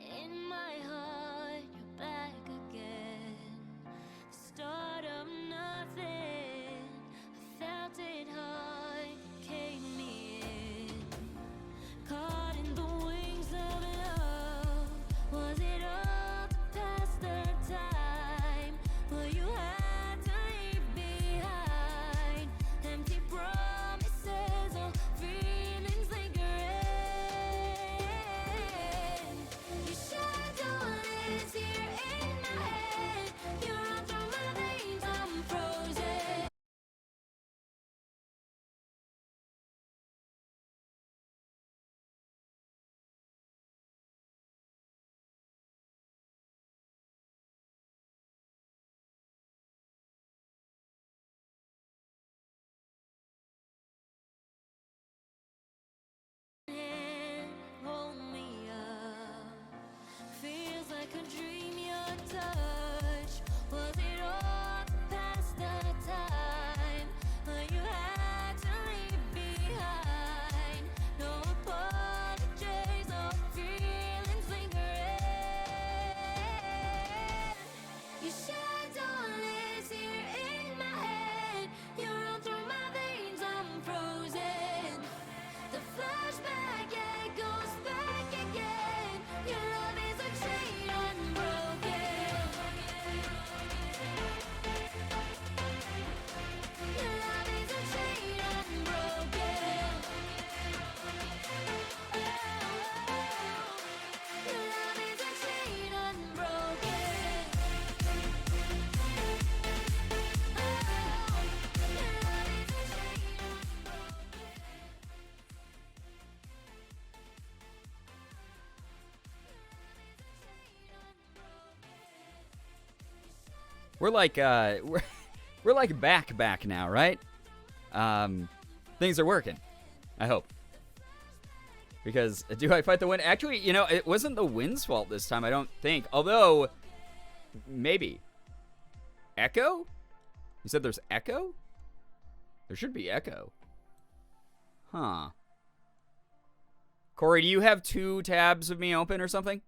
In my heart, you're back again. Start of nothing. I felt it hard, you came me in. Caught in the wings of love. Was it all to pass the time? Well, you had to leave behind empty promises or feelings lingering. Your shadow lives here in my head. You run through my veins, I'm frozen. Hold me up. Feels like a dream, your touch. Was it all to pass the time? But you had to leave behind. No apologies, no feelings lingering. Your shadow lives here in my head. You run through my veins, I'm frozen. The flashback, yeah, it goes back again. Your love is a chain unbroken. Your love is a chain unbroken. Oh, your love is a chain unbroken. Oh, your love is a chain unbroken. We're like We're like back now, right? Things are working. I hope. Because do I fight the wind? Actually, you know, it wasn't the wind's fault this time, I don't think. Although, maybe. Echo? You said there's echo? There should be echo. Huh. Corey, do you have 2 tabs of me open or something?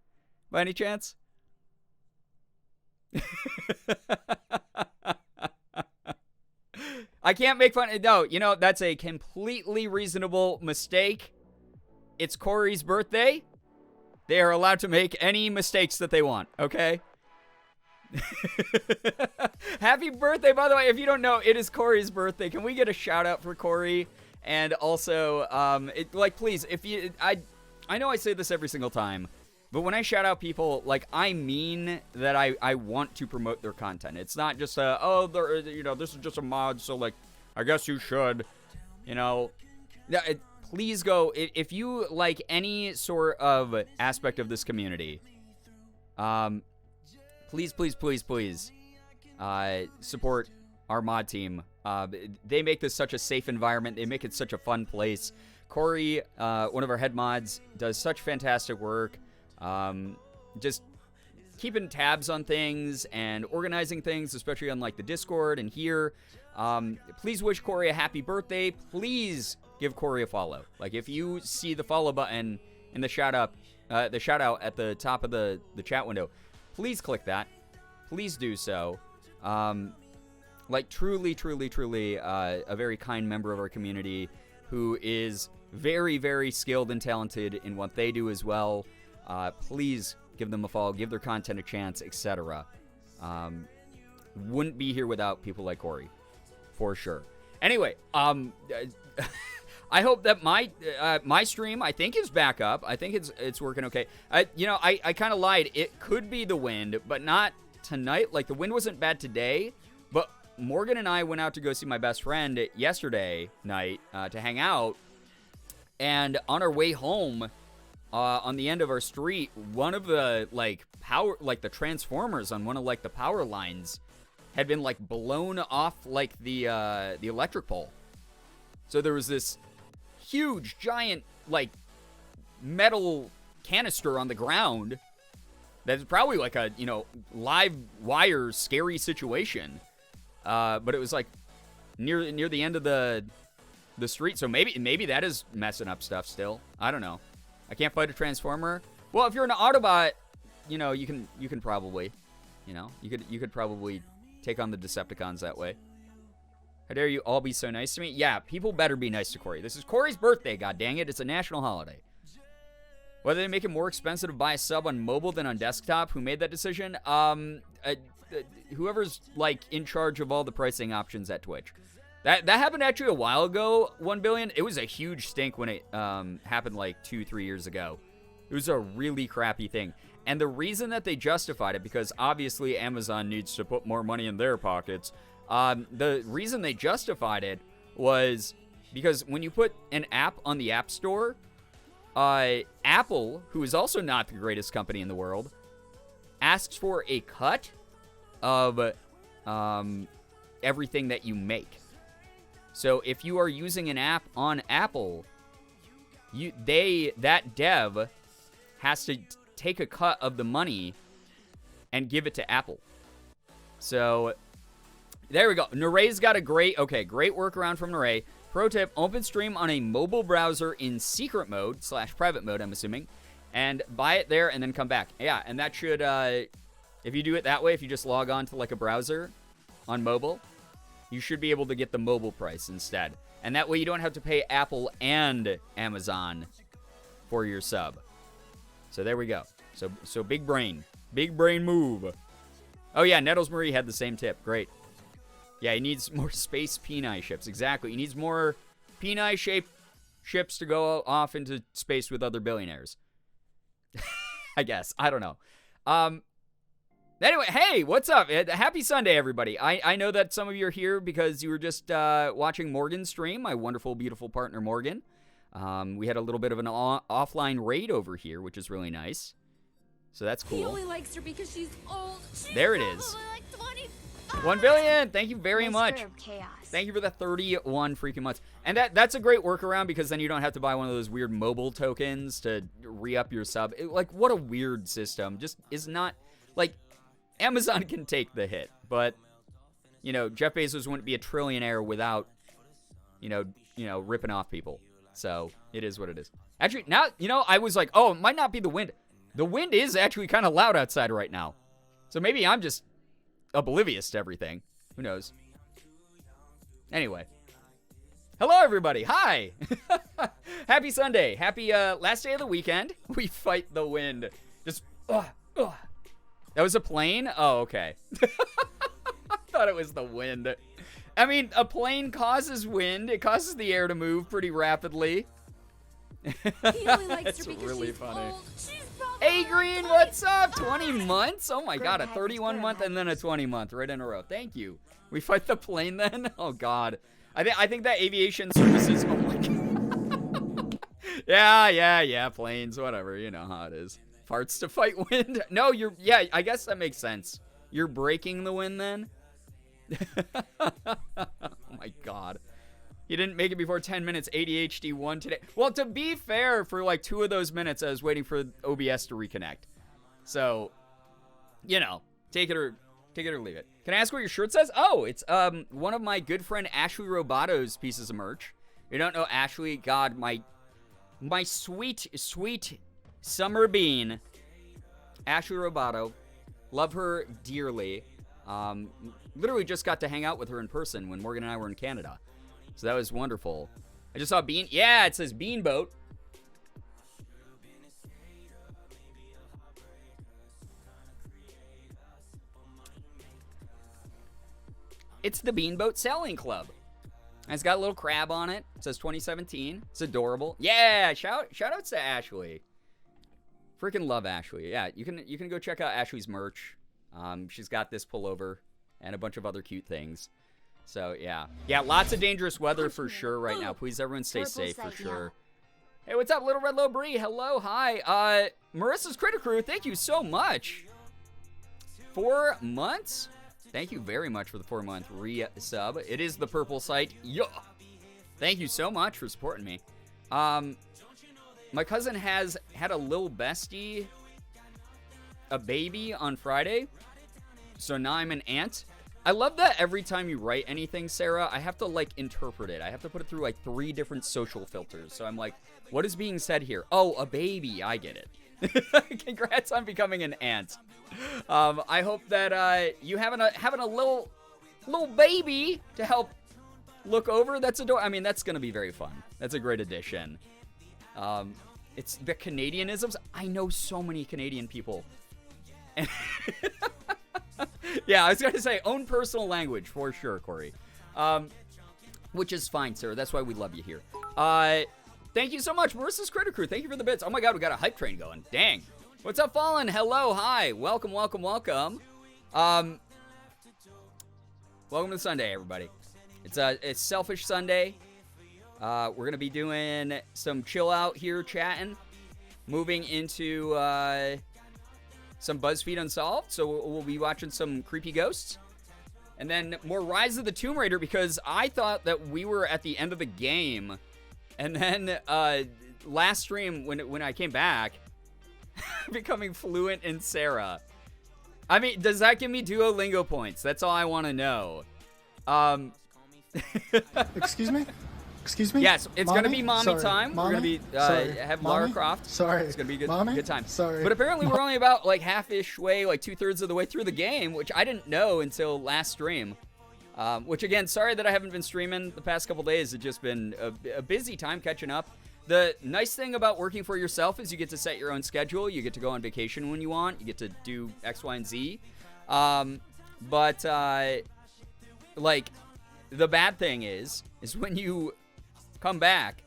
By any chance? I can't make fun. No, you know, that's a completely reasonable mistake. It's Corey's birthday. They are allowed to make any mistakes that they want, okay? Happy birthday, by the way. If you don't know, it is Corey's birthday. Can we get a shout out for Corey? And also, please, if you, I know I say this every single time, but when I shout out people, like, I mean that I want to promote their content. It's not just this is just a mod, so, like, I guess you should, you know. Please go, if you like any sort of aspect of this community, please support our mod team. They make this such a safe environment. They make it such a fun place. Corey, one of our head mods, does such fantastic work. Just keeping tabs on things and organizing things, especially on like the Discord and here. Please wish Corey a happy birthday. Please give Corey a follow. Like, if you see the follow button in the shout out at the top of the chat window, please click that. Please do so. Like, truly, a very kind member of our community who is very, very skilled and talented in what they do as well. Please give them a follow, give their content a chance, etc. Wouldn't be here without people like Corey, for sure. Anyway, I hope that my stream, I think, is back up. I think it's working okay. I kind of lied. It could be the wind, but not tonight. Like, the wind wasn't bad today, but Morgan and I went out to go see my best friend yesterday night to hang out, and on our way home, on the end of our street, one of the the transformers on one of the power lines had been blown off the electric pole. So there was this huge giant metal canister on the ground that's probably a live wire scary situation. But it was near the end of the street, so maybe that is messing up stuff still. I don't know. I can't fight a transformer. Well, if you're an Autobot, you can probably, you could probably take on the Decepticons that way. How dare you all be so nice to me? Yeah, people better be nice to Corey. This is Corey's birthday, god dang it. It's a national holiday. Whether they make it more expensive to buy a sub on mobile than on desktop, who made that decision? Whoever's in charge of all the pricing options at Twitch. That happened actually a while ago, 1 billion. It was a huge stink when it happened 2-3 years ago. It was a really crappy thing. And the reason that they justified it, because obviously Amazon needs to put more money in their pockets, the reason they justified it was because when you put an app on the App Store, Apple, who is also not the greatest company in the world, asks for a cut of everything that you make. So if you are using an app on Apple, that dev has to take a cut of the money and give it to Apple. So there we go. Naray's got a great workaround from Naray. Pro tip, open stream on a mobile browser in secret mode / private mode, I'm assuming, and buy it there and then come back. Yeah, and that should, if you do it that way, if you just log on to a browser on mobile, you should be able to get the mobile price instead. And that way you don't have to pay Apple and Amazon for your sub. So there we go. So big brain move. Oh yeah, Nettles Marie had the same tip. Great. Yeah, he needs more space Peni ships. Exactly. He needs more Peni-shaped ships to go off into space with other billionaires. I guess. I don't know. Anyway, hey, what's up? Happy Sunday, everybody. I know that some of you are here because you were just watching Morgan's stream, my wonderful, beautiful partner, Morgan. We had a little bit of an offline raid over here, which is really nice. So that's cool. He only likes her because she's old. There it is. Like 1 billion. Thank you very Nice much. curve, chaos. Thank you for the 31 freaking months. And that's a great workaround because then you don't have to buy one of those weird mobile tokens to re-up your sub. Like, what a weird system. Just is not, like, Amazon can take the hit. But, you know, Jeff Bezos wouldn't be a trillionaire without, you know, ripping off people. So, it is what it is. Actually, now, you know, I was like, oh, it might not be the wind. The wind is actually kind of loud outside right now. So maybe I'm just oblivious to everything. Who knows? Anyway. Hello, everybody. Hi. Happy Sunday. Happy last day of the weekend. We fight the wind. Just, That was a plane? Oh, okay. I thought it was the wind. I mean, a plane causes wind. It causes the air to move pretty rapidly. He only likes That's her because really she's funny. old. She's probably Hey, Green, what's up? 20 months? Oh, my God. A Girbeagly, 31 month and then a 20 month right in a row. Thank you. We fight the plane then? Oh, God. I think that aviation services... Oh, my God. Yeah. Planes, whatever. You know how it is. Farts to fight wind? No, you're... Yeah, I guess that makes sense. You're breaking the wind then? Oh, my God. You didn't make it before 10 minutes. ADHD won today. Well, to be fair, for like 2 of those minutes, I was waiting for OBS to reconnect. So, you know, take it or leave it. Can I ask what your shirt says? Oh, it's one of my good friend Ashley Robato's pieces of merch. If you don't know Ashley, God, my sweet summer bean, Ashley Robato. Love her dearly. Literally just got to hang out with her in person when Morgan and I were in Canada. So that was wonderful. I just saw Bean. Yeah, it says Bean Boat. It's the Bean Boat Sailing Club. And it's got a little crab on it. It says 2017. It's adorable. Yeah, shout outs to Ashley. Freaking love Ashley. Yeah, you can go check out Ashley's merch. She's got this pullover and a bunch of other cute things. So, yeah. Yeah, lots of dangerous weather for sure right now. Please, everyone stay safe for sure. Hey, what's up, Little Red Low Bree? Hello, hi. Marissa's Critter Crew, thank you so much. 4 months? Thank you very much for the 4-month re-sub. It is the purple site. Yeah. Thank you so much for supporting me. My cousin has had a little bestie, a baby on Friday. So now I'm an aunt. I love that every time you write anything, Sarah, I have to, like, interpret it. I have to put it through, like, 3 different social filters. So I'm like, what is being said here? Oh, a baby. I get it. Congrats on becoming an aunt. I hope that you having a little baby to help look over. That's adorable. I mean, that's going to be very fun. That's a great addition. It's the Canadianisms. I know so many Canadian people. Yeah, I was going to say, own personal language, for sure, Corey. Which is fine, sir. That's why we love you here. Thank you so much, Marissa's Critter Crew. Thank you for the bits. Oh, my God, we got a hype train going. Dang. What's up, Fallen? Hello, hi. Welcome. Welcome to Sunday, everybody. It's Selfish Sunday. We're going to be doing some chill out here, chatting. Moving into... some BuzzFeed Unsolved, so we'll be watching some creepy ghosts. And then more Rise of the Tomb Raider, because I thought that we were at the end of the game. And then last stream, when I came back, becoming fluent in Sarah. I mean, does that give me Duolingo points? That's all I want to know. Excuse me? Excuse me? Yes, it's going to be mommy time. Mommy? We're going to be have Mommy? Lara Croft. Sorry. It's going to be Mommy? good time. Sorry. But apparently we're only about like half-ish way, like 2/3 of the way through the game, which I didn't know until last stream. Which again, sorry that I haven't been streaming the past couple days. It's just been a busy time catching up. The nice thing about working for yourself is you get to set your own schedule. You get to go on vacation when you want. You get to do X, Y, and Z. But like the bad thing is when you come back,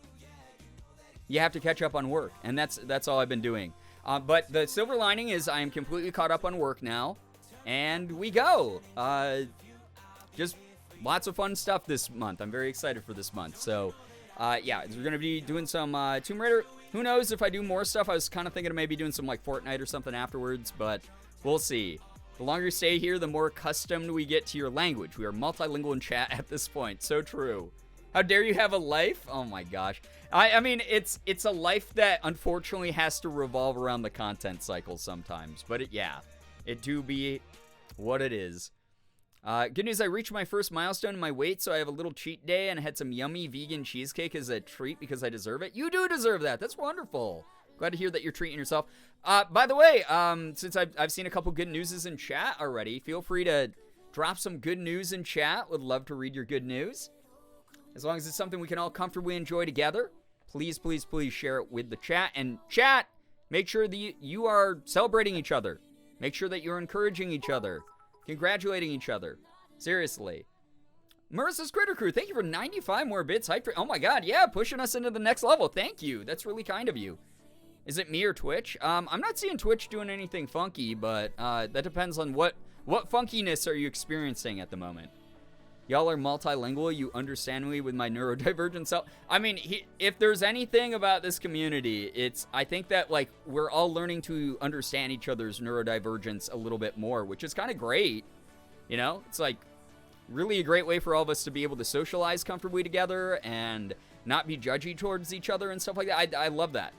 you have to catch up on work, and that's all I've been doing. But the silver lining is I am completely caught up on work now, and we go. Just lots of fun stuff this month. I'm very excited for this month. So, yeah, we're going to be doing some Tomb Raider. Who knows if I do more stuff? I was kind of thinking of maybe doing some like Fortnite or something afterwards, but we'll see. The longer you stay here, the more accustomed we get to your language. We are multilingual in chat at this point. So true. How dare you have a life? Oh my gosh. I mean, it's a life that unfortunately has to revolve around the content cycle sometimes. But it do be what it is. Good news, I reached my first milestone in my weight, so I have a little cheat day and I had some yummy vegan cheesecake as a treat because I deserve it. You do deserve that. That's wonderful. Glad to hear that you're treating yourself. By the way, since I've seen a couple good newses in chat already, feel free to drop some good news in chat. Would love to read your good news. As long as it's something we can all comfortably enjoy together, please, please, please share it with the chat. And chat, make sure that you are celebrating each other. Make sure that you're encouraging each other. Congratulating each other. Seriously. Marissa's Critter Crew, thank you for 95 more bits. Oh my god, yeah, pushing us into the next level. Thank you. That's really kind of you. Is it me or Twitch? I'm not seeing Twitch doing anything funky, but that depends on what funkiness are you experiencing at the moment. Y'all are multilingual. You understand me with my neurodivergent self. I mean, if there's anything about this community, I think that, like, we're all learning to understand each other's neurodivergence a little bit more, which is kind of great. You know? It's, like, really a great way for all of us to be able to socialize comfortably together and not be judgy towards each other and stuff like that. I love that.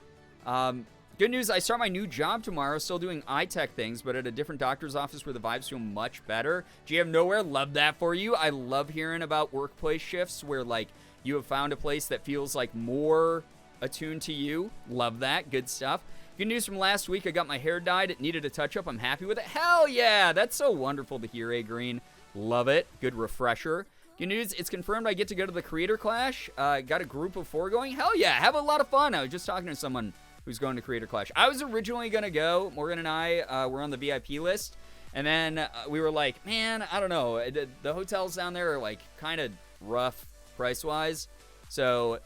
Good news, I start my new job tomorrow, still doing eye tech things, but at a different doctor's office where the vibes feel much better. GM Nowhere, love that for you. I love hearing about workplace shifts where, like, you have found a place that feels, like, more attuned to you. Love that. Good stuff. Good news from last week, I got my hair dyed. It needed a touch-up. I'm happy with it. Hell yeah! That's so wonderful to hear, A Green. Love it. Good refresher. Good news, it's confirmed I get to go to the Creator Clash. Got a group of 4 going. Hell yeah! Have a lot of fun. I was just talking to someone who's going to Creator Clash. I was originally going to go. Morgan and I were on the VIP list. And then we were like, man, I don't know. The hotels down there are, like, kind of rough price-wise. So,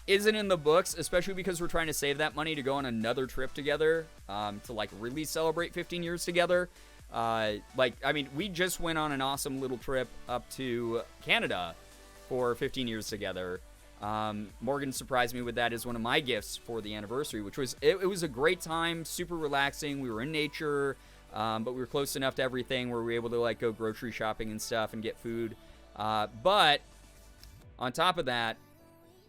isn't in the books, especially because we're trying to save that money to go on another trip together to, like, really celebrate 15 years together. Like, I mean, we just went on an awesome little trip up to Canada for 15 years together. Morgan surprised me with that as one of my gifts for the anniversary, which was, it was a great time, super relaxing. We were in nature, but we were close enough to everything where we were able to, like, go grocery shopping and stuff and get food. But on top of that,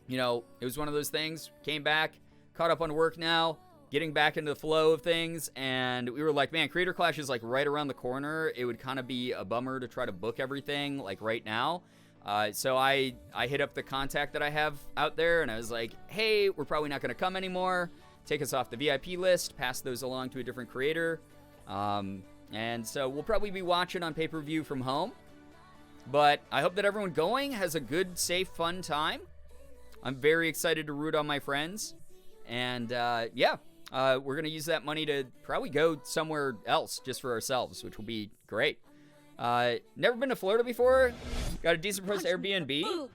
you know, it was one of those things, came back, caught up on work now, getting back into the flow of things, and we were like, man, Creator Clash is, like, right around the corner. It would kind of be a bummer to try to book everything, like, right now. So I hit up the contact that I have out there, and I was like, hey, we're probably not going to come anymore. Take us off the VIP list, pass those along to a different creator. And so we'll probably be watching on pay-per-view from home. But I hope that everyone going has a good, safe, fun time. I'm very excited to root on my friends. And, yeah, we're going to use that money to probably go somewhere else just for ourselves, which will be great. Never been to Florida before. Got a decent price Airbnb.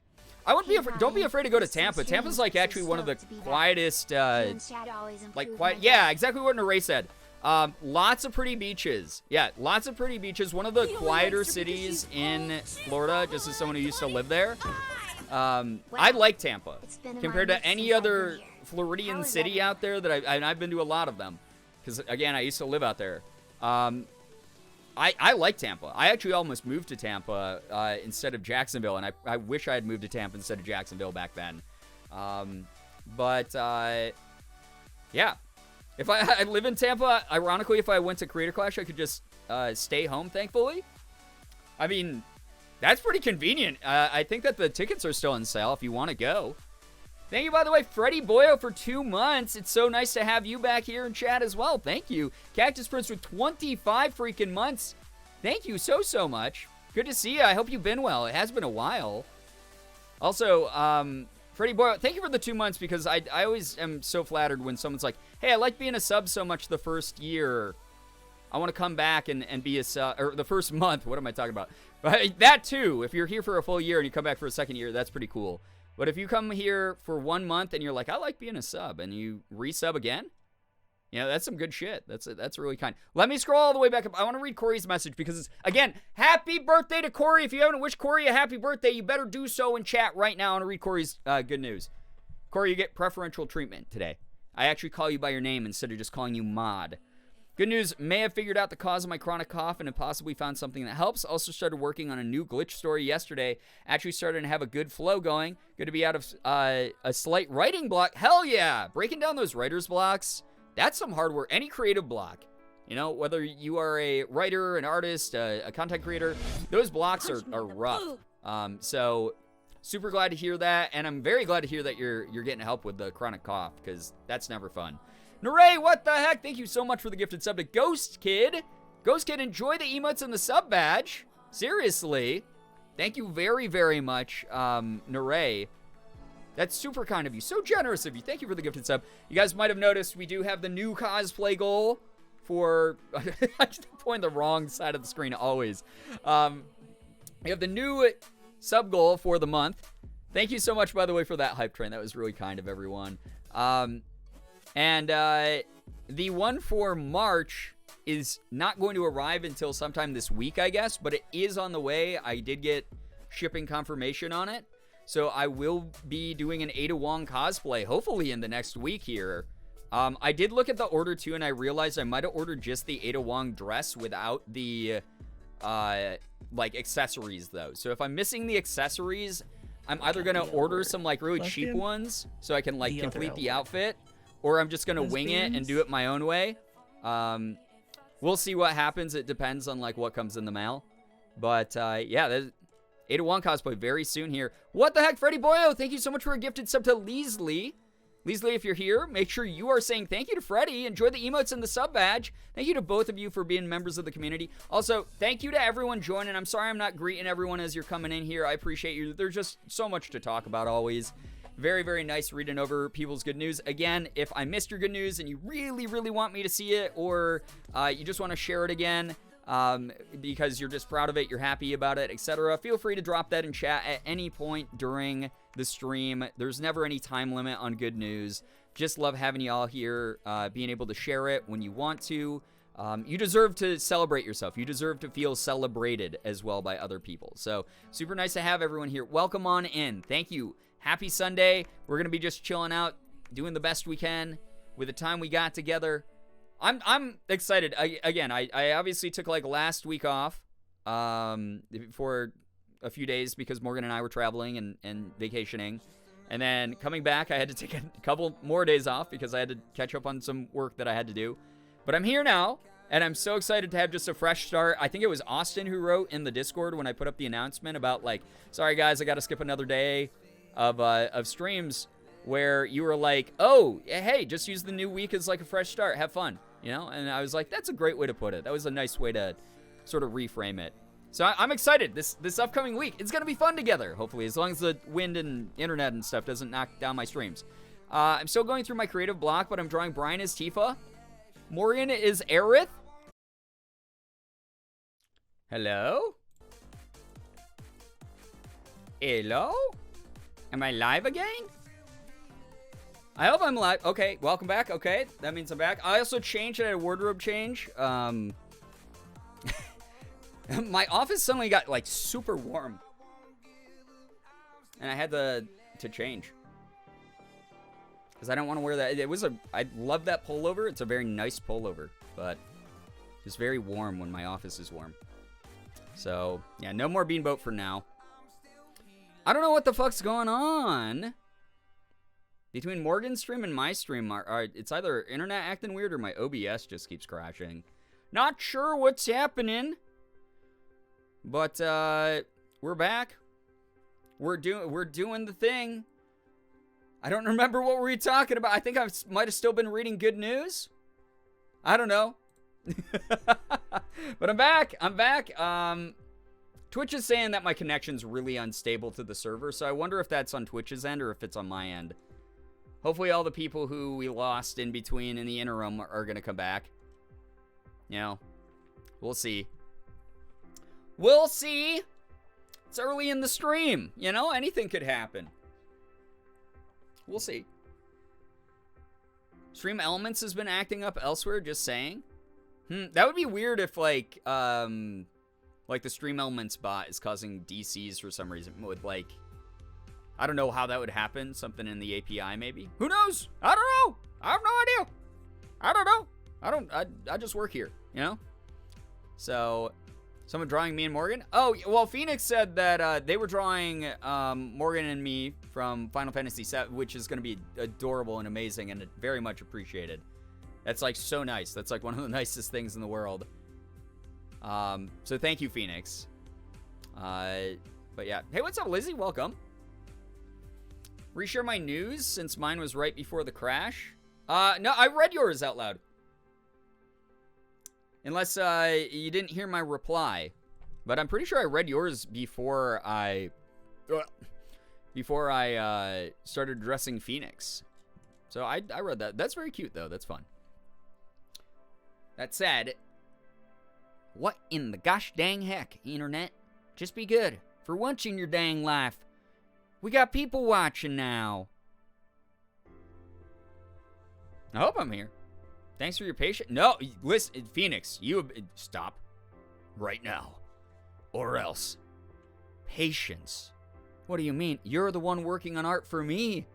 I wouldn't be afraid. Don't be afraid to go to Tampa. Tampa's, like, actually one of the quietest, like, quiet. Yeah, exactly what Naray said. Lots of pretty beaches. Yeah, lots of pretty beaches. One of the quieter cities in Florida, just as someone who used to live there. I like Tampa compared to any other Floridian city out there that I've been to a lot of them. Because, again, I used to live out there. I like Tampa. I actually almost moved to Tampa instead of Jacksonville, and I wish I had moved to Tampa instead of Jacksonville back then. Yeah. If I live in Tampa, ironically, if I went to Creator Clash, I could just stay home, thankfully. I mean, that's pretty convenient. I think that the tickets are still on sale if you want to go. Thank you, by the way, Freddie Boyo for 2 months. It's so nice to have you back here in chat as well. Thank you. Cactus Prince for 25 freaking months. Thank you so much. Good to see you. I hope you've been well. It has been a while. Also, Freddie Boyo, thank you for the 2 months because I always am so flattered when someone's like, hey, I like being a sub so much the first year. I want to come back and be a sub, or the first month. What am I talking about? But that too. If you're here for a full year and you come back for a second year, that's pretty cool. But if you come here for 1 month and you're like, I like being a sub, and you resub again, you know, that's some good shit. That's really kind. Let me scroll all the way back up. I want to read Corey's message because, it's, again, happy birthday to Corey. If you haven't wished Corey a happy birthday, you better do so in chat right now. I want to read Corey's good news. Corey, you get preferential treatment today. I actually call you by your name instead of just calling you Mod. Good news, may have figured out the cause of my chronic cough and have possibly found something that helps. Also started working on a new glitch story yesterday. Actually started to have a good flow going. Good to be out of a slight writing block. Hell yeah! Breaking down those writer's blocks, that's some hard work. Any creative block. You know, whether you are a writer, an artist, a content creator, those blocks are rough. So super glad to hear that, and I'm very glad to hear that you're getting help with the chronic cough, because that's never fun. Naray, what the heck? Thank you so much for the gifted sub to Ghost Kid. Ghost Kid, enjoy the emotes and the sub badge. Seriously. Thank you very, very much, Naray. That's super kind of you. So generous of you. Thank you for the gifted sub. You guys might have noticed we do have the new cosplay goal for... I just point the wrong side of the screen always. We have the new sub goal for the month. Thank you so much, by the way, for that hype train. That was really kind of everyone. And the one for March is not going to arrive until sometime this week, I guess, but it is on the way. I did get shipping confirmation on it, so I will be doing an Ada Wong cosplay, hopefully in the next week here. I did look at the order, too, and I realized I might have ordered just the Ada Wong dress without the, like, accessories, though. So if I'm missing the accessories, I'm either going to order some, like, really cheap ones so I can, like, complete the outfit, or I'm just going to wing it and do it my own way. We'll see what happens. It depends on, like, what comes in the mail. But, yeah, there's Ada Wong cosplay very soon here. What the heck, Freddie Boyo? Thank you so much for a gifted sub to Leesley. Leesley, if you're here, make sure you are saying thank you to Freddie. Enjoy the emotes and the sub badge. Thank you to both of you for being members of the community. Also, thank you to everyone joining. I'm sorry I'm not greeting everyone as you're coming in here. I appreciate you. There's just so much to talk about always. Very, very nice reading over people's good news. Again, if I missed your good news and you really, really want me to see it, or you just want to share it again because you're just proud of it, you're happy about it, etc., feel free to drop that in chat at any point during the stream. There's never any time limit on good news. Just love having y'all here, being able to share it when you want to. You deserve to celebrate yourself. You deserve to feel celebrated as well by other people. So super nice to have everyone here. Welcome on in. Thank you. Happy Sunday. We're going to be just chilling out, doing the best we can with the time we got together. I'm excited. I obviously took like last week off for a few days because Morgan and I were traveling and vacationing. And then coming back, I had to take a couple more days off because I had to catch up on some work that I had to do. But I'm here now, and I'm so excited to have just a fresh start. I think it was Austin who wrote in the Discord when I put up the announcement about like, sorry guys, I got to skip another day of streams, where you were like, oh, hey, just use the new week as like a fresh start. Have fun, you know? And I was like, that's a great way to put it. That was a nice way to sort of reframe it. So I'm excited. This upcoming week, it's going to be fun together, hopefully, as long as the wind and internet and stuff doesn't knock down my streams. I'm still going through my creative block, but I'm drawing Brian as Tifa. Morgan is Aerith. Hello? Hello? Am I live again? I hope I'm live. Okay, welcome back. Okay, that means I'm back. I also changed. I had a wardrobe change. My office suddenly got like super warm, and I had to change because I don't want to wear that. I love that pullover. It's a very nice pullover, but it's very warm when my office is warm. So yeah, no more beanboat for now. I don't know what the fuck's going on between Morgan's stream and my stream. It's either internet acting weird or my OBS just keeps crashing. Not sure what's happening, but we're back. We're doing the thing. I don't remember what we were talking about. I think I might have still been reading good news. I don't know. But I'm back. Twitch is saying that my connection's really unstable to the server, so I wonder if that's on Twitch's end or if it's on my end. Hopefully all the people who we lost in between in the interim are going to come back. You know, we'll see. We'll see. It's early in the stream. You know, anything could happen. We'll see. Stream Elements has been acting up elsewhere, just saying. That would be weird if, like the Stream Elements bot is causing DCs for some reason with, like, I don't know how that would happen. Something in the API, maybe. Who knows? I don't know. I have no idea. I don't know. I just work here, you know? So, someone drawing me and Morgan? Oh, well, Phoenix said that they were drawing Morgan and me from Final Fantasy VII, which is going to be adorable and amazing and very much appreciated. That's, like, so nice. That's, like, one of the nicest things in the world. So thank you, Phoenix. But yeah. Hey, what's up, Lizzie? Welcome. Reshare my news since mine was right before the crash. No, I read yours out loud. Unless you didn't hear my reply. But I'm pretty sure I read yours before I started addressing Phoenix. So I read that. That's very cute, though. That's fun. That said, what in the gosh dang heck, Internet? Just be good. For once in your dang life. We got people watching now. I hope I'm here. Thanks for your patience. No, listen, Phoenix, you stop right now. Or else. Patience. What do you mean? You're the one working on art for me.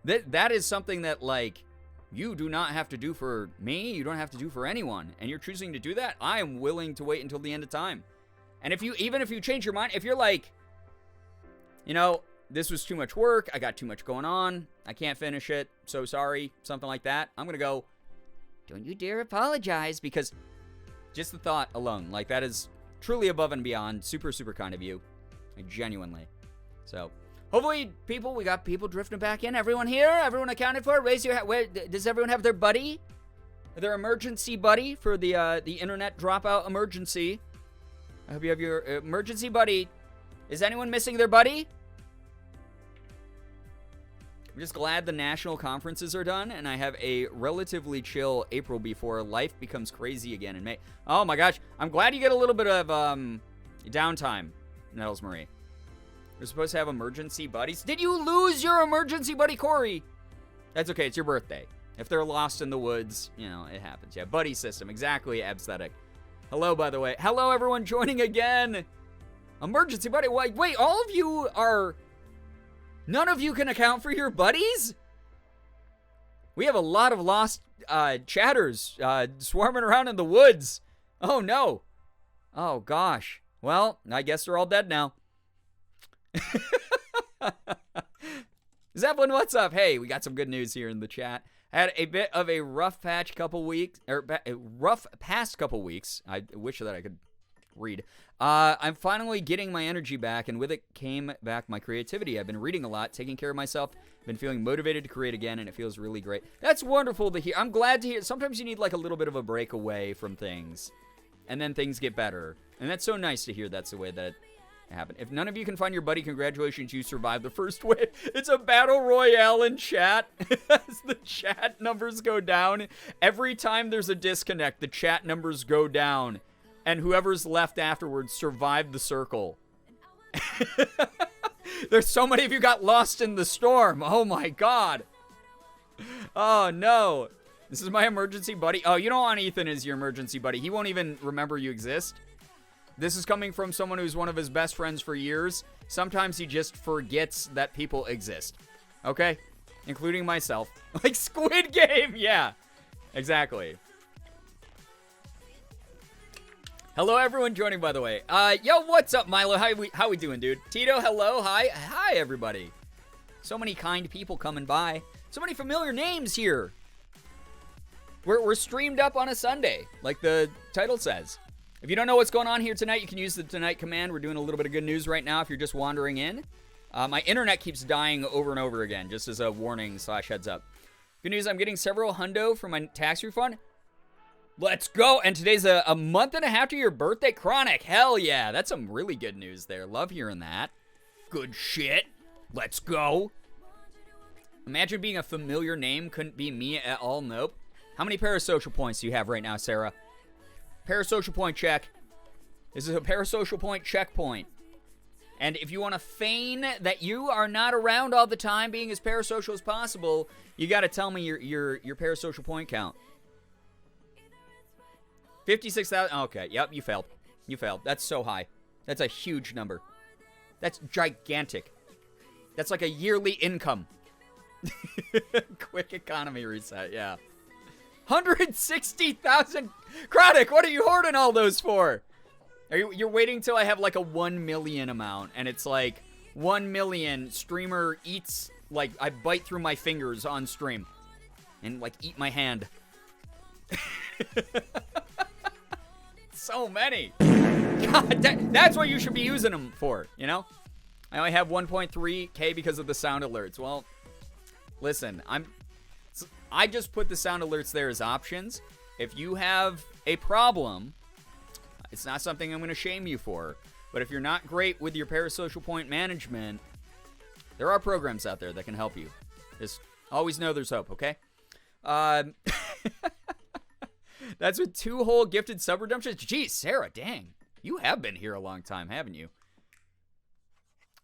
That is something that, like, you do not have to do for me. You don't have to do for anyone. And you're choosing to do that. I am willing to wait until the end of time. And even if you change your mind, if you're like, you know, this was too much work, I got too much going on, I can't finish it, so sorry, something like that, I'm going to go, don't you dare apologize, because just the thought alone, like, that is truly above and beyond, super, super kind of you, like, genuinely. So, hopefully, we got people drifting back in. Everyone here? Everyone accounted for? Raise your hand. Does everyone have their buddy? Their emergency buddy for the internet dropout emergency? I hope you have your emergency buddy. Is anyone missing their buddy? I'm just glad the national conferences are done, and I have a relatively chill April before life becomes crazy again in May. Oh my gosh. I'm glad you get a little bit of downtime, Nettles Marie. You're supposed to have emergency buddies. Did you lose your emergency buddy, Corey? That's okay. It's your birthday. If they're lost in the woods, you know, it happens. Yeah, buddy system. Exactly, Absthetic. Hello, by the way. Hello, everyone joining again. Emergency buddy. Wait, all of you are... None of you can account for your buddies? We have a lot of lost chatters swarming around in the woods. Oh, no. Oh, gosh. Well, I guess they're all dead now. Zeppelin, what's up? Hey, we got some good news here in the chat. Had a bit of a rough past couple weeks. I wish that I could read. I'm finally getting my energy back, and with it came back my creativity. I've been reading a lot, taking care of myself, been feeling motivated to create again, and it feels really great. That's wonderful to hear. I'm glad to hear. Sometimes you need like a little bit of a break away from things, and then things get better. And that's so nice to hear that's the way that it happened. If none of you can find your buddy, congratulations, you survived the first wave. It's a battle royale in chat. As the chat numbers go down, every time there's a disconnect, the chat numbers go down. And whoever's left afterwards survived the circle. There's so many of you got lost in the storm. Oh my god. Oh no. This is my emergency buddy. Oh, you don't want Ethan as your emergency buddy. He won't even remember you exist. This is coming from someone who's one of his best friends for years. Sometimes he just forgets that people exist. Okay? Including myself. Like Squid Game. Yeah. Exactly. Hello, everyone joining, by the way. Yo, what's up, Milo? How we doing, dude? Tito, hello. Hi, everybody. So many kind people coming by. So many familiar names here. We're streamed up on a Sunday, like the title says. If you don't know what's going on here tonight, you can use the tonight command. We're doing a little bit of good news right now if you're just wandering in. My internet keeps dying over and over again, just as a warning / heads up. Good news, I'm getting several hundo for my tax refund. Let's go. And today's a month and a half to your birthday. Chronic. Hell yeah. That's some really good news there. Love hearing that. Good shit. Let's go. Imagine being a familiar name. Couldn't be me at all. Nope. How many parasocial points do you have right now, Sarah? Parasocial point check. This is a parasocial point checkpoint. And if you want to feign that you are not around all the time, being as parasocial as possible, you got to tell me your parasocial point count. 56,000. Okay, yep, you failed. You failed. That's so high. That's a huge number. That's gigantic. That's like a yearly income. Quick economy reset, yeah. 160,000. Chronic, what are you hoarding all those for? You're waiting till I have like a 1 million amount, and it's like 1 million streamer eats, like I bite through my fingers on stream and like eat my hand. So many. God, that's what you should be using them for, you know? I only have 1.3K because of the sound alerts. Well, listen, I just put the sound alerts there as options. If you have a problem, it's not something I'm going to shame you for. But if you're not great with your parasocial point management, there are programs out there that can help you. Just always know there's hope, okay? That's with 2 whole gifted sub redemptions. Geez, Sarah, dang. You have been here a long time, haven't you?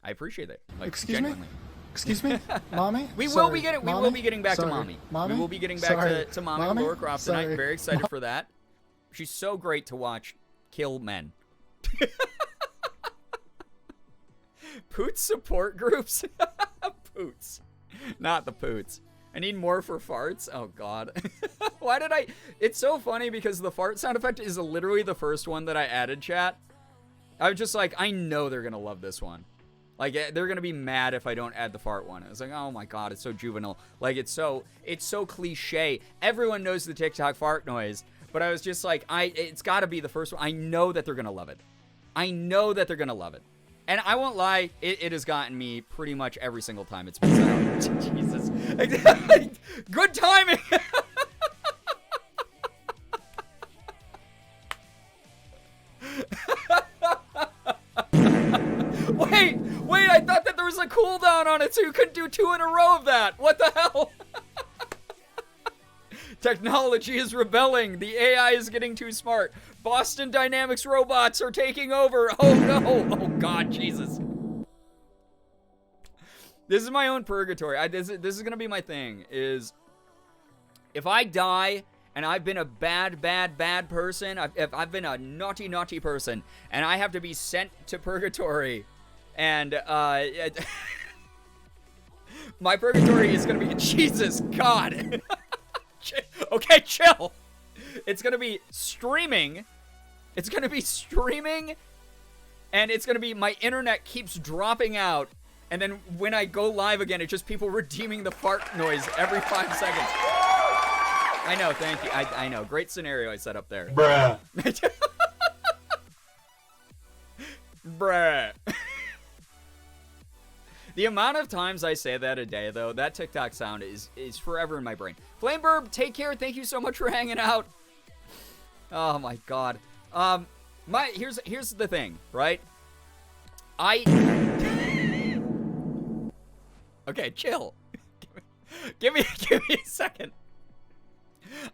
I appreciate it. Like, Excuse genuinely. me? Excuse me? Mommy? We Sorry. will be getting back to Mommy. Mommy? We will be getting back to Mommy Laura Croft tonight. Sorry. Very excited for that. She's so great to watch kill men. Poots support groups? Poots. Not the Poots. I need more for farts. Oh, God. Why did I... It's so funny because the fart sound effect is literally the first one that I added, chat. I was just like, I know they're going to love this one. Like, they're going to be mad if I don't add the fart one. I was like, oh, my God, it's so juvenile. Like, it's so cliche. Everyone knows the TikTok fart noise. But I was just like, it's got to be the first one. I know that they're going to love it. I know that they're going to love it. And I won't lie, it has gotten me pretty much every single time it's been set out. Jesus. Good timing. Wait, I thought that there was a cooldown on it so you couldn't do 2 in a row of that. What the hell? Technology is rebelling. The AI is getting too smart. Boston Dynamics robots are taking over. Oh no. Oh God, Jesus. This is my own purgatory. This is going to be my thing, is if I die and I've been a bad person, if I've been a naughty person, and I have to be sent to purgatory, and my purgatory is going to be, Jesus, God. Okay, chill. It's going to be streaming. It's going to be streaming, and it's going to be my internet keeps dropping out, and then when I go live again, it's just people redeeming the fart noise every 5 seconds. I know, thank you. I know. Great scenario I set up there. Bruh. Bruh. The amount of times I say that a day, though, that TikTok sound is forever in my brain. Flameburb, take care. Thank you so much for hanging out. Oh my God. Here's the thing, right? Okay, chill. Give me a second.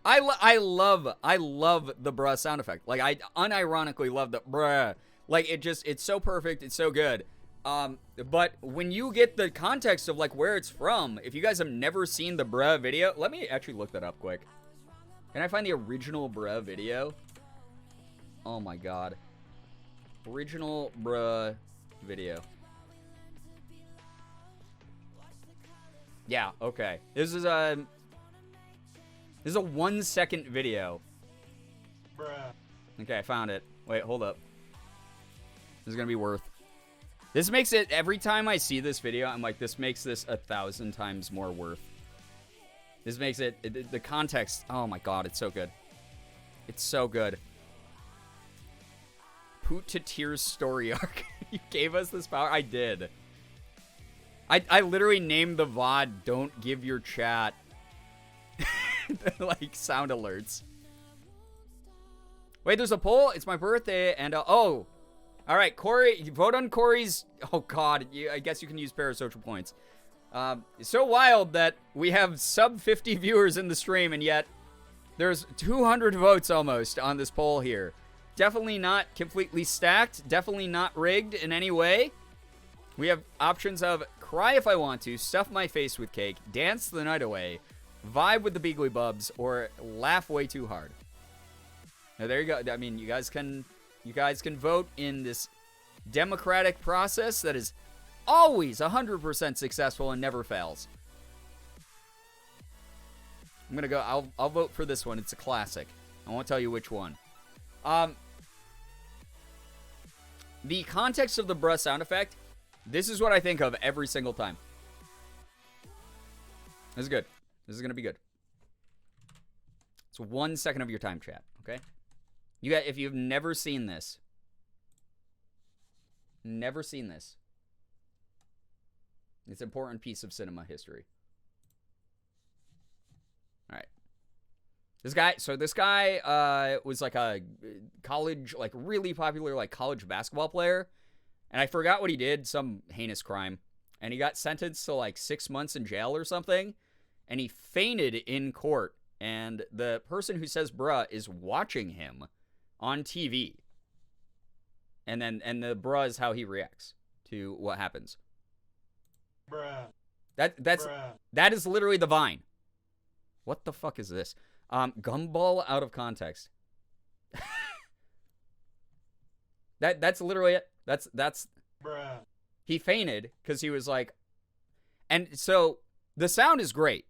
I love the bruh sound effect. Like, I unironically love the bruh. Like, it's so perfect. It's so good. But when you get the context of like where it's from, if you guys have never seen the bruh video, let me actually look that up quick. Can I find the original bruh video? Oh my God. Original bruh video. Yeah, okay. This is a 1 second video. Bruh. Okay, I found it. Wait, hold up. This is gonna be worth. This makes it, every time I see this video, I'm like, this makes this 1,000 times more worth. This makes it, the context, oh my God, it's so good. It's so good. Poot to Tears story arc. You gave us this power? I did. I literally named the VOD, Don't Give Your Chat, like, sound alerts. Wait, there's a poll? It's my birthday, and, oh. All right, Corey, vote on Corey's... Oh, God, I guess you can use parasocial points. It's so wild that we have sub 50 viewers in the stream, and yet there's 200 votes almost on this poll here. Definitely not completely stacked. Definitely not rigged in any way. We have options of cry if I want to, stuff my face with cake, dance the night away, vibe with the Beagly Bubs, or laugh way too hard. Now, there you go. I mean, you guys can vote in this democratic process that is always 100% successful and never fails. I'm gonna go. I'll vote for this one. It's a classic. I won't tell you which one. The context of the bruh sound effect. This is what I think of every single time. This is good. This is gonna be good. It's 1 second of your time, chat. Okay. You got. If you've never seen this. It's an important piece of cinema history. All right. This guy was like a college, like really popular, like college basketball player. And I forgot what he did, some heinous crime. And he got sentenced to like 6 months in jail or something. And he fainted in court. And the person who says bruh is watching him on TV. And the bruh is how he reacts to what happens. Bruh. That is literally the Vine. What the fuck is this? Gumball out of context. That's literally it. That's Bruh. He fainted because he was like, and so the sound is great,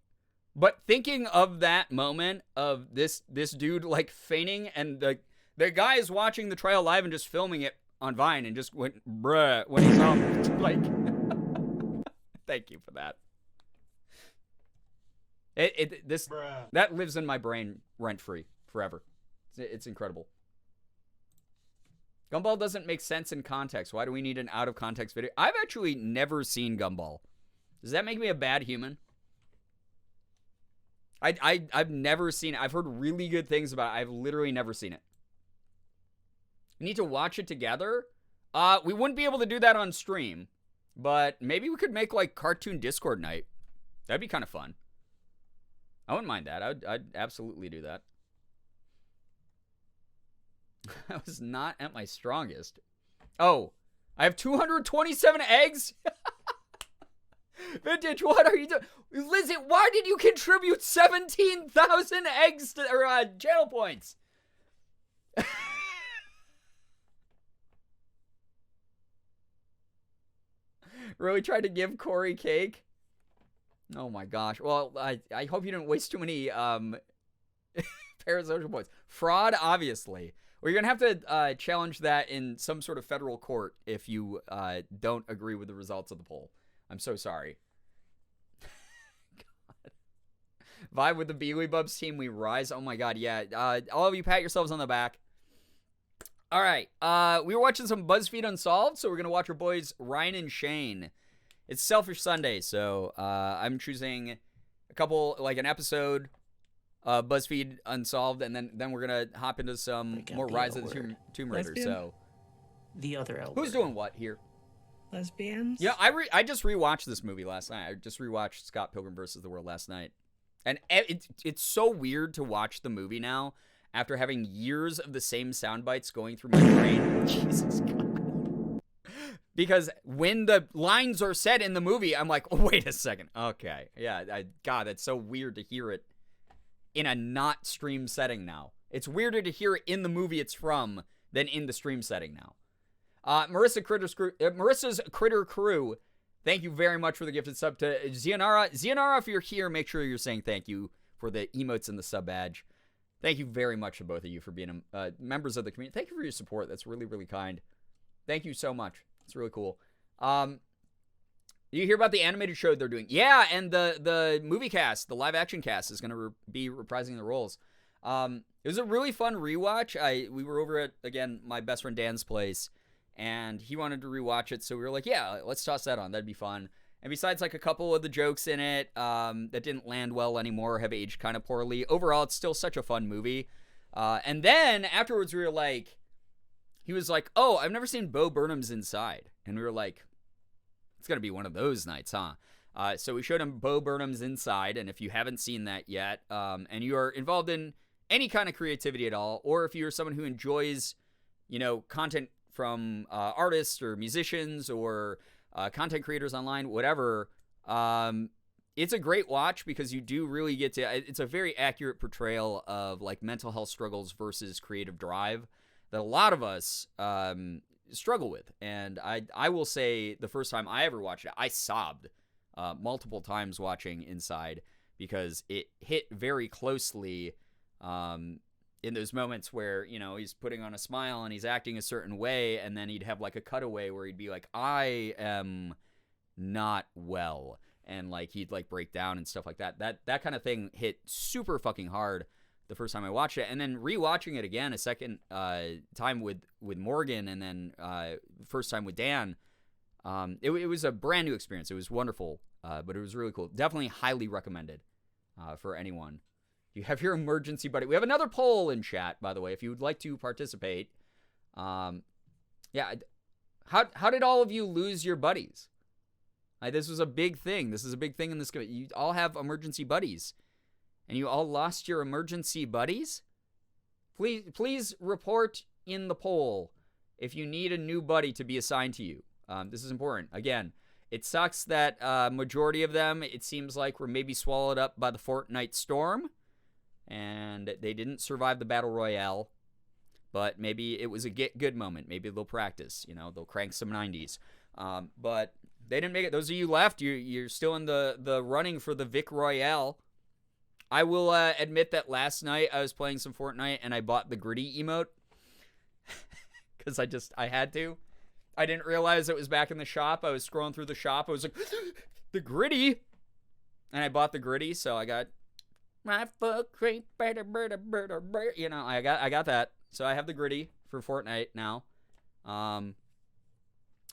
but thinking of that moment of this dude like fainting, and the guy is watching the trial live and just filming it on Vine and just went bruh when he saw him. Like, thank you for that. That lives in my brain rent free forever. It's incredible. Gumball doesn't make sense in context. Why do we need an out of context video? I've actually never seen Gumball. Does that make me a bad human? I've never seen it. I've heard really good things about it. I've literally never seen it. We need to watch it together. We wouldn't be able to do that on stream, but maybe we could make like cartoon Discord night. That'd be kind of fun. I wouldn't mind that. I'd absolutely do that. I was not at my strongest. Oh, I have 227 eggs? Vintage, what are you doing? Lizzie, why did you contribute 17,000 eggs to, or channel points? Really tried to give Corey cake? Oh my gosh. Well, I hope you didn't waste too many parasocial points. Fraud, obviously. Well, you're going to have to challenge that in some sort of federal court if you don't agree with the results of the poll. I'm so sorry. God. Vibe with the Beagly Bubs team, we rise. Oh my god, yeah. All of you pat yourselves on the back. All right. We were watching some BuzzFeed Unsolved, so we're going to watch our boys Ryan and Shane. It's Selfish Sunday, so I'm choosing a couple, like an episode, BuzzFeed Unsolved, and then we're gonna hop into some more Rise of the Tomb Raider. Lesbian? So The other L who's word. doing what here? Lesbians? Yeah, I just rewatched this movie last night. I just rewatched Scott Pilgrim vs. the World last night, and it's so weird to watch the movie now after having years of the same sound bites going through my brain. Jesus God. Because when the lines are said in the movie, I'm like, oh, wait a second. Okay. Yeah, God, it's so weird to hear it in a not stream setting now. It's weirder to hear it in the movie it's from than in the stream setting now. Marissa's Critter Crew, thank you very much for the gifted sub to Zianara. Zianara, if you're here, make sure you're saying thank you for the emotes and the sub badge. Thank you very much to both of you for being members of the community. Thank you for your support. That's really, really kind. Thank you so much. It's really cool. You hear about the animated show they're doing? Yeah, and the movie cast, the live action cast, is going to be reprising the roles. It was a really fun rewatch. We were over at, again, my best friend Dan's place, and he wanted to rewatch it, so we were like, yeah, let's toss that on. That'd be fun. And besides, like, a couple of the jokes in it that didn't land well anymore, have aged kind of poorly, overall, it's still such a fun movie. And then afterwards, we were like, he was like, oh, I've never seen Bo Burnham's Inside. And we were like, it's going to be one of those nights, huh? So we showed him Bo Burnham's Inside. And if you haven't seen that yet, and you are involved in any kind of creativity at all, or if you're someone who enjoys, content from artists or musicians or content creators online, whatever, it's a great watch because you do really get to, it's a very accurate portrayal of like mental health struggles versus creative drive that a lot of us struggle with. And I will say the first time I ever watched it, I sobbed multiple times watching Inside because it hit very closely in those moments where, you know, he's putting on a smile and he's acting a certain way, and then he'd have like a cutaway where he'd be like, I am not well, and like he'd like break down and stuff like that. That kind of thing hit super fucking hard the first time I watched it, and then rewatching it again a second time with Morgan, and then first time with Dan. It was a brand new experience. It was wonderful, but it was really cool. Definitely highly recommended for anyone. You have your emergency buddy. We have another poll in chat, by the way, if you would like to participate. Yeah, how did all of you lose your buddies? This was a big thing. This is a big thing in this. You all have emergency buddies, and you all lost your emergency buddies? Please report in the poll if you need a new buddy to be assigned to you. This is important. Again, it sucks that majority of them, it seems like, were maybe swallowed up by the Fortnite storm, and they didn't survive the Battle Royale, but maybe it was a good moment. Maybe they'll practice, you know, they'll crank some 90s. But they didn't make it. Those of you left, you're still in the running for the Vic Royale. I will admit that last night I was playing some Fortnite, and I bought the gritty emote, because I had to. I didn't realize it was back in the shop. I was scrolling through the shop. I was like, the gritty. And I bought the gritty, so I got my foot creep, you know, I got that. So I have the gritty for Fortnite now.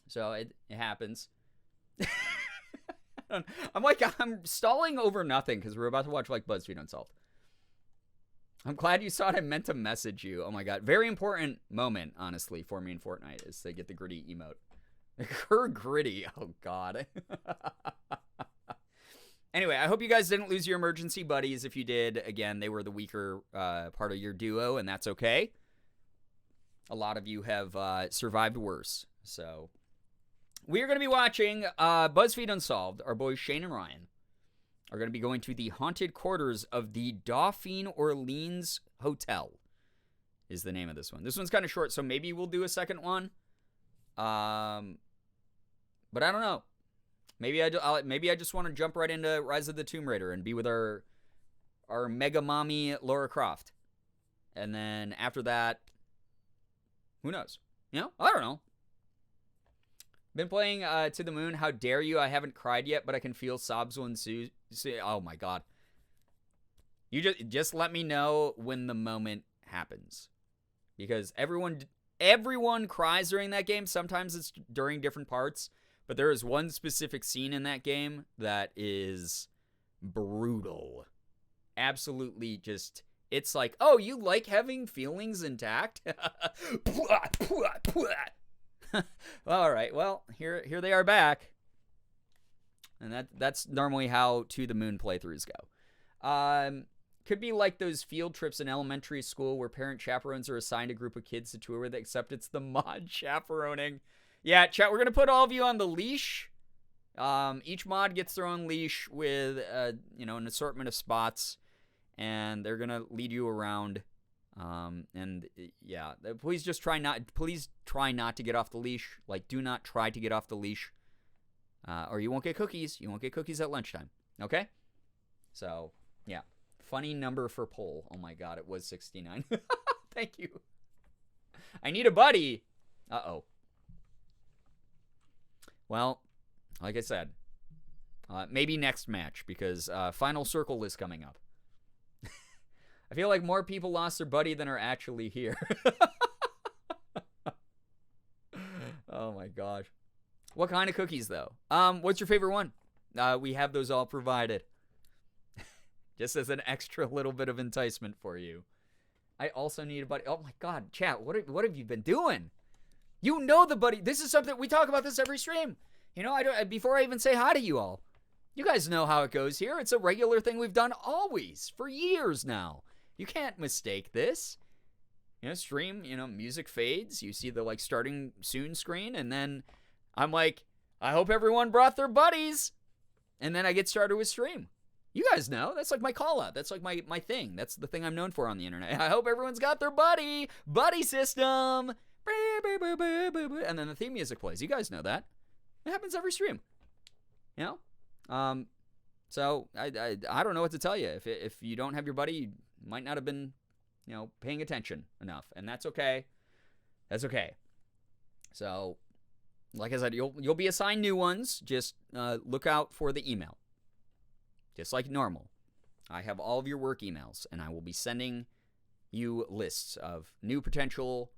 So it happens. I'm stalling over nothing because we're about to watch like BuzzFeed Unsolved. I'm glad you saw it. I meant to message you. Oh my god. Very important moment, honestly, for me in Fortnite is to get the gritty emote. Her gritty. Oh god. Anyway, I hope you guys didn't lose your emergency buddies. If you did, again, they were the weaker part of your duo, and that's okay. A lot of you have survived worse. So we are going to be watching BuzzFeed Unsolved. Our boys Shane and Ryan are going to be going to the haunted quarters of the Dauphine Orleans Hotel, is the name of this one. This one's kind of short, so maybe we'll do a second one. But I don't know. Maybe I just want to jump right into Rise of the Tomb Raider and be with our mega mommy Lara Croft. And then after that, who knows? You know? I don't know. Been playing To the Moon. How dare you? I haven't cried yet, but I can feel sobs will ensue. Oh my god. You just let me know when the moment happens. Because everyone cries during that game. Sometimes it's during different parts. But there is one specific scene in that game that is brutal. Absolutely just, it's like, oh, you like having feelings intact? All right, well, here they are back. And that's normally how To the Moon playthroughs go. Could be like those field trips in elementary school where parent chaperones are assigned a group of kids to tour with, except it's the mod chaperoning. Yeah, chat, we're going to put all of you on the leash. Each mod gets their own leash with, an assortment of spots, and they're going to lead you around. Please try not to get off the leash. Like, do not try to get off the leash, or you won't get cookies. You won't get cookies at lunchtime, okay? So, yeah. Funny number for poll. Oh my god, it was 69. Thank you. I need a buddy. Uh-oh. Well, like I said, maybe next match, because Final Circle is coming up. I feel like more people lost their buddy than are actually here. Oh my gosh. What kind of cookies, though? What's your favorite one? We have those all provided. Just as an extra little bit of enticement for you. I also need a buddy. Oh my god, chat, what have you been doing? You know the buddy. This is something we talk about this every stream. You know, before I even say hi to you all. You guys know how it goes here. It's a regular thing we've done always for years now. You can't mistake this. You know, stream, music fades. You see the like starting soon screen, and then I'm like, I hope everyone brought their buddies. And then I get started with stream. You guys know. That's like my call out. That's like my thing. That's the thing I'm known for on the internet. I hope everyone's got their buddy system. And then the theme music plays. You guys know that. It happens every stream. You know? So I don't know what to tell you. If you don't have your buddy, you might not have been, paying attention enough, and that's okay. That's okay. So, like I said, you'll be assigned new ones. Just look out for the email. Just like normal. I have all of your work emails, and I will be sending you lists of new potential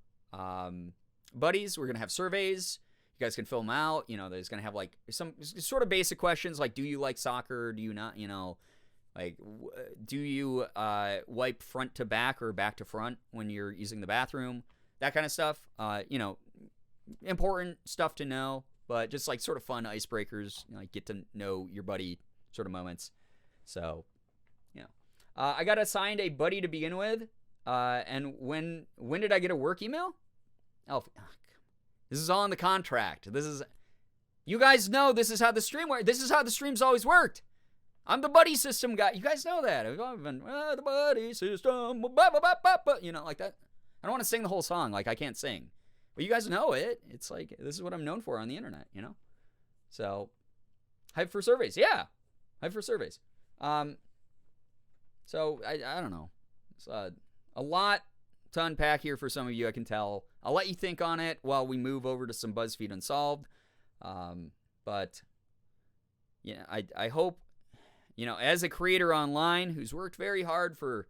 buddies. We're going to have surveys. You guys can fill them out. There's going to have like some sort of basic questions like, do you like soccer? Do you not, like, do you wipe front to back or back to front when you're using the bathroom? That kind of stuff. Important stuff to know, but just like sort of fun icebreakers, like get to know your buddy sort of moments. So, I got assigned a buddy to begin with. And when did I get a work email? This is all in the contract. You guys know this is how the stream works. This is how the stream's always worked. I'm the buddy system guy. You guys know that. I've been the buddy system, like that. I don't want to sing the whole song. Like I can't sing, but you guys know it. It's like this is what I'm known for on the internet. So hype for surveys. Yeah, hype for surveys. So I don't know. It's a lot to unpack here for some of you, I can tell. I'll let you think on it while we move over to some BuzzFeed Unsolved. But I hope, as a creator online who's worked very hard for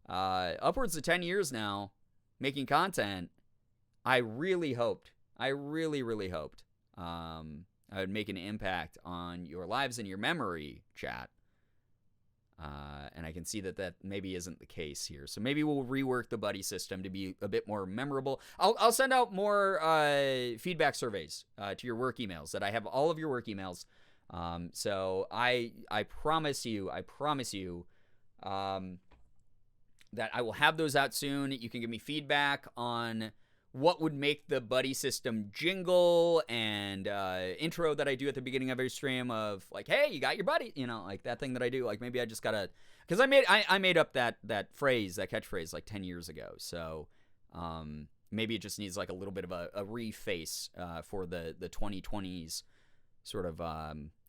upwards of 10 years now making content, I really hoped, I really hoped I would make an impact on your lives and your memory, chat. And I can see that maybe isn't the case here. So maybe we'll rework the buddy system to be a bit more memorable. I'll send out more feedback surveys to your work emails. That I have all of your work emails. So I promise you that I will have those out soon. You can give me feedback on what would make the buddy system jingle and intro that I do at the beginning of every stream of like, hey, you got your buddy, like that thing that I do. Like maybe I just gotta, because I made up that catchphrase like 10 years ago. So maybe it just needs like a little bit of a reface for the 2020s sort of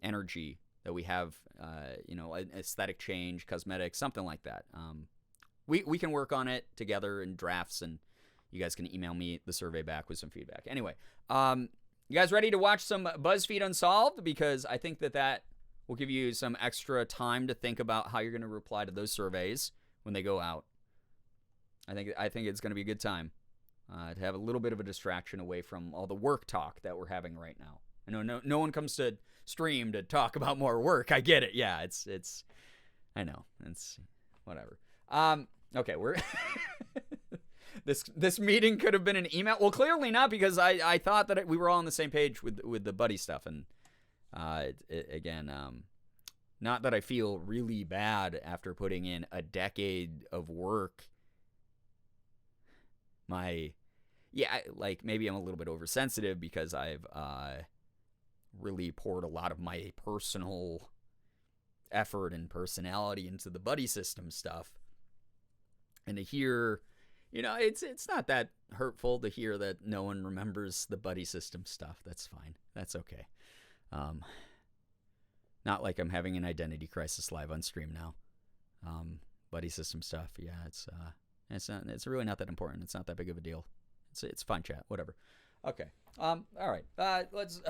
energy that we have, an aesthetic change, cosmetics, something like that. We can work on it together in drafts, and you guys can email me the survey back with some feedback. Anyway, you guys ready to watch some BuzzFeed Unsolved? Because I think that will give you some extra time to think about how you're going to reply to those surveys when they go out. I think it's going to be a good time to have a little bit of a distraction away from all the work talk that we're having right now. I know no one comes to stream to talk about more work. I get it. Yeah, it's I know. It's whatever. Okay, we're This meeting could have been an email. Well, clearly not, because I thought that we were all on the same page with the buddy stuff. And again, not that I feel really bad after putting in a decade of work. Like maybe I'm a little bit oversensitive because I've really poured a lot of my personal effort and personality into the buddy system stuff. And to hear, it's not that hurtful to hear that no one remembers the buddy system stuff. That's fine. That's okay. Not like I'm having an identity crisis live on stream now. Buddy system stuff. Yeah, it's really not that important. It's not that big of a deal. It's fun chat. Whatever. Okay. All right. Let's.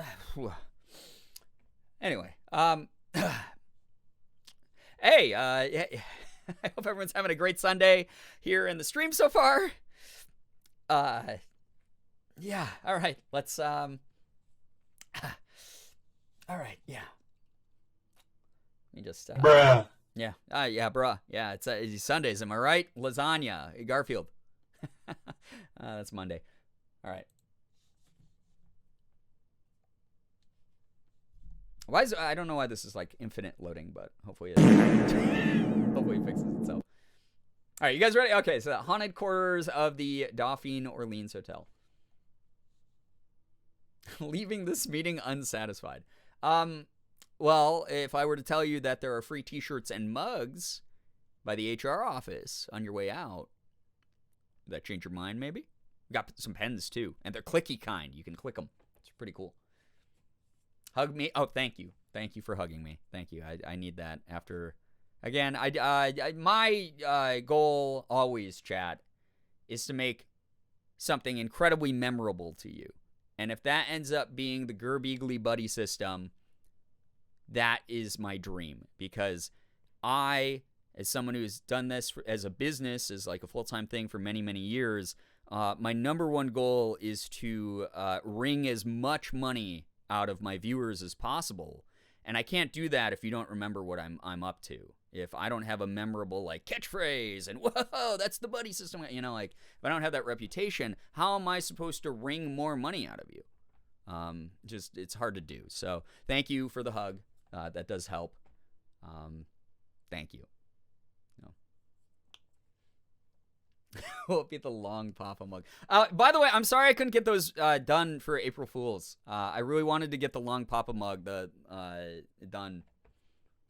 Anyway. Hey. I hope everyone's having a great Sunday here in the stream so far. Yeah. All right. Let's. All right. Yeah. Let me just. Bruh. Yeah. Yeah, bruh. Yeah. It's Sundays. Am I right? Lasagna. Garfield. That's Monday. All right. I don't know why this is like infinite loading, but hopefully it fixes itself. All right, you guys ready? Okay, so the haunted quarters of the Dauphine Orleans Hotel. Leaving this meeting unsatisfied. Well, if I were to tell you that there are free t-shirts and mugs by the HR office on your way out, would that change your mind maybe? We got some pens too, and they're clicky kind. You can click them. It's pretty cool. Hug me. Oh, thank you. Thank you for hugging me. Thank you. I need that after. Again, my goal always, chat, is to make something incredibly memorable to you. And if that ends up being the Girbeagly buddy system, that is my dream. Because I, as someone who's done this as a business, as like a full-time thing for many, many years, my number one goal is to wring as much money out of my viewers as possible. And I can't do that if you don't remember what I'm up to. If I don't have a memorable like catchphrase and whoa, that's the buddy system, you know, like if I don't have that reputation, how am I supposed to wring more money out of you? Just it's hard to do. So thank you for the hug. That does help. Thank you. Will it be the long Papa mug? By the way, I'm sorry I couldn't get those done for April Fools. I really wanted to get the long Papa mug done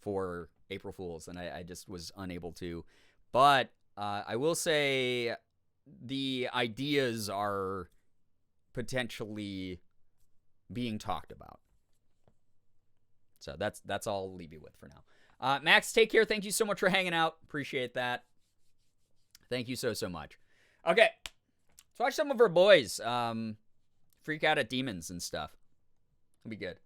for April Fools, and I just was unable to. But I will say the ideas are potentially being talked about. So that's all I'll leave you with for now. Max, take care. Thank you so much for hanging out. Appreciate that. Thank you so much. Okay, let's watch some of our boys freak out at demons and stuff. It'll be good.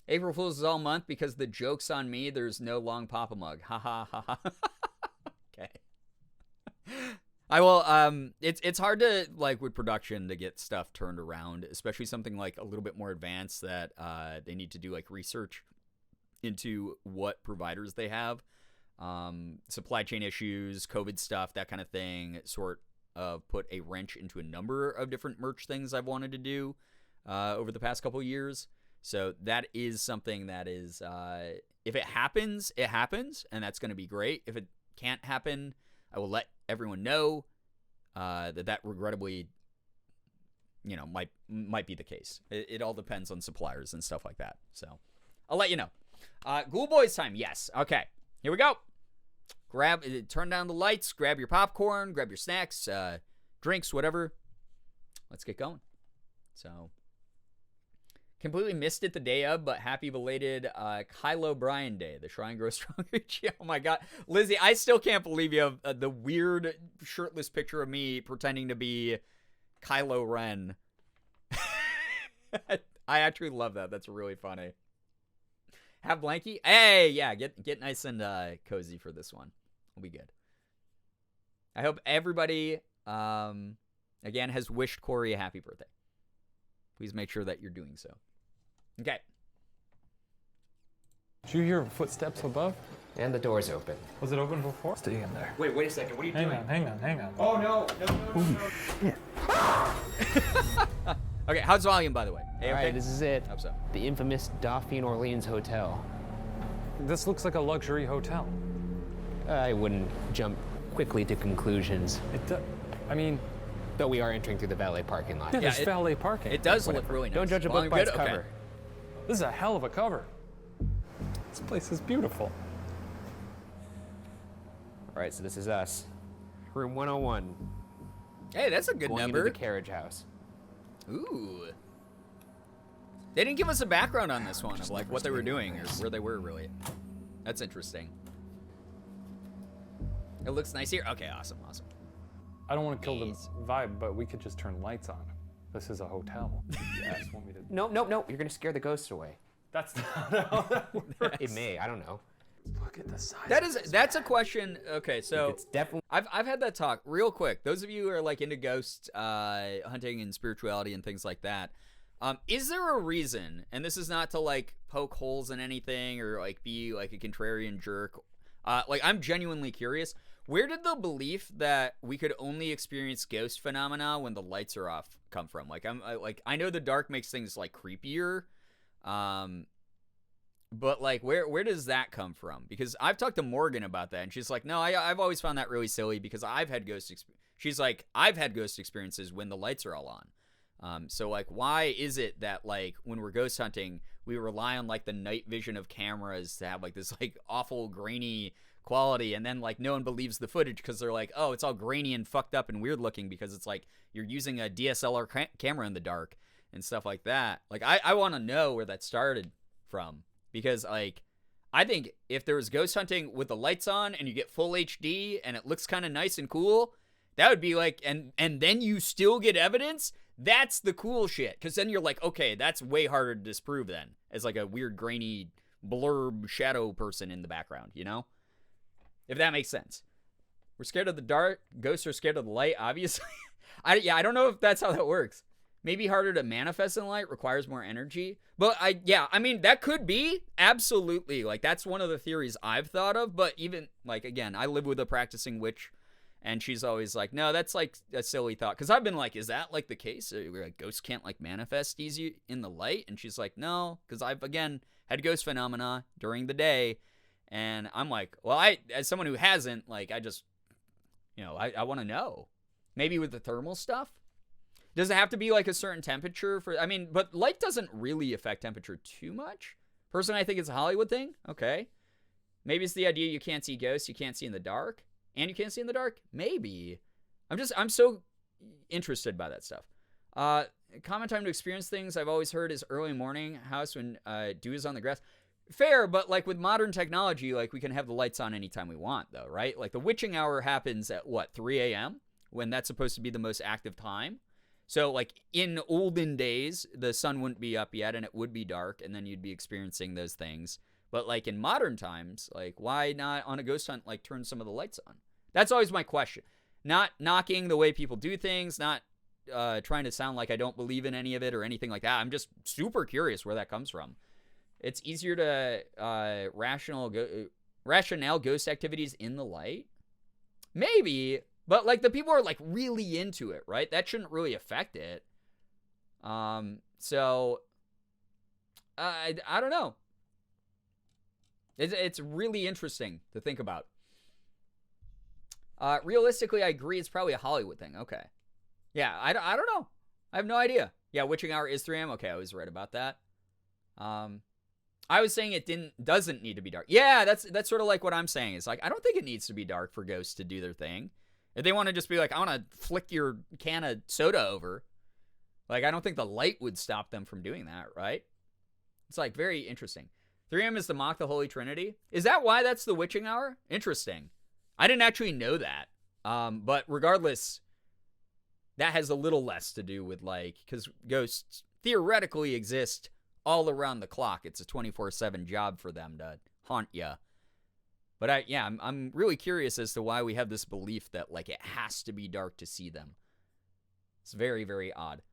April Fool's is all month because the joke's on me. There's no long Papa mug. Ha ha ha ha. Okay. I will. It's hard to like with production to get stuff turned around, especially something like a little bit more advanced that they need to do like research into what providers they have. Supply chain issues, COVID stuff, that kind of thing, sort of put a wrench into a number of different merch things I've wanted to do over the past couple of years. So that is something that is, if it happens, it happens, and that's going to be great. If it can't happen, I will let everyone know that regrettably, you know, might be the case. It all depends on suppliers and stuff like that. So I'll let you know. Ghoul Boys time, yes. Okay, here we go. Turn down the lights, grab your popcorn, grab your snacks, drinks, whatever. Let's get going. So, completely missed it the day of, but happy belated Kylo Brian Day. The Shrine Grows Stronger. Oh my God. Lizzie, I still can't believe you have the weird shirtless picture of me pretending to be Kylo Ren. I actually love that. That's really funny. Have Blanky? Hey, yeah, get nice and cozy for this one. We'll be good. I hope everybody, again, has wished Corey a happy birthday. Please make sure that you're doing so. Okay. Did you hear footsteps above? And the door's open. Was it open before? Stay in there. Wait a second. What are you doing? Hang on. Oh, no. Shit. Okay, how's volume, by the way? Hey, All okay? right, this is it. Hope so. The infamous Dauphine Orleans Hotel. This looks like a luxury hotel. I wouldn't jump quickly to conclusions, I mean, though we are entering through the valet parking lot. yeah, there's valet parking. It does look really nice. Don't judge a book Volume by its good? cover. Okay. This is a hell of a cover. This place is beautiful. All right, so this is us. Room 101. Hey, that's a good Going number. into the carriage house. Ooh. They didn't give us a background on this one of like what they were doing or where they were really. That's interesting. It looks nice here. Okay, awesome. I don't want to kill the Nice. vibe, but we could just turn lights on. This is a hotel. You just want me to... No. You're gonna scare the ghosts away. That's not how that works. It may. I don't know. Look at the size. That's a question. Okay, so It's definitely. I've had that talk real quick. Those of you who are like into ghost hunting and spirituality and things like that, is there a reason? And this is not to like poke holes in anything or like be like a contrarian jerk. Like I'm genuinely curious. Where did the belief that we could only experience ghost phenomena when the lights are off come from? Like I know the dark makes things like creepier. But like, where does that come from? Because I've talked to Morgan about that, and she's like, no, I've always found that really silly because I've had ghost experiences when the lights are all on. So like, why is it that like when we're ghost hunting, we rely on like the night vision of cameras to have like this like awful grainy quality, and then like no one believes the footage because they're like, oh, it's all grainy and fucked up and weird looking because it's like you're using a DSLR camera in the dark and stuff like that. Like I want to know where that started from. because like I think if there was ghost hunting with the lights on and you get full HD and it looks kind of nice and cool, that would be like, and then you still get evidence. That's the cool shit, because then you're like, okay, that's way harder to disprove then, as like a weird grainy blurb shadow person in the background, you know? If that makes sense. We're scared of the dark. Ghosts are scared of the light, obviously. I don't know if that's how that works. Maybe harder to manifest in light, requires more energy. But I mean, that could be. Absolutely. Like, that's one of the theories I've thought of. But even, like, again, I live with a practicing witch, and she's always like, no, that's like a silly thought. Because I've been like, is that like the case? Where like, ghosts can't like manifest easy in the light? And she's like, no, because I've, again, had ghost phenomena during the day. And I'm like, well, as someone who hasn't, like, I just, you know, I want to know. Maybe with the thermal stuff? Does it have to be like a certain temperature for, I mean, but light doesn't really affect temperature too much. Personally, I think it's a Hollywood thing. Okay. Maybe it's the idea you can't see ghosts, you can't see in the dark, and you can't see in the dark. Maybe. I'm so interested by that stuff. Common time to experience things I've always heard is early morning house when dew is on the grass. Fair, but like with modern technology, like we can have the lights on anytime we want though, right? Like the witching hour happens at what, 3 a.m.? When that's supposed to be the most active time. So, like, in olden days, the sun wouldn't be up yet, and it would be dark, and then you'd be experiencing those things. But, like, in modern times, like, why not on a ghost hunt, like, turn some of the lights on? That's always my question. Not knocking the way people do things, not trying to sound like I don't believe in any of it or anything like that. I'm just super curious where that comes from. It's easier to rationale ghost activities in the light? Maybe. But, like, the people are, like, really into it, right? That shouldn't really affect it. So, I don't know. It's really interesting to think about. Realistically, I agree it's probably a Hollywood thing. Okay. Yeah, I don't know. I have no idea. Yeah, witching hour is 3 a.m. Okay, I was right about that. I was saying it doesn't need to be dark. Yeah, that's sort of like what I'm saying. It's like, I don't think it needs to be dark for ghosts to do their thing. If they want to just be like, I want to flick your can of soda over, like, I don't think the light would stop them from doing that, right? It's, like, very interesting. 3 a.m. is to mock the Holy Trinity. Is that why that's the witching hour? Interesting. I didn't actually know that. But regardless, that has a little less to do with, like, because ghosts theoretically exist all around the clock. It's a 24/7 job for them to haunt you. But I'm really curious as to why we have this belief that, like, it has to be dark to see them. It's very, very odd.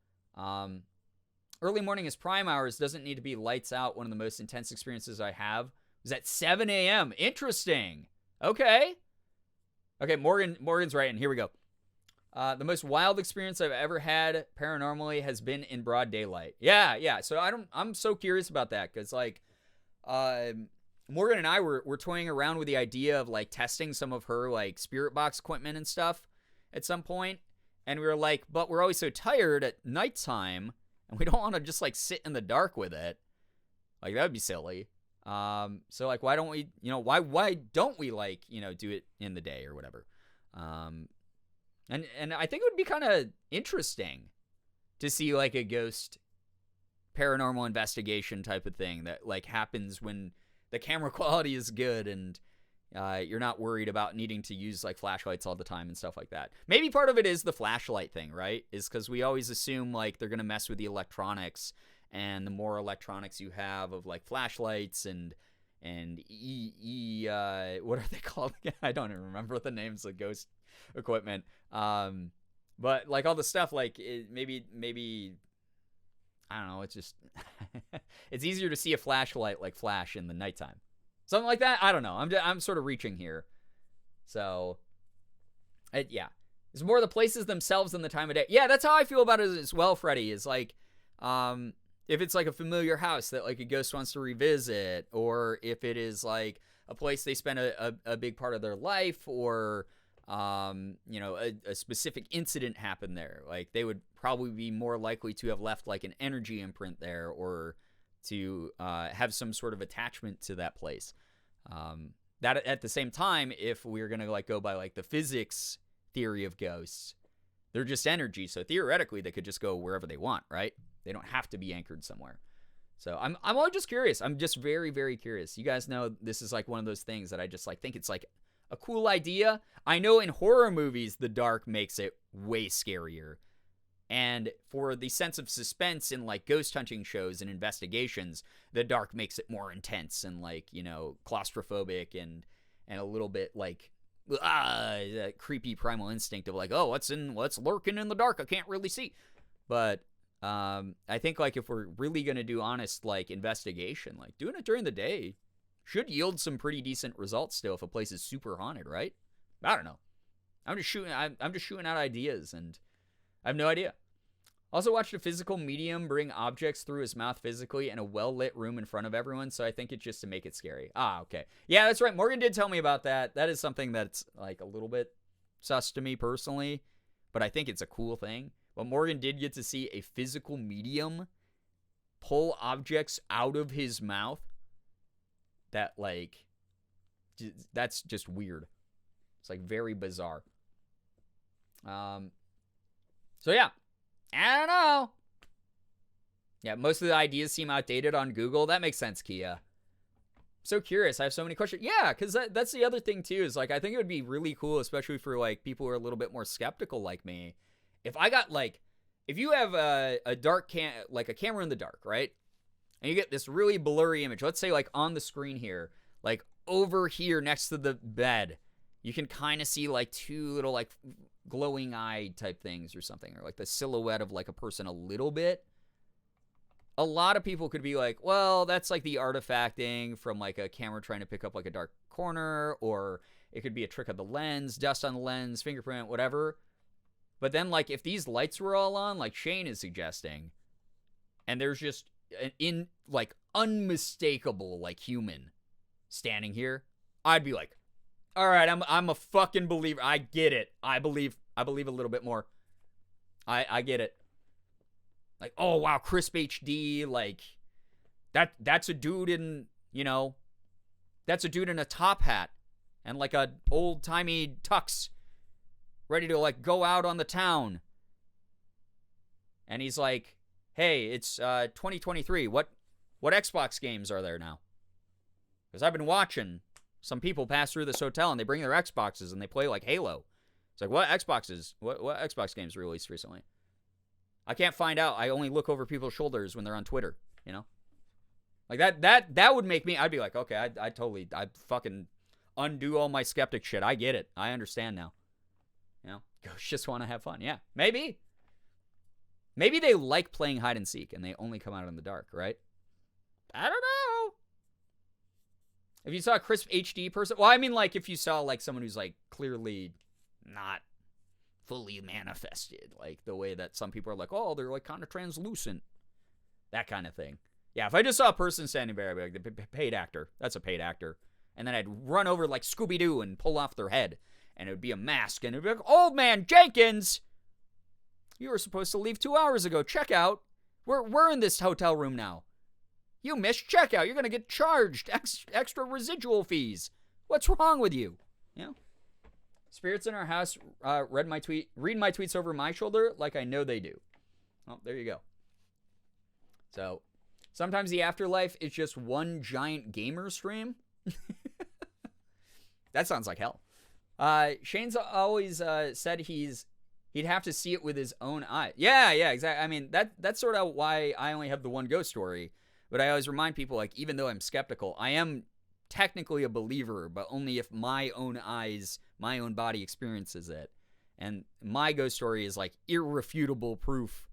Early morning is prime hours. Doesn't need to be lights out. One of the most intense experiences I have was at 7 a.m. Interesting. Okay. Okay, Morgan's right, and here we go. The most wild experience I've ever had paranormally has been in broad daylight. Yeah. So I'm so curious about that, because, like, Morgan and I were toying around with the idea of, like, testing some of her, like, spirit box equipment and stuff at some point. And we were like, but we're always so tired at nighttime, and we don't want to just, like, sit in the dark with it. Like, that would be silly. So, like, why don't we, you know, why don't we, like, you know, do it in the day or whatever? And I think it would be kind of interesting to see, like, a ghost paranormal investigation type of thing that, like, happens when the camera quality is good and you're not worried about needing to use, like, flashlights all the time and stuff like that. Maybe part of it is the flashlight thing, right? Is because we always assume, like, they're going to mess with the electronics, and the more electronics you have of, like, flashlights and what are they called again? I don't even remember what the names of ghost equipment. But, like, all the stuff, like, maybe I don't know, it's just it's easier to see a flashlight, like, flash in the nighttime. Something like that. I don't know. I'm sort of reaching here. So, yeah. It's more the places themselves than the time of day. Yeah, that's how I feel about it as well, Freddie. Is like, if it's like a familiar house that, like, a ghost wants to revisit, or if it is like a place they spend a big part of their life, or you know, a specific incident happened there. Like, they would probably be more likely to have left, like, an energy imprint there, or to have some sort of attachment to that place. That at the same time, if we're gonna, like, go by, like, the physics theory of ghosts, they're just energy, so theoretically they could just go wherever they want, right? They don't have to be anchored somewhere. So I'm always just curious. I'm just very, very curious. You guys know this is like one of those things that I just like think it's like a cool idea. I know in horror movies, the dark makes it way scarier. And for the sense of suspense in like ghost hunting shows and investigations, the dark makes it more intense and like, you know, claustrophobic and a little bit like that creepy primal instinct of like, oh, what's lurking in the dark? I can't really see. But I think like if we're really going to do honest like investigation, like doing it during the day should yield some pretty decent results still if a place is super haunted, right? I don't know. I'm just shooting out ideas and I have no idea. Also watched a physical medium bring objects through his mouth physically in a well-lit room in front of everyone, so I think it's just to make it scary. Ah, okay. Yeah, that's right. Morgan did tell me about that. That is something that's like a little bit sus to me personally, but I think it's a cool thing. But Morgan did get to see a physical medium pull objects out of his mouth. That like, that's just weird. It's like very bizarre. So yeah, I don't know. Yeah, most of the ideas seem outdated on Google. That makes sense, Kia. So curious. I have so many questions. Yeah, because that's the other thing too. Is like I think it would be really cool, especially for like people who are a little bit more skeptical like me. If I got like, if you have a dark like a camera in the dark, right? And you get this really blurry image. Let's say like on the screen here, like over here next to the bed, you can kind of see like two little like glowing eye type things or something, or like the silhouette of like a person a little bit. A lot of people could be like, well, that's like the artifacting from like a camera trying to pick up like a dark corner, or it could be a trick of the lens, dust on the lens, fingerprint, whatever. But then like if these lights were all on, like Shane is suggesting, and there's just an like unmistakable like human standing here, I'd be like, all right, I'm a fucking believer. I get it. I believe a little bit more. I get it. Like, oh wow, crisp HD, like that's a dude in, you know, that's a dude in a top hat and like a old-timey tux ready to like go out on the town. And he's like, "Hey, it's 2023. What Xbox games are there now?" Because I've been watching some people pass through this hotel and they bring their Xboxes and they play like Halo. It's like, what Xboxes? What Xbox games released recently? I can't find out. I only look over people's shoulders when they're on Twitter, you know? Like that would make me, I'd be like, okay, I'd fucking undo all my skeptic shit. I get it. I understand now. You know? Ghosts just want to have fun. Yeah, maybe. Maybe they like playing hide and seek and they only come out in the dark, right? I don't know. If you saw a crisp HD person, well, I mean, like, if you saw, like, someone who's, like, clearly not fully manifested, like, the way that some people are like, oh, they're, like, kind of translucent, that kind of thing. Yeah, if I just saw a person standing there, I'd be like, the paid actor, that's a paid actor, and then I'd run over like Scooby-Doo and pull off their head, and it would be a mask, and it would be like, old man Jenkins, you were supposed to leave 2 hours ago, check out, we're in this hotel room now. You missed checkout. You're going to get charged extra residual fees. What's wrong with you? You know? Spirits in our house read my tweets over my shoulder like I know they do. Oh, there you go. So, sometimes the afterlife is just one giant gamer stream. That sounds like hell. Shane's always said he'd have to see it with his own eye. Yeah, exactly. I mean, that's sort of why I only have the one ghost story. But I always remind people, like, even though I'm skeptical, I am technically a believer, but only if my own eyes, my own body experiences it. And my ghost story is, like, irrefutable proof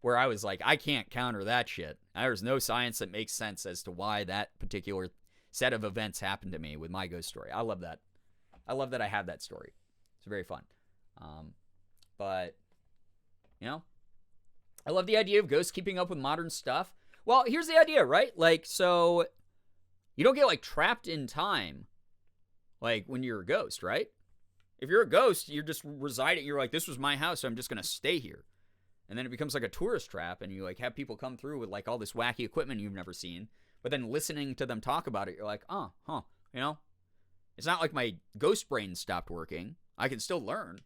where I was like, I can't counter that shit. There's no science that makes sense as to why that particular set of events happened to me with my ghost story. I love that. I love that I have that story. It's very fun. But, you know, I love the idea of ghosts keeping up with modern stuff. Well, here's the idea, right? Like, so you don't get, like, trapped in time, like, when you're a ghost, right? If you're a ghost, you're just residing. You're like, this was my house, so I'm just going to stay here. And then it becomes like a tourist trap, and you, like, have people come through with, like, all this wacky equipment you've never seen. But then listening to them talk about it, you're like, you know? It's not like my ghost brain stopped working. I can still learn,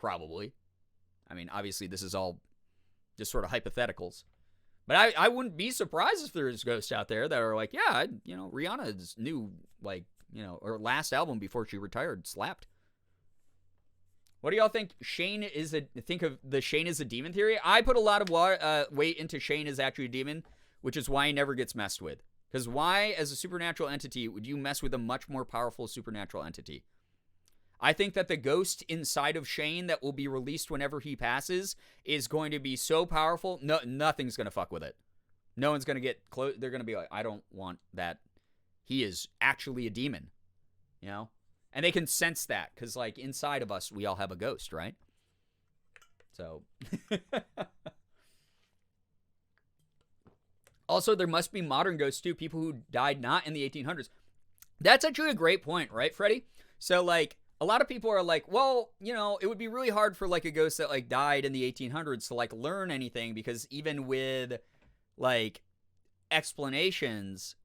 probably. I mean, obviously, this is all just sort of hypotheticals. But I wouldn't be surprised if there's ghosts out there that are like, yeah, Rihanna's new, like, or last album before she retired slapped. What do y'all think? Think of the Shane as a demon theory? I put a lot of weight into Shane as actually a demon, which is why he never gets messed with. Because why, as a supernatural entity, would you mess with a much more powerful supernatural entity? I think that the ghost inside of Shane that will be released whenever he passes is going to be so powerful, nothing's going to fuck with it. No one's going to get close. They're going to be like, I don't want that. He is actually a demon, And they can sense that because, like, inside of us, we all have a ghost, right? So... Also, there must be modern ghosts, too. People who died not in the 1800s. That's actually a great point, right, Freddie? So, like, a lot of people are like, well, it would be really hard for, like, a ghost that, like, died in the 1800s to, like, learn anything. Because even with, like, explanations,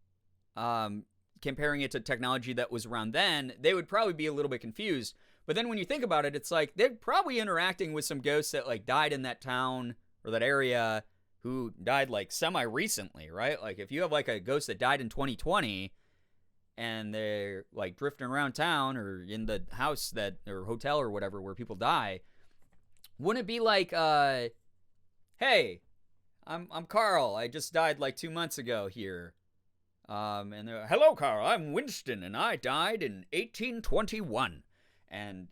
comparing it to technology that was around then, they would probably be a little bit confused. But then when you think about it, it's like they're probably interacting with some ghosts that, like, died in that town or that area who died, like, semi-recently, right? Like, if you have, like, a ghost that died in 2020 and they're, like, drifting around town or in the house or hotel or whatever where people die, wouldn't it be like, hey, I'm Carl. I just died, like, 2 months ago here. And they're, hello, Carl. I'm Winston, and I died in 1821. And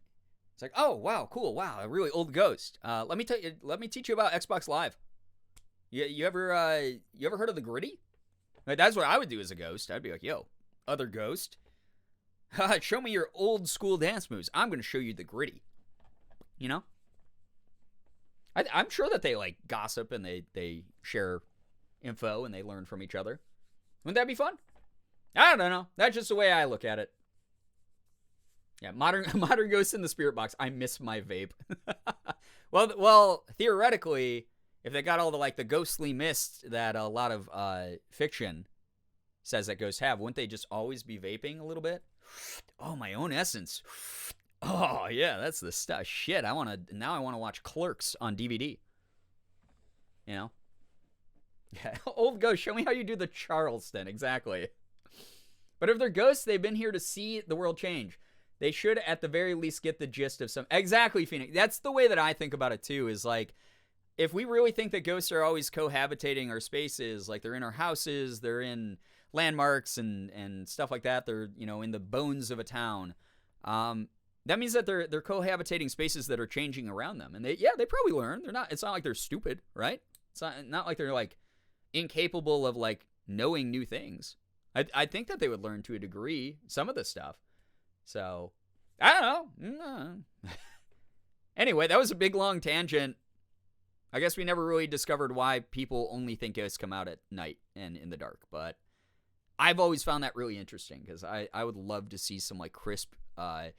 it's like, oh, wow, cool. Wow, a really old ghost. Let me teach you about Xbox Live. You ever heard of the Gritty? Like, that's what I would do as a ghost. I'd be like, yo, other ghost, show me your old school dance moves. I'm going to show you the Gritty. I'm sure that they, like, gossip and they share info and they learn from each other. Wouldn't that be fun? I don't know. That's just the way I look at it. Yeah, modern ghosts in the spirit box. I miss my vape. Well, theoretically, if they got all the, like, the ghostly mist that a lot of fiction says that ghosts have, wouldn't they just always be vaping a little bit? Oh, my own essence. Oh, yeah, that's the stuff. Shit, now I want to watch Clerks on DVD. Yeah, old ghost, show me how you do the Charleston. Exactly. But if they're ghosts, they've been here to see the world change. They should, at the very least, get the gist of some... Exactly, Phoenix. That's the way that I think about it, too, is, like, if we really think that ghosts are always cohabitating our spaces, like they're in our houses, they're in landmarks and stuff like that, they're, in the bones of a town, that means that they're cohabitating spaces that are changing around them. And they probably learn. It's not like they're stupid, right? It's not like they're, like, incapable of, like, knowing new things. I think that they would learn to a degree some of this stuff. So, I don't know. Anyway, that was a big, long tangent. I guess we never really discovered why people only think ghosts come out at night and in the dark. But I've always found that really interesting because I would love to see some, like, crisp... it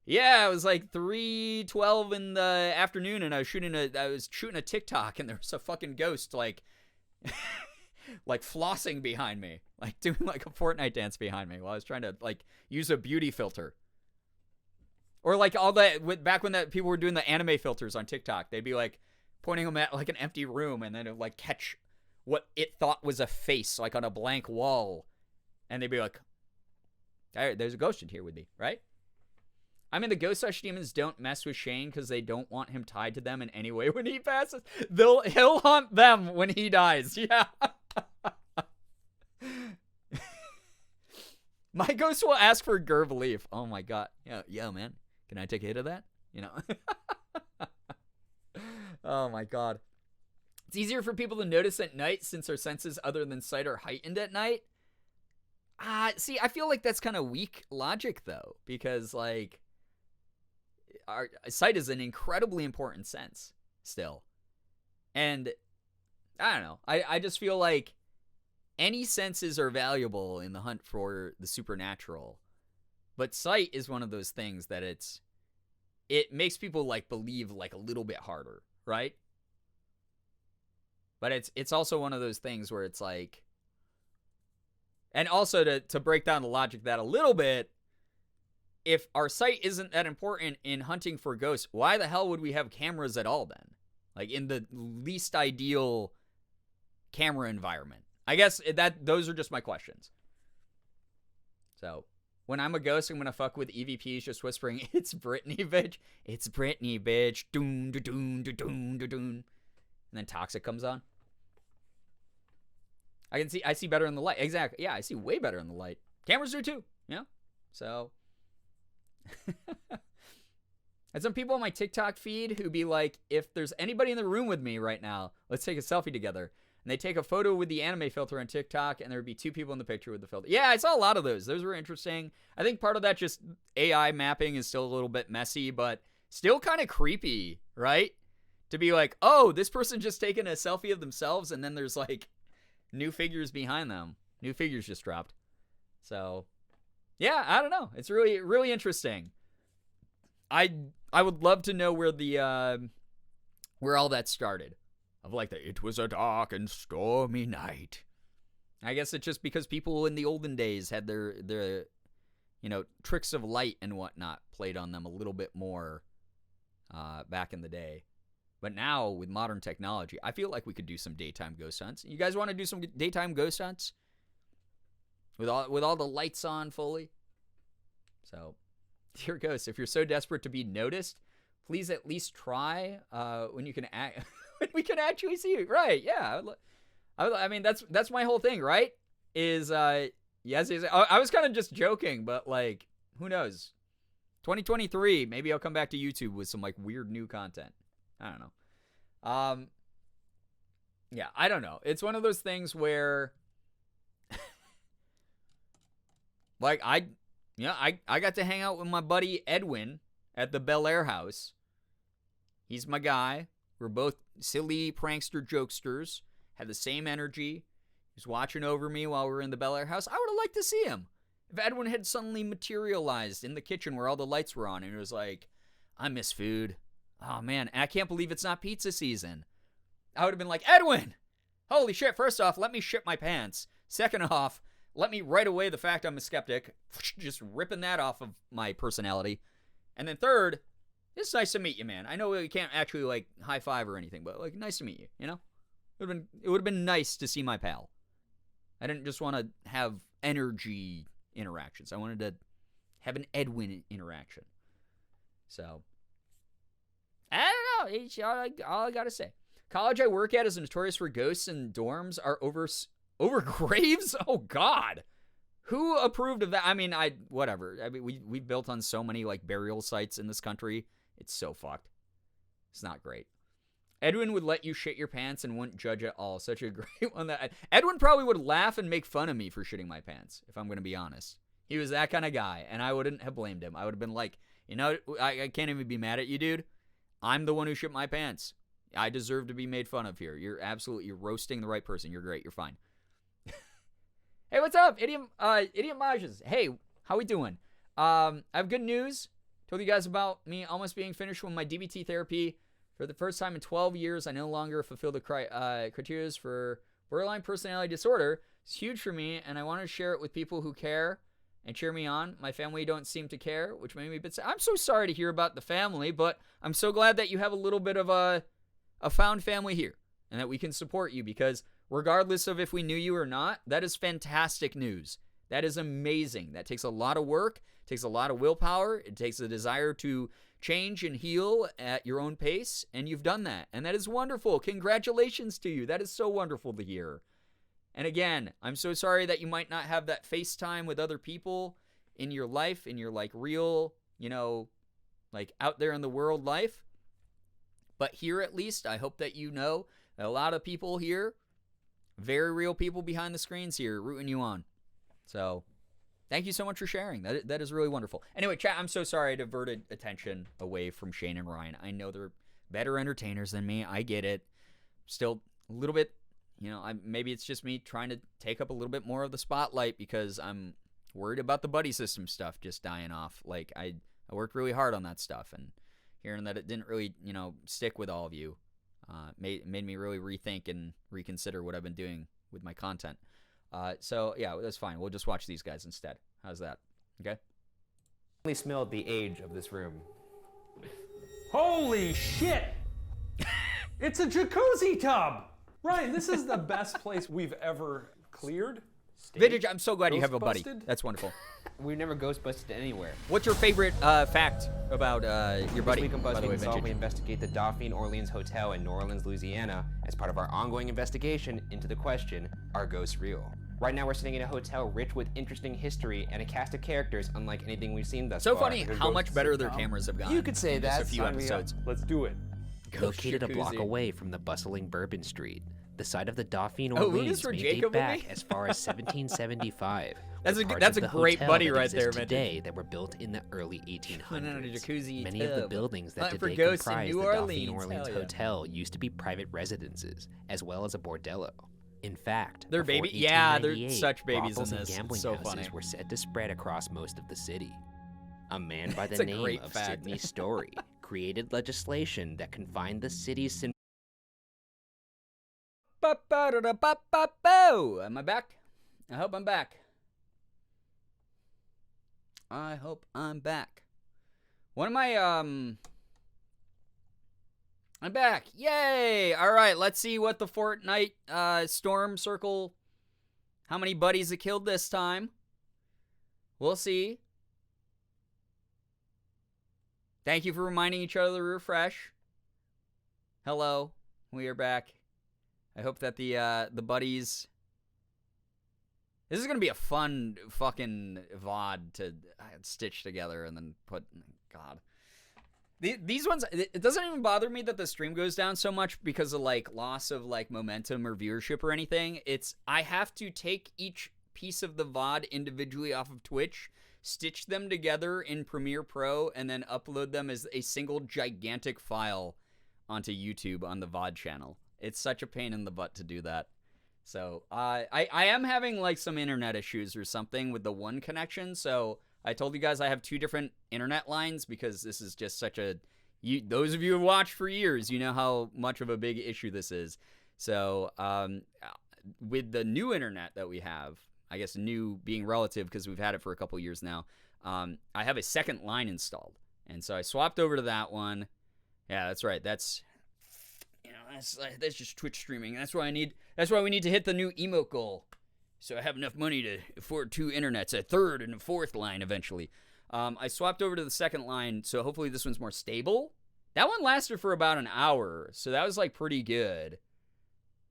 was like 3:12 in the afternoon and I was shooting a TikTok and there was a fucking ghost, like... like flossing behind me, like doing like a Fortnite dance behind me while I was trying to, like, use a beauty filter. Or like all that, back when that people were doing the anime filters on TikTok, they'd be like pointing them at like an empty room and then it would like catch what it thought was a face, like on a blank wall. And they'd be like, hey, there's a ghost in here with me, right? I mean, the ghost such demons don't mess with Shane because they don't want him tied to them in any way when he passes. He'll haunt them when he dies. Yeah. My ghost will ask for Girbeagly. Oh my god. Yeah, man. Can I take a hit of that? Oh my god. It's easier for people to notice at night since our senses other than sight are heightened at night. See, I feel like that's kind of weak logic though, because like our sight is an incredibly important sense still. And I don't know. I just feel like any senses are valuable in the hunt for the supernatural. But sight is one of those things that it makes people like believe like a little bit harder, right? But it's also one of those things where it's like, and also to break down the logic that a little bit, if our sight isn't that important in hunting for ghosts, why the hell would we have cameras at all then? Like in the least ideal camera environment? I guess those are just my questions. So, when I'm a ghost, I'm going to fuck with EVPs just whispering, it's Britney, bitch. It's Britney, bitch. Doon, doon, doon, doon, doon. And then Toxic comes on. I see better in the light. Exactly. Yeah, I see way better in the light. Cameras do too. Yeah. So. And some people on my TikTok feed who be like, if there's anybody in the room with me right now, let's take a selfie together. And they take a photo with the anime filter on TikTok, and there would be 2 people in the picture with the filter. Yeah, I saw a lot of those. Those were interesting. I think part of that just AI mapping is still a little bit messy, but still kind of creepy, right? To be like, oh, this person just taking a selfie of themselves, and then there's like new figures behind them. New figures just dropped. So, yeah, I don't know. It's really, really interesting. I would love to know where all that started. Of like it was a dark and stormy night. I guess it's just because people in the olden days had their tricks of light and whatnot played on them a little bit more back in the day. But now with modern technology, I feel like we could do some daytime ghost hunts. You guys want to do some daytime ghost hunts? With all the lights on fully? So, dear ghosts, if you're so desperate to be noticed, please at least try when you can when we can actually see you. Right, yeah. I mean, that's my whole thing, right? Is, yes, I was kind of just joking, but, like, who knows? 2023, maybe I'll come back to YouTube with some, like, weird new content. I don't know. Yeah, I don't know. It's one of those things where, like, I got to hang out with my buddy Edwin at the Bel Air house. He's my guy. We're both silly prankster jokesters. Had the same energy. He was watching over me while we were in the Bel Air house. I would have liked to see him. If Edwin had suddenly materialized in the kitchen where all the lights were on and it was like, I miss food. Oh, man. And I can't believe it's not pizza season. I would have been like, Edwin! Holy shit. First off, let me shit my pants. Second off, let me write away the fact I'm a skeptic. Just ripping that off of my personality. And then third, it's nice to meet you, man. I know we can't actually, like, high five or anything, but, like, nice to meet you, you know? It would have been nice to see my pal. I didn't just want to have energy interactions. I wanted to have an Edwin interaction. So, I don't know. It's all I got to say. College I work at is notorious for ghosts, and dorms are over graves? Oh, God. Who approved of that? I mean, whatever. I mean, we built on so many, like, burial sites in this country. It's so fucked. It's not great. Edwin would let you shit your pants and wouldn't judge at all. Such a great one. Edwin probably would laugh and make fun of me for shitting my pants, if I'm going to be honest. He was that kind of guy, and I wouldn't have blamed him. I would have been like, you know, I can't even be mad at you, dude. I'm the one who shit my pants. I deserve to be made fun of here. You're roasting the right person. You're great. You're fine. Hey, what's up? Idiot Majas. Hey, how we doing? I have good news. Told you guys about me almost being finished with my DBT therapy. For the first time in 12 years, I no longer fulfill the criteria for borderline personality disorder. It's huge for me, and I want to share it with people who care and cheer me on. My family don't seem to care, which made me a bit sad. I'm so sorry to hear about the family, but I'm so glad that you have a little bit of a found family here and that we can support you, because regardless of if we knew you or not, that is fantastic news. That is amazing. That takes a lot of work, takes a lot of willpower. It takes a desire to change and heal at your own pace, and you've done that. And that is wonderful. Congratulations to you. That is so wonderful to hear. And again, I'm so sorry that you might not have that FaceTime with other people in your life, in your, like, real, you know, like, out there in the world life. But here, at least, I hope that you know that a lot of people here, very real people behind the screens here, rooting you on. So, thank you so much for sharing. That is really wonderful. Anyway, chat, I'm so sorry I diverted attention away from Shane and Ryan. I know they're better entertainers than me. I get it. Still a little bit, you know, maybe it's just me trying to take up a little bit more of the spotlight because I'm worried about the buddy system stuff just dying off. Like, I worked really hard on that stuff, and hearing that it didn't really, you know, stick with all of you made me really rethink and reconsider what I've been doing with my content. So, yeah, that's fine. We'll just watch these guys instead. How's that? Okay? I smelled the age of this room. Holy shit! It's a jacuzzi tub! Ryan, this is the best place we've ever cleared. Vintage, I'm so glad you have a buddy. Ghostbusted? That's wonderful. We've never ghost busted anywhere. What's your favorite fact about your buddy? This week on by the BuzzFeed way, Unsolved, we Vintage? investigate the Dauphine Orleans Hotel in New Orleans, Louisiana, as part of our ongoing investigation into the question, are ghosts real? Right now we're sitting in a hotel rich with interesting history and a cast of characters unlike anything we've seen thus So far. funny how much better their cameras have gotten. You could say in just that. a few Sign me up. episodes. Let's do it. Ghost Located a block jacuzzi. away from the bustling Bourbon Street, the site of the Dauphine Oh, Orleans Lucas for may Jacob date with back me? as far as 1775. That's with a- parts that's of a the great hotel buddy that right exist there, Vintage. today that were built in the early 1800s. On a jacuzzi Many of the tub. buildings that Hunting for today ghosts in comprise New the Dauphine Orleans. Orleans Hell yeah. Hotel used to be private residences, as well as a bordello. In fact, They're before baby- yeah, they're 1898, such babies in brothels and this. It's gambling so houses funny. were said to spread across most of the city. A man by It's the a name great of fact. Sidney Story created legislation that confined the city's Ba-ba-da-da-ba-ba-boo. Am I back? I hope I'm back. I hope I'm back. What am I, I'm back. Yay! Alright, let's see what the Fortnite, storm circle, how many buddies it killed this time. We'll see. Thank you for reminding each other to refresh. Hello, we are back. I hope that the buddies. This is gonna be a fun fucking VOD to stitch together and then put. God, these ones. It doesn't even bother me that the stream goes down so much because of like loss of like momentum or viewership or anything. It's I have to take each piece of the VOD individually off of Twitch, stitch them together in Premiere Pro, and then upload them as a single gigantic file onto YouTube on the VOD channel. It's such a pain in the butt to do that. So I am having like some internet issues or something with the one connection. So I told you guys I have two different internet lines because this is just such a... those of you who have watched for years, you know how much of a big issue this is. So with the new internet that we have, I guess new being relative because we've had it for a couple years now, I have a second line installed. And so I swapped over to that one. Yeah, that's right. That's just Twitch streaming. That's why we need to hit the new emote goal. So I have enough money to afford two internets, a third and a fourth line eventually. I swapped over to the second line, so hopefully this one's more stable. That one lasted for about an hour, so that was like pretty good.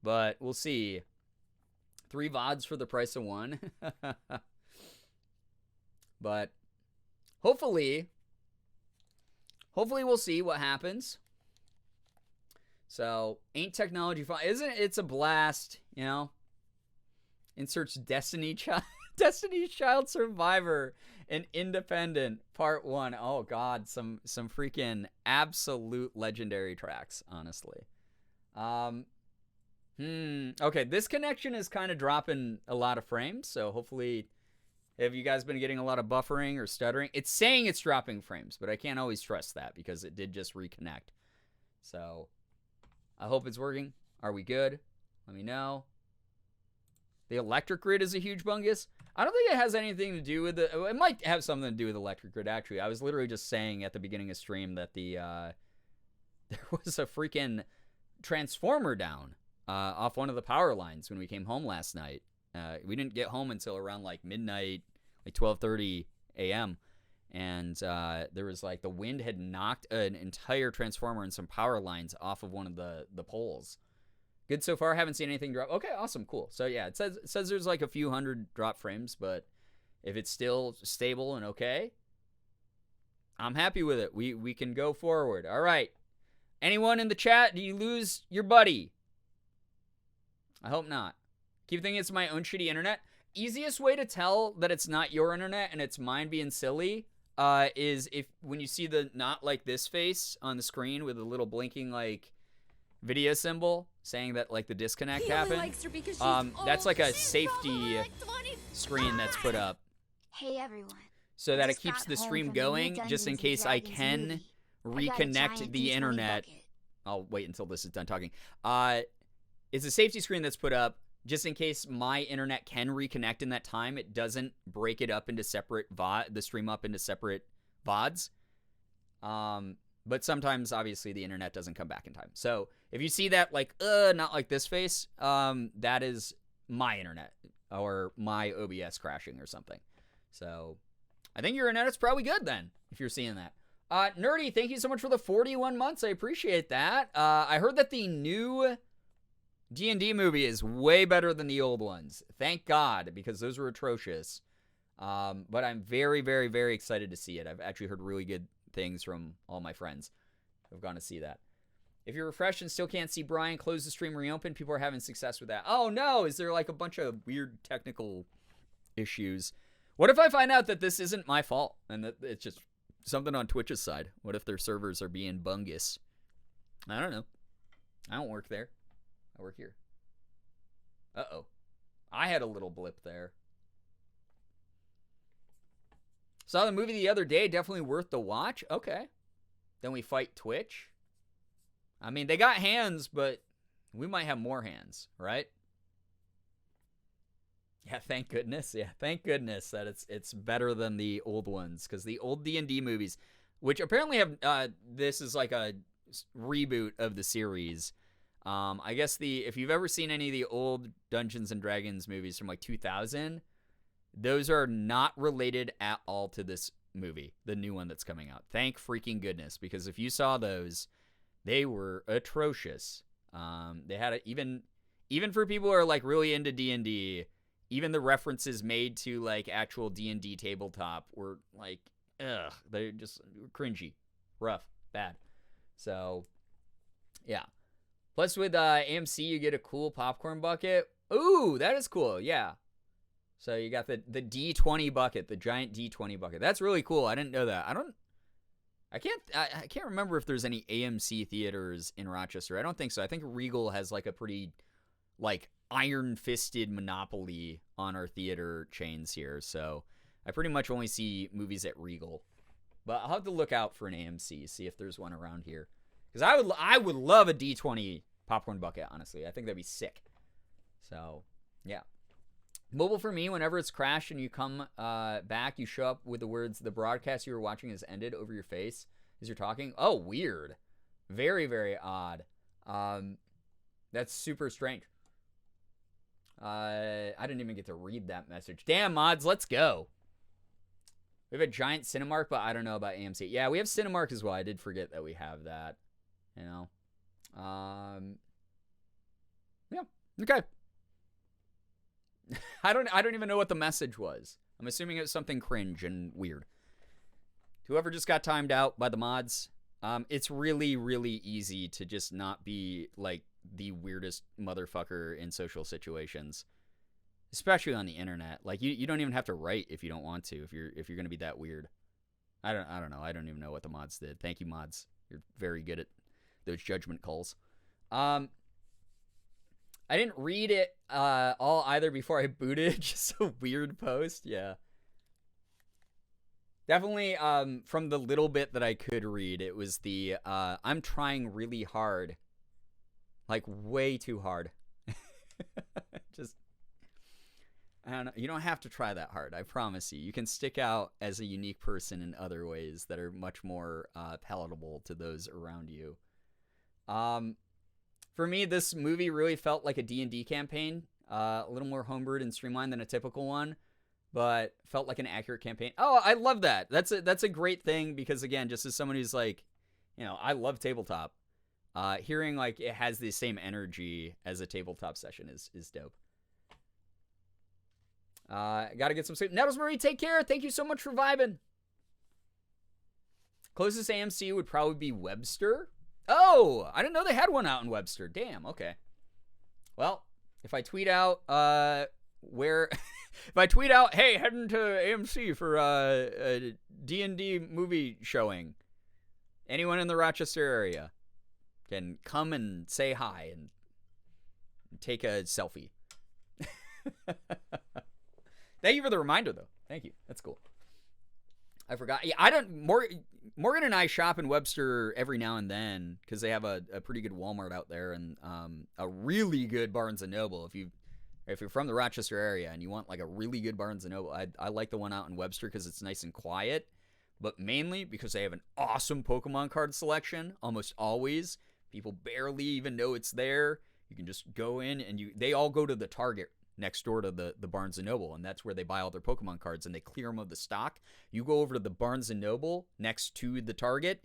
But we'll see. 3 VODs for the price of 1. But hopefully we'll see what happens. So, ain't technology fun? Isn't it? It's a blast, you know? Inserts Destiny's Child Survivor and Independent Part 1. Oh, God. Some freaking absolute legendary tracks, honestly. Okay, this connection is kind of dropping a lot of frames, so hopefully... Have you guys been getting a lot of buffering or stuttering? It's saying it's dropping frames, but I can't always trust that because it did just reconnect. So... I hope it's working. Are we good? Let me know. The electric grid is a huge bungus. I don't think it has anything to do with it. It might have something to do with electric grid, actually. I was literally just saying at the beginning of stream that there was a freaking transformer down off one of the power lines when we came home last night. We didn't get home until around like midnight, like 12:30 a.m., and there was like the wind had knocked an entire transformer and some power lines off of one of the poles. Good so far. Haven't seen anything drop. Okay, awesome, cool. So yeah, it says there's like a few hundred drop frames, but if it's still stable and okay, I'm happy with it. We can go forward. All right. Anyone in the chat? Do you lose your buddy? I hope not. Keep thinking it's my own shitty internet. Easiest way to tell that it's not your internet and it's mine being silly is if when you see the not like this face on the screen with a little blinking like video symbol saying that like the disconnect happened. That's like a safety screen that's put up. Hey everyone. So that it Just keeps got the home stream from the new going just in Dungeons case and I Dragons can movie. I got a reconnect giant the D20 internet. bucket. I'll wait until this is done talking. It's a safety screen that's put up just in case my internet can reconnect in that time. It doesn't break it up into separate the stream up into separate VODs. But sometimes, obviously, the internet doesn't come back in time. So if you see that, like, not like this face, that is my internet or my OBS crashing or something. So I think your internet is probably good then, if you're seeing that. Nerdy, thank you so much for the 41 months. I appreciate that. I heard that the new D&D movie is way better than the old ones. Thank God, because those were atrocious. But I'm very, very, very excited to see it. I've actually heard really good things from all my friends who have gone to see that. If you're refreshed and still can't see Brian, close the stream, reopen. People are having success with that. Oh no, is there like a bunch of weird technical issues? What if I find out that this isn't my fault and that it's just something on Twitch's side? What if their servers are being bungus? I don't know. I don't work there. I work here. Uh-oh. I had a little blip there. Saw the movie the other day. Definitely worth the watch. Okay. Then we fight Twitch. I mean, they got hands, but we might have more hands, right? Yeah, thank goodness. Yeah, thank goodness that it's better than the old ones, because the old D&D movies, which apparently have this is like a reboot of the series. I guess if you've ever seen any of the old Dungeons and Dragons movies from like 2000, those are not related at all to this movie, the new one that's coming out. Thank freaking goodness, because if you saw those, they were atrocious. They had even for people who are like really into D&D, even the references made to like actual D&D tabletop were like, ugh, they're just cringy, rough, bad. So, yeah. Plus with AMC, you get a cool popcorn bucket. Ooh, that is cool. Yeah. So you got the D20 bucket, the giant D20 bucket. That's really cool. I didn't know that. I can't remember if there's any AMC theaters in Rochester. I don't think so. I think Regal has like a pretty like iron-fisted monopoly on our theater chains here. So I pretty much only see movies at Regal. But I'll have to look out for an AMC, see if there's one around here. Because I would love a D20 popcorn bucket, honestly. I think that'd be sick. So, yeah. Mobile for me, whenever it's crashed and you come back, you show up with the words, "The broadcast you were watching has ended," over your face as you're talking. Oh, weird. Very, very odd. That's super strange. I didn't even get to read that message. Damn, mods, let's go. We have a giant Cinemark, but I don't know about AMC. Yeah, we have Cinemark as well. I did forget that we have that. You know. Yeah. Okay. I don't even know what the message was. I'm assuming it was something cringe and weird. Whoever just got timed out by the mods, it's really, really easy to just not be like the weirdest motherfucker in social situations, especially on the internet. Like you don't even have to write if you don't want to. If you're gonna be that weird, I don't know. I don't even know what the mods did. Thank you, mods. You're very good at those judgment calls. I didn't read it all either before I booted. Just a weird post. Yeah. Definitely from the little bit that I could read, it was the I'm trying really hard. Like way too hard. Just, I don't know. You don't have to try that hard. I promise you. You can stick out as a unique person in other ways that are much more palatable to those around you. For me, this movie really felt like a D&D campaign. A little more homebrewed and streamlined than a typical one, but felt like an accurate campaign. Oh, I love that. That's a great thing because, again, just as someone who's like, you know, I love tabletop. Hearing like it has the same energy as a tabletop session is dope. Gotta get some sleep. Nettles Marie, take care. Thank you so much for vibing. Closest AMC would probably be Webster. Oh, I didn't know they had one out in Webster. Damn, okay. Well, if I tweet out if I tweet out, hey, heading to AMC for a D&D movie showing, anyone in the Rochester area can come and say hi and take a selfie. Thank you for the reminder, though. Thank you. That's cool. I forgot. Yeah, Morgan and I shop in Webster every now and then because they have a pretty good Walmart out there and a really good Barnes & Noble. If you're from the Rochester area and you want like a really good Barnes & Noble, I like the one out in Webster because it's nice and quiet. but mainly because they have an awesome Pokemon card selection. Almost always, people barely even know it's there. You can just go in and they all go to the Target next door to the Barnes & Noble, and that's where they buy all their Pokemon cards, and they clear them of the stock. You go over to the Barnes & Noble next to the Target,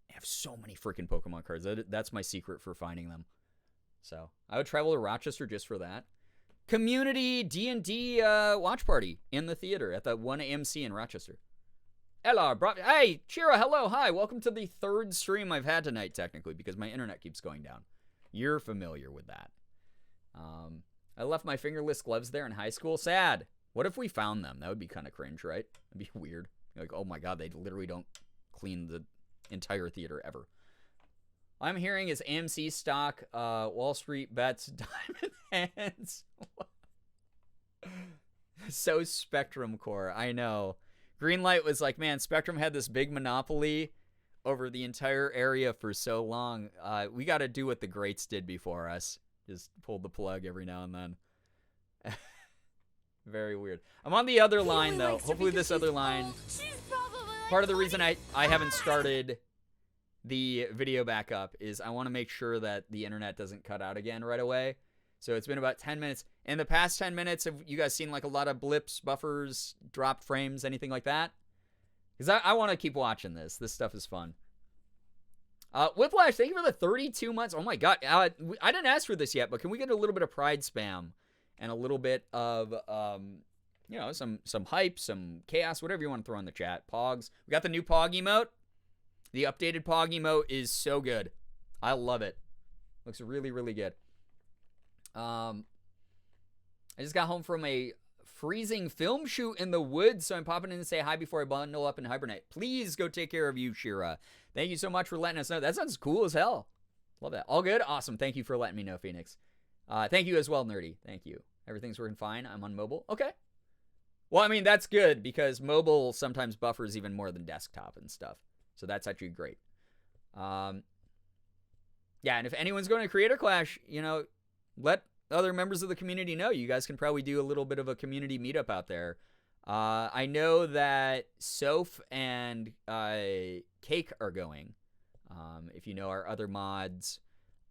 they have so many freaking Pokemon cards. That's my secret for finding them. So I would travel to Rochester just for that. Community D&D watch party in the theater at the 1 AMC in Rochester. Hello, bro. Hey, Shira, hello, hi. Welcome to the third stream I've had tonight, technically, because my internet keeps going down. You're familiar with that. I left my fingerless gloves there in high school. Sad. What if we found them? That would be kind of cringe, right? That'd be weird. Like, oh my god, they literally don't clean the entire theater ever. I'm hearing is AMC stock, Wall Street bets, Diamond Hands. So Spectrum Core, I know. Greenlight was like, man, Spectrum had this big monopoly over the entire area for so long. We got to do what the greats did before us. Just pulled the plug every now and then. Very weird. I'm on the other line, though. Hopefully this other line. Part of the reason I haven't started the video back up is I want to make sure that the internet doesn't cut out again right away. So it's been about 10 minutes. In the past 10 minutes, have you guys seen like a lot of blips, buffers, dropped frames, anything like that? Because I want to keep watching this. This stuff is fun. Whiplash, thank you for the 32 months. Oh my god. I didn't ask for this yet, but can we get a little bit of pride spam and a little bit of, you know, some hype, some chaos, whatever you want to throw in the chat. Pogs. We got the new Pog emote. The updated Pog emote is so good. I love it. Looks really, really good. I just got home from a freezing film shoot in the woods, so I'm popping in to say hi before I bundle up and hibernate. Please go take care of you, Shira. Thank you so much for letting us know. That sounds cool as hell. Love that. All good? Awesome. Thank you for letting me know, Phoenix. Thank you as well, Nerdy. Thank you. Everything's working fine. I'm on mobile. Okay. Well, I mean, that's good because mobile sometimes buffers even more than desktop and stuff. So that's actually great. Yeah, and if anyone's going to Creator Clash, you know, let other members of the community know. You guys can probably do a little bit of a community meetup out there. I know that Soph and Cake are going. If you know our other mods.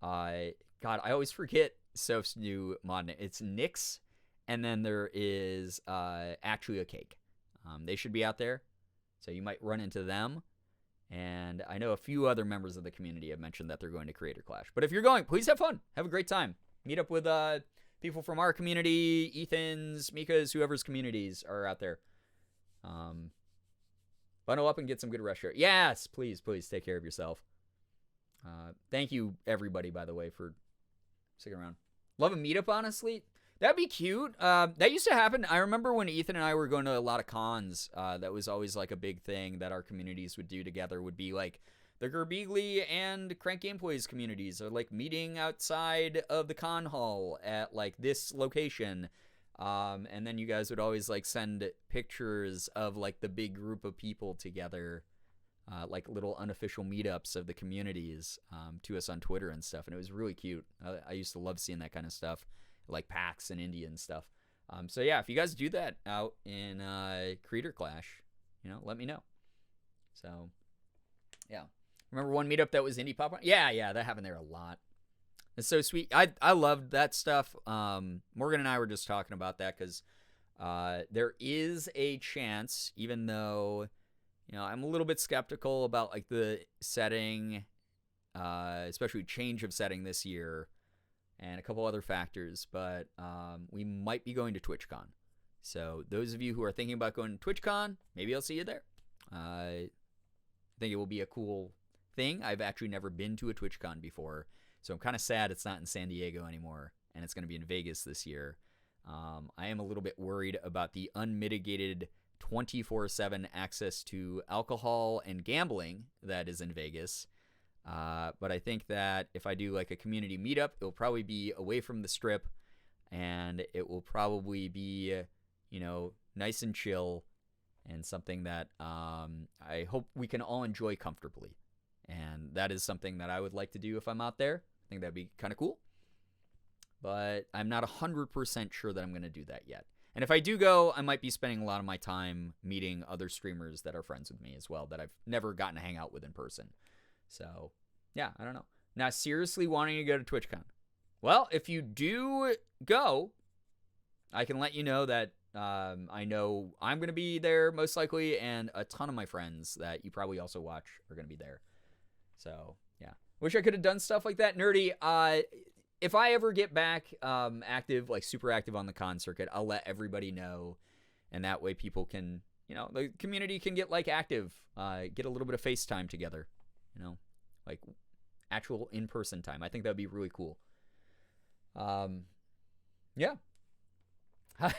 God, I always forget Soph's new mod name. It's Nyx, and then there is actually a Cake. They should be out there, so you might run into them. And I know a few other members of the community have mentioned that they're going to Creator Clash. But if you're going, please have fun. Have a great time. Meet up with people from our community, Ethan's, Mika's, whoever's communities are out there. Bundle up and get some good rush share. Yes, please take care of yourself. Thank you, everybody, by the way, for sticking around. Love a meetup, honestly. That'd be cute. That used to happen. I remember when Ethan and I were going to a lot of cons. That was always like a big thing that our communities would do together. Would be like the Girbeagly and Crank Gameplays communities are like meeting outside of the con hall at like this location. And then you guys would always like send pictures of like the big group of people together, like little unofficial meetups of the communities to us on Twitter and stuff. And it was really cute. I used to love seeing that kind of stuff, like PAX and India and stuff. So yeah, if you guys do that out in Creator Clash, you know, let me know. So yeah. Remember one meetup that was Indie Pop? Yeah, that happened there a lot. It's so sweet. I loved that stuff. Morgan and I were just talking about that because there is a chance, even though, you know, I'm a little bit skeptical about like the setting, especially change of setting this year and a couple other factors, but we might be going to TwitchCon. So those of you who are thinking about going to TwitchCon, maybe I'll see you there. I think it will be a cool thing. I've actually never been to a TwitchCon before, so I'm kind of sad it's not in San Diego anymore, and it's going to be in Vegas this year. I am a little bit worried about the unmitigated 24/7 access to alcohol and gambling that is in Vegas. But I think that if I do like a community meetup, it'll probably be away from the strip, and it will probably be, you know, nice and chill and something that I hope we can all enjoy comfortably. And that is something that I would like to do if I'm out there. I think that'd be kind of cool. But I'm not 100% sure that I'm going to do that yet. And if I do go, I might be spending a lot of my time meeting other streamers that are friends with me as well that I've never gotten to hang out with in person. So, yeah, I don't know. Now, seriously wanting to go to TwitchCon. Well, if you do go, I can let you know that I know I'm going to be there most likely, and a ton of my friends that you probably also watch are going to be there. So, yeah. Wish I could have done stuff like that. Nerdy, if I ever get back active, like super active on the con circuit, I'll let everybody know. And that way people can, the community can get like active, get a little bit of FaceTime together, like actual in-person time. I think that would be really cool. Yeah. How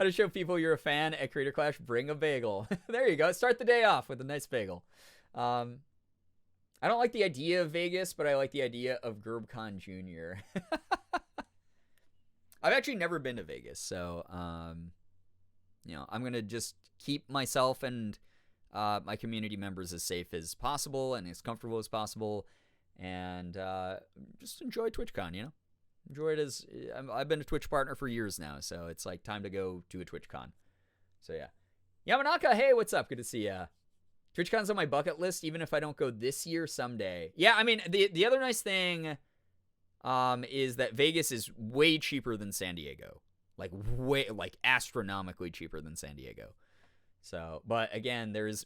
to show people you're a fan at Creator Clash, bring a bagel. There you go. Start the day off with a nice bagel. I don't like the idea of Vegas, but I like the idea of GerbCon Jr. I've actually never been to Vegas, so I'm going to just keep myself and my community members as safe as possible and as comfortable as possible, and just enjoy TwitchCon, Enjoy it as I've been a Twitch partner for years now, so it's like time to go to a TwitchCon. So yeah. Yamanaka, hey, what's up? Good to see ya. TwitchCon's on my bucket list, even if I don't go this year, someday. Yeah, I mean, the other nice thing is that Vegas is way cheaper than San Diego. Like, astronomically cheaper than San Diego. So, but again, there's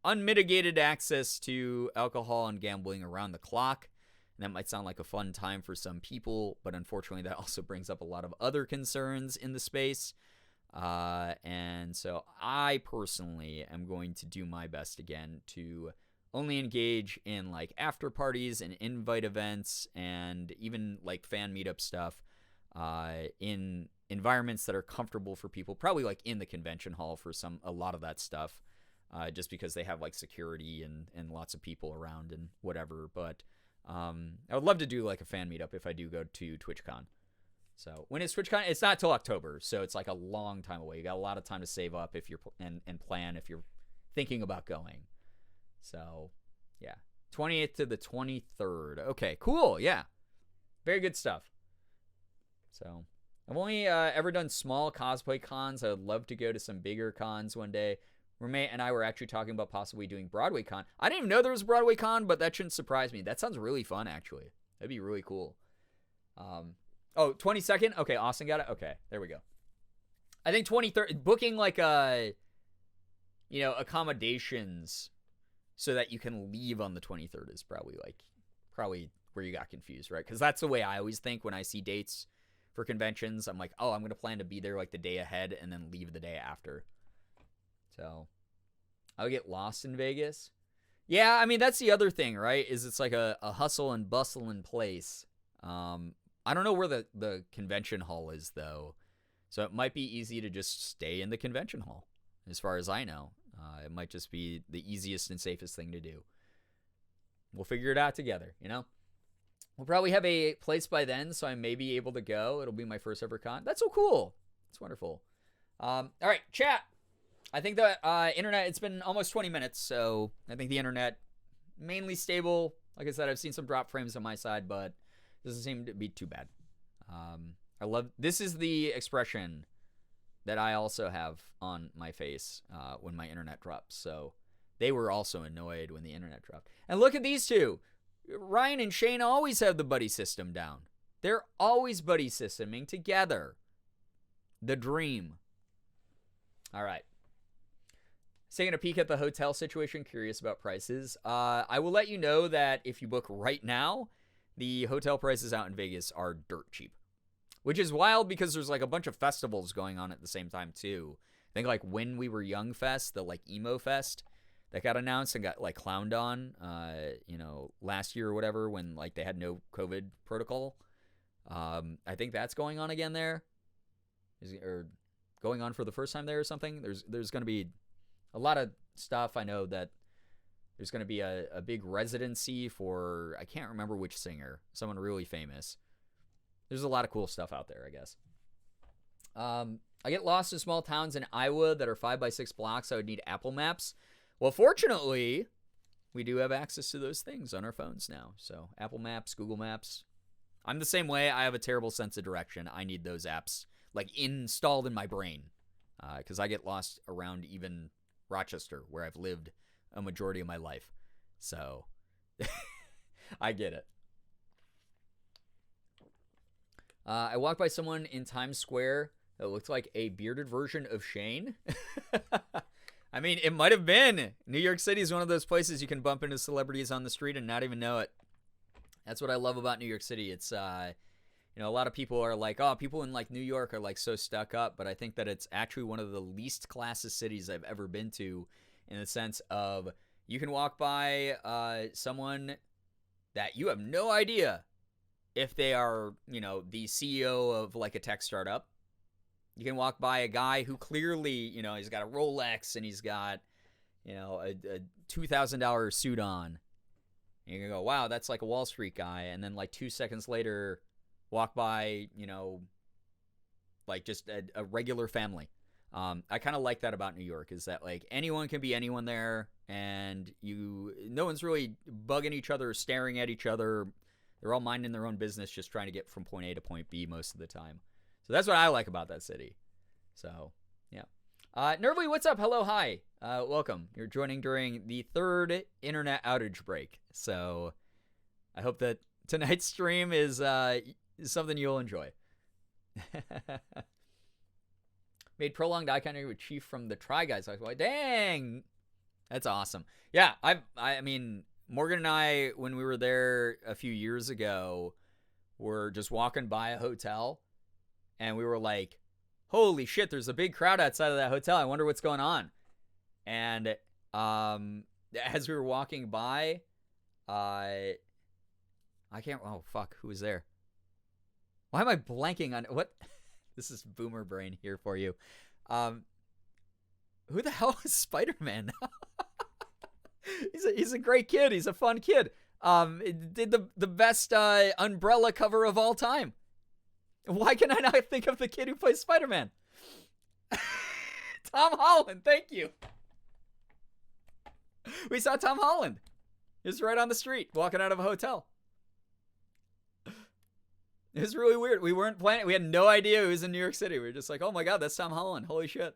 unmitigated access to alcohol and gambling around the clock. And that might sound like a fun time for some people, but unfortunately that also brings up a lot of other concerns in the space. And so I personally am going to do my best again to only engage in like after parties and invite events and even like fan meetup stuff in environments that are comfortable for people, probably like in the convention hall for a lot of that stuff, just because they have like security and lots of people around and whatever. But I would love to do like a fan meetup if I do go to TwitchCon. So when is TwitchCon? It's not till October, so it's like a long time away. You got a lot of time to save up if you're and plan if you're thinking about going. So yeah, 28th to the 23rd. Okay, cool. Yeah, very good stuff. So I've only ever done small cosplay cons. I would love to go to some bigger cons one day. Roommate and I were actually talking about possibly doing Broadway Con. I didn't even know there was a Broadway Con, but that shouldn't surprise me. That sounds really fun, actually. That'd be really cool. 22nd? Okay, Austin got it? Okay, there we go. I think 23rd, booking like accommodations so that you can leave on the 23rd is probably where you got confused, right? Because that's the way I always think when I see dates for conventions. I'm like, oh, I'm going to plan to be there like the day ahead and then leave the day after. So I'll get lost in Vegas. Yeah, I mean, that's the other thing, right? Is it's like a hustle and bustle in place. I don't know where the convention hall is, though. So it might be easy to just stay in the convention hall, as far as I know. It might just be the easiest and safest thing to do. We'll figure it out together, We'll probably have a place by then, so I may be able to go. It'll be my first ever con. That's so cool. It's wonderful. All right, chat. I think the internet, it's been almost 20 minutes, so I think the internet mainly stable. Like I said, I've seen some drop frames on my side, but doesn't seem to be too bad. This is the expression that I also have on my face when my internet drops. So they were also annoyed when the internet dropped. And look at these two. Ryan and Shane always have the buddy system down. They're always buddy systeming together. The dream. All right. Taking a peek at the hotel situation, curious about prices. I will let you know that if you book right now, the hotel prices out in Vegas are dirt cheap. Which is wild because there's like a bunch of festivals going on at the same time too. I think like When We Were Young Fest, the like emo fest that got announced and got like clowned on, last year or whatever when like they had no COVID protocol. I think that's going on again there. Or going on for the first time there or something. There's going to be a lot of stuff. I know that there's going to be a big residency for, I can't remember which singer, someone really famous. There's a lot of cool stuff out there, I guess. I get lost in small towns in Iowa that are 5x6 blocks. I would need Apple Maps. Well, fortunately, we do have access to those things on our phones now. So Apple Maps, Google Maps. I'm the same way. I have a terrible sense of direction. I need those apps like installed in my brain because I get lost around even Rochester, where I've lived a majority of my life. So I get it. I walked by someone in Times Square that looked like a bearded version of Shane. I mean, it might have been. New York City is one of those places you can bump into celebrities on the street and not even know it. That's what I love about New York City. It's, a lot of people are like, oh, people in like New York are like so stuck up. But I think that it's actually one of the least classist cities I've ever been to, in the sense of you can walk by someone that you have no idea if they are, the CEO of like a tech startup. You can walk by a guy who clearly, he's got a Rolex and he's got, a $2,000 suit on. And you can go, wow, that's like a Wall Street guy. And then like 2 seconds later, walk by, like just a regular family. I kind of like that about New York, is that like anyone can be anyone there, and no one's really bugging each other or staring at each other. They're all minding their own business, just trying to get from point A to point B most of the time. So that's what I like about that city. So, yeah. Nervly, what's up? Hello, hi. Welcome. You're joining during the 3rd internet outage break. So I hope that tonight's stream is something you'll enjoy. Made prolonged eye contact with Chief from the Try Guys. I was like, dang, that's awesome. Yeah, I mean, Morgan and I, when we were there a few years ago, were just walking by a hotel, and we were like, holy shit, there's a big crowd outside of that hotel. I wonder what's going on. And as we were walking by, I can't, oh, fuck, who was there? Why am I blanking on, what? This is boomer brain here for you. Who the hell is Spider-Man? He's a great kid. He's a fun kid. Did the best Umbrella cover of all time. Why can I not think of the kid who plays Spider-Man? Tom Holland, thank you. We saw Tom Holland. He was right on the street, walking out of a hotel. It was really weird. We weren't planning. We had no idea he was in New York City. We were just like, oh my God, that's Tom Holland. Holy shit.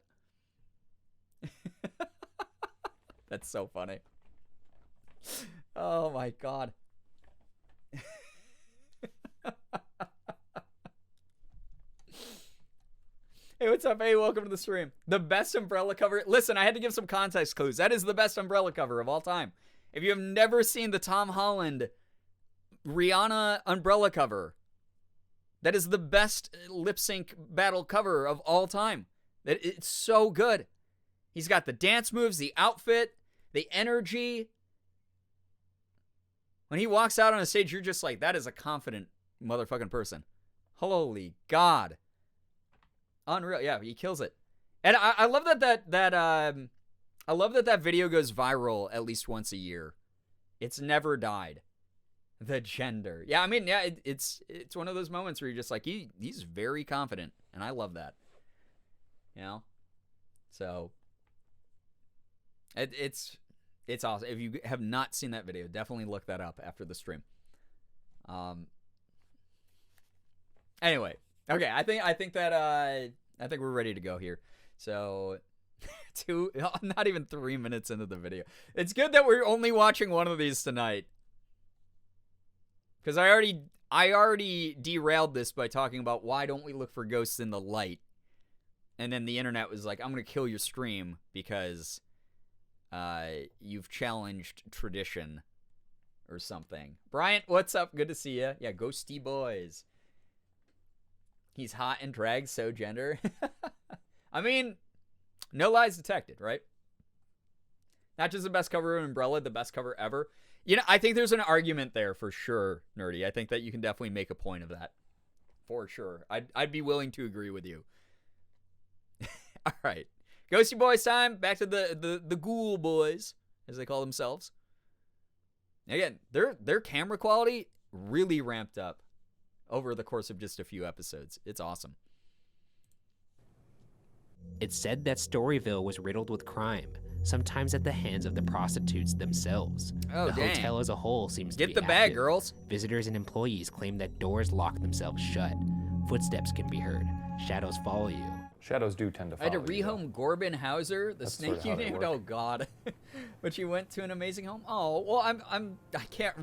That's so funny. Oh my God. Hey, what's up? Hey, welcome to the stream. The best Umbrella cover. Listen, I had to give some context clues. That is the best Umbrella cover of all time. If you have never seen the Tom Holland Rihanna Umbrella cover, that is the best lip sync battle cover of all time. It's so good. He's got the dance moves, the outfit, the energy. When he walks out on a stage, you're just like, that is a confident motherfucking person. Holy God. Unreal. Yeah, he kills it. And I love I love that video goes viral at least once a year. It's never died. The gender. Yeah, I mean, yeah, it's one of those moments where you're just like, he's very confident, and I love that. So it's awesome. If you have not seen that video, definitely look that up after the stream. Anyway, okay, I think we're ready to go here. So not even 3 minutes into the video. It's good that we're only watching one of these tonight. Because I already derailed this by talking about why don't we look for ghosts in the light. And then the internet was like, I'm going to kill your stream because you've challenged tradition or something. Bryant, what's up? Good to see you. Yeah, ghosty boys. He's hot and drags so gender. I mean, no lies detected, right? Not just the best cover of Umbrella, the best cover ever. I think there's an argument there for sure, Nerdy. I think that you can definitely make a point of that. For sure. I'd be willing to agree with you. All right. Ghosty Boys time. Back to the Ghoul Boys, as they call themselves. Again, their camera quality really ramped up over the course of just a few episodes. It's awesome. It's said that Storyville was riddled with crime, sometimes at the hands of the prostitutes themselves. Oh, the dang. hotel as a whole seems to be Get the bag, active. girls. Visitors and employees claim that doors lock themselves shut. Footsteps can be heard. Shadows follow you. Shadows do tend to I had follow to you, though. rehome Corbin Hauser, the That's sort of snake you how they named. work. Oh God, but you went to an amazing home. Oh well, I can't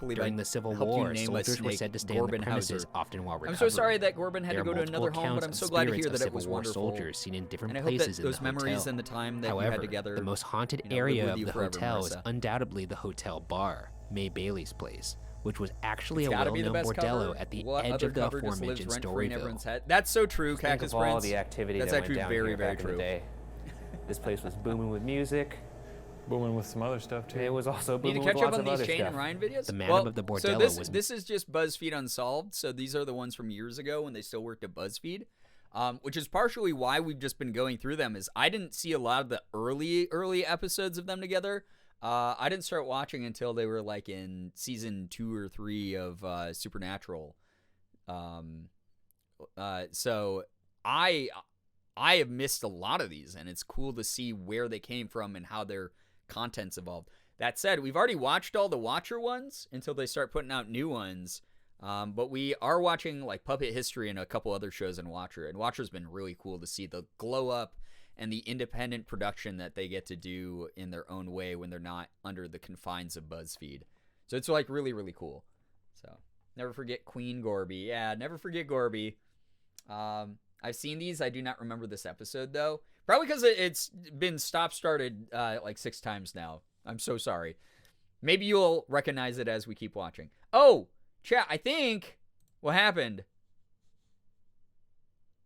believe During I the Civil helped you War, name a soldiers were snake said to stay on Corbin the premises, Hauser. often while recovering. I'm so sorry that Corbin had There to are go to multiple another home, but accounts I'm of so glad to spirits hear of that it Civil was War wonderful. soldiers seen in different And I hope places that in those the memories hotel. and the time that you However, had together, the most haunted live area with of you the forever, hotel is Marissa. undoubtedly the hotel bar, May Bailey's place, which was actually It's a gotta be the well-known best bordello cover. at the What edge other of the cover just lives aforementioned rent-free in Storyville. everyone's head? That's so true, Think Cactus of all Prince. the activity That's that went actually down very, here very back in true. the day. This place was booming with music. Booming with some other stuff, too. It was also Need to booming catch with up lots on of these other Shane stuff. and Ryan videos. The Madam of the so Bordello this was this is just BuzzFeed Unsolved. So these are the ones from years ago when they still worked at BuzzFeed, which is partially why we've just been going through them. Is I didn't see a lot of the early episodes of them together. I didn't start watching until they were like in season 2 or 3 of Supernatural. So I have missed a lot of these, and it's cool to see where they came from and how their content's evolved. That said, we've already watched all the Watcher ones until they start putting out new ones. But we are watching like Puppet History and a couple other shows in Watcher, and Watcher's been really cool to see the glow up and the independent production that they get to do in their own way when they're not under the confines of BuzzFeed. So it's like really, really cool. So never forget Queen Gorby. Yeah, never forget Gorby. I've seen these. I do not remember this episode though. Probably because it's been stop-started like 6 times now. I'm so sorry. Maybe you'll recognize it as we keep watching. Oh, chat, I think what happened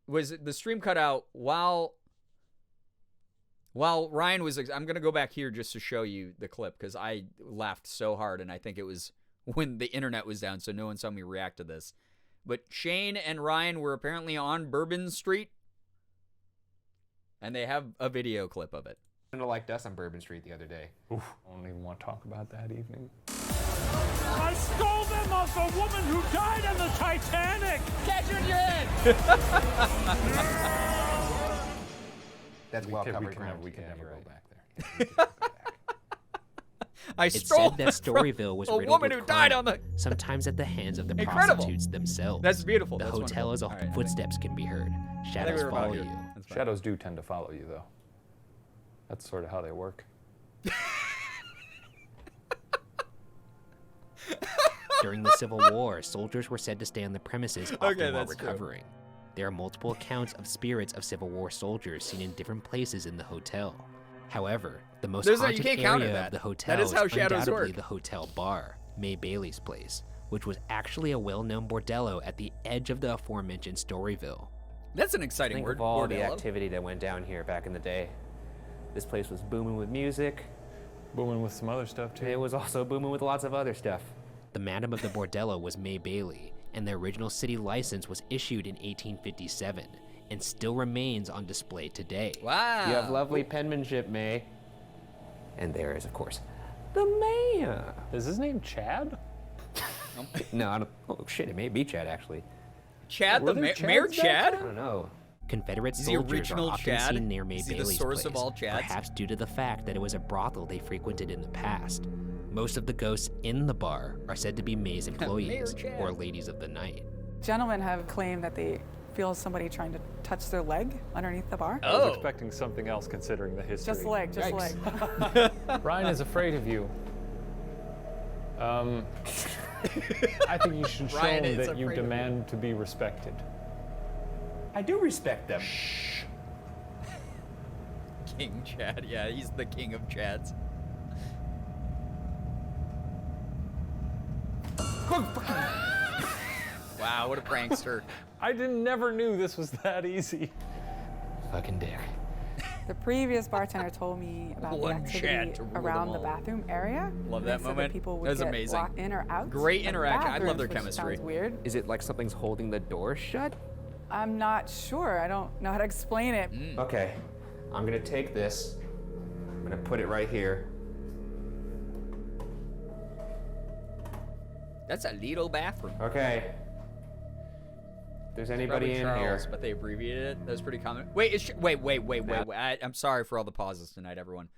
was the stream cut out while Ryan was... I'm going to go back here just to show you the clip because I laughed so hard, and I think it was when the internet was down, so no one saw me react to this. But Shane and Ryan were apparently on Bourbon Street, and they have a video clip of it. Liked us on Bourbon Street the other day. Oof, I don't even want to talk about that evening. I stole them off a woman who died on the Titanic! Catch it in your head! That's well covered We can ground. never Yeah, go you're right. back there. I It's stole said that Storyville was a riddled woman with who died crime, on the... sometimes at the hands of the Incredible. prostitutes themselves. That's beautiful. The That's hotel wonderful. as a All right, footsteps can be heard. I think Shadows we were about follow here. you. That's fine. Shadows do tend to follow you, though. That's sort of how they work. During the Civil War, soldiers were said to stay on the premises often while that's true. recovering. There are multiple accounts of spirits of Civil War soldiers seen in different places in the hotel. However, the most You haunted can't counter area that. of the hotel That is how is shadows undoubtedly work. the hotel bar, May Bailey's place, which was actually a well-known bordello at the edge of the aforementioned Storyville. That's an exciting Think word. of all the bordello. activity that went down here back in the day. This place was booming with music. Booming with some other stuff, too. It was also booming with lots of other stuff. The Madam of the Bordello was May Bailey, and the original city license was issued in 1857 and still remains on display today. Wow. You have lovely penmanship, May. And there is, of course, the mayor. Is his name Chad? No, I don't. Oh shit, it may be Chad actually. Chad, Were the there Mayor Chads back Chad? I don't know. Confederate Is he soldiers original are often Chad? seen near May Is he the Bailey's source place, of all Chads? perhaps due to the fact that it was a brothel they frequented in the past. Most of the ghosts in the bar are said to be May's employees Chad. or ladies of the night. Gentlemen have claimed that they feel somebody trying to touch their leg underneath the bar. I was Oh. expecting something else considering the history. Just the leg, just the Yikes. leg. Ryan is afraid of you. I think you should show Ryan him is that you afraid of demand to be respected. I do respect them. King Chad. Yeah, he's the king of Chads. Wow, what a prankster. I never knew this was that easy. Fucking dick. The previous bartender told me about the One activity Chad to rule them around the all. bathroom area. Love They that said moment. People would That was get amazing. locked in or out. Great of the interaction. I love bathrooms, their which chemistry. Sounds weird. Is it like something's holding the door shut? I'm not sure. I don't know how to explain it. Okay, I'm gonna take this. I'm gonna put it right here. That's a little bathroom. Okay. If there's anybody Probably in Charles, here. but they abbreviated it. That was pretty common. Wait, wait. I'm sorry for all the pauses tonight, everyone.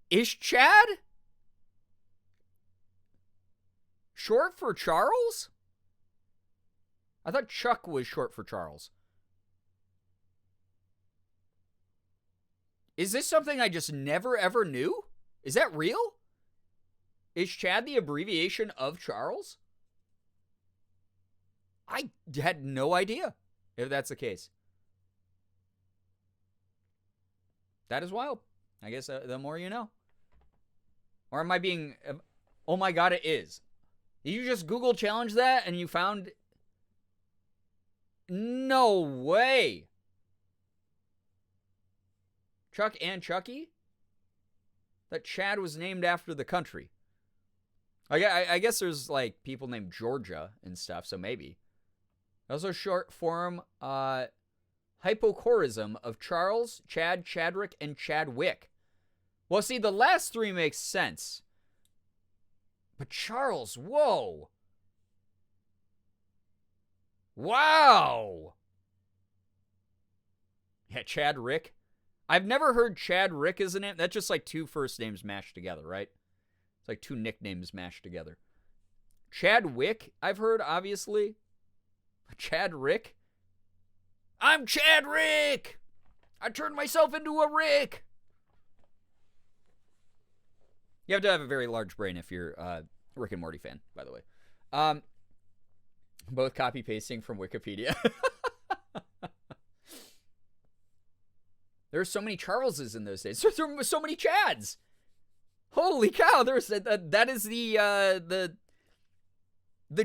Is Chad short for Charles? I thought Chuck was short for Charles. Is this something I just never ever knew? Is that real? Is Chad the abbreviation of Charles? I had no idea if that's the case. That is wild. I guess the more you know. Or am I being... Oh my god, it is. Did you just Google challenge that and you found... No way. Chuck and Chucky? That Chad was named after the country. I guess there's like people named Georgia and stuff, so maybe. Also short form hypocorism of Charles, Chad, Chadrick, and Chadwick. Well, see, the last three makes sense. But Charles, whoa. Wow. Yeah, Chad Rick. I've never heard Chad Rick as a name. That's just like two first names mashed together, right? It's like two nicknames mashed together. Chadwick, I've heard, obviously. Chad Rick. I'm Chad Rick. I turned myself into a Rick. You have to have a very large brain if you're a Rick and Morty fan, by the way. Both copy pasting from Wikipedia. There are so many Charleses in those days. There were so many Chads. Holy cow! That is the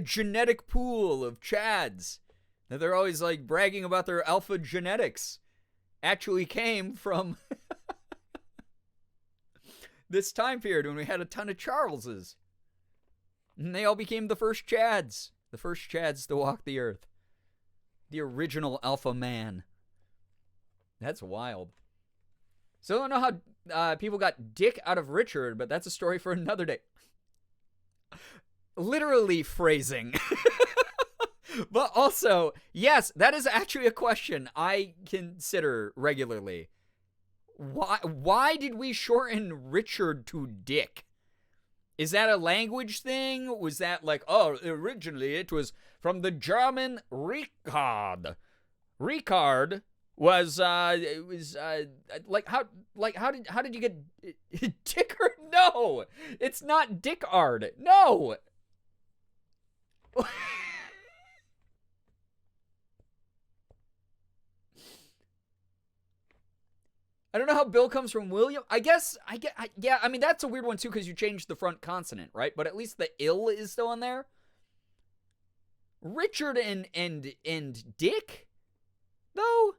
genetic pool of Chads that they're always like bragging about their alpha genetics. Actually came from this time period when we had a ton of Charleses, and they all became the first Chads. The first Chads to walk the earth. The original alpha man. That's wild. So I don't know how people got Dick out of Richard, but that's a story for another day. Literally phrasing. But also, yes, that is actually a question I consider regularly. Why did we shorten Richard to Dick? Is that a language thing? Was that like, oh, originally it was from the German Richard. Richard was like how did you get Dickard? No, it's not Dickard. No. I don't know how Bill comes from William. Yeah, I mean, that's a weird one, too, because you changed the front consonant, right? But at least the ill is still in there. Richard and Dick, though?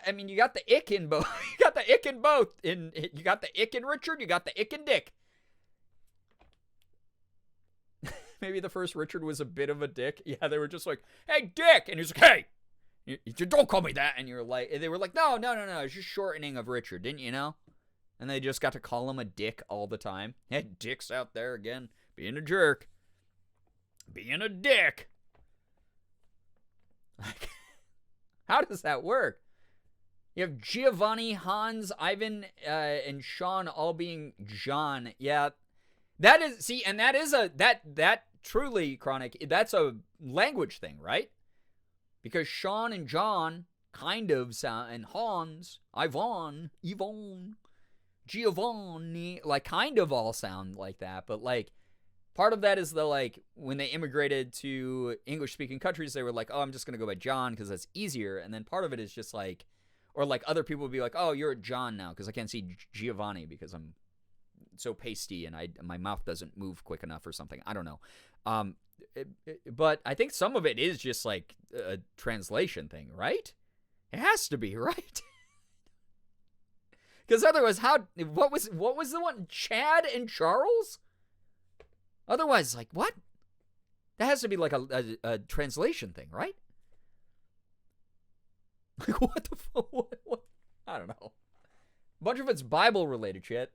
I mean, you got the ick in both. You got the ick in both. You got the ick in Richard, you got the ick in Dick. Maybe the first Richard was a bit of a dick. Yeah, they were just like, hey, Dick! And he's like, hey! You don't call me that. And they were like, no, it's just shortening of Richard, didn't you know? And they just got to call him a dick all the time. Hey, Dick's out there again, being a jerk. Being a dick. Like, how does that work? You have Giovanni, Hans, Ivan, and Sean all being John. Yeah, that is, see, and that is that truly, Chronic, that's a language thing, right? Because Sean and John kind of sound, and Hans, Yvonne, Giovanni, like kind of all sound like that. But like part of that is the like when they immigrated to English-speaking countries, they were like, oh, I'm just going to go by John because that's easier. And then part of it is just like, or like other people would be like, oh, you're a John now because I can't see Giovanni because I'm so pasty and my mouth doesn't move quick enough or something. I don't know. But I think some of it is just like a translation thing, right? It has to be, right? Because otherwise, what was the one? Chad and Charles? Otherwise, like, what? That has to be like a translation thing, right? Like, what the fuck? What? I don't know. A bunch of it's Bible-related shit.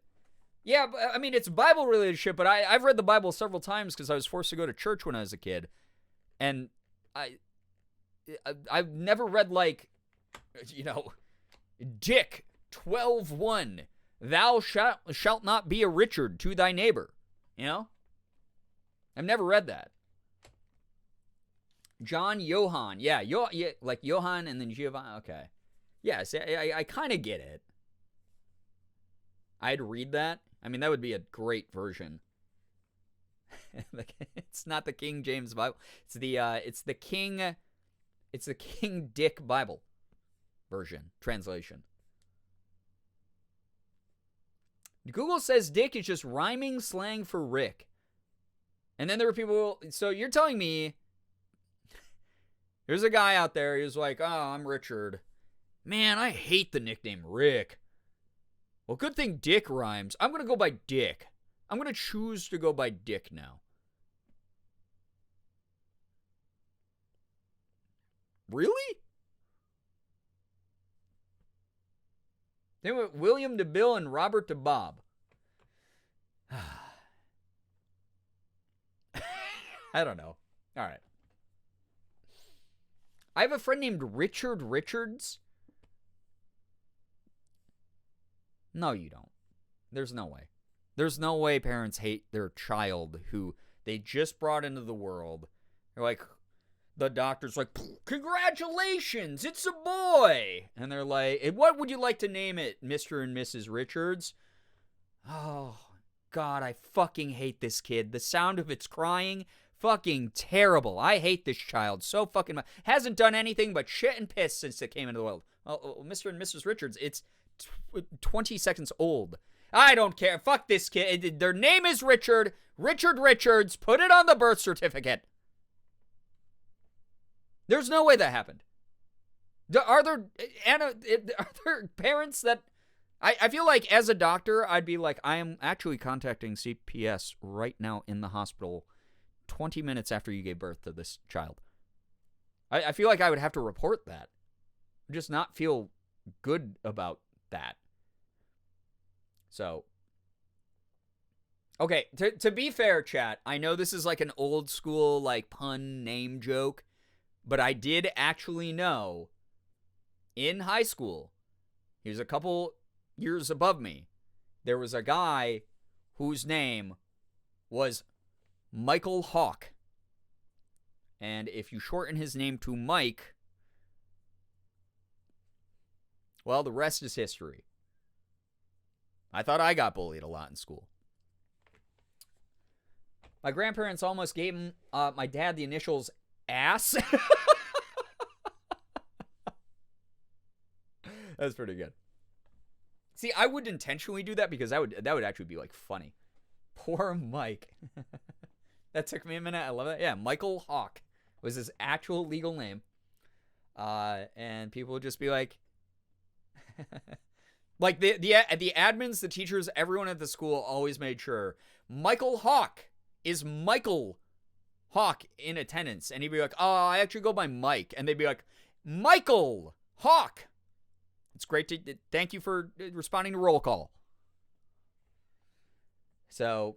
Yeah, I mean, it's Bible-related shit, but I've read the Bible several times because I was forced to go to church when I was a kid. And I've never read, like, you know, Dick 12:1, thou shalt not be a Richard to thy neighbor. You know? I've never read that. John Johann. Yeah, like Johann and then Giovanni. Okay. Yeah, see, I kind of get it. I'd read that. I mean, that would be a great version. It's not the King James Bible. It's the King Dick Bible version, translation. Google says Dick is just rhyming slang for Rick. And then there were people, so you're telling me there's a guy out there, he was like, oh, I'm Richard. Man, I hate the nickname Rick. Well, good thing Dick rhymes. I'm going to go by Dick. I'm going to choose to go by Dick now. Really? They went William to Bill and Robert to Bob. I don't know. All right. I have a friend named Richard Richards. No, you don't. There's no way. There's no way parents hate their child who they just brought into the world. They're like, the doctor's like, congratulations, it's a boy. And they're like, what would you like to name it, Mr. and Mrs. Richards? Oh, God, I fucking hate this kid. The sound of its crying, fucking terrible. I hate this child so fucking much. Hasn't done anything but shit and piss since it came into the world. Oh, Mr. and Mrs. Richards, it's 20 seconds old. I don't care. Fuck this kid. Their name is Richard. Richard Richards. Put it on the birth certificate. There's no way that happened. Are there parents that... I feel like as a doctor, I'd be like, I am actually contacting CPS right now in the hospital 20 minutes after you gave birth to this child. I feel like I would have to report that. Just not feel good about that. So, okay, to be fair, chat, I know this is like an old school like pun name joke, but I did actually know in high school, he was a couple years above me, there was a guy whose name was Michael Hawk. And if you shorten his name to Mike, well, the rest is history. I thought I got bullied a lot in school. My grandparents almost gave him, my dad the initials ass. That's pretty good. See, I wouldn't intentionally do that because that would actually be like funny. Poor Mike. That took me a minute. I love that. Yeah, Michael Hawk was his actual legal name. And people would just be like, like the admins, the teachers, everyone at the school always made sure Michael Hawk is Michael Hawk in attendance. And he'd be like, oh, I actually go by Mike. And they'd be like, Michael Hawk. It's great to thank you for responding to roll call. So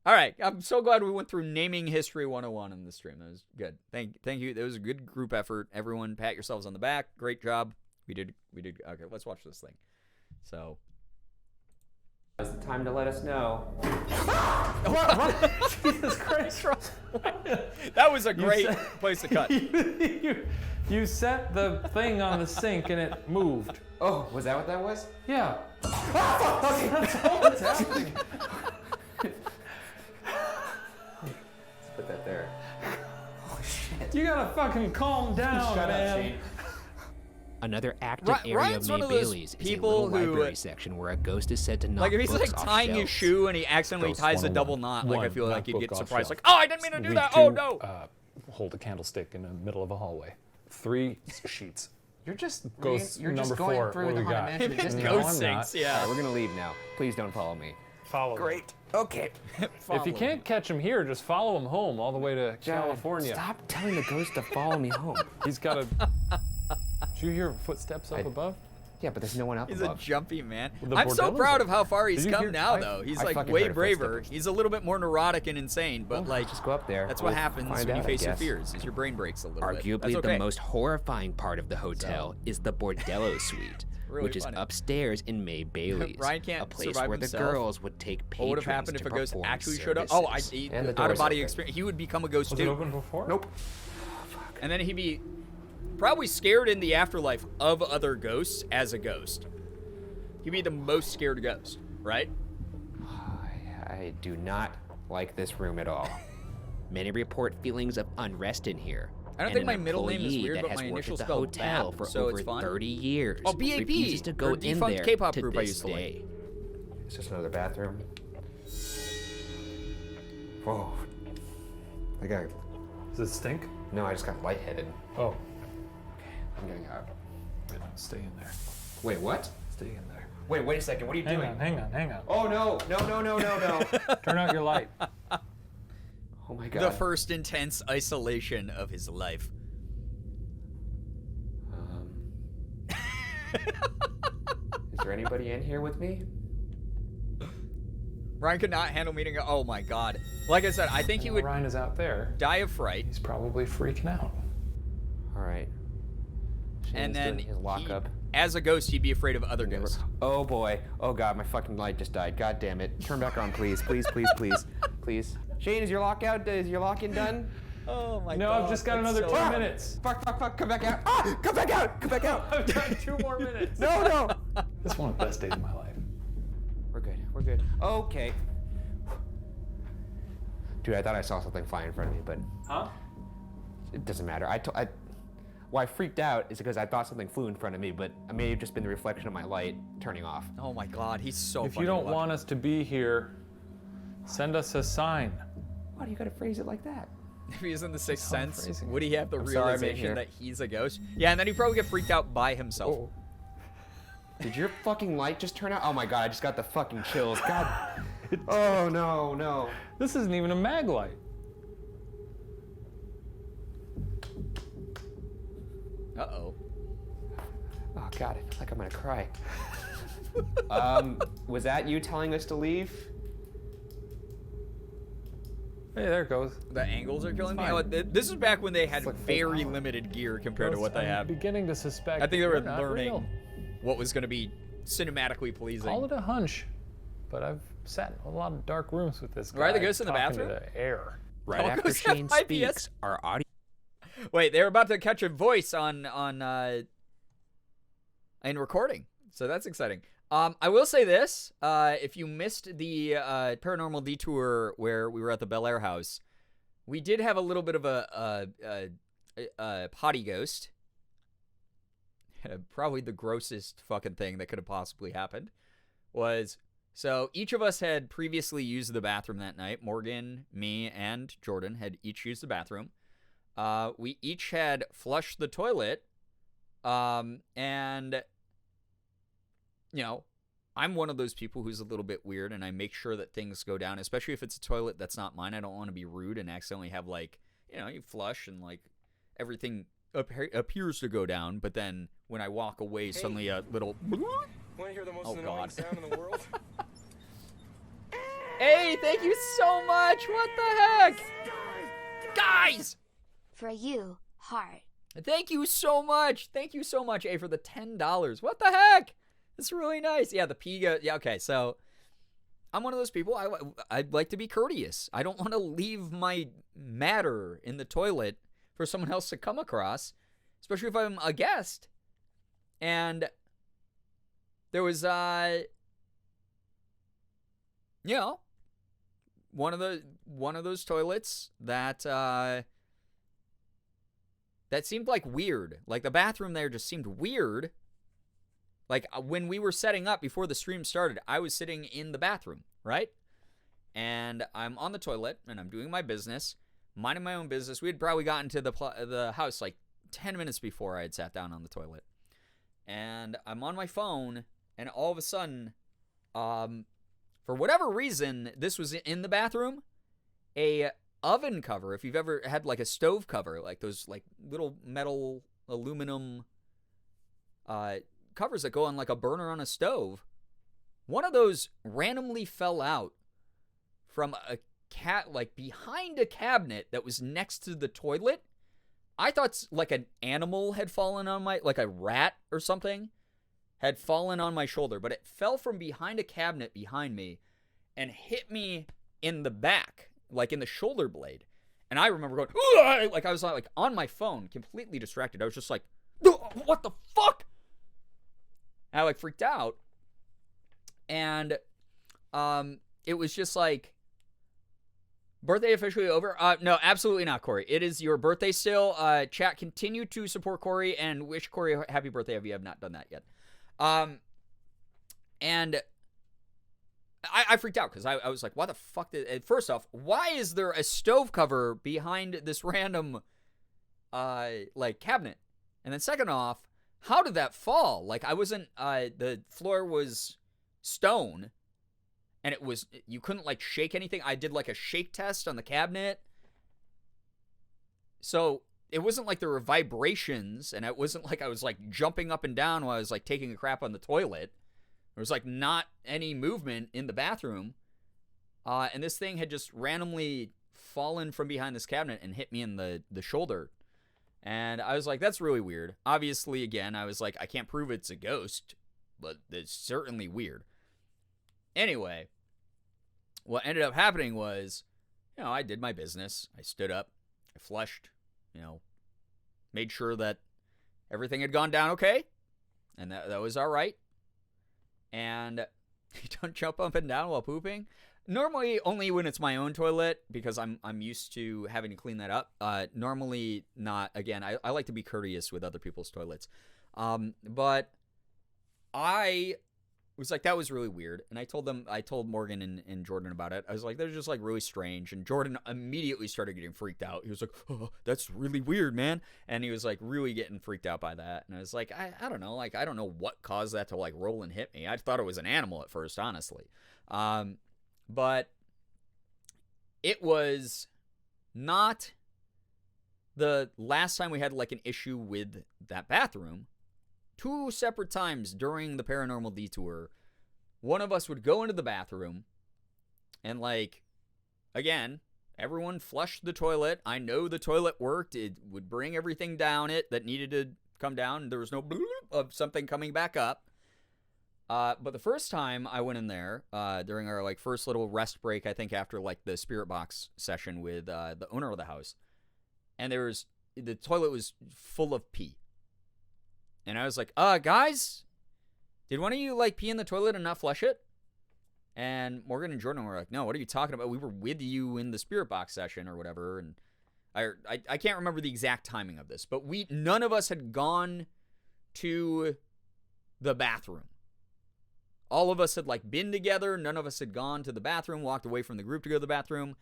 all right, I'm so glad we went through naming history 101 in this stream. That was good. Thank you. That was a good group effort. Everyone, pat yourselves on the back. Great job. We did. Okay, let's watch this thing. So, It's the time to let us know. What? Jesus Christ. that was a great place to cut. You set the thing on the sink and it moved. Oh, was that what that was? Yeah. That's all that's happening. Let's put that there. Oh, shit. You gotta fucking calm down, Shut man. up, Shane. Another active area Ryan's of one May of those Bailey's is a people little who, library section where a ghost is said to knock Like if he's books like off tying his shelves. shoe and he accidentally Ghost ties a 101. double knot, like I One, feel like knock he'd book get off surprised, shelf. like, oh, I didn't mean to do Week that. 2, Oh no. Hold a candlestick in the middle of a hallway. 3 sheets. You're just Ghost you're number just going 4. through What the do we got? Haunted Mansion Disney. No, Ghost I'm not. sinks, yeah. All right, we're gonna leave now. Please don't follow me. Follow me. Great. Okay. If you can't catch him here, just follow him home all the way to California. Stop telling the ghost to follow me home. He's got a... Did you hear footsteps up above? Yeah, but there's no one up He's above. a jumpy man. The I'm so bordello's proud up. of how far he's Did you come hear- now, though. He's I like fucking way heard a braver. footstep. He's a little bit more neurotic and insane, but like, just go up there. that's what We'll happens find when you out, I face your guess. fears. Is your brain breaks a little bit. Arguably That's okay. the most horrifying part of the hotel is the Bordello Suite, Really which funny. is upstairs in May Bailey's, Ryan can't a place survive where himself. the girls would take What patrons would have happened to if a ghost perform actually showed up? Oh, services. And the out of door's body open. experience. He would become a ghost Was it too. open before? Nope. And then he'd be probably scared in the afterlife of other ghosts as a ghost. He'd be the most scared ghost, right? I do not like this room at all. Many report feelings of unrest in here. I don't And think an my middle name is employee weird, that but has my worked initials at the spelled hotel BAP, for so over it's fun. 30 years. Oh, BAP, refuses to go or in defunct there K-pop to group I this used to like. day. It's just another bathroom. Whoa. I got. Does it stink? No, I just got lightheaded. Oh, I'm getting out. wait, stay in there. Wait, what? Stay in there. Wait a second. What are you Hang doing? on, hang on, hang on. Oh no! No! Turn out your light. Oh my god. The first intense isolation of his life. Is there anybody in here with me? Ryan could not handle meeting. Oh my god! Like I said, I think he would Ryan is out there. die of fright, He's probably freaking out. All right. and Shane's then doing his lockup. as a ghost, he'd be afraid of other ghosts. Oh boy. Oh god, my fucking light just died. God damn it. Turn back on, please. Please. Please. Shane, is your lockout? Is your lock-in done? Oh my No, god! I've just got that's another so 2 minutes. Fuck. Come back out. Ah! Come back out. I've got 2 more minutes. No. This is one of the best days of my life. We're good. Okay. Dude, I thought I saw something fly in front of me, but Huh? it doesn't matter. Why I freaked out is because I thought something flew in front of me, but it may have just been the reflection of my light turning off. Oh my god, he's so If funny you to don't watch. want us to be here, send us a sign. Why do you gotta phrase it like that? If he was in the Sixth That's how I'm Sense, phrasing would he have the I'm sorry, I'm in realization here. that he's a ghost? Yeah, and then he'd probably get freaked out by himself. Oh. Did your fucking light just turn out? Oh my god, I just got the fucking chills. God. Oh no. This isn't even a mag light. Uh-oh. Oh god, I feel like I'm gonna cry. Was that you telling us to leave? Hey, there it goes. The angles are killing me. fine. Oh, this is back when they had like full very power. limited gear compared to Ghosts, what they I'm have. beginning to suspect. I think they were you're not learning real. what was going to be cinematically pleasing. Call it a hunch, but I've sat in a lot of dark rooms with this guy. Are the ghosts in the talking to bathroom? the air. Right Oh, after ghosts have Shane IPS. speaks, our audio Wait, they're about to catch a voice in recording, so that's exciting. I will say this: if you missed the paranormal detour where we were at the Bel Air house, we did have a little bit of a potty ghost. Probably the grossest fucking thing that could have possibly happened was, so each of us had previously used the bathroom that night. Morgan, me, and Jordan had each used the bathroom. We each had flushed the toilet, and, you know, I'm one of those people who's a little bit weird, and I make sure that things go down, especially if it's a toilet that's not mine. I don't want to be rude and accidentally have, like, you know, you flush and, like, everything appears to go down, but then when I walk away, suddenly a little... Want to hear the most Oh, annoying God. sound in the world? Hey, thank you so much! What the heck? Guys! For you, heart. Thank you so much. Thank you so much, A, for the $10. What the heck? That's really nice. Yeah, the Piga. Yeah, okay. So I'm one of those people. I'd like to be courteous. I don't want to leave my matter in the toilet for someone else to come across, especially if I'm a guest. And there was, you know, one of those toilets that that seemed like weird. Like the bathroom there just seemed weird. Like when we were setting up before the stream started, I was sitting in the bathroom, right? And I'm on the toilet and I'm doing my business, minding my own business. We had probably gotten to the house like 10 minutes before I had sat down on the toilet. And I'm on my phone, and all of a sudden, for whatever reason, this was in the bathroom, a oven cover. If you've ever had like a stove cover, like those like little metal aluminum covers that go on like a burner on a stove, one of those randomly fell out from a behind a cabinet that was next to the toilet. I thought like an animal had fallen on like a rat or something had fallen on my shoulder, but it fell from behind a cabinet behind me and hit me in the back, like in the shoulder blade. And I remember going, "Ugh!" Like I was like on my phone, completely distracted. I was just like, what the fuck? And I like freaked out. And it was just like, birthday officially over? No, absolutely not, Corey. It is your birthday still. Chat, continue to support Corey and wish Corey a happy birthday if you have not done that yet. And I freaked out because I was like, why the fuck first off, why is there a stove cover behind this random like cabinet? And then second off, how did that fall? Like I wasn't the floor was stone and it was, you couldn't like shake anything. I did like a shake test on the cabinet. So it wasn't like there were vibrations, and it wasn't like I was like jumping up and down while I was like taking a crap on the toilet. There was like not any movement in the bathroom. And this thing had just randomly fallen from behind this cabinet and hit me in the shoulder. And I was like, that's really weird. Obviously, again, I was like, I can't prove it's a ghost, but it's certainly weird. Anyway, what ended up happening was, I did my business. I stood up. I flushed, made sure that everything had gone down okay. And that was all right. And you don't jump up and down while pooping. Normally, only when it's my own toilet, because I'm used to having to clean that up. Normally, not. Again, I like to be courteous with other people's toilets. But I was like, that was really weird. And I told Morgan and Jordan about it. I was like, they're just like really strange. And Jordan immediately started getting freaked out. He was like, oh, that's really weird, man. And he was like really getting freaked out by that. And I was like, I don't know. Like, I don't know what caused that to like roll and hit me. I thought it was an animal at first, honestly. But it was not the last time we had like an issue with that bathroom. 2 separate times during the paranormal detour, one of us would go into the bathroom and like, again, everyone flushed the toilet. I know the toilet worked. It would bring everything down it that needed to come down. There was no bloop of something coming back up. But the first time I went in there, during our like first little rest break, I think after like the spirit box session with the owner of the house, and the toilet was full of pee. And I was like, guys, did one of you like pee in the toilet and not flush it? And Morgan and Jordan were like, no, what are you talking about? We were with you in the spirit box session or whatever. And I can't remember the exact timing of this, but none of us had gone to the bathroom. All of us had like been together. None of us had gone to the bathroom, walked away from the group to go to the bathroom,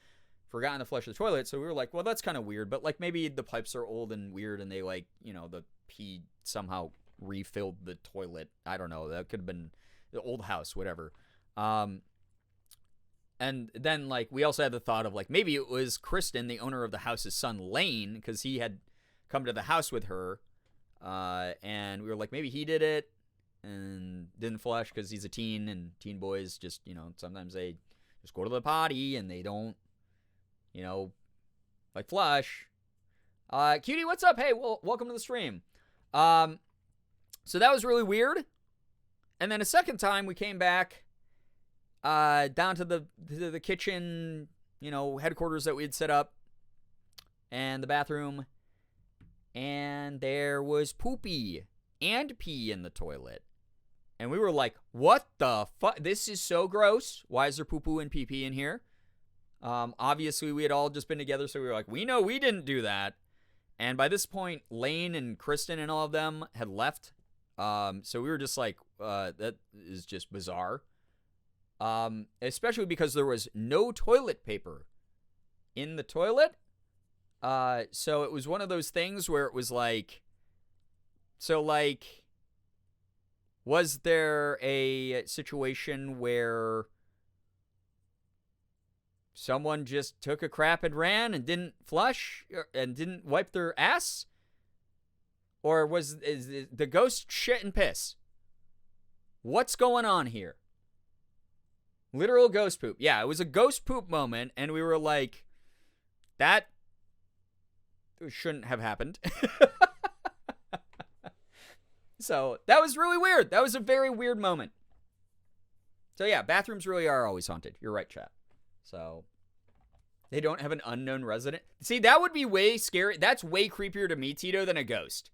forgotten to flush the toilet. So we were like, well, that's kind of weird, but like maybe the pipes are old and weird and they like, the pee somehow refilled the toilet. I don't know. That could have been the old house, whatever. And then like we also had the thought of like maybe it was Kristen, the owner of the house's son, Lane, because he had come to the house with her. And we were like, maybe he did it and didn't flush because he's a teen, and teen boys just, sometimes they just go to the potty and they don't, like flush. Cutie, what's up? Hey, well, welcome to the stream. So that was really weird. And then a second time we came back down to the kitchen, headquarters that we had set up, and the bathroom, and there was poopy and pee in the toilet. And we were like, what the fuck? This is so gross. Why is there poo-poo and pee-pee in here? Obviously, we had all just been together, so we were like, we know we didn't do that. And by this point, Lane and Kristen and all of them had left. So we were just like, that is just bizarre. Especially because there was no toilet paper in the toilet. So it was one of those things where it was like, was there a situation where someone just took a crap and ran and didn't flush and didn't wipe their ass? Or is the ghost shit and piss? What's going on here? Literal ghost poop. Yeah, it was a ghost poop moment, and we were like, that shouldn't have happened. So that was really weird. That was a very weird moment. So yeah, bathrooms really are always haunted. You're right, chat. So They don't have an unknown resident. See, that would be way scary. That's way creepier to me, Tito, than a ghost.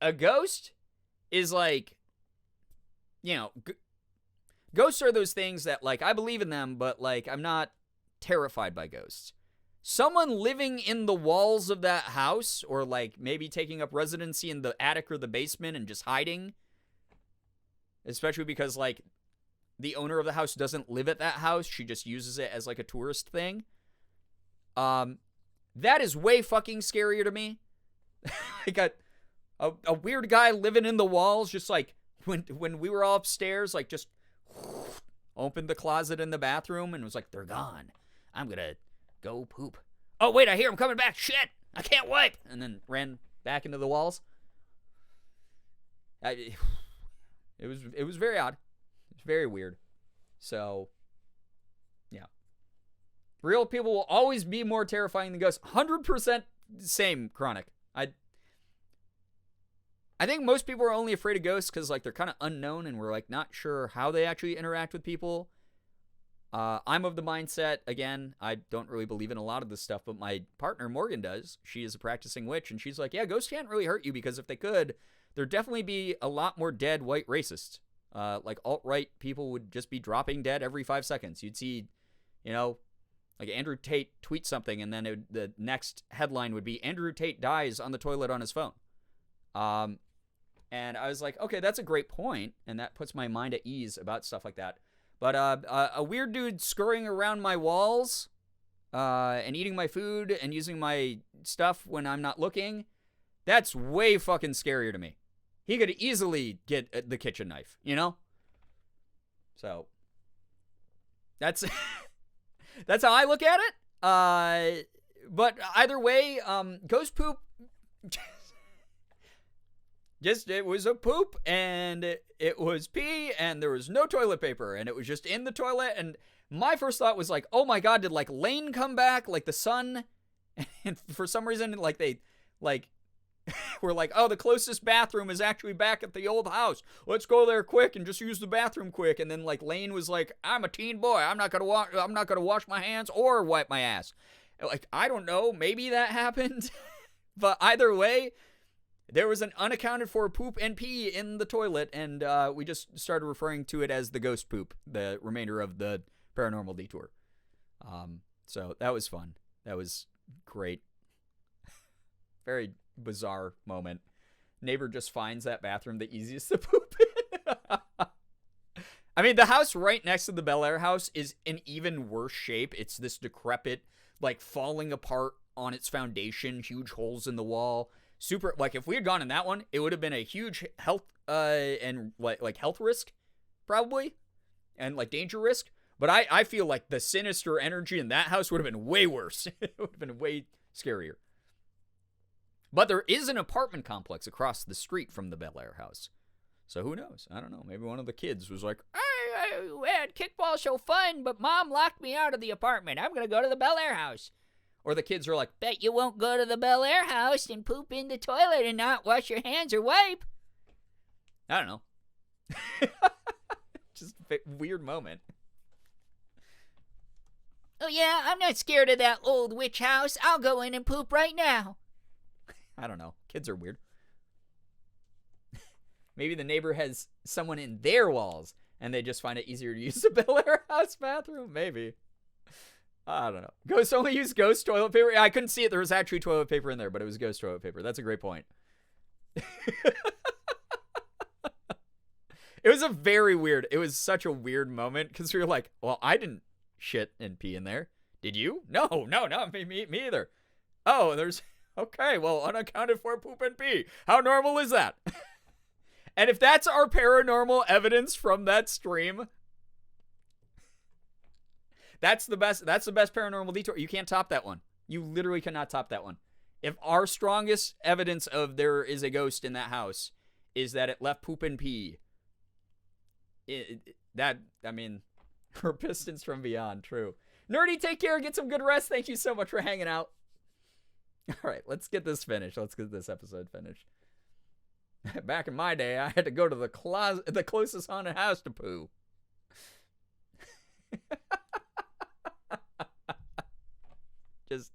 A ghost is like, you know, ghosts are those things that, like, I believe in them, but, like, I'm not terrified by ghosts. Someone living in the walls of that house, or, like, maybe taking up residency in the attic or the basement and just hiding, especially because, like, the owner of the house doesn't live at that house. She just uses it as, like, a tourist thing. That is way fucking scarier to me. Like a weird guy living in the walls, just like when we were all upstairs, like just opened the closet in the bathroom and was like, they're gone. I'm gonna go poop. Oh wait, I hear him coming back. Shit, I can't wipe. And then ran back into the walls. It was very odd. It's very weird. So, yeah. Real people will always be more terrifying than ghosts. 100% same, Chronic. I think most people are only afraid of ghosts because, like, they're kind of unknown and we're, like, not sure how they actually interact with people. I'm of the mindset, again, I don't really believe in a lot of this stuff, but my partner, Morgan, does. She is a practicing witch, and she's like, yeah, ghosts can't really hurt you because if they could, there'd definitely be a lot more dead white racists. Like, alt-right people would just be dropping dead every 5 seconds. You'd see, you know, like Andrew Tate tweet something, and then the next headline would be, Andrew Tate dies on the toilet on his phone. And I was like, okay, that's a great point, and that puts my mind at ease about stuff like that. But a weird dude scurrying around my walls and eating my food and using my stuff when I'm not looking, that's way fucking scarier to me. He could easily get the kitchen knife, you know? So, that's that's how I look at it. But either way, ghost poop, just, it was a poop, and it was pee, and there was no toilet paper, and it was just in the toilet, and my first thought was like, oh my god, did, like, Lane come back, like, the son? And for some reason, like, they, like, we're like, oh, the closest bathroom is actually back at the old house. Let's go there quick and just use the bathroom quick. And then, like, Lane was like, I'm a teen boy. I'm not gonna wash my hands or wipe my ass. Like, I don't know. Maybe that happened. But either way, there was an unaccounted for poop and pee in the toilet, and we just started referring to it as the ghost poop, the remainder of the paranormal detour. So that was fun. That was great. Very bizarre moment. Neighbor just finds that bathroom the easiest to poop in. I mean, the house right next to the Bel Air house is in even worse shape. It's this decrepit, like, falling apart on its foundation, huge holes in the wall. Super, like, if we had gone in that one, it would have been a huge health and like health risk, probably, and like danger risk. But I feel like the sinister energy in that house would have been way worse. It would have been way scarier. But there is an apartment complex across the street from the Bel Air house. So who knows? I don't know. Maybe one of the kids was like, I had kickball so fun, but Mom locked me out of the apartment. I'm going to go to the Bel Air house. Or the kids are like, bet you won't go to the Bel Air house and poop in the toilet and not wash your hands or wipe. I don't know. Just a weird moment. Oh yeah, I'm not scared of that old witch house. I'll go in and poop right now. I don't know. Kids are weird. Maybe the neighbor has someone in their walls and they just find it easier to use the Bel Air house bathroom. Maybe. I don't know. Ghosts only use ghost toilet paper. I couldn't see it. There was actually toilet paper in there, but it was ghost toilet paper. That's a great point. It was a very weird. It was such a weird moment because we were like, well, I didn't shit and pee in there. Did you? No, me either. Oh, there's... Okay, well, unaccounted for poop and pee. How normal is that? And if that's our paranormal evidence from that stream, that's the best paranormal detour. You can't top that one. You literally cannot top that one. If our strongest evidence of there is a ghost in that house is that it left poop and pee, her pistons from beyond, true. Nerdy, take care. Get some good rest. Thank you so much for hanging out. All right, let's get this finished. Let's get this episode finished. Back in my day, I had to go to the closest haunted house to poo. Just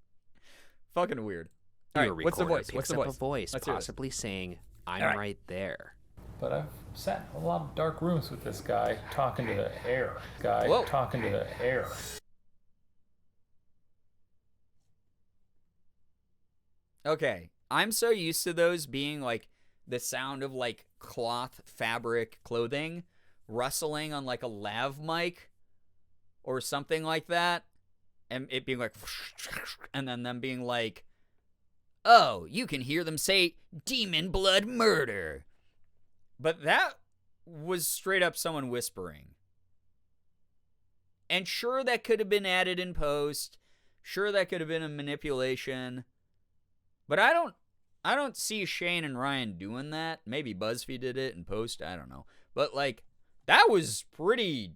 fucking weird. Your All right, what's the recorder voice? What's picks the up voice? a voice, Let's hear this. possibly saying, "I'm right. right there." But I've sat in a lot of dark rooms with this guy talking to the air. Whoa. Talking to the air. Okay, I'm so used to those being like the sound of like cloth, fabric, clothing rustling on like a lav mic or something like that, and it being like, and then them being like, oh, you can hear them say demon blood murder. But that was straight up someone whispering. And sure, that could have been added in post. Sure, that could have been a manipulation. But I don't see Shane and Ryan doing that. Maybe BuzzFeed did it in post. I don't know. But like, that was pretty.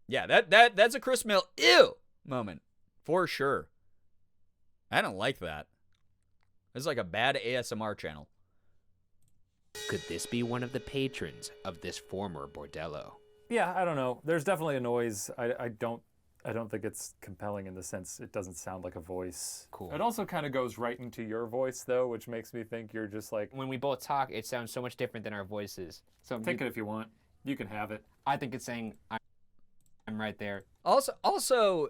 Yeah, that's a Chris Mill ew moment for sure. I don't like that. It's like a bad ASMR channel. Could this be one of the patrons of this former bordello? Yeah, I don't know. There's definitely a noise. I don't think it's compelling in the sense it doesn't sound like a voice. Cool. It also kind of goes right into your voice though, which makes me think you're just like, When we both talk, it sounds so much different than our voices. So take it if you want. You can have it. I think it's saying, I'm right there. Also,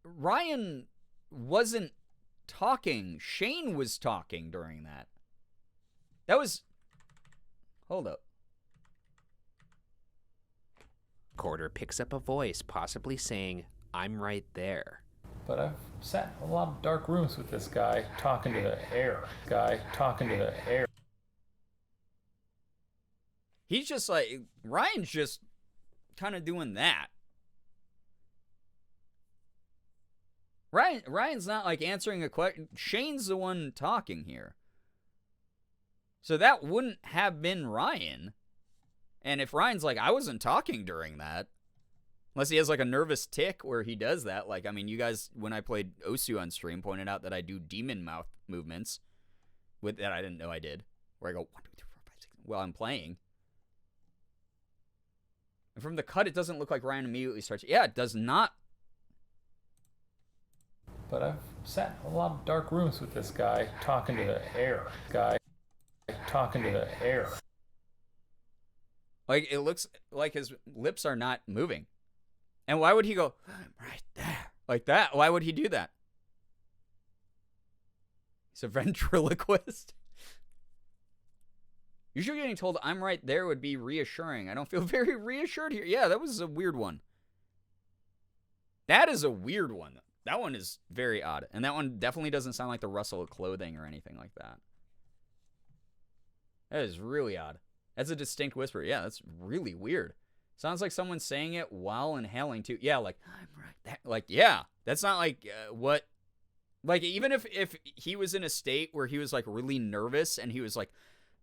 Ryan wasn't talking. Shane was talking during that. That was. Hold up. Recorder picks up a voice, possibly saying, "I'm right there." But I've sat in a lot of dark rooms with this guy talking to the air. Talking to the air. He's just like, Ryan's just kind of doing that. Ryan's not like answering a question. Shane's the one talking here. So that wouldn't have been Ryan. And if Ryan's like, I wasn't talking during that, unless he has like a nervous tick where he does that. Like, I mean, you guys, when I played Osu on stream, pointed out that I do demon mouth movements with that I didn't know I did. Where I go, 1, 2, 3, 4, 5, 6, while I'm playing. And from the cut, it doesn't look like Ryan immediately starts. Yeah, it does not. But I've sat in a lot of dark rooms with this guy talking to the air. Talking to the air. Like, it looks like his lips are not moving. And why would he go, I'm right there? Like that? Why would he do that? He's a ventriloquist. Usually getting told I'm right there would be reassuring. I don't feel very reassured here. Yeah, that was a weird one. That is a weird one. That one is very odd. And that one definitely doesn't sound like the rustle of clothing or anything like that. That is really odd. That's a distinct whisper. Yeah, that's really weird. Sounds like someone's saying it while inhaling too. Yeah, like, I'm right there. Like, yeah, that's not like what. Like, even if he was in a state where he was like really nervous and he was like,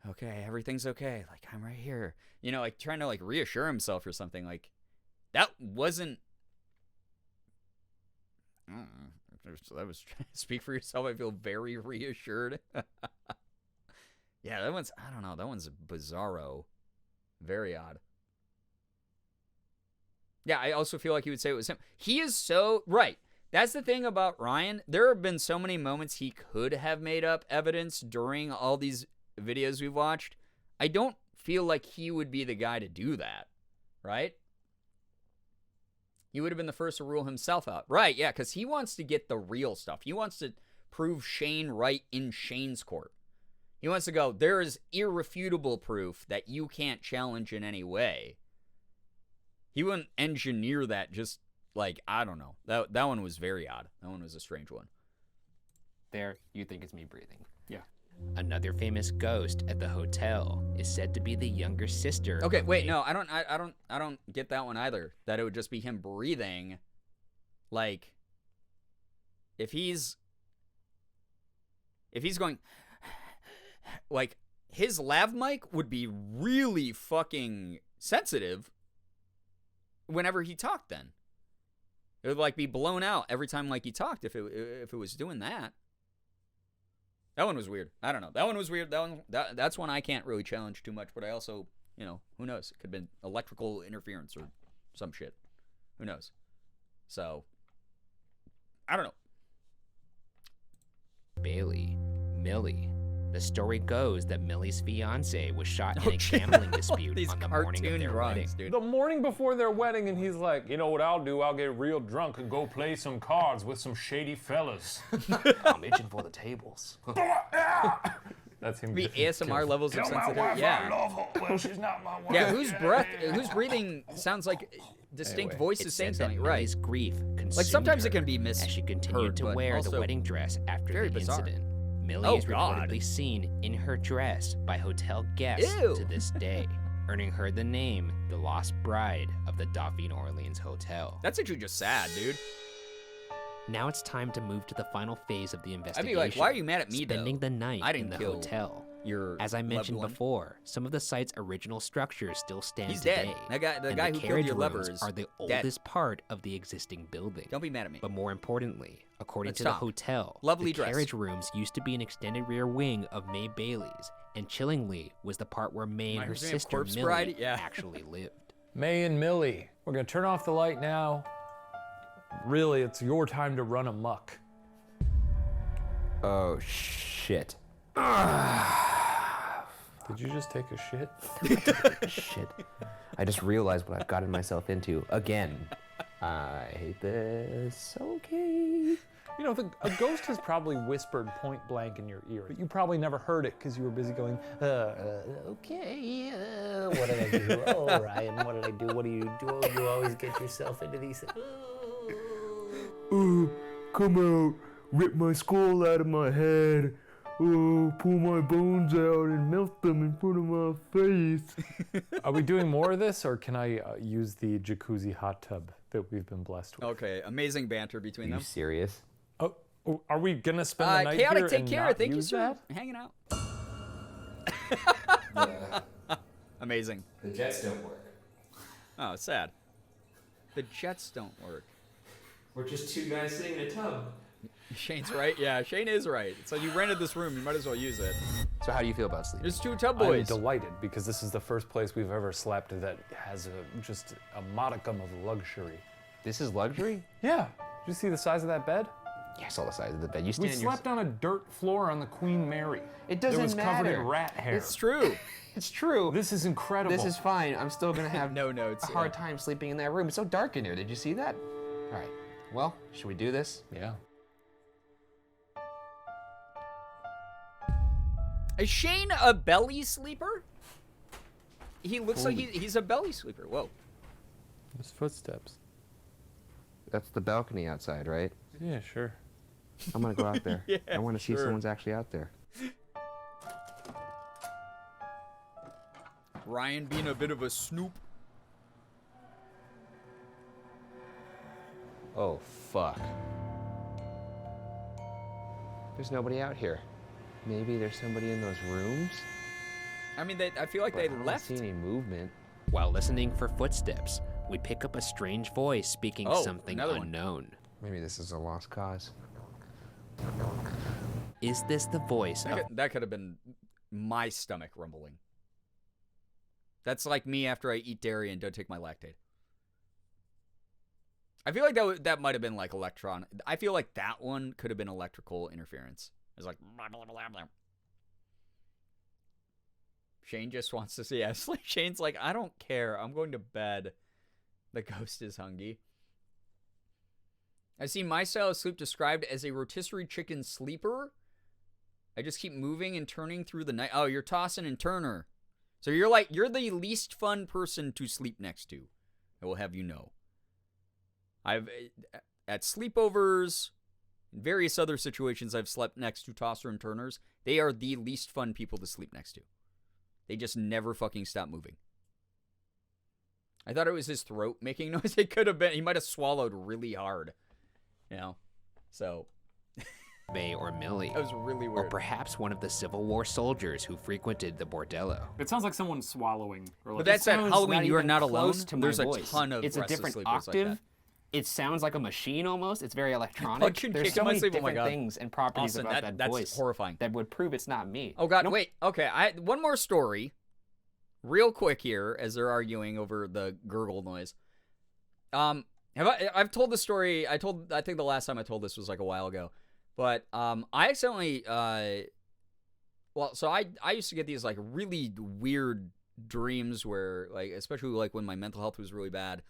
okay, everything's okay. Like, I'm right here. You know, like trying to like reassure himself or something. Like, that wasn't. That was speak for yourself. I feel very reassured. Yeah, that one's, I don't know, that one's bizarro. Very odd. Yeah, I also feel like he would say it was him. He is so, right. That's the thing about Ryan. There have been so many moments he could have made up evidence during all these videos we've watched. I don't feel like he would be the guy to do that, right? He would have been the first to rule himself out. Right, yeah, because he wants to get the real stuff. He wants to prove Shane right in Shane's court. He wants to go, there is irrefutable proof that you can't challenge in any way. He wouldn't engineer that just like, I don't know. That one was very odd. That one was a strange one. There, you think it's me breathing. Yeah. Another famous ghost at the hotel is said to be the younger sister. Okay, of wait, the- no, I don't get that one either. That it would just be him breathing. Like, if he's going, like, his lav mic would be really fucking sensitive whenever he talked then. It would, like, be blown out every time, like, he talked if it was doing that. That one was weird. I don't know. That one was weird. That's one I can't really challenge too much, but I also, you know, who knows? It could have been electrical interference or some shit. Who knows? So, I don't know. Bailey, Millie. The story goes that Millie's fiance was shot in a gambling dispute These on the morning of cartoon their drawings, wedding. dude. The morning before their wedding, and he's like, you know what I'll do? I'll get real drunk and go play some cards with some shady fellas. I'm itching for the tables. That's him. The ASMR levels of Tell my sensitivity. wife I Yeah. love her. Well, she's not my wife. Yeah, whose breathing sounds like distinct Anyway, voices It saying said that something, right? Millie's grief consumed Like sometimes it her can be as she continued misheard, to but wear the also wedding dress after very the bizarre. incident. Millie Oh, is God. reportedly seen in her dress by hotel guests Ew. to this day, earning her the name the Lost Bride of the Dauphine Orleans Hotel. That's actually just sad, dude. Now it's time to move to the final phase of the I'd investigation. be like, why are you mad at me, Spending though? the night I didn't in the kill hotel. Your As I loved mentioned one. before, some of the site's original structures still stand He's today. dead. The and guy the who killed carriage your rooms lover is are the dead. oldest part of the existing building. Don't be mad at me. But more importantly, according Let's to stop. the hotel, Lovely the dress. carriage rooms used to be an extended rear wing of May Bailey's, and chillingly was the part where May and her Reminds me of sister Corpse Millie Bride? Yeah. actually lived. May and Millie, we're gonna turn off the light now. Really, it's your time to run amok. Oh, shit. Did you just take a shit? Shit. I just realized what I've gotten myself into again. I hate this. Okay. You know, a ghost has probably whispered point blank in your ear, but you probably never heard it because you were busy going, Okay, what did I do? Oh, Ryan, what did I do? What do? You always get yourself into these things. Come out, rip my skull out of my head. Oh, pull my bones out and melt them in front of my face. Are we doing more of this, or can I use the jacuzzi hot tub that we've been blessed with? Okay, amazing banter between Are you them. serious? Oh, are we gonna spend the night Chaotic, here take and care. not Thank you, use sir. that? Hanging out. Amazing. The jets don't work. Oh, it's sad. The jets don't work. We're just two guys sitting in a tub. Shane's right. Yeah, Shane is right. So you rented this room. You might as well use it. So how do you feel about sleeping? There's two tub I'm boys. delighted because this is the first place we've ever slept that has just a modicum of luxury. This is luxury? Yeah. Did you see the size of that bed? Yeah, I saw the size of the bed. You We stand slept on a dirt floor on the Queen Mary. It doesn't It was covered in matter. rat hair. It's true. It's true. This is incredible. This is fine. I'm still gonna have No notes, a hard time sleeping in that room. It's so dark in there. Did you see that? All right. Well, should we do this? Yeah. Is Shane a belly sleeper? He looks like he's a belly sleeper. Whoa. There's footsteps. That's the balcony outside, right? Yeah, sure. I'm gonna go out there. Yeah, I want to see sure. someone's actually out there. Ryan being a bit of a snoop. Oh, fuck. There's nobody out here. Maybe there's somebody in those rooms? I mean, I feel like But they I don't left. see any movement. While listening for footsteps, we pick up a strange voice speaking Oh, something another one. unknown. Maybe this is a lost cause. Is this the voice of That could have been my stomach rumbling. That's like me after I eat dairy and don't take my lactate. I feel like that might have been like electron. I feel like that one could have been electrical interference. It's like blah, blah, blah, blah. Shane just wants to see Ashley. Shane's like, I don't care. I'm going to bed. The ghost is hungry. I've seen my style of sleep described as a rotisserie chicken sleeper. I just keep moving and turning through the night. Oh, you're tossing and turner. So you're the least fun person to sleep next to. I will have you know. I've at sleepovers, in various other situations I've slept next to tosser and turners. They are the least fun people to sleep next to. They just never fucking stop moving. I thought it was his throat making noise. It could have been. He might have swallowed really hard. You know? So. May or Millie? That was really Or weird. perhaps one of the Civil War soldiers who frequented the bordello. It sounds like someone swallowing. Or like, But that's at sounds Halloween. not You are even not alone. close to my There's a voice. ton of It's a restless different sleepers octave. like that. It sounds like a machine almost. It's very electronic. Punching There's kick so in my many sleep. Oh my different God. things and properties Austin, about that that's voice horrifying. that would prove it's not me. Oh God, Nope. wait. Okay, one more story, real quick here, as they're arguing over the gurgle noise. Have I've told the story. I think the last time I told this was like a while ago, but I accidentally so I used to get these like really weird dreams where, like, especially like when my mental health was really bad,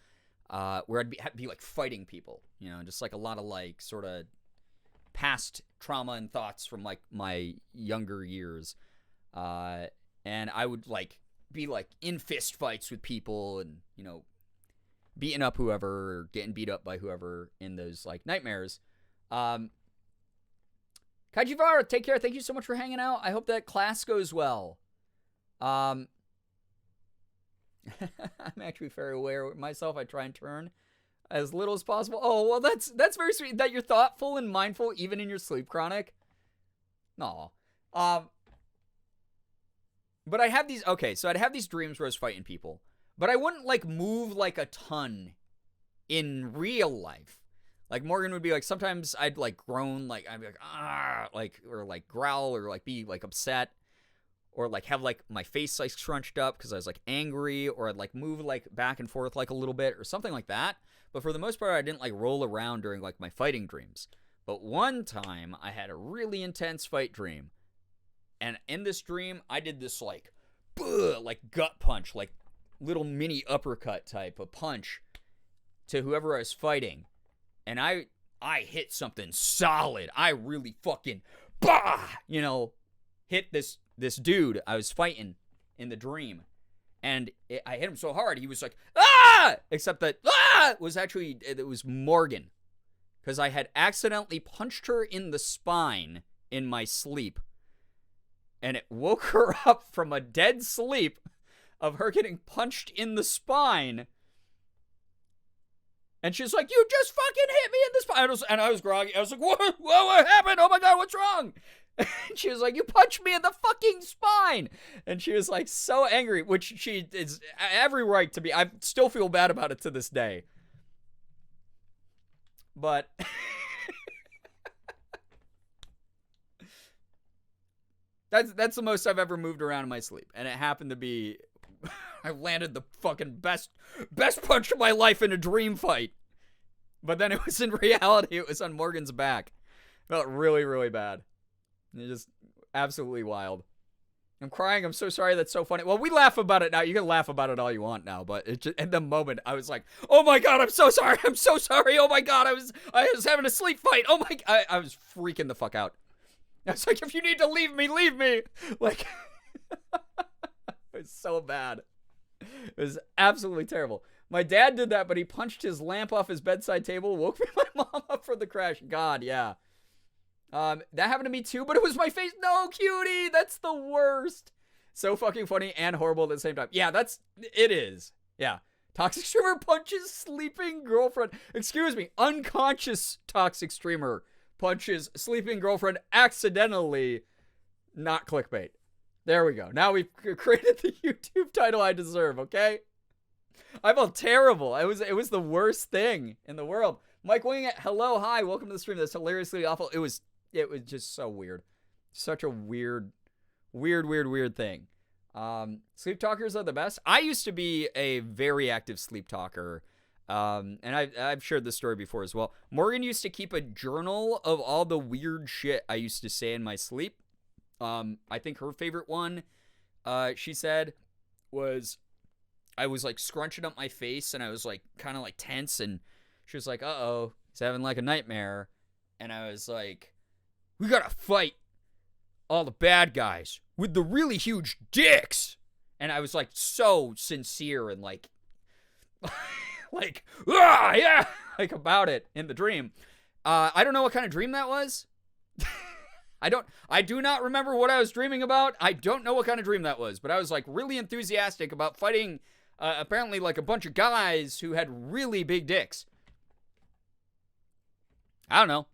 where I'd be like fighting people, just like a lot of like sort of past trauma and thoughts from like my younger years, and I would like be like in fist fights with people and beating up whoever or getting beat up by whoever in those like nightmares. Kajivara, take care. Thank you so much for hanging out. I hope that class goes well. I'm actually very aware of myself. I try and turn as little as possible. Oh, well, that's very sweet that you're thoughtful and mindful even in your sleep chronic. No. But I have these, so I'd have these dreams where I was fighting people, but I wouldn't like move like a ton in real life. Like Morgan would be like, sometimes I'd like groan, like I'd be like, or like growl or like be like upset or like have like my face like scrunched up because I was like angry, or I'd like move like back and forth like a little bit or something like that. But for the most part, I didn't like roll around during like my fighting dreams. But one time I had a really intense fight dream. And in this dream, I did this like gut punch, like little mini uppercut type of punch to whoever I was fighting. And I hit something solid. I really fucking, hit this dude I was fighting in the dream. And I hit him so hard, he was like, ah! Except that, it was Morgan. Because I had accidentally punched her in the spine in my sleep. And it woke her up from a dead sleep of her getting punched in the spine. And she's like, you just fucking hit me in the spine. And I was groggy. I was like, what happened? Oh my God, what's wrong? And she was like, you punched me in the fucking spine. And she was like so angry, which she is every right to be. I still feel bad about it to this day. But that's the most I've ever moved around in my sleep. And it happened to be, I landed the fucking best punch of my life in a dream fight. But then it was in reality, it was on Morgan's back. Felt really, really bad. It's just absolutely wild. I'm crying. I'm so sorry. That's so funny. Well, we laugh about it now. You can laugh about it all you want now. But it just, in the moment, I was like, oh my God, I'm so sorry. I'm so sorry. Oh my God, I was having a sleep fight. Oh my God. I was freaking the fuck out. I was like, if you need to leave me, leave me. Like, it was so bad. It was absolutely terrible. My dad did that, but he punched his lamp off his bedside table, woke me and my mom up from the crash. God, yeah. That happened to me too, but it was my face. No, cutie, that's the worst. So fucking funny and horrible at the same time. Yeah, it is. Yeah. Toxic streamer punches sleeping girlfriend. Excuse me, unconscious toxic streamer punches sleeping girlfriend accidentally. Not clickbait. There we go. Now we've created the YouTube title I deserve, okay? I felt terrible. It was the worst thing in the world. Mike Wingett, hello, hi, welcome to the stream. That's hilariously awful. It was just so weird. Such a weird thing. Sleep talkers are the best. I used to be a very active sleep talker. And I've shared this story before as well. Morgan used to keep a journal of all the weird shit I used to say in my sleep. I think her favorite one, she said, was I was like scrunching up my face and I was like kind of like tense, and she was like, uh-oh, he's having like a nightmare. And I was like, we gotta fight all the bad guys with the really huge dicks. And I was like so sincere and like yeah, like about it in the dream. I don't know what kind of dream that was. I do not remember what I was dreaming about. I don't know what kind of dream that was, but I was like really enthusiastic about fighting apparently like a bunch of guys who had really big dicks. I don't know.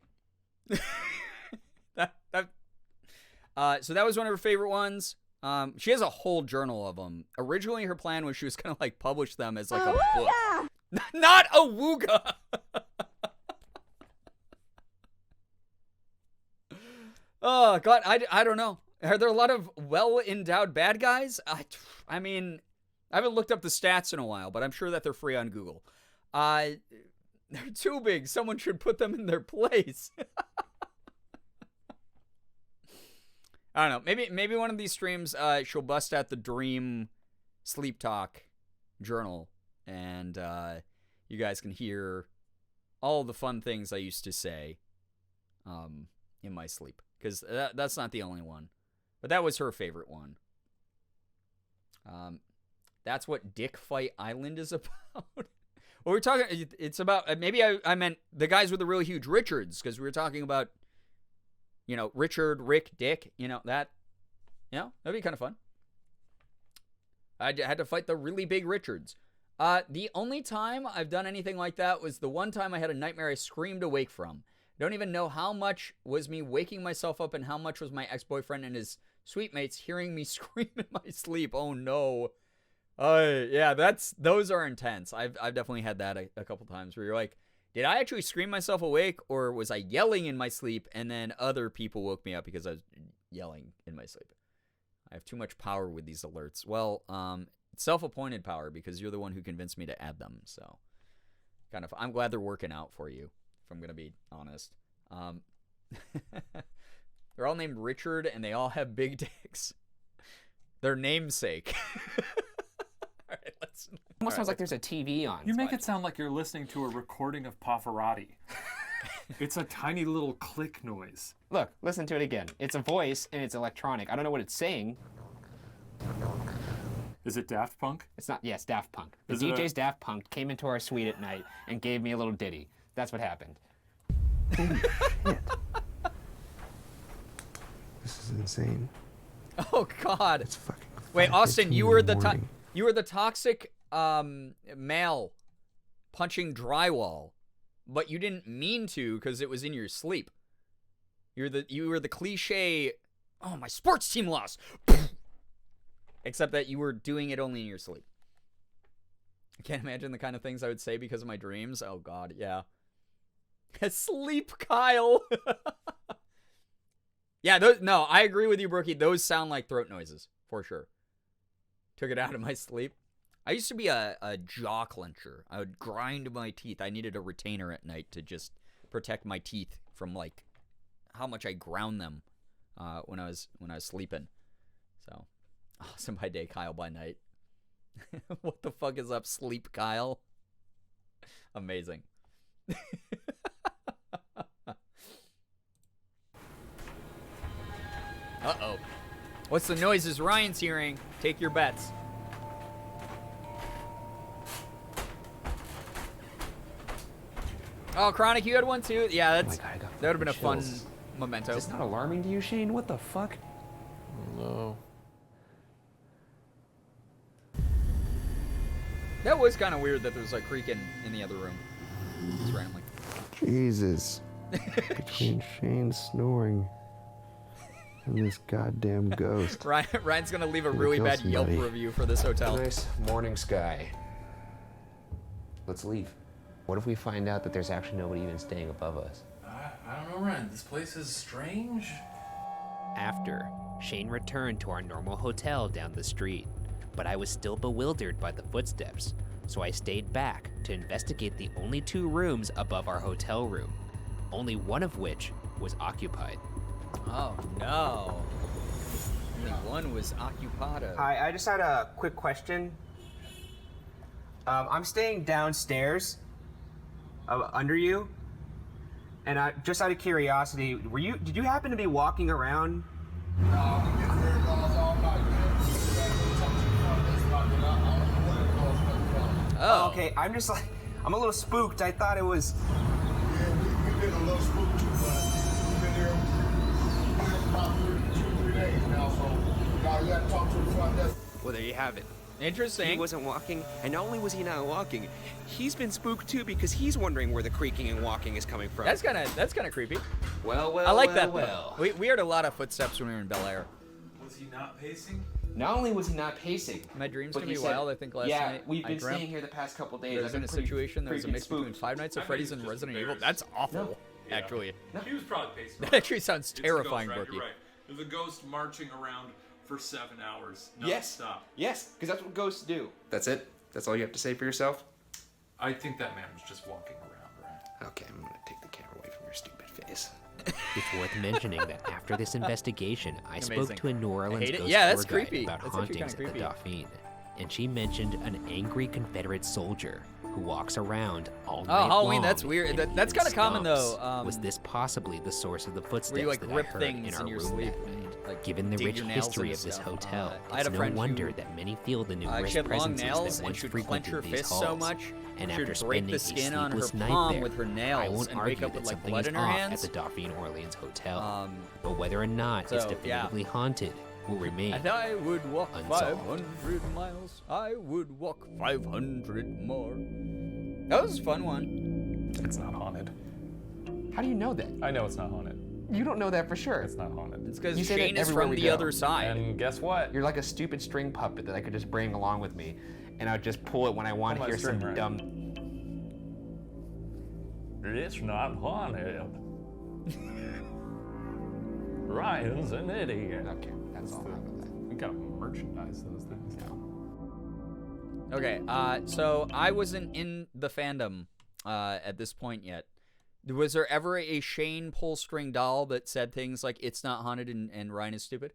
So that was one of her favorite ones. She has a whole journal of them. Originally, her plan was she was gonna like publish them as like a book. Not a wooga. Oh God, I don't know. Are there a lot of well-endowed bad guys? I mean, I haven't looked up the stats in a while, but I'm sure that they're free on Google. They're too big. Someone should put them in their place. I don't know. Maybe one of these streams, she'll bust out the dream sleep talk journal, and you guys can hear all the fun things I used to say in my sleep. Because that's not the only one. But that was her favorite one. That's what Dick Fight Island is about. Well, we're talking, it's about, maybe I meant the guys with the really huge Richards, because we were talking about, you know, Richard, Rick, Dick, that'd be kind of fun. I had to fight the really big Richards. The only time I've done anything like that was the one time I had a nightmare I screamed awake from. I don't even know how much was me waking myself up and how much was my ex-boyfriend and his sweet mates hearing me scream in my sleep. Oh no. Yeah, those are intense. I've definitely had that a couple times where you're like, did I actually scream myself awake, or was I yelling in my sleep and then other people woke me up because I was yelling in my sleep? I have too much power with these alerts. Well, it's self-appointed power because you're the one who convinced me to add them. So I'm glad they're working out for you, if I'm going to be honest. They're all named Richard and they all have big dicks. Their namesake. All right, Almost sounds like there's a TV on. You make it sound like you're listening to a recording of Pavarotti. It's a tiny little click noise. Look, listen to it again. It's a voice and it's electronic. I don't know what it's saying. Is it Daft Punk? It's not. Yes, Daft Punk. The DJ's Daft Punk came into our suite at night and gave me a little ditty. That's what happened. Holy shit. This is insane. Oh God. It's fucking. Wait, Austin, you were the morning. you were the toxic male punching drywall, but you didn't mean to because it was in your sleep. You were the cliche. Oh, my sports team lost. Except that you were doing it only in your sleep. I can't imagine the kind of things I would say because of my dreams. Oh God, yeah. Sleep, Kyle. Yeah, no, I agree with you, Brookie. Those sound like throat noises for sure. Took it out of my sleep. I used to be a jaw clencher. I would grind my teeth. I needed a retainer at night to just protect my teeth from like how much I ground them when I was sleeping. So awesome by day, Kyle by night. What the fuck is up, Sleep Kyle? Amazing. Uh-oh. What's the noises Ryan's hearing? Take your bets. Oh, Chronic, you had one too? Yeah, that would have been a fun memento. Is this not alarming to you, Shane? What the fuck? No. That was kind of weird that there was like creaking in the other room. Just randomly. Jesus. Between Shane snoring and this goddamn ghost. Ryan's gonna leave a really bad Yelp review for this hotel. Nice morning sky. Let's leave. What if we find out that there's actually nobody even staying above us? I don't know, Ryan. This place is strange. After, Shane returned to our normal hotel down the street, but I was still bewildered by the footsteps, so I stayed back to investigate the only 2 rooms above our hotel room, only one of which was occupied. Oh no. Only one was occupada. Hi, I just had a quick question. I'm staying downstairs, under you, and just out of curiosity, did you happen to be walking around? Oh. Okay, I'm a little spooked. I thought it was. Yeah, we've been a little spooked too, but we've been there about 2-3 days now, so now you got to talk to the front desk. Well, there you have it. Interesting. He wasn't walking, and not only was he not walking, he's been spooked too because he's wondering where the creaking and walking is coming from. That's kind of creepy. Well, I like that. We heard a lot of footsteps when we were in Bel Air. Was he not pacing? Not only was he not pacing, My dreams but can he be said, wild. I think last yeah, night we've I been dreamt staying here the past couple days. there was in a situation. There was a mix between Five Nights at Freddy's and Resident Evil. That's awful, actually. He was probably pacing. That actually sounds terrifying, Brookie. Brookie. You're right. There's a ghost marching around for 7 hours. Yes. Non-stop. Yes, because that's what ghosts do. That's it? That's all you have to say for yourself? I think that man was just walking around, Okay, I'm gonna take the camera away from your stupid face. It's worth mentioning that after this investigation, I spoke Amazing. to a New Orleans ghost Yeah, that's tour guide creepy. about That's actually hauntings kinda at the creepy. Dauphine, and she mentioned an angry Confederate soldier who walks around all night Halloween, long that's weird. and That's even kinda common, stomps. though, Was this possibly the source of the footsteps where you like that rip I heard things in our in your room sleep that and, night? like, Given the dig rich your nails history into of this stuff. hotel, I had it's a no friend wonder who, that many feel the numerous she had long presences nails that and once she would clench her frequented these fist so halls. much And she after would break spending the a skin on her sleepless night palm there, with her I nails won't and argue wake up that with like something blood is in her off hands. at the Dauphine Orleans Hotel. But whether or not so, it's definitively haunted will remain And I would walk unsolved. 500 miles. I would walk 500 more. That was a fun one. It's not haunted. How do you know that? I know it's not haunted. You don't know that for sure. It's not haunted. It's because You say that Shane is everywhere from we the go. other side. And guess what? You're like a stupid string puppet that I could just bring along with me, and I would just pull it when I want to Pull my hear some string, right? dumb. It's not haunted. Ryan's an idiot. Okay, that's all. We gotta merchandise those things. Okay, so I wasn't in the fandom at this point yet. Was there ever a Shane pull string doll that said things like "It's not haunted" and Ryan is stupid?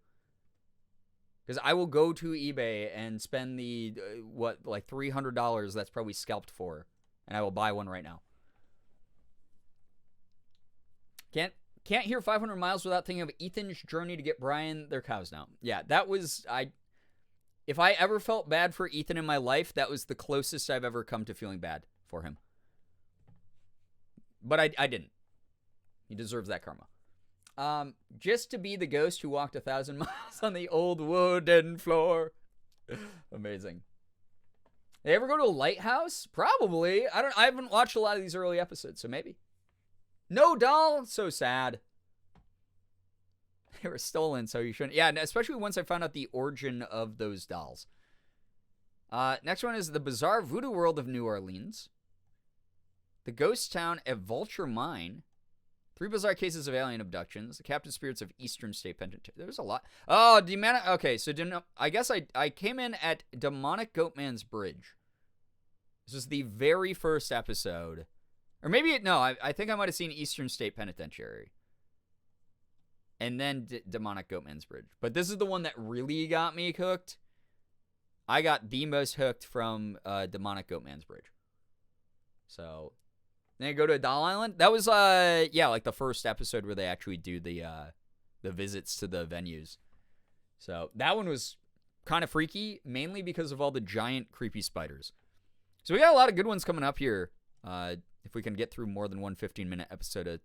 Because I will go to eBay and spend the like $300 that's probably scalped for, and I will buy one right now. Can't hear 500 miles without thinking of Ethan's journey to get Brian their cows now. Yeah, that was if I ever felt bad for Ethan in my life, that was the closest I've ever come to feeling bad for him. But I didn't. He deserves that karma. Just to be the ghost who walked 1,000 miles on the old wooden floor. Amazing. They ever go to a lighthouse? Probably. I haven't watched a lot of these early episodes, so maybe. No doll? So sad. They were stolen, so you shouldn't. Yeah, especially once I found out the origin of those dolls. Next one is the bizarre voodoo world of New Orleans. The ghost town of Vulture Mine. 3 bizarre cases of alien abductions. The captive spirits of Eastern State Penitentiary. There's a lot. Oh, demonic. Okay, so I guess I came in at Demonic Goatman's Bridge. This was the very first episode. Or maybe, no, I think I might have seen Eastern State Penitentiary. And then Demonic Goatman's Bridge. But this is the one that really got me hooked. I got the most hooked from Demonic Goatman's Bridge. So, then I go to Doll Island. That was, like the first episode where they actually do the visits to the venues. So, that one was kind of freaky, mainly because of all the giant creepy spiders. So, we got a lot of good ones coming up here. If we can get through more than one 15-minute episode of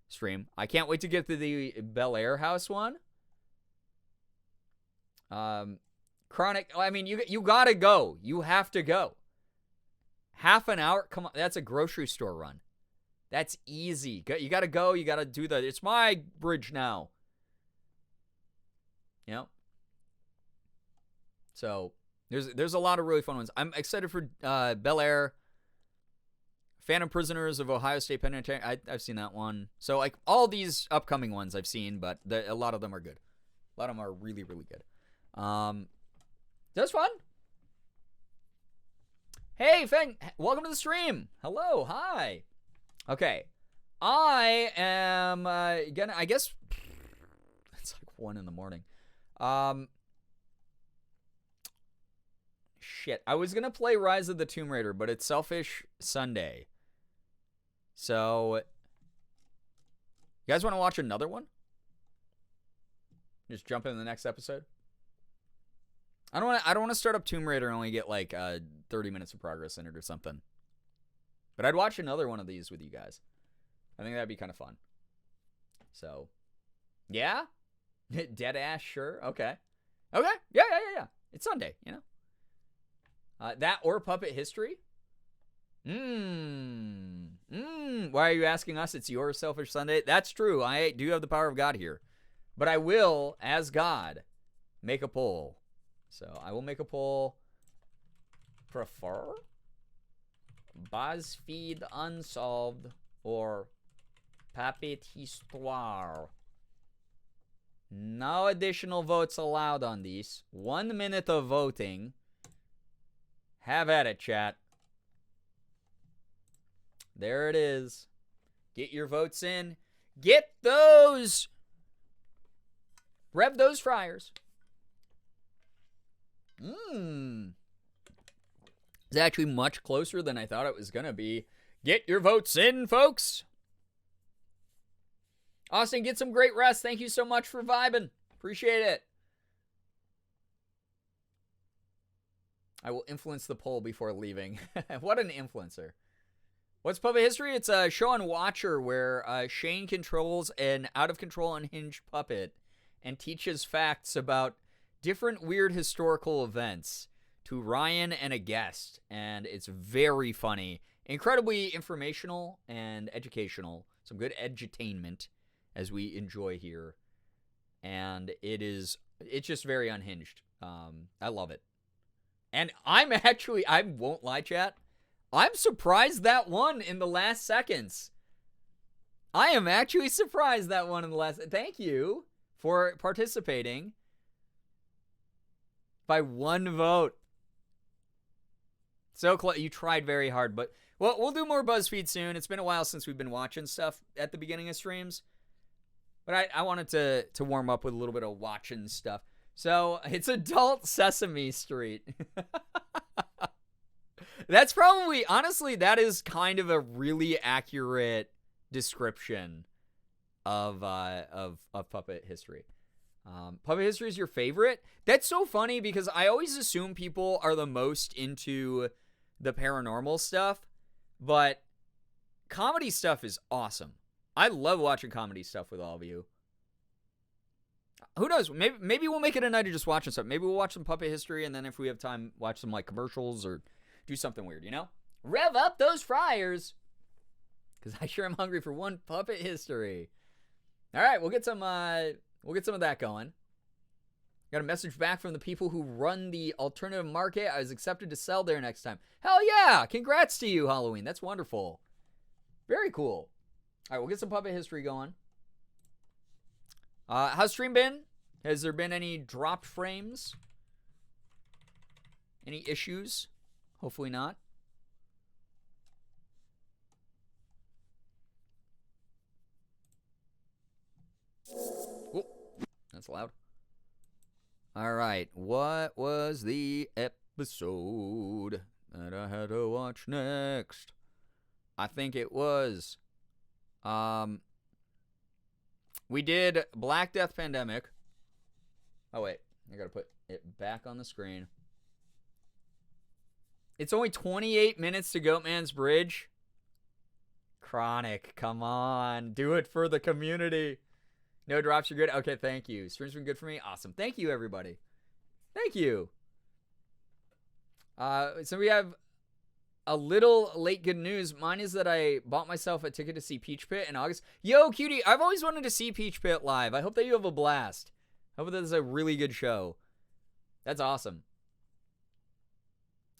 stream. I can't wait to get to the Bel Air house one. Chronic, I mean, you gotta go. You have to go. Half an hour? Come on, that's a grocery store run. That's easy. You gotta go, you gotta do it's my bridge now. You know? So, there's a lot of really fun ones. I'm excited for Bel Air. Phantom Prisoners of Ohio State Penitentiary. I've seen that one. So, like, all these upcoming ones I've seen, but a lot of them are good. A lot of them are really, really good. That's fun. Hey, Feng, welcome to the stream. Hello, hi. Okay. I am gonna, I guess, it's like 1 in the morning. Shit. I was gonna play Rise of the Tomb Raider, but it's Selfish Sunday. So, you guys want to watch another one? Just jump in the next episode. I don't want to start up Tomb Raider and only get like 30 minutes of progress in it or something. But I'd watch another one of these with you guys. I think that'd be kind of fun. So, yeah, dead ass, sure, okay, yeah. It's Sunday, you know. That or Puppet History. Why are you asking us? It's your Selfish Sunday. That's true. I do have the power of God here. But I will, as God, make a poll. So I will make a poll. Prefer BuzzFeed Unsolved or Puppet Histoire. No additional votes allowed on these. 1 minute of voting. Have at it, chat. There it is. Get your votes in. Get those. Rev those fryers. It's actually much closer than I thought it was going to be. Get your votes in, folks. Austin, get some great rest. Thank you so much for vibing. Appreciate it. I will influence the poll before leaving. What an influencer. What's Puppet History? It's a show on Watcher where Shane controls an out-of-control unhinged puppet and teaches facts about different weird historical events to Ryan and a guest. And it's very funny. Incredibly informational and educational. Some good edutainment as we enjoy here. And it's just very unhinged. I love it. And I won't lie, chat, I'm surprised that won in the last seconds. I am actually surprised that won in the last. Thank you for participating by one vote. So close. You tried very hard, but well, we'll do more BuzzFeed soon. It's been a while since we've been watching stuff at the beginning of streams, but I wanted to warm up with a little bit of watching stuff. So it's Adult Sesame Street. That's probably, honestly, that is kind of a really accurate description of Puppet History. Puppet History is your favorite? That's so funny because I always assume people are the most into the paranormal stuff, but comedy stuff is awesome. I love watching comedy stuff with all of you. Who knows? Maybe we'll make it a night of just watching stuff. Maybe we'll watch some Puppet History, and then if we have time, watch some like commercials or do something weird, you know? Rev up those fryers, because I sure am hungry for one Puppet History. All right, we'll get some of that going. Got a message back from the people who run the alternative market. I was accepted to sell there next time. Hell yeah! Congrats to you, Halloween. That's wonderful. Very cool. All right, we'll get some Puppet History going. How's stream been? Has there been any dropped frames? Any issues? Hopefully not. Oh, that's loud. All right, what was the episode that I had to watch next? I think it was, we did Black Death Pandemic. Oh, wait. I gotta put it back on the screen. It's only 28 minutes to Goatman's Bridge. Chronic, come on. Do it for the community. No drops, you're good? Okay, thank you. Stream's been good for me? Awesome. Thank you, everybody. Thank you. So we have a little late good news. Mine is that I bought myself a ticket to see Peach Pit in August. Yo, cutie, I've always wanted to see Peach Pit live. I hope that you have a blast. I hope that is a really good show. That's awesome.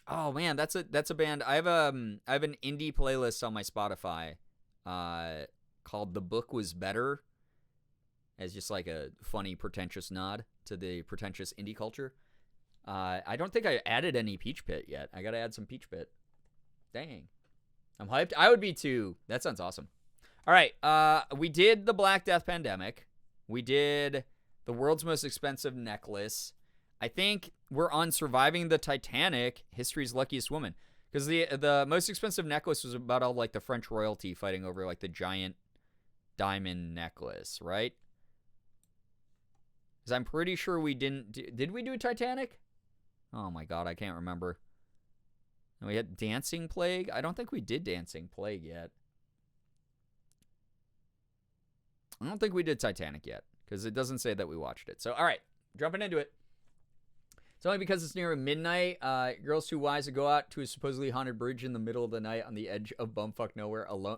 Oh man, that's a band. I have an indie playlist on my Spotify called The Book Was Better, as just like a funny pretentious nod to the pretentious indie culture. I don't think I added any Peach Pit yet. I gotta add some Peach Pit. Dang. I'm hyped. I would be too. That sounds awesome. All right. We did the Black Death Pandemic. We did the world's most expensive necklace. I think we're on Surviving the Titanic, History's Luckiest Woman. Because the most expensive necklace was about all like the French royalty fighting over like the giant diamond necklace, right? Because I'm pretty sure we didn't. Did we do Titanic? Oh my god, I can't remember. And we had Dancing Plague. I don't think we did Dancing Plague yet. I don't think we did Titanic yet, because it doesn't say that we watched it. So, all right, jumping into it. It's only because it's near midnight. Girls too wise to go out to a supposedly haunted bridge in the middle of the night on the edge of bumfuck nowhere alone.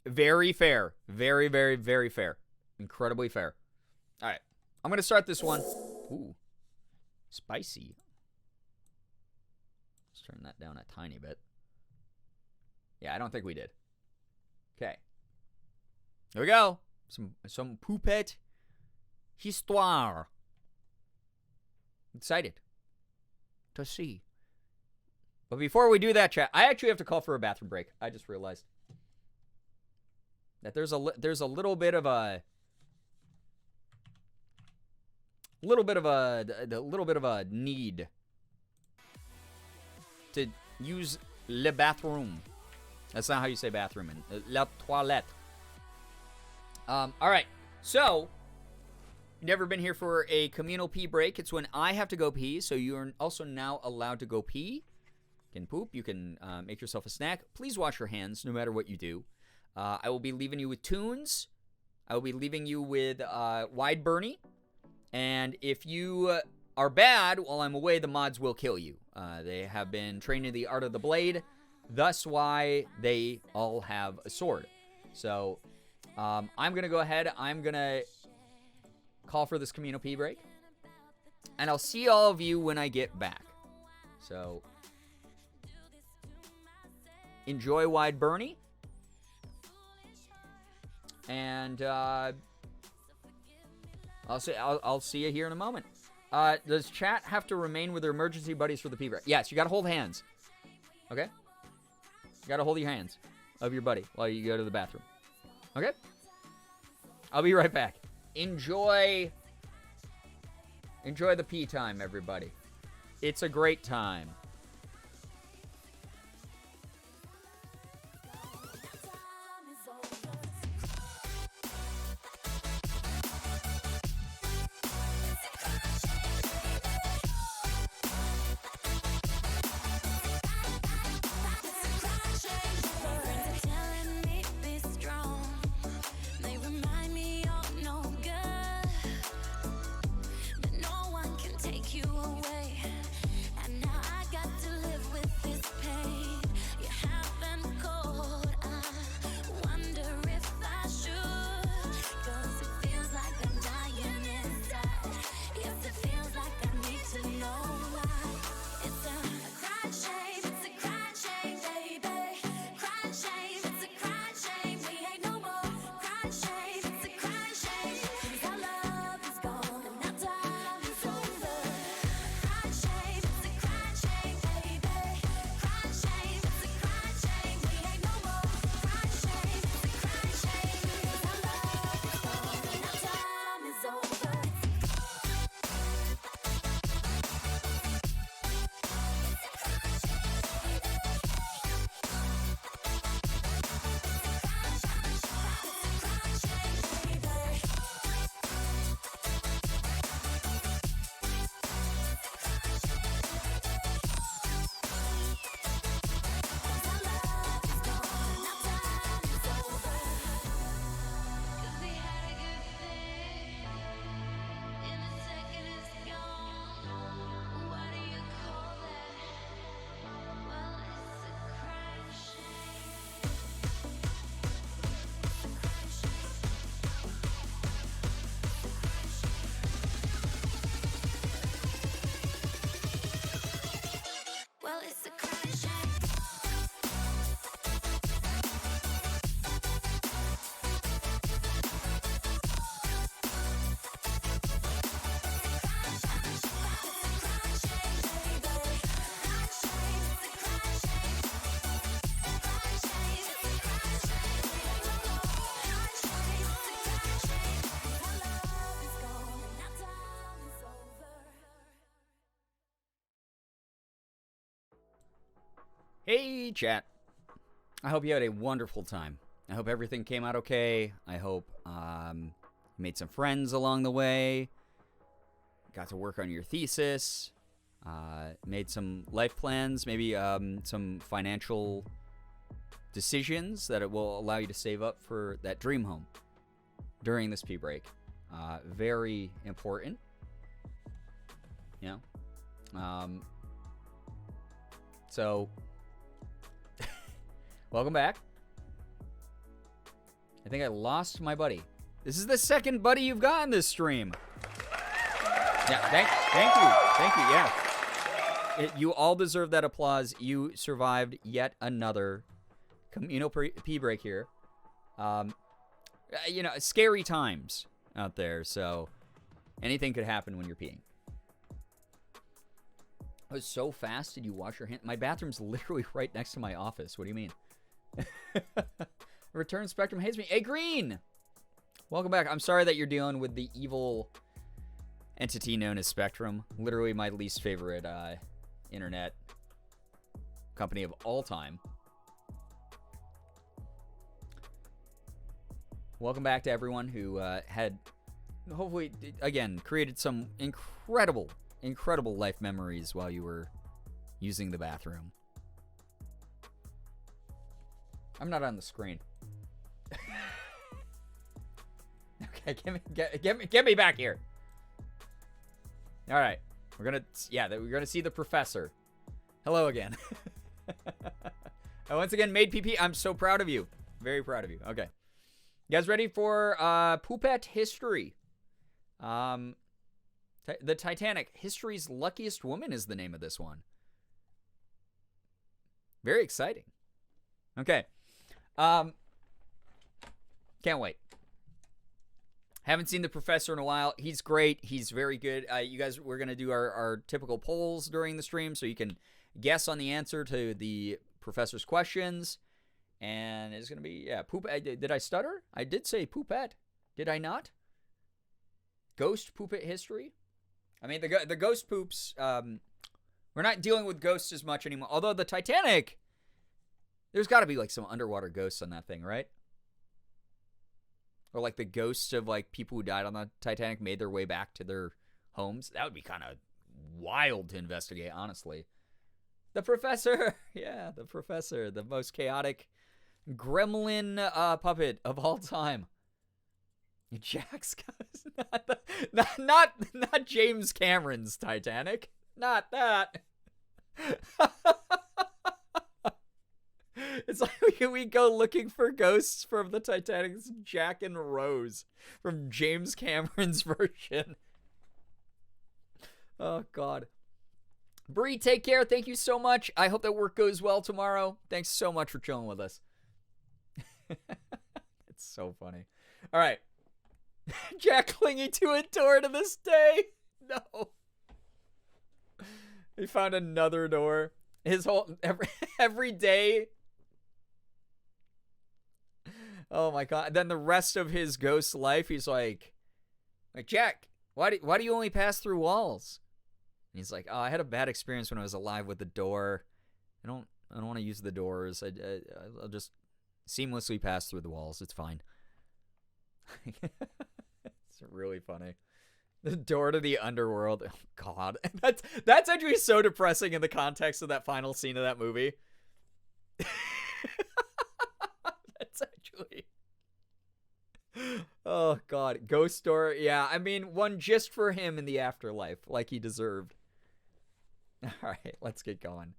Very fair. Very, very, very fair. Incredibly fair. All right. I'm going to start this one. Ooh. Spicy. Let's turn that down a tiny bit. Yeah, I don't think we did. Okay. Here we go. Some poupette histoire. Excited to see. But before we do that, chat, I actually have to call for a bathroom break. I just realized. that there's a little bit of a need to use le bathroom. That's not how you say bathroom. La toilette. All right. So, you've never been here for a communal pee break. It's when I have to go pee, so you are also now allowed to go pee. You can poop. You can make yourself a snack. Please wash your hands no matter what you do. I will be leaving you with tunes. I will be leaving you with Wide Bernie. And if you are bad while I'm away, the mods will kill you. They have been trained in the art of the blade. Thus why they all have a sword. So I'm going to go ahead. I'm going to call for this communal pee break. And I'll see all of you when I get back. So enjoy Wide Bernie. And I'll see you here in a moment. Does chat have to remain with their emergency buddies for the pee break? Yes, you got to hold hands. Okay? You got to hold your hands of your buddy while you go to the bathroom. Okay? I'll be right back. Enjoy the pee time, everybody. It's a great time. Hey, chat. I hope you had a wonderful time. I hope everything came out okay. I hope you made some friends along the way. Got to work on your thesis. Made some life plans. Maybe some financial decisions that it will allow you to save up for that dream home during this pee break. Very important. You know? So... welcome back. I think I lost my buddy. This is the second buddy you've got in this stream. Yeah, thank you, yeah. You all deserve that applause. You survived yet another communal pee break here. You know, scary times out there, so anything could happen when you're peeing. It was so fast. Did you wash your hands? My bathroom's literally right next to my office. What do you mean? Return Spectrum hates me. Hey, Green! Welcome back. I'm sorry that you're dealing with the evil entity known as Spectrum. Literally my least favorite internet company of all time. Welcome back to everyone who had, hopefully, again, created some incredible life memories while you were using the bathroom. I'm not on the screen. Okay, get me back here. All right, we're gonna see the professor. Hello again. I once again made PP. I'm so proud of you. Very proud of you. Okay, you guys ready for Poopette history? The Titanic, history's luckiest woman is the name of this one. Very exciting. Okay. Can't wait. Haven't seen the professor in a while. He's great. He's very good. You guys, we're going to do our typical polls during the stream so you can guess on the answer to the professor's questions. And it's going to be, did I stutter? I did say poopette. Did I not? Ghost poopette history? I mean, the ghost poops, we're not dealing with ghosts as much anymore. Although the Titanic, there's got to be like some underwater ghosts on that thing, right? Or like the ghosts of like people who died on the Titanic made their way back to their homes. That would be kind of wild to investigate, honestly. The professor, yeah, the professor, the most chaotic gremlin puppet of all time. Jack's not James Cameron's Titanic. Not that. It's like we go looking for ghosts from the Titanic. It's Jack and Rose from James Cameron's version. Oh, God. Bree, take care. Thank you so much. I hope that work goes well tomorrow. Thanks so much for chilling with us. It's so funny. All right. Jack clinging to a door to this day. No. He found another door. His whole every day. Oh my God. Then the rest of his ghost life, he's like Jack, why do you only pass through walls? And he's like, oh, I had a bad experience when I was alive with the door. I don't want to use the doors. I'll just seamlessly pass through the walls. It's fine. It's really funny. The door to the underworld. Oh God, that's actually so depressing in the context of that final scene of that movie. That's actually. Oh God, ghost door. Yeah, I mean, one just for him in the afterlife, like he deserved. All right, let's get going.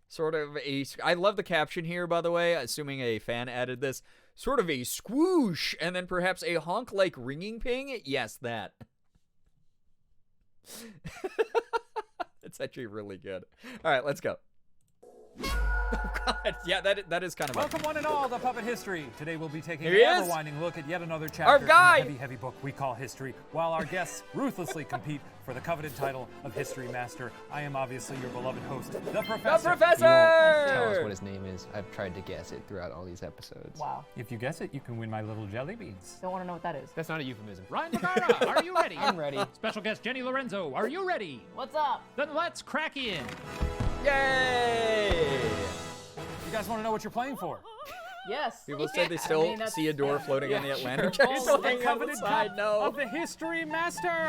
Sort of I love the caption here, by the way, assuming a fan added this. Sort of a squoosh, and then perhaps a honk-like ringing ping. Yes, that. It's actually really good. All right, let's go. Oh God, yeah, that is kind of. Welcome one and all to Puppet History. Today we'll be taking an Here he is. ever-winding look at yet another Our chapter in guy. the heavy book we call history, while our guests ruthlessly compete for the coveted title of History Master. I am obviously your beloved host, the Professor. The Professor! He won't tell us what his name is. I've tried to guess it throughout all these episodes. Wow. If you guess it, you can win my little jelly beans. Don't want to know what that is. That's not a euphemism. Ryan Lagara, are you ready? I'm ready. Special guest Jenny Lorenzo, are you ready? What's up? Then let's crack in. Yay! You guys want to know what you're playing for? Yes. People say they still see a door floating on the Atlantic. Just The hanging coveted outside. cup No. of the History Master.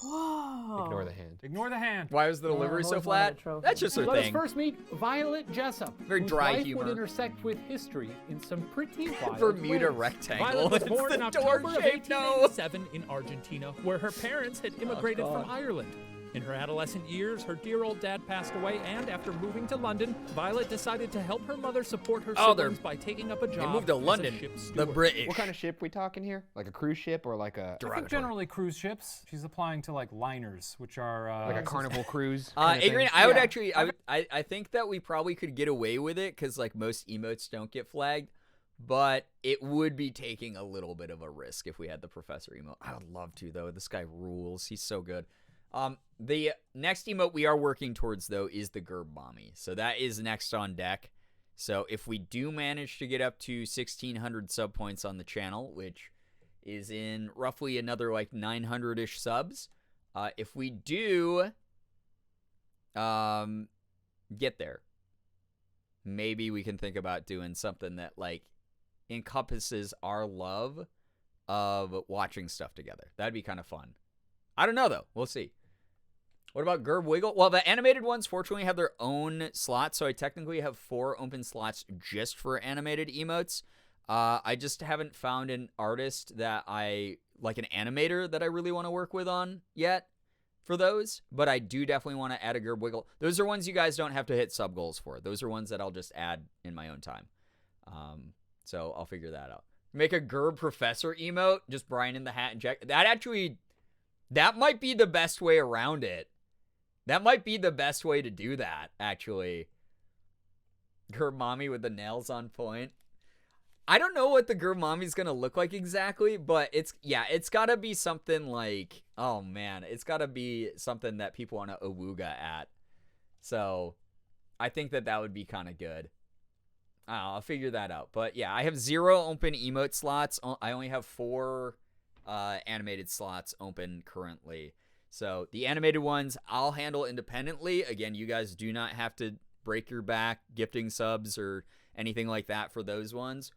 Whoa. Ignore the hand. Ignore the hand. Why was the delivery so flat? That's just her Let us thing. first meet Violet Jessup, Very whose dry life humor. would intersect with history in some pretty wild Bermuda ways. rectangle. Violet was It's born the in door October of shape. No. 1887 in Argentina, where her parents had immigrated God. from Ireland. In her adolescent years, her dear old dad passed away, and after moving to London, Violet decided to help her mother support her Oh, siblings by taking up a job moved to as a London. ship's The steward. British. What kind of ship we talking here? Like a cruise ship or like a... I think generally cruise ships. She's applying to like liners, which are like a carnival cruise? kind of Adrian, thing? I would actually, I think that we probably could get away with it because like most emotes don't get flagged, but it would be taking a little bit of a risk if we had the Professor emote. I would love to though. This guy rules. He's so good. The next emote we are working towards though is the Girbeagly. So that is next on deck. So if we do manage to get up to 1,600 sub points on the channel, which is in roughly another like 900-ish subs, if we do get there, maybe we can think about doing something that like encompasses our love of watching stuff together. That'd be kind of fun. I don't know, though. We'll see. What about Girbeagly? Well, the animated ones, fortunately, have their own slots, so I technically have 4 open slots just for animated emotes. I just haven't found an artist that like an animator that I really want to work with on yet for those, but I do definitely want to add a Girbeagly. Those are ones you guys don't have to hit sub goals for. Those are ones that I'll just add in my own time. So I'll figure that out. Make a Gerb Professor emote, just Brian in the hat and Jack. That might be the best way around it. That might be the best way to do that, actually. Gerb Mommy with the nails on point. I don't know what the Gerb Mommy's gonna look like exactly, but it's gotta be something like, oh man, it's gotta be something that people want to awooga at. So I think that would be kind of good. I'll figure that out. But yeah, I have 0 open emote slots. I only have 4 animated slots open currently. So the animated ones I'll handle independently. Again, you guys do not have to break your back gifting subs or anything like that for those ones.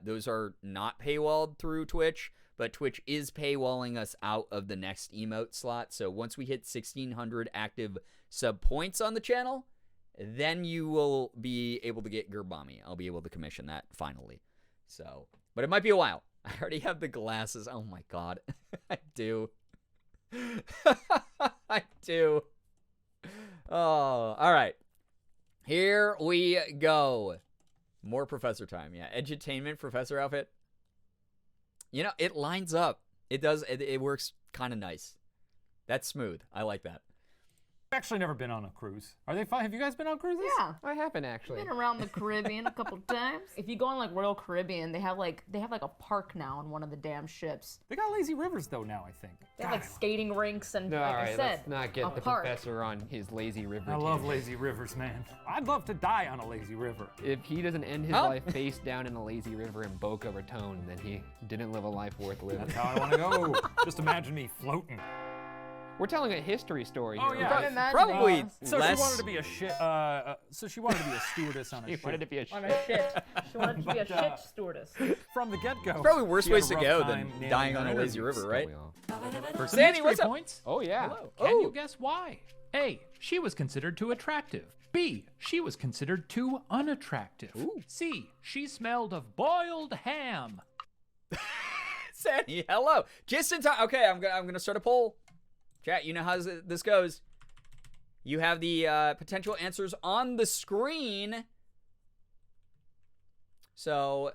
Those are not paywalled through Twitch, but Twitch is paywalling us out of the next emote slot. So once we hit 1,600 active sub points on the channel, then you will be able to get Gerbami. I'll be able to commission that finally. So, but it might be a while. I already have the glasses. Oh my god. I do. I do. Oh, all right. Here we go. More professor time. Yeah, edutainment professor outfit. You know, it lines up. It does. It works kind of nice. That's smooth. I like that. I've actually never been on a cruise. Are they fun? Have you guys been on cruises? Yeah. I haven't actually. Been around the Caribbean a couple times. If you go on like Royal Caribbean, they have like a park now on one of the damn ships. They got lazy rivers though now, I think. They have like skating rinks and No, like all right, I said, let's not get the park. professor on his lazy river. I love lazy rivers, man. I'd love to die on a lazy river. If he doesn't end his life face down in a lazy river in Boca Raton, then he didn't live a life worth living. That's how I want to go. Just imagine me floating. We're telling a history story Oh here. yeah, probably so less. she wanted to be a shit. So she wanted to be a stewardess on a ship. She wanted to be a On a shit. She wanted to be a shit stewardess. From the get-go. Probably worse she had ways a to rough go time than nailing dying her on a lazy interviews. river, right? For some Sandy, history what's up? points, Oh yeah. hello. Can you guess why? A. She was considered too attractive. B. She was considered too unattractive. C. She smelled of boiled ham. Sandy, hello. Just in time. Okay, I'm gonna start a poll. Chat, you know how this goes. You have the potential answers on the screen. So,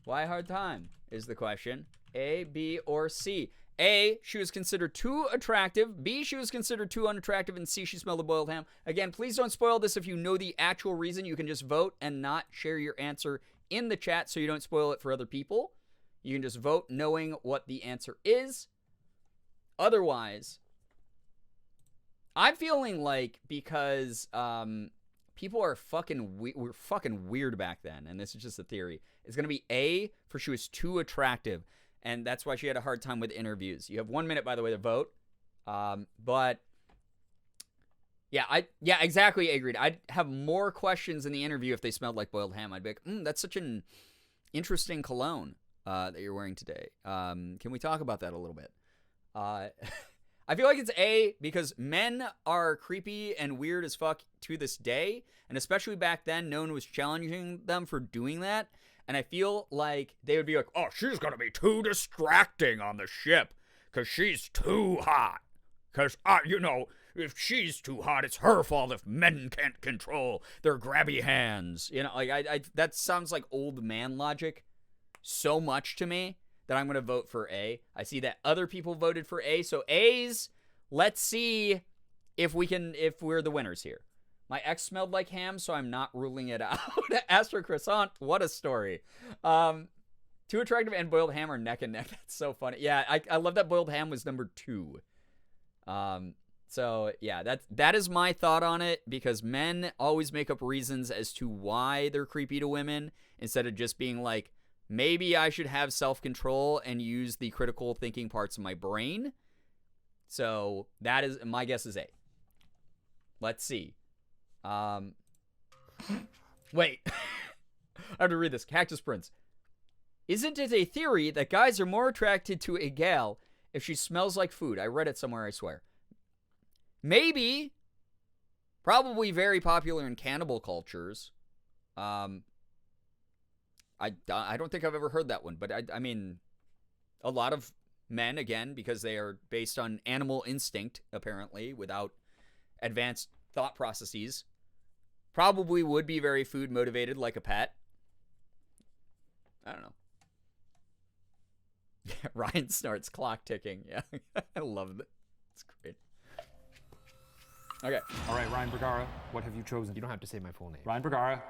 why hard time is the question. A, B, or C. A, she was considered too attractive. B, she was considered too unattractive. And C, she smelled of boiled ham. Again, please don't spoil this. If you know the actual reason, you can just vote and not share your answer in the chat so you don't spoil it for other people. You can just vote knowing what the answer is. Otherwise, I'm feeling like because people are we're fucking weird back then, and this is just a theory. It's going to be A for she was too attractive, and that's why she had a hard time with interviews. You have 1 minute, by the way, to vote. But yeah, exactly, agreed. I'd have more questions in the interview if they smelled like boiled ham. I'd be like, that's such an interesting cologne that you're wearing today. Can we talk about that a little bit? I feel like it's A because men are creepy and weird as fuck to this day, and especially back then, no one was challenging them for doing that. And I feel like they would be like, oh, she's gonna be too distracting on the ship because she's too hot. Because, if she's too hot, it's her fault if men can't control their grabby hands. Like, that sounds like old man logic so much to me that I'm going to vote for A. I see that other people voted for A, so A's, let's see if we're the winners here. My ex smelled like ham, so I'm not ruling it out. Astro Croissant, what a story. Too attractive and boiled ham are neck and neck. That's so funny. Yeah, I love that boiled ham was number 2. So, yeah, that is my thought on it, because men always make up reasons as to why they're creepy to women instead of just being like, maybe I should have self-control and use the critical thinking parts of my brain. So, that is, my guess is A. Let's see. Wait. I have to read this. Cactus Prince. Isn't it a theory that guys are more attracted to a gal if she smells like food? I read it somewhere, I swear. Maybe. Probably very popular in cannibal cultures. I don't think I've ever heard that one, but I mean, a lot of men, again, because they are based on animal instinct, apparently, without advanced thought processes, probably would be very food motivated like a pet. I don't know. Ryan snorts, clock ticking. Yeah, I love it. It's great. Okay. All right, Ryan Bergara, what have you chosen? You don't have to say my full name. Ryan Bergara.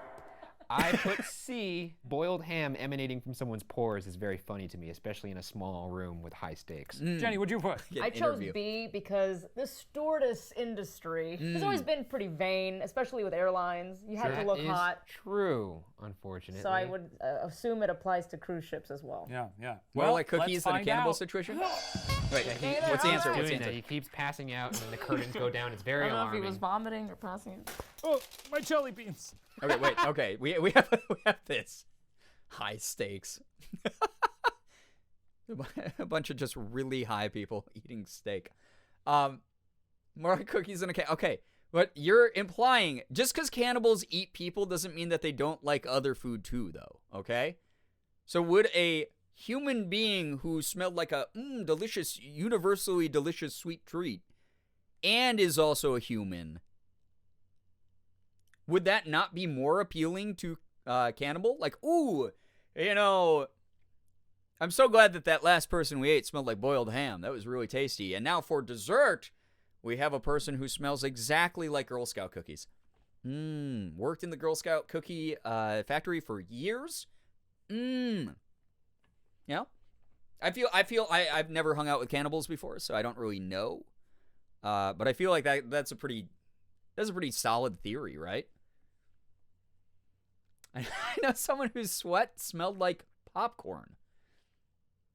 I put C. Boiled ham emanating from someone's pores is very funny to me, especially in a small room with high stakes. Jenny, what'd you put? I chose B because the stewardess industry has always been pretty vain, especially with airlines. You had to look hot. True, unfortunately. So I would assume it applies to cruise ships as well. Yeah. Well, like cookies in a cannibal situation? Wait, what's the answer? What's the answer? He keeps passing out, and then the curtains go down. It's very I don't know alarming. if he was vomiting or passing out. Oh, my jelly beans. Okay, wait. Okay, we have this high stakes. A bunch of just really high people eating steak. More like cookies in a can. Okay, but you're implying just because cannibals eat people doesn't mean that they don't like other food too, though. Okay, so would a human being who smelled like a delicious, universally delicious sweet treat, and is also a human, would that not be more appealing to cannibal? Like, ooh, you know, I'm so glad that last person we ate smelled like boiled ham. That was really tasty. And now for dessert, we have a person who smells exactly like Girl Scout cookies. Worked in the Girl Scout cookie factory for years. Yeah. I've never hung out with cannibals before, so I don't really know. But I feel like that's a pretty solid theory, right? I know someone whose sweat smelled like popcorn.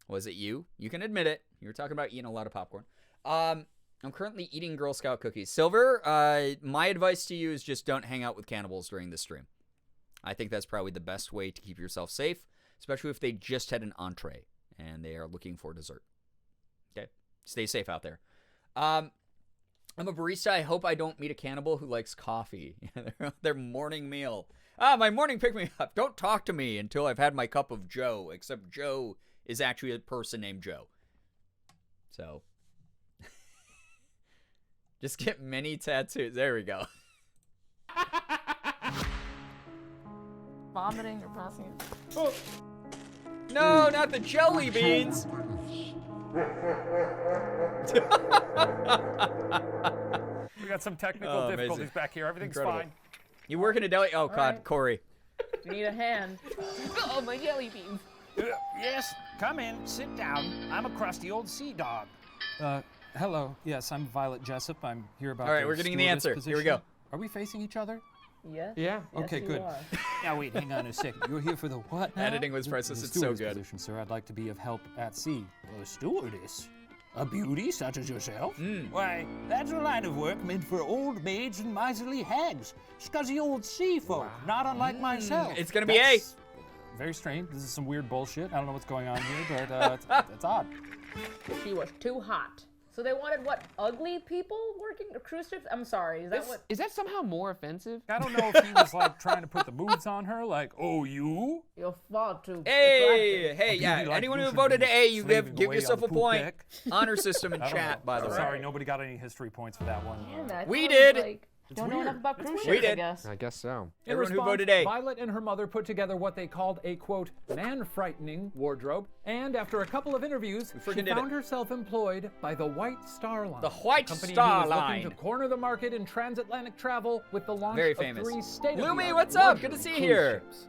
Was it you? You can admit it. You were talking about eating a lot of popcorn. I'm currently eating Girl Scout cookies. Silver, my advice to you is just don't hang out with cannibals during this stream. I think that's probably the best way to keep yourself safe, especially if they just had an entree and they are looking for dessert. Okay? Stay safe out there. I'm a barista. I hope I don't meet a cannibal who likes coffee. Their morning meal. My morning pick-me-up. Don't talk to me until I've had my cup of Joe, except Joe is actually a person named Joe. So, just get many tattoos. There we go. Vomiting or passing out. Oh. No, not the jelly beans. We got some technical difficulties back here. Everything's fine. You work in a deli? Oh, God, right. Corey. You need a hand. Oh, my jelly beans. Yes, come in, sit down. I'm a crusty old sea dog. Hello. Yes, I'm Violet Jessup. I'm here about. All right, we're getting the answer. Position. Here we go. Are we facing each other? Yes. Yeah. Okay, good. Now wait, hang on a second. You're here for the what now? Editing was priceless. The It's so stewardess good. Position, sir. I'd like to be of help at sea. A stewardess? A beauty such as yourself? Why, that's a line of work meant for old maids and miserly hags. Scuzzy old sea folk, not unlike myself. It's gonna be A. Very strange. This is some weird bullshit. I don't know what's going on here, but it's odd. She was too hot. So they wanted what? Ugly people working the cruise ships? I'm sorry. Is that somehow more offensive? I don't know if he was like trying to put the moves on her, like, oh, you? You're far too. Hey, yeah. Anyone who voted A, you give yourself a point. Deck. Honor system in chat, by the way. Sorry, nobody got any history points for that one. We did. Like, don't know enough about cruise ships, We did. I guess so. Everyone who voted A. Violet and her mother put together what they called a, quote, man-frightening wardrobe, and after a couple of interviews, she found herself employed by the White Star Line. The White company Star who was Line. looking to corner the market in transatlantic travel with the launch Very of famous. 3 state-of-the-art Lumi, what's up? Good to see you cruise here. ships.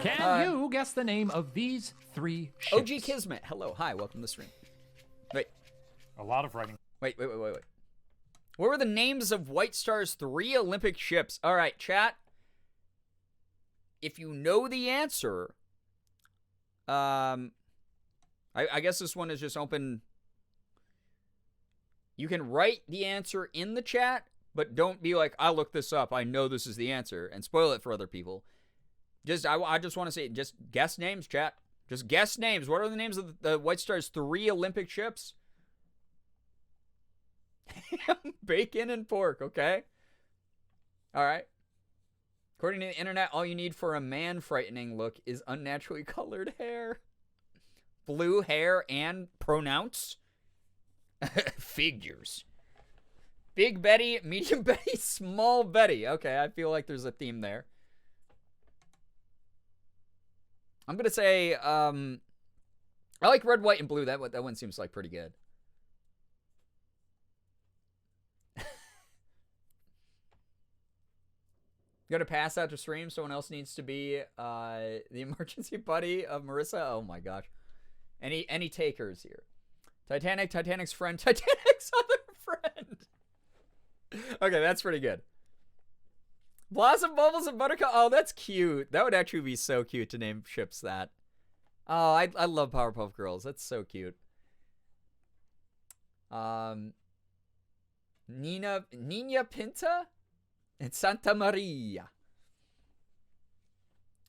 Can you guess the name of these 3 ships? OG Kismet. Hello. Hi. Welcome to the stream. Wait. A lot of writing. Wait. What were the names of White Star's 3 Olympic ships? All right, chat. If you know the answer, I guess this one is just open. You can write the answer in the chat, but don't be like, I looked this up. I know this is the answer, and spoil it for other people. I just want to say, just guess names, chat. Just guess names. What are the names of the White Star's 3 Olympic ships? Bacon and pork, okay? All right. According to the internet, all you need for a man-frightening look is unnaturally colored hair. Blue hair and pronouns. Figures. Big Betty, medium Betty, small Betty. Okay, I feel like there's a theme there. I'm going to say, I like red, white, and blue. That one seems like pretty good. Going to pass out to stream. Someone else needs to be the emergency buddy of Marissa. Oh my gosh. Any takers here? Titanic's friend, Titanic's other friend. Okay, that's pretty good. Blossom, Bubbles, and Buttercup. Oh, that's cute. That would actually be so cute to name ships that. Oh, I love Powerpuff Girls. That's so cute. Nina Pinta and Santa Maria.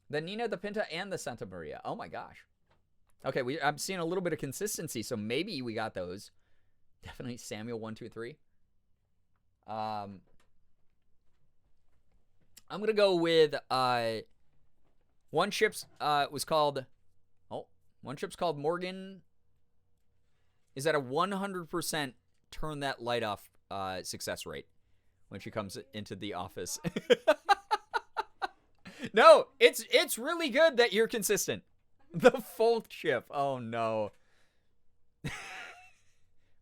The Nina, the Pinta, and the Santa Maria. Oh my gosh. Okay, I'm seeing a little bit of consistency, so maybe we got those. Definitely Samuel 1, 2, 3. I'm gonna go with one ship's called Morgan. Is at a 100% turn that light off success rate when she comes into the office. No, it's really good that you're consistent. The full ship. Oh no.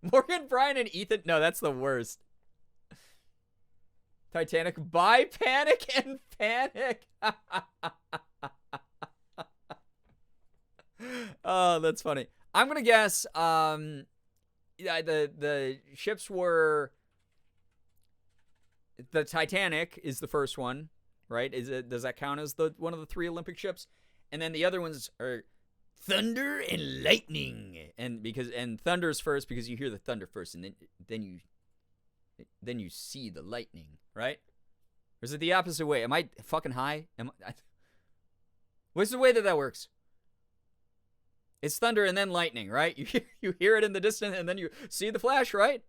Morgan, Brian, and Ethan. No, that's the worst. Titanic by Panic and Panic. Oh, that's funny. I'm gonna guess the ships were the Titanic is the first one, right? Does that count as one of the 3 Olympic ships? And then the other ones are Thunder and Lightning. And Thunder's first because you hear the thunder first, and then you see the lightning, right? Or is it the opposite way? Am I fucking high? What's the way that works? It's thunder and then lightning, right? You hear it in the distance and then you see the flash, right?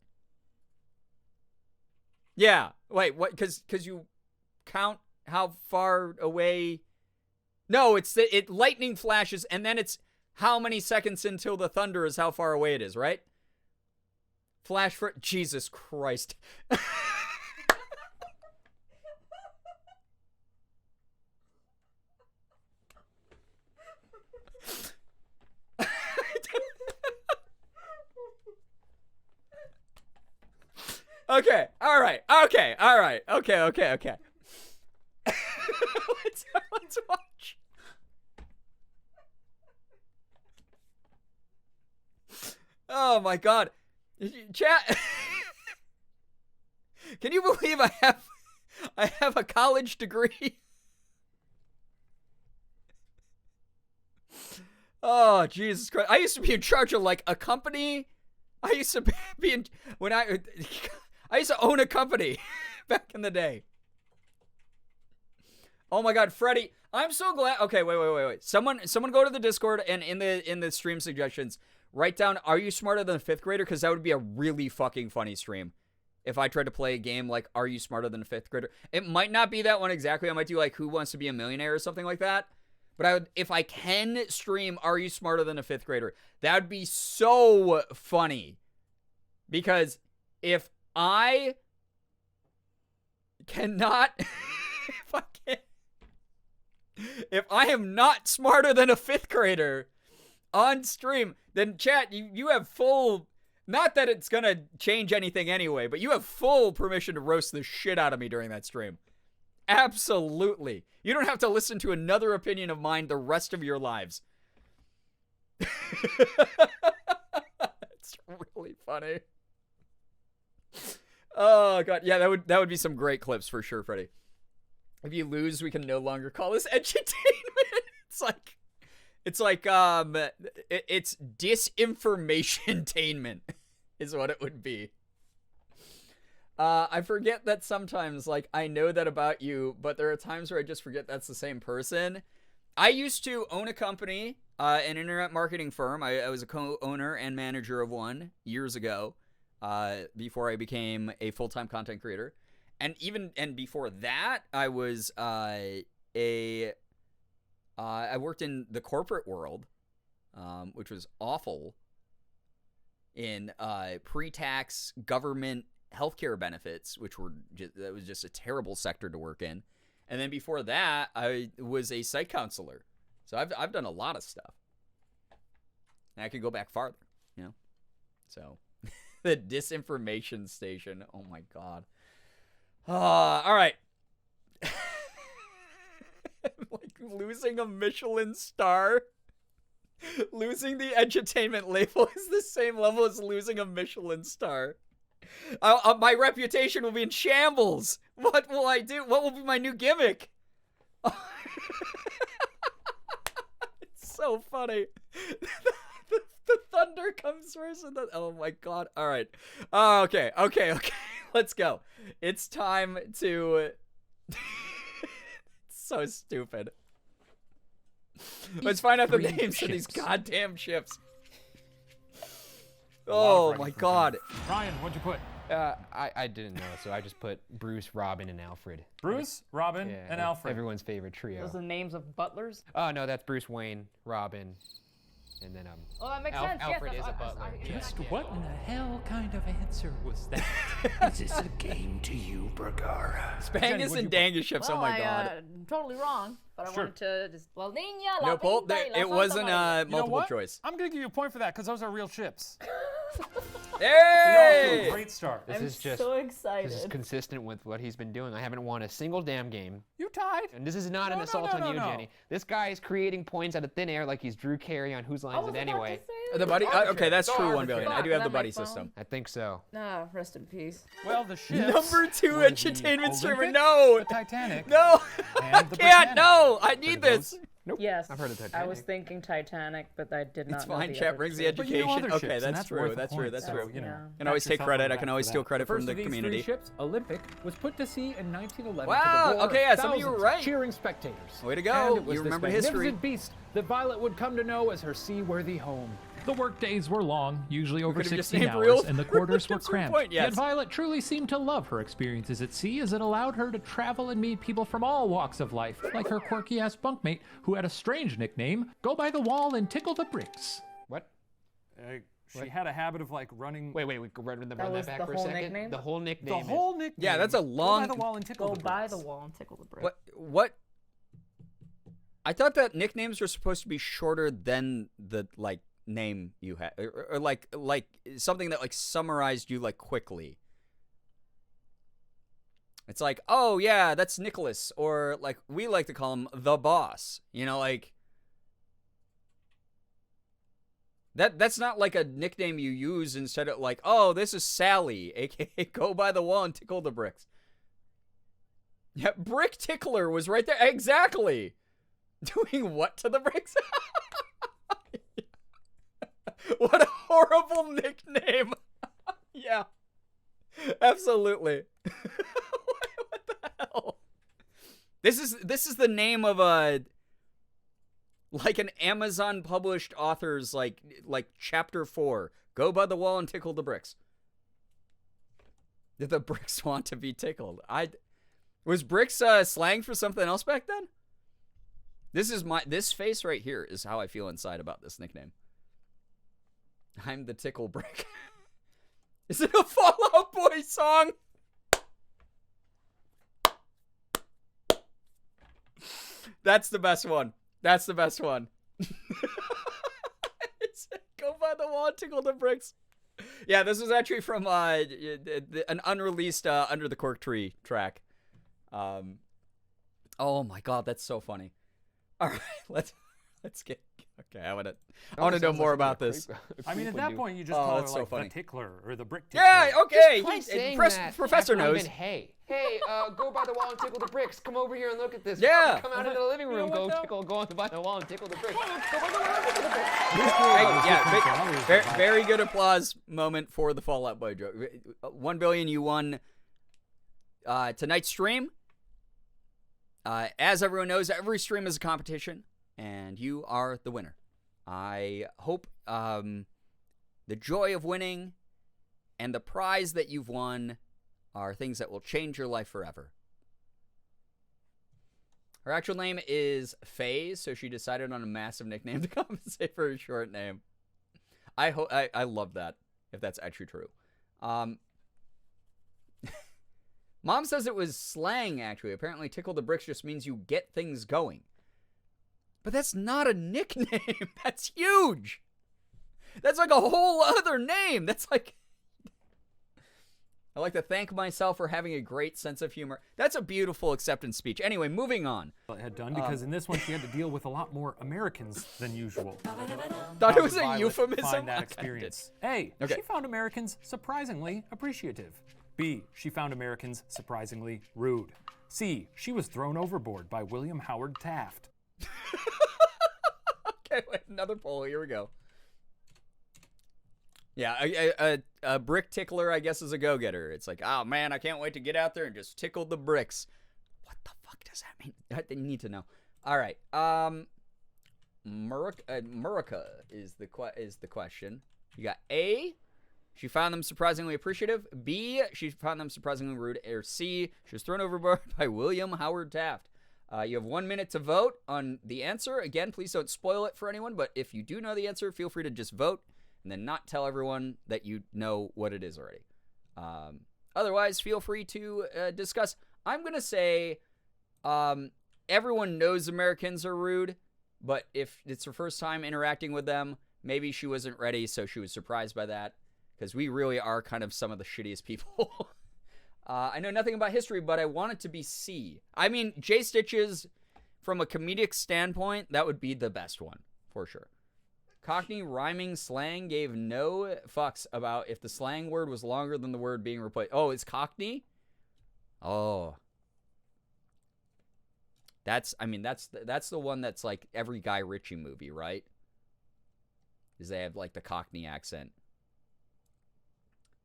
Yeah. Wait, what? Because you count how far away. No, it's lightning flashes and then it's how many seconds until the thunder is how far away it is, right? Flash for Jesus Christ. Okay. All right. Okay. All right. Okay. Let's watch. Oh my God. Chat. Can you believe I have a college degree? Oh, Jesus Christ. I used to be in charge of like a company. I used to be in I used to own a company back in the day. Oh my God, Freddie, I'm so glad. Okay, wait. Someone go to the Discord and in the stream suggestions, write down, are you smarter than a 5th grader? Because that would be a really fucking funny stream. If I tried to play a game like, are you smarter than a 5th grader? It might not be that one exactly. I might do like, who wants to be a millionaire or something like that. But if I can stream, are you smarter than a 5th grader? That would be so funny. Because if I cannot, if I am not smarter than a 5th grader on stream, then chat, you have full, not that it's going to change anything anyway, but you have full permission to roast the shit out of me during that stream. Absolutely. You don't have to listen to another opinion of mine the rest of your lives. It's really funny. Oh god, yeah, that would be some great clips for sure, Freddie. If you lose, we can no longer call this edutainment. It's disinformation-tainment is what it would be. I forget that sometimes, like, I know that about you, but there are times where I just forget that's the same person. I used to own a company, an internet marketing firm. I was a co-owner and manager of one years ago, before I became a full-time content creator. And before that, I was I worked in the corporate world, which was awful, in pre-tax government healthcare benefits, that was just a terrible sector to work in. And then before that, I was a site counselor. So I've done a lot of stuff. And I could go back farther, you know? So the disinformation station. Oh my God. All right. Like losing a Michelin star. Losing the edutainment label is the same level as losing a Michelin star. My reputation will be in shambles. What will I do? What will be my new gimmick? It's so funny. The thunder comes first. Oh my God. All right. Okay. Let's go. It's time to... It's so stupid. Let's find out the names of these goddamn ships. Oh my God. Ryan, what'd you put? I didn't know, so I just put Bruce, Robin, and Alfred. Bruce, Robin, and Alfred. Everyone's favorite trio. Those are the names of butlers? Oh, no, that's Bruce Wayne, Robin, and then Oh, that makes sense. Alfred yes, is a butler. Just what in the hell kind of answer was that? Is this a game to you, Bergara? Spangus and Dangus ships, oh my God. I'm totally wrong, but I wanted to just... La niña, No, la Paul, pinta y la it wasn't Santa Maria. multiple choice. I'm going to give you a point for that because those are real ships. Hey! You're off to a great start. This is just so excited. This is consistent with what he's been doing. I haven't won a single damn game. You tied. And this is not an assault on you, Jenny. This guy is creating points out of thin air like he's Drew Carey on Whose Lines It Anyway. The buddy? Okay, that's true, 1 billion. I do have the buddy system. I think so. Ah, rest in peace. Well, the ships Number 2 were the entertainment streamer. Olympic, No! the Titanic, No! and I the can't! Britannic. No! I need this! Nope. Yes. I've heard of Titanic. I was thinking Titanic, but I did not It's know fine. the Chat other brings two. the But you know education. other Okay, ships, and that's worth true. a That's point, true. That's so, true. you know, I can always pat take yourself credit. on the I can back always for steal that. credit The first from the of these community. three ships, Olympic, was put to sea in 1911 Wow, to the roar okay, yeah, of some of you were thousands right. of cheering spectators. Way to go. And it was You this remember history. magnificent beast that Violet would come to know as her seaworthy home. The work days were long, usually over could've just 16 named real- hours, and the quarters were That's a good cramped. point, yes. Yet Violet truly seemed to love her experiences at sea, as it allowed her to travel and meet people from all walks of life, like her quirky-ass bunkmate, who had a strange nickname, Go by the Wall and Tickle the Bricks. What? She had a habit of like running. Wait, run that was back the for a whole second. nickname? The whole nickname. The whole nickname. Yeah, that's a long... Go by the wall and tickle Go the by bricks. the wall and tickle the brick. What? I thought that nicknames were supposed to be shorter than the, like, name you had. Or like something that, like, summarized you, like, quickly. It's like, oh, yeah, that's Nicholas. Or, like, we like to call him the boss. You know, like... That's not like a nickname you use instead of like, oh, this is Sally, aka Go by the Wall and Tickle the Bricks. Yeah, Brick Tickler was right there. Exactly. Doing what to the bricks? What a horrible nickname. Yeah. Absolutely. What the hell? This is the name of a... like an Amazon published author's like chapter 4. Go by the wall and tickle the bricks. Did the bricks want to be tickled? Was bricks slang for something else back then? This face right here is how I feel inside about this nickname. I'm the tickle brick. Is it a Fall Out Boy song? That's the best one. That's the best one. Go by the wall and tickle the bricks. Yeah, this was actually from an unreleased Under the Cork Tree track. Oh my God, that's so funny. All right, Let's get. Okay, I want to know more about this. I mean, at that point, you just call her that's so like funny. the tickler or the brick tickler. Yeah, okay. Try saying Professor after I've knows. been, hey, go by the wall and tickle the bricks. Come over here and look at this. Yeah. Come out into the living room. Go by the wall and tickle the bricks. Very good applause moment for the Fallout Boy joke. 1 billion, you won tonight's stream. As everyone knows, every stream is a competition, and you are the winner. I hope the joy of winning and the prize that you've won are things that will change your life forever. Her actual name is Faye, so she decided on a massive nickname to compensate for her short name. I love that, if that's actually true. Mom says it was slang, actually. Apparently, tickle the bricks just means you get things going. But that's not a nickname. That's huge. That's like a whole other name. That's like... I like to thank myself for having a great sense of humor. That's a beautiful acceptance speech. Anyway, moving on. I had done because in this one she had to deal with a lot more Americans than usual. Thought it was a euphemism. Find that experience. A, she found Americans surprisingly appreciative. B, she found Americans surprisingly rude. C, she was thrown overboard by William Howard Taft. Okay, wait, another poll. Here we go. Yeah, a brick tickler, I guess, is a go-getter. It's like, oh, man, I can't wait to get out there and just tickle the bricks. What the fuck does that mean? I need to know. All right. Murica is the question. You got A, she found them surprisingly appreciative. B, she found them surprisingly rude. Or C, she was thrown overboard by William Howard Taft. You have 1 minute to vote on the answer. Again, please don't spoil it for anyone, but if you do know the answer, feel free to just vote and then not tell everyone that you know what it is already. Otherwise, feel free to discuss. I'm going to say everyone knows Americans are rude, but if it's her first time interacting with them, maybe she wasn't ready, so she was surprised by that, because we really are kind of some of the shittiest people. I know nothing about history, but I want it to be C. I mean, J Stitches, from a comedic standpoint, that would be the best one, for sure. Cockney rhyming slang gave no fucks about if the slang word was longer than the word being replaced. Oh, it's Cockney? Oh. That's the one that's like every Guy Ritchie movie, right? Because they have like the Cockney accent.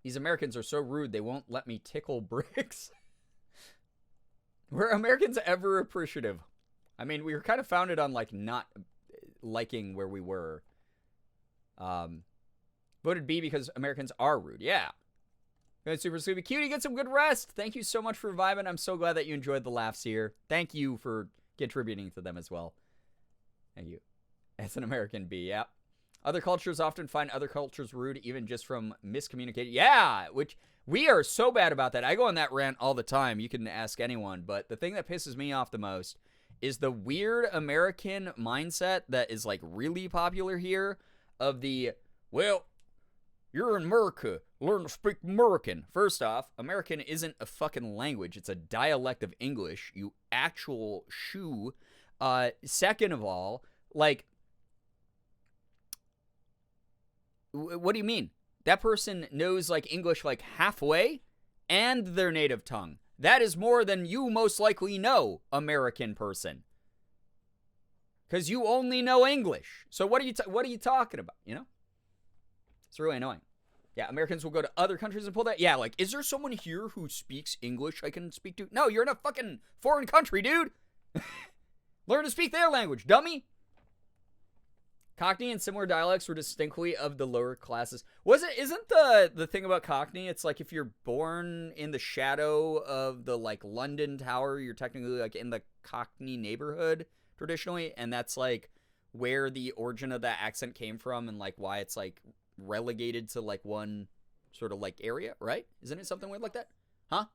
These Americans are so rude, they won't let me tickle bricks. Were Americans ever appreciative? I mean, we were kind of founded on like not liking where we were. Voted B because Americans are rude. Yeah. Good, Super Sleepy Cutie, get some good rest. Thank you so much for vibing. I'm so glad that you enjoyed the laughs here. Thank you for contributing to them as well. Thank you. As an American B, yeah. Other cultures often find other cultures rude, even just from miscommunicating. Yeah, which we are so bad about that. I go on that rant all the time. You can ask anyone. But the thing that pisses me off the most is the weird American mindset that is like really popular here of the, well, you're in America, learn to speak American. First off, American isn't a fucking language. It's a dialect of English, you actual shoe. Second of all, like, what do you mean? That person knows like English like halfway and their native tongue. That is more than you most likely know, American person. Because you only know English. So what are you talking about, you know? It's really annoying. Yeah, Americans will go to other countries and pull that. Yeah, like, is there someone here who speaks English I can speak to? No, you're in a fucking foreign country, dude. Learn to speak their language, dummy. Cockney and similar dialects were distinctly of the lower classes. Isn't the thing about Cockney, it's like if you're born in the shadow of the like London Tower, you're technically like in the Cockney neighborhood traditionally, and that's like where the origin of that accent came from and like why it's like relegated to like one sort of like area, right? Isn't it something weird like that? Huh?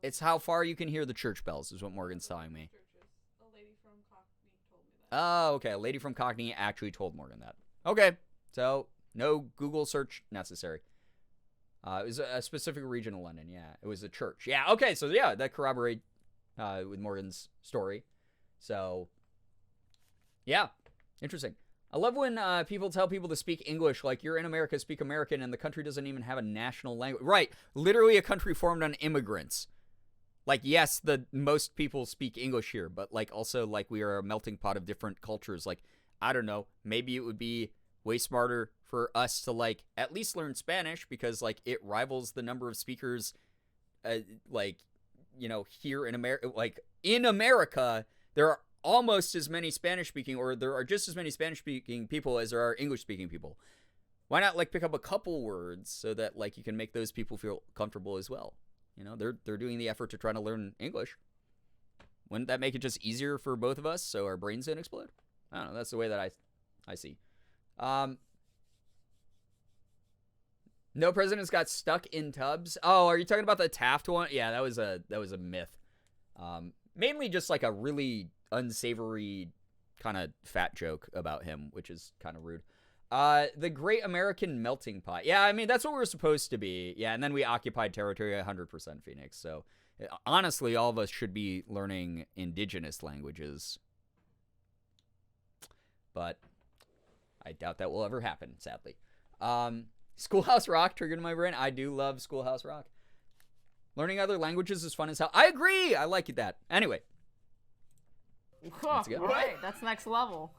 It's how far you can hear the church bells is what Morgan's telling me. Oh, okay. A lady from Cockney actually told Morgan that. Okay. So, no Google search necessary. It was a specific region of London, yeah. It was a church. Yeah, okay. So, yeah, that corroborates with Morgan's story. So, Yeah, interesting. I love when people tell people to speak English, like, you're in America, speak American, and the country doesn't even have a national language. Right, literally a country formed on immigrants. Like, yes, the most people speak English here, but, like, also, like, we are a melting pot of different cultures. Like, I don't know, maybe it would be way smarter for us to, like, at least learn Spanish, because, like, it rivals the number of speakers, like, you know, here in America. Like, in America, there are almost as many Spanish-speaking, or there are just as many Spanish-speaking people as there are English-speaking people. Why not, like, pick up a couple words so that, like, you can make those people feel comfortable as well? You know, they're doing the effort to try to learn English. Wouldn't that make it just easier for both of us so our brains don't explode? I don't know. That's the way that I see. No presidents got stuck in tubs. Oh, are you talking about the Taft one? Yeah, that was a myth. Mainly just like a really unsavory kind of fat joke about him, which is kind of rude. The Great American Melting Pot. Yeah, I mean, that's what we're supposed to be. Yeah, and then we occupied territory 100% Phoenix. So, honestly, all of us should be learning indigenous languages. But I doubt that will ever happen, sadly. Schoolhouse Rock triggered my brain. I do love Schoolhouse Rock. Learning other languages is fun as hell. I agree! I like that. Anyway. Let's go. Right, that's next level.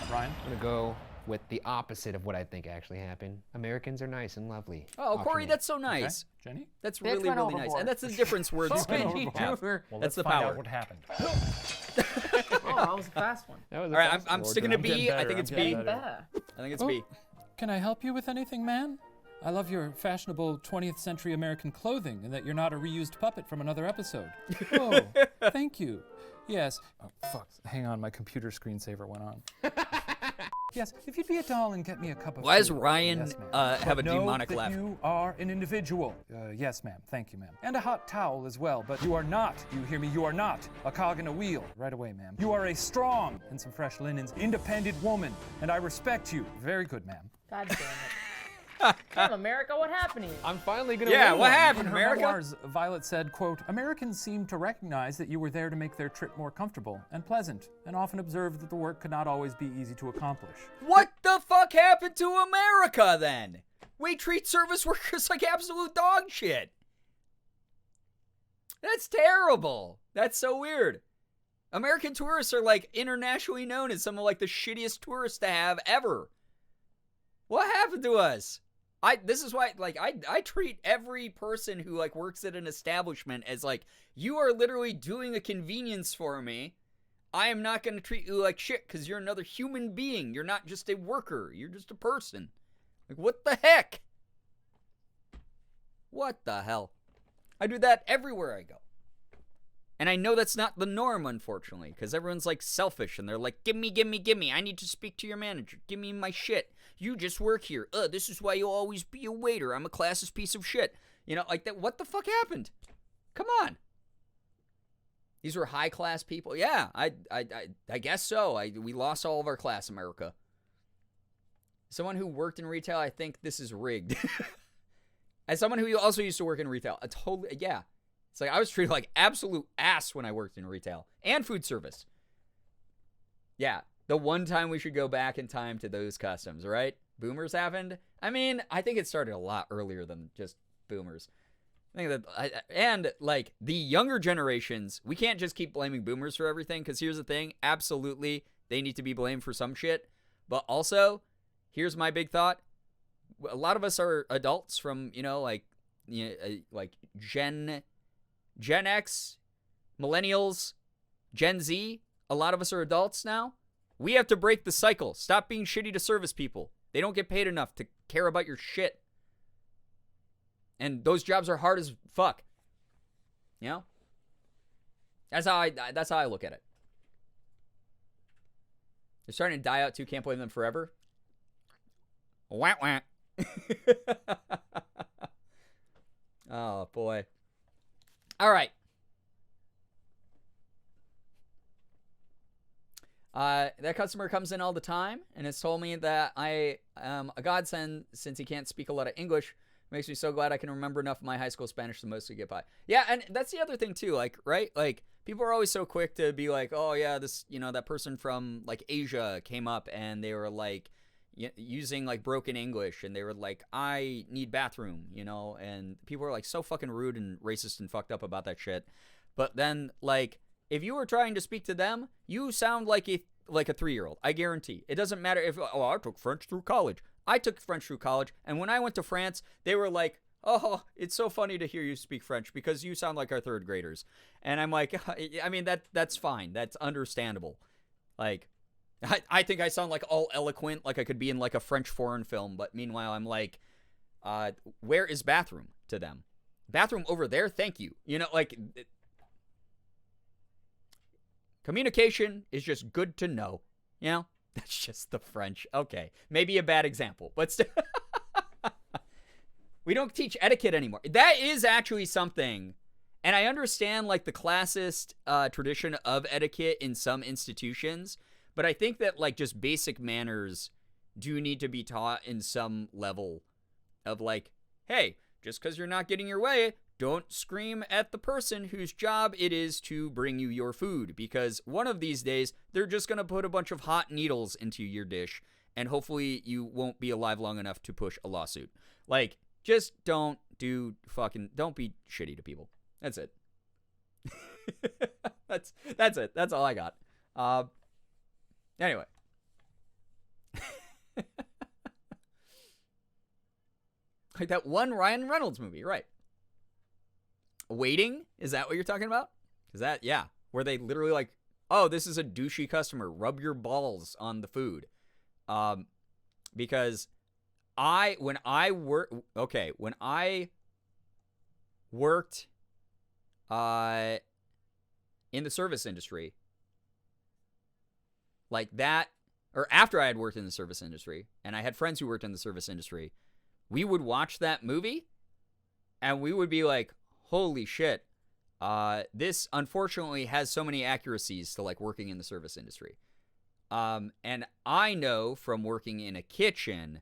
Ryan? I'm going to go with the opposite of what I think actually happened. Americans are nice and lovely. Oh, Corey, that's so nice. Okay. Jenny? That's really, really nice. And that's the difference words can have. Well, that's the find power. out what happened. Oh, that was a fast one. All right, I'm sticking to B. I think it's B. Better. I think it's B. Can I help you with anything, man? I love your fashionable 20th century American clothing and that you're not a reused puppet from another episode. Oh, thank you. Yes. Oh, fuck. Hang on, my computer screensaver went on. Yes, if you'd be a doll and get me a cup of Why does tea. Ryan Yes, have a know demonic that laugh? You are an individual. Yes, ma'am. Thank you, ma'am. And a hot towel as well, but you are not, you hear me, you are not a cog in a wheel. Right away, ma'am. You are a strong and some fresh linens, independent woman, and I respect you. Very good, ma'am. God damn it. Damn, America, what happened to you? I'm finally gonna Yeah, win what one. happened, In her America? memoirs, Violet said, quote, Americans seemed to recognize that you were there to make their trip more comfortable and pleasant, and often observed that the work could not always be easy to accomplish. What the fuck happened to America, then? We treat service workers like absolute dog shit. That's terrible. That's so weird. American tourists are, like, internationally known as some of, like, the shittiest tourists to have ever. What happened to us? This is why, like, I treat every person who, like, works at an establishment as, like, you are literally doing a convenience for me. I am not going to treat you like shit because you're another human being. You're not just a worker. You're just a person. Like, what the heck? What the hell? I do that everywhere I go. And I know that's not the norm, unfortunately, because everyone's, like, selfish, and they're like, gimme. I need to speak to your manager. Give me my shit. You just work here. This is why you'll always be a waiter. I'm a classist piece of shit. You know, like that. What the fuck happened? Come on. These were high-class people. Yeah, I guess so. We lost all of our class, America. Someone who worked in retail, I think this is rigged. As someone who also used to work in retail, yeah. It's like I was treated like absolute ass when I worked in retail and food service. Yeah, the one time we should go back in time to those customs, right? Boomers happened. I mean, I think it started a lot earlier than just boomers. I think that, and like the younger generations, we can't just keep blaming boomers for everything, because here's the thing, absolutely, they need to be blamed for some shit. But also, here's my big thought. A lot of us are adults from, like Gen X, millennials, Gen Z. A lot of us are adults now. We have to break the cycle. Stop being shitty to service people. They don't get paid enough to care about your shit. And those jobs are hard as fuck. You know? That's how I look at it. They're starting to die out too. Can't blame them forever. Wah wah. Oh boy. All right. That customer comes in all the time and has told me that I am a godsend since he can't speak a lot of English. Makes me so glad I can remember enough of my high school Spanish to mostly get by. Yeah, and that's the other thing too, like, right? Like, people are always so quick to be like, oh yeah, this, that person from like Asia came up and they were like using like broken English and they were like, I need bathroom, and people are like so fucking rude and racist and fucked up about that shit. But then like, if you were trying to speak to them, you sound like a 3-year-old. I guarantee. It doesn't matter if, I took French through college. I took French through college, and when I went to France, they were like, oh, it's so funny to hear you speak French because you sound like our 3rd graders. And I'm like, I mean, that's fine. That's understandable. Like, I think I sound like all eloquent, like I could be in like a French foreign film, but meanwhile, I'm like, where is bathroom to them? Bathroom over there? Thank you. Communication is just good to know. That's just the French. Okay. Maybe a bad example, but still. We don't teach etiquette anymore. That is actually something. And I understand like the classist tradition of etiquette in some institutions, but I think that like just basic manners do need to be taught in some level of like, hey, just because you're not getting your way, don't scream at the person whose job it is to bring you your food, because one of these days they're just going to put a bunch of hot needles into your dish and hopefully you won't be alive long enough to push a lawsuit. Like, just don't be shitty to people. That's it. That's it. That's all I got. Anyway. Like that one Ryan Reynolds movie, right? Waiting? Is that what you're talking about? Is that, yeah, where they literally like, oh, this is a douchey customer. Rub your balls on the food. Because when I worked in the service industry, like that, or after I had worked in the service industry, and I had friends who worked in the service industry, we would watch that movie, and we would be like, holy shit, this unfortunately has so many accuracies to like working in the service industry. And I know from working in a kitchen,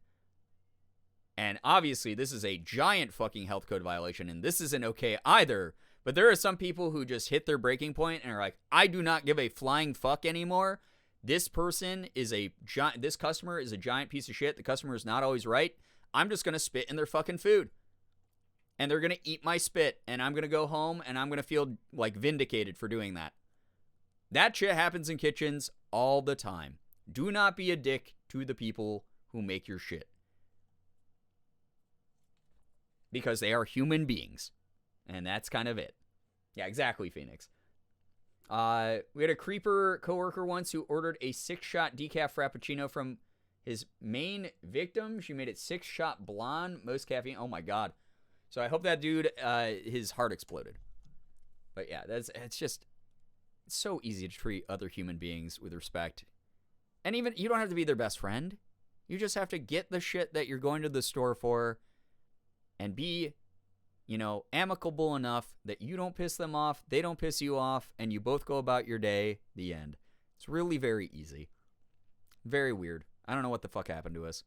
and obviously this is a giant fucking health code violation, and this isn't okay either, but there are some people who just hit their breaking point and are like, I do not give a flying fuck anymore. This customer is a giant piece of shit. The customer is not always right. I'm just going to spit in their fucking food. And they're going to eat my spit, and I'm going to go home, and I'm going to feel like vindicated for doing that. That shit happens in kitchens all the time. Do not be a dick to the people who make your shit. Because they are human beings. And that's kind of it. Yeah, exactly, Phoenix. We had a creeper coworker once who ordered a 6-shot decaf frappuccino from his main victim. She made it 6-shot blonde, most caffeine. Oh my god. So I hope that dude, his heart exploded. But yeah, it's just so easy to treat other human beings with respect. And even, you don't have to be their best friend. You just have to get the shit that you're going to the store for and be, amicable enough that you don't piss them off, they don't piss you off, and you both go about your day. The end. It's really very easy. Very weird. I don't know what the fuck happened to us.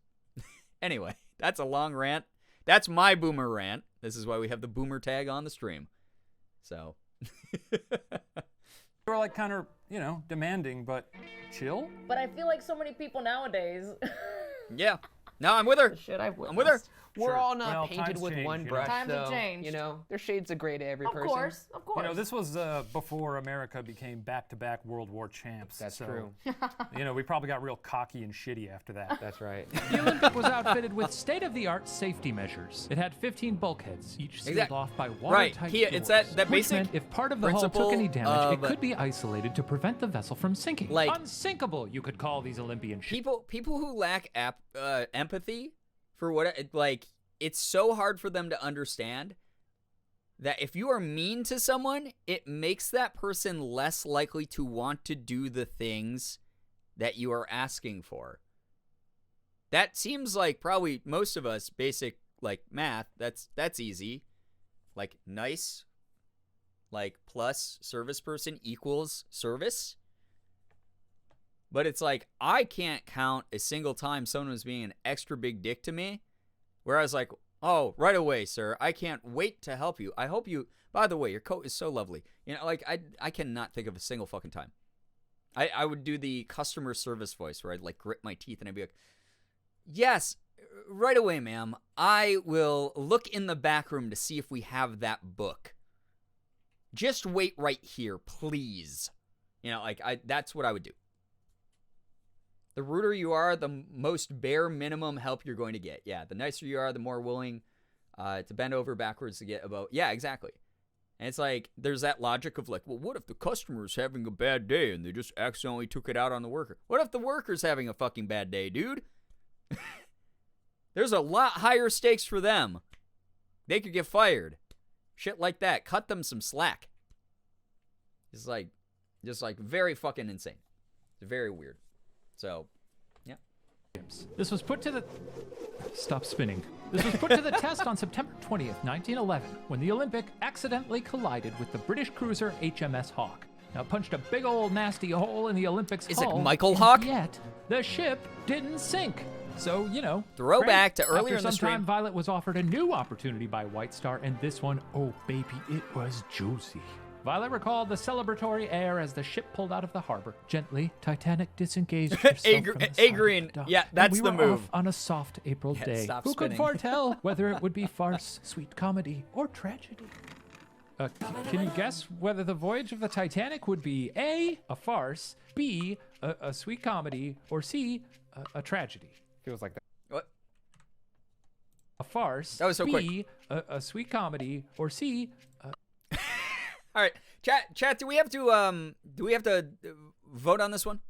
Anyway, that's a long rant. That's my boomer rant. This is why we have the boomer tag on the stream. So. We're like kind of, demanding, but chill. But I feel like so many people nowadays. Yeah. No, I'm with her. Shit, I'm with her. We're all not painted with one brush, Times have changed. There's shades of gray to every person. Of course. This was before America became back-to-back World War champs. That's true. We probably got real cocky and shitty after that. That's right. The Olympic was outfitted with state-of-the-art safety measures. It had 15 bulkheads, each sealed off by watertight doors. It's that which basic meant if part of the hull took any damage, it could be isolated to prevent the vessel from sinking. Unsinkable, you could call these Olympian ships. People who lack empathy for what it's so hard for them to understand that if you are mean to someone, it makes that person less likely to want to do the things that you are asking for. That seems like probably most of us basic math. That's easy. Nice, plus service person equals service. But it's I can't count a single time someone was being an extra big dick to me where I was like, Oh, right away, sir. I can't wait to help you. I hope you... By the way, your coat is so lovely. You know, like, I cannot think of a single fucking time. I would do the customer service voice where I'd, like, grit my teeth and I'd be like, yes, right away, ma'am. I will look in the back room to see if we have that book. Just wait right here, please. You know, like, that's what I would do. The ruder you are, the most bare minimum help you're going to get. Yeah, the nicer you are, the more willing to bend over backwards to get about. Yeah, exactly. And it's like, there's that logic of like, well, what if the customer's having a bad day and they just accidentally took it out on the worker? What if the worker's having a fucking bad day, dude? There's a lot higher stakes for them. They could get fired. Shit like that. Cut them some slack. It's like, just like very fucking insane. It's very weird. So, yeah. This was put to the... Stop spinning. This was put to the test on September 20th, 1911, when the Olympic accidentally collided with the British cruiser HMS Hawke. Now, punched a big old nasty hole in the Olympic's Is hull. It Michael Hawke? Yet, the ship didn't sink. So, you know. Throwback to earlier After in the some stream. time, Violet was offered a new opportunity by White Star, and this one, oh baby, it was juicy. Violet recalled the celebratory air as the ship pulled out of the harbor. Gently, Titanic disengaged herself from the Agreen. dock, Yeah, and that's we the were move. off on a soft April day. stop Who spinning. could foretell whether it would be farce, sweet comedy, or tragedy? Can you guess whether the voyage of the Titanic would be A, a farce, B, a sweet comedy, or C, a tragedy? Feels like that. What? A farce, That was so B, a sweet comedy, or C, All right, chat. Do we have to vote on this one?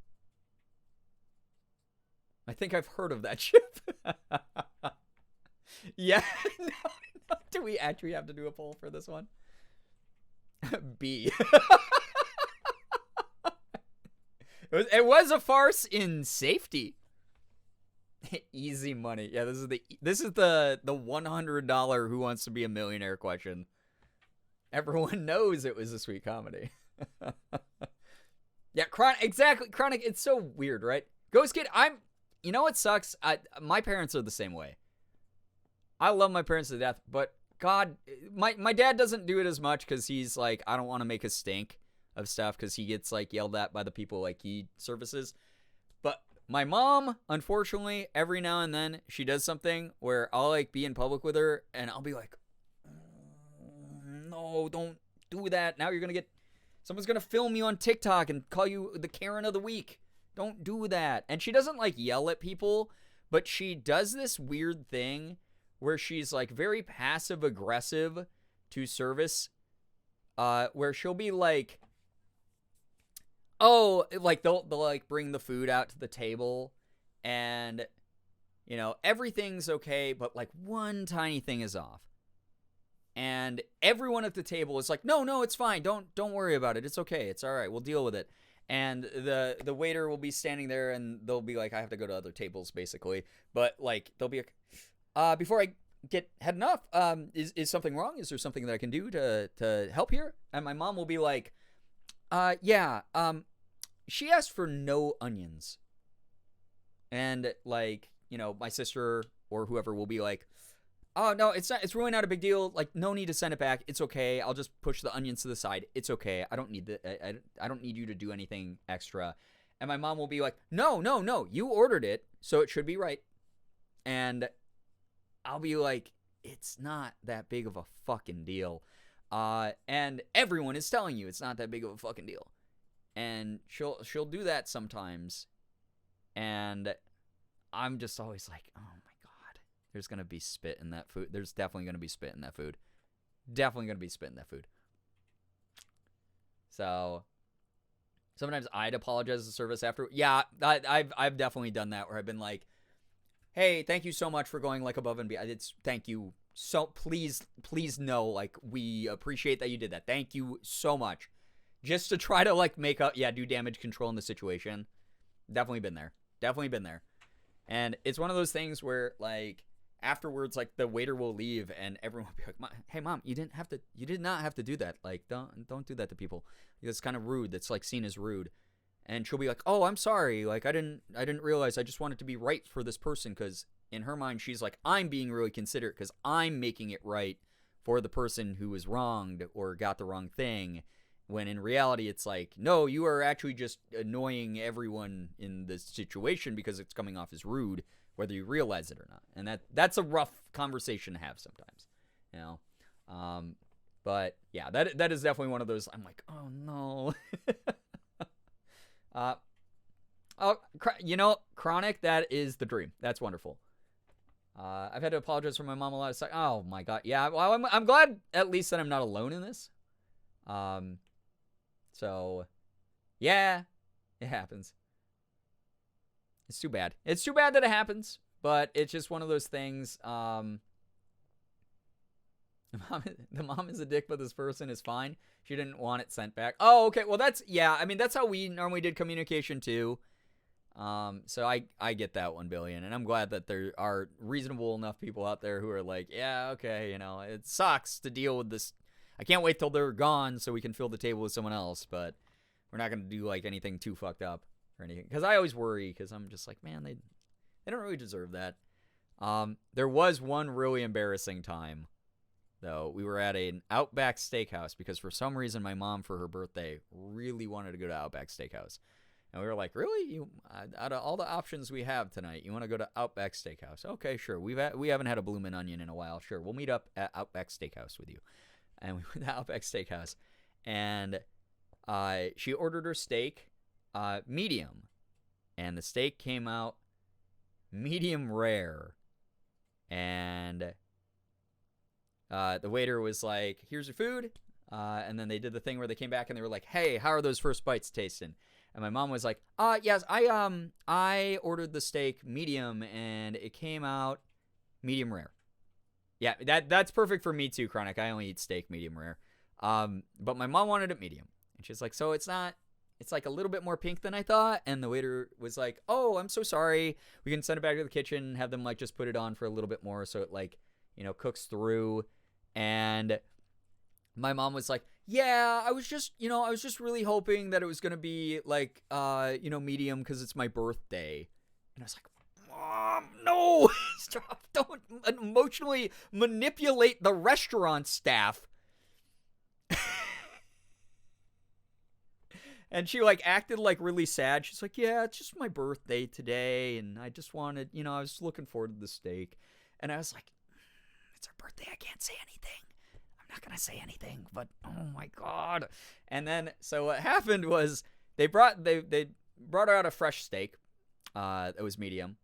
I think I've heard of that ship. Yeah. No. Do we actually have to do a poll for this one? B. It was a farce in safety. Easy money. Yeah, this is the $100 Who Wants to Be a Millionaire question. Everyone knows it was a sweet comedy. Yeah, exactly. Chronic, it's so weird, right? Ghost Kid, you know what sucks? My parents are the same way. I love my parents to death, but God, my dad doesn't do it as much because he's like, I don't want to make a stink of stuff because he gets like yelled at by the people like he services. But my mom, unfortunately, every now and then she does something where I'll like be in public with her and I'll be like, no, don't do that. Now someone's gonna film you on TikTok and call you the Karen of the week. Don't do that. And she doesn't like yell at people, but she does this weird thing where she's like very passive aggressive to service, where she'll be like, oh, like they'll like bring the food out to the table and, you know, everything's okay, but like one tiny thing is off. And everyone at the table is like, no, it's fine. Don't worry about it. It's okay. It's all right. We'll deal with it. And the waiter will be standing there and they'll be like, I have to go to other tables basically. But like, they'll be like, before I get heading off, is something wrong? Is there something that I can do to help here? And my mom will be like, yeah, she asked for no onions. And like, you know, my sister or whoever will be like, oh, no, it's really not a big deal. Like, no need to send it back. It's okay. I'll just push the onions to the side. It's okay. I don't need I don't need you to do anything extra. And my mom will be like, no. You ordered it, so it should be right. And I'll be like, it's not that big of a fucking deal. And everyone is telling you it's not that big of a fucking deal. And she'll do that sometimes. And I'm just always like, oh my God, there's going to be spit in that food. There's definitely going to be spit in that food. Definitely going to be spit in that food. So sometimes I'd apologize to service after. Yeah, I've definitely done that where I've been like, hey, thank you so much for going like above and beyond. Thank you. So please know, like, we appreciate that you did that. Thank you so much. Just to try to like make up, do damage control in the situation. Definitely been there. And it's one of those things where like afterwards, like the waiter will leave and everyone will be like, hey mom, you did not have to do that. Like, don't do that to people. It's kind of rude. That's like seen as rude. And she'll be like, oh, I'm sorry. Like, I didn't realize. I just wanted to be right for this person because in her mind, she's like, I'm being really considerate because I'm making it right for the person who was wronged or got the wrong thing. When in reality, it's like, no, you are actually just annoying everyone in this situation because it's coming off as rude, whether you realize it or not. And that's a rough conversation to have sometimes, you know. But yeah, that is definitely one of those. I'm like, oh no. You know, Chronic, that is the dream. That's wonderful. I've had to apologize for my mom a lot of times. Oh my god, yeah. Well, I'm glad at least that I'm not alone in this. So, yeah, it happens. It's too bad. It's too bad that it happens, but it's just one of those things. The mom is a dick, but this person is fine. She didn't want it sent back. Oh, okay. Well, that's how we normally did communication too. So I get that 1 billion, and I'm glad that there are reasonable enough people out there who are like, yeah, okay, you know, it sucks to deal with this. I can't wait till they're gone so we can fill the table with someone else, but we're not going to do like anything too fucked up or anything. Because I always worry, because I'm just like, man, they don't really deserve that. There was one really embarrassing time, though. We were at an Outback Steakhouse because for some reason my mom, for her birthday, really wanted to go to Outback Steakhouse. And we were like, really? Out of all the options we have tonight, you want to go to Outback Steakhouse? Okay, sure. We haven't had a bloomin' onion in a while. Sure, we'll meet up at Outback Steakhouse with you. And we went to Outback Steakhouse, and she ordered her steak medium, and the steak came out medium rare. And the waiter was like, here's your food. And then they did the thing where they came back and they were like, hey, how are those first bites tasting? And my mom was like, yes, I ordered the steak medium and it came out medium rare. Yeah, that's perfect for me too, Chronic. I only eat steak medium rare. But my mom wanted it medium. And she's like, so it's like a little bit more pink than I thought. And the waiter was like, oh, I'm so sorry. We can send it back to the kitchen and have them like just put it on for a little bit more so it like, you know, cooks through. And my mom was like, yeah, I was just really hoping that it was going to be like, medium because it's my birthday. And I was like, Mom, no, stop. Don't emotionally manipulate the restaurant staff. And she like acted like really sad. She's like, yeah, it's just my birthday today. And I just wanted, I was looking forward to the steak. And I was like, it's her birthday. I can't say anything. I'm not going to say anything, but oh my God. And then, so what happened was they brought out a fresh steak. That was medium.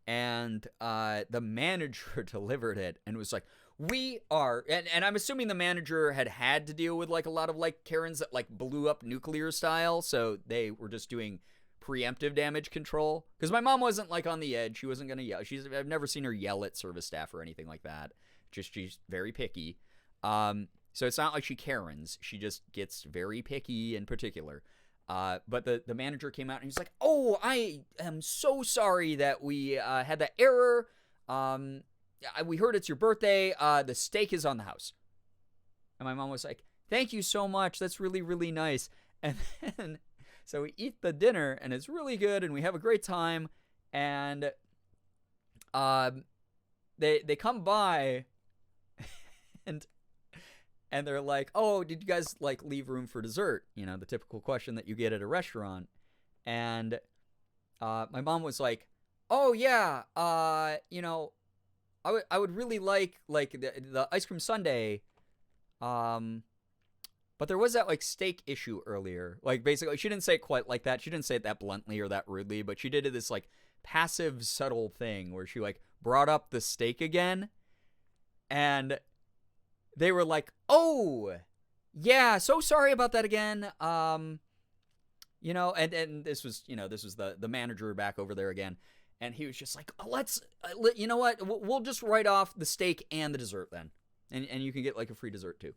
And the manager delivered it and was like, and I'm assuming the manager had to deal with like a lot of like Karens that like blew up nuclear style. So they were just doing preemptive damage control. Because my mom wasn't like on the edge. She wasn't going to yell. I've never seen her yell at service staff or anything like that. She's very picky. So it's not like she Karens. She just gets very picky in particular. But the manager came out and he's like, oh, I am so sorry that we had that error. We heard it's your birthday. The steak is on the house. And my mom was like, thank you so much. That's really, really nice. And then, so we eat the dinner and it's really good and we have a great time. And they come by and they're like, oh, did you guys like leave room for dessert? You know, the typical question that you get at a restaurant. And my mom was like, oh yeah, I would really like the ice cream sundae. But there was that like steak issue earlier. Like basically, she didn't say it quite like that. She didn't say it that bluntly or that rudely, but she did this like passive, subtle thing where she like brought up the steak again, and they were like, oh, yeah, so sorry about that again. And this was the manager back over there again. And he was just like, you know what? We'll just write off the steak and the dessert then. And you can get like a free dessert too.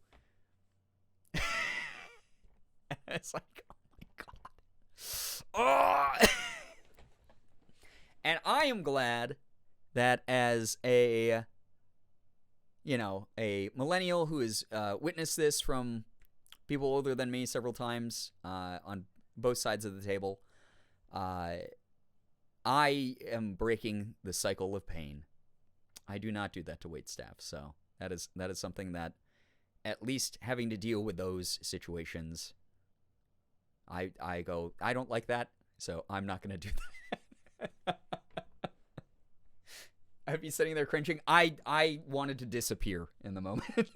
It's like, oh my God. Oh! And I am glad that as a millennial who has witnessed this from people older than me several times on both sides of the table, I am breaking the cycle of pain I do not do that to wait staff. So that is something that, at least having to deal with those situations, I go, I don't like that, so I'm not going to do that. I'd be sitting there cringing. I wanted to disappear in the moment.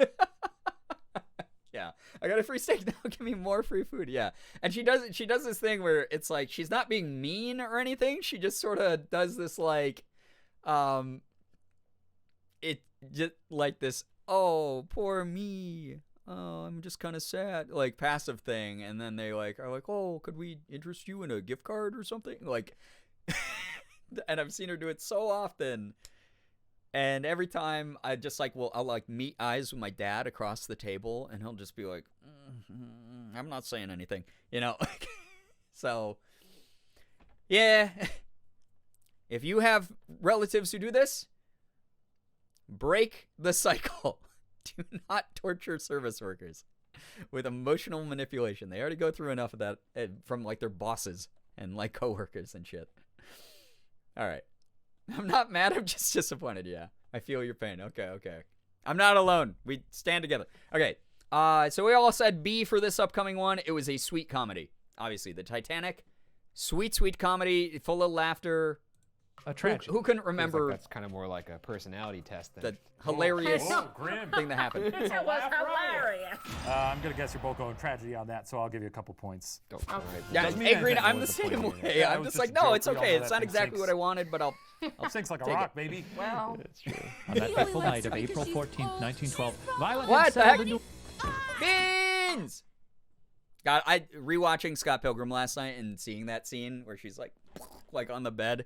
Yeah, I got a free steak now. Give me more free food. Yeah, and she does this thing where it's like she's not being mean or anything. She just sort of does this like, it just like this. Oh, poor me. Oh, I'm just kind of sad. Like passive thing, and then they like are like, oh, could we interest you in a gift card or something? Like, and I've seen her do it so often. And every time I just like, well, I'll like meet eyes with my dad across the table, and he'll just be like, I'm not saying anything, you know? So, yeah. If you have relatives who do this, break the cycle. Do not torture service workers with emotional manipulation. They already go through enough of that from like their bosses and like coworkers and shit. All right. I'm not mad. I'm just disappointed. Yeah, I feel your pain. Okay. I'm not alone. We stand together. Okay. So we all said B for this upcoming one. It was a sweet comedy. Obviously, the Titanic, sweet comedy, full of laughter. A tragedy. Who couldn't remember? Like that's kind of more like a personality test than the hilarious grim thing that happened. That was hilarious. I'm gonna guess you're both going tragedy on that, so I'll give you a couple points. Yeah, Agreed. I'm the same way. Yeah, I'm just like, no, it's okay. It's not exactly what I wanted, but I'll sinks like a take rock, it. baby. Well, that's true. On that fateful night of April 14th, 1912, Violet What had the heck? settled into... Beans! God, I rewatching Scott Pilgrim last night and seeing that scene where she's like on the bed.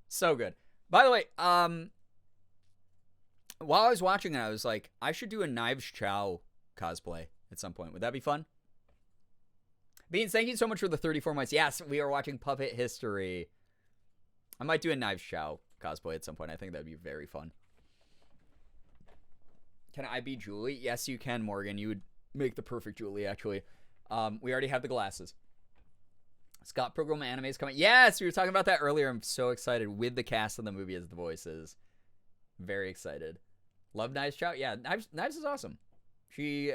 So good. By the way, while I was watching it, I was like, I should do a Knives Chow cosplay at some point. Would that be fun? Beans, thank you so much for the 34 months. Yes, we are watching Puppet History. I might do a Knives Chow cosplay at some point. I think that'd be very fun. Can I be Julie? Yes, you can, Morgan. You would make the perfect Julie, actually. We already have the glasses. Scott Pilgrim anime is coming. Yes, we were talking about that earlier. I'm so excited with the cast of the movie as the voices. Very excited. Love Knives Chow. Yeah, Knives is awesome. She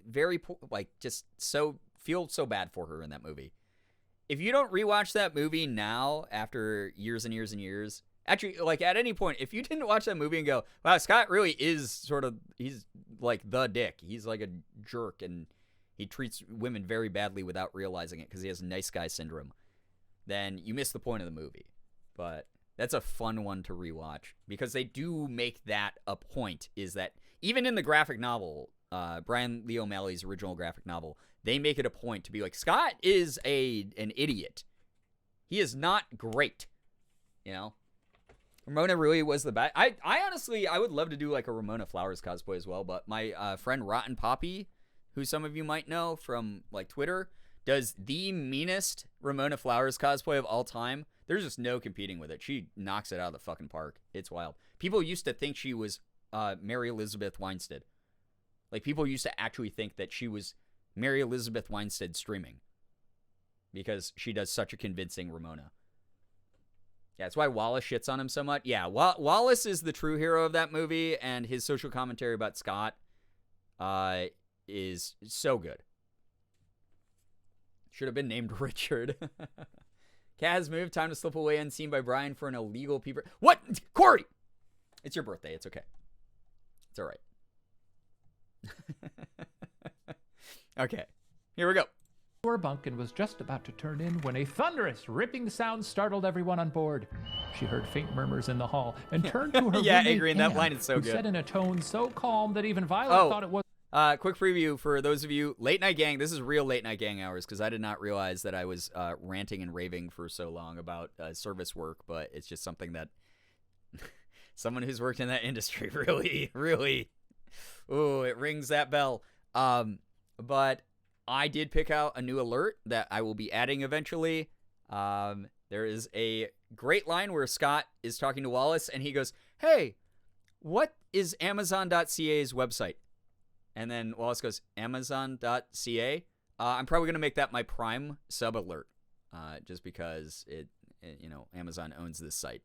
very like just so feel so bad for her in that movie. If you don't rewatch that movie now after years and years and years, actually like at any point, if you didn't watch that movie and go, wow, Scott really is sort of he's like the dick. He's like a jerk and he treats women very badly without realizing it because he has nice guy syndrome, then you miss the point of the movie. But that's a fun one to rewatch because they do make that a point, is that even in the graphic novel, Brian Lee O'Malley's original graphic novel, they make it a point to be like, Scott is an idiot. He is not great, you know? Ramona really was the best. I honestly, I would love to do like a Ramona Flowers cosplay as well, but my friend Rotten Poppy, who some of you might know from like Twitter, does the meanest Ramona Flowers cosplay of all time. There's just no competing with it. She knocks it out of the fucking park. It's wild. People used to think she was Mary Elizabeth Winstead. Like people used to actually think that she was Mary Elizabeth Winstead streaming because she does such a convincing Ramona. Yeah, that's why Wallace shits on him so much. Yeah, Wallace is the true hero of that movie, and his social commentary about Scott is so good. Should have been named Richard. Cat has moved. Time to slip away unseen by Brian for an illegal peeper. What? Corey! It's your birthday. It's okay. It's all right. Okay. Here we go. Bunk and was just about to turn in when a thunderous, ripping sound startled everyone on board. She heard faint murmurs in the hall and turned to her yeah, roommate Adrian, that Anne, line is so who good. said in a tone so calm that even Violet thought it was... Quick preview for those of you, Late Night Gang. This is real Late Night Gang hours because I did not realize that I was ranting and raving for so long about service work, but it's just something that someone who's worked in that industry really, ooh, it rings that bell. But I did pick out a new alert that I will be adding eventually. There is a great line where Scott is talking to Wallace and he goes, "Hey, what is Amazon.ca's website?" And then Wallace goes, Amazon.ca. I'm probably going to make that my Prime sub alert, just because it, you know, Amazon owns this site.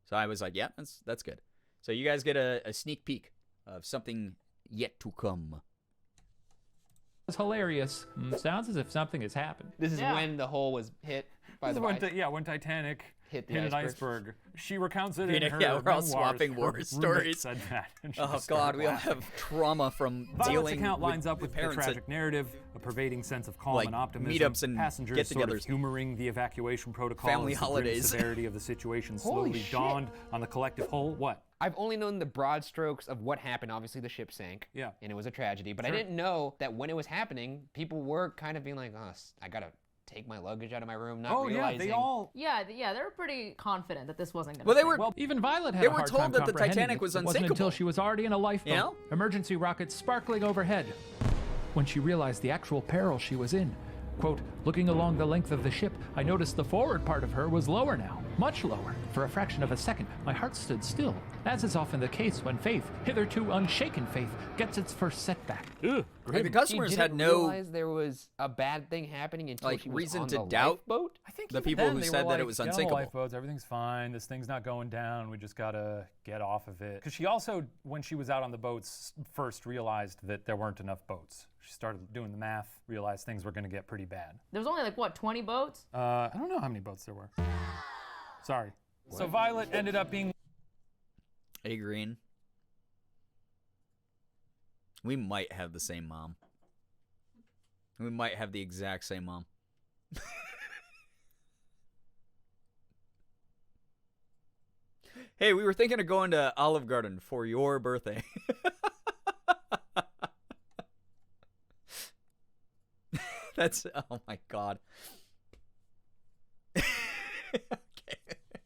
So I was like, yeah, that's good. So you guys get a sneak peek of something yet to come. It's hilarious. Sounds as if something has happened. This is when the hole was hit by the ice. When Titanic hit an iceberg. She recounts it in her Yeah, we're all memoirs. swapping Her war roommate stories. said that, and she Oh just God, started we all laughing. have trauma from Violet's dealing account with lines up with the parents tragic narrative, a pervading sense of calm like, and optimism. meetups and passengers sort of get-togethers. humoring the evacuation protocol. Family as the grim holidays. severity of the situation Holy slowly shit. dawned on the collective whole. What? I've only known the broad strokes of what happened. Obviously, the ship sank. Yeah. And it was a tragedy. But I Sure. didn't know that when it was happening, people were kind of being like, oh, I gotta take my luggage out of my room, not realizing. they all. Yeah, they were pretty confident that this wasn't going to Well, they were. Well, even Violet had They a were hard told time that the comprehending Titanic it. was It wasn't until unsinkable. she was already in a lifeboat. You know? Emergency rockets sparkling overhead. When she realized the actual peril she was in. Quote, looking along the length of the ship, I noticed the forward part of her was lower now, much lower. For a fraction of a second, my heart stood still, as is often the case when faith, hitherto unshaken faith, gets its first setback. Like the customers She had didn't no realize there was a bad thing happening until like she was reason on to the doubt lifeboat. I think the even people then, who they said were that it like, was "Get on the unsinkable. lifeboats, everything's fine. This thing's not going down. We just gotta get off of it." Because she also, when she was out on the boats, first realized that there weren't enough boats. She started doing the math, realized things were gonna get pretty bad. There was only like, what, 20 boats? I don't know how many boats there were. Sorry. So Violet ended up being. A Green. We might have the same mom. We might have the exact same mom. Hey, we were thinking of going to Olive Garden for your birthday. That's, oh my God.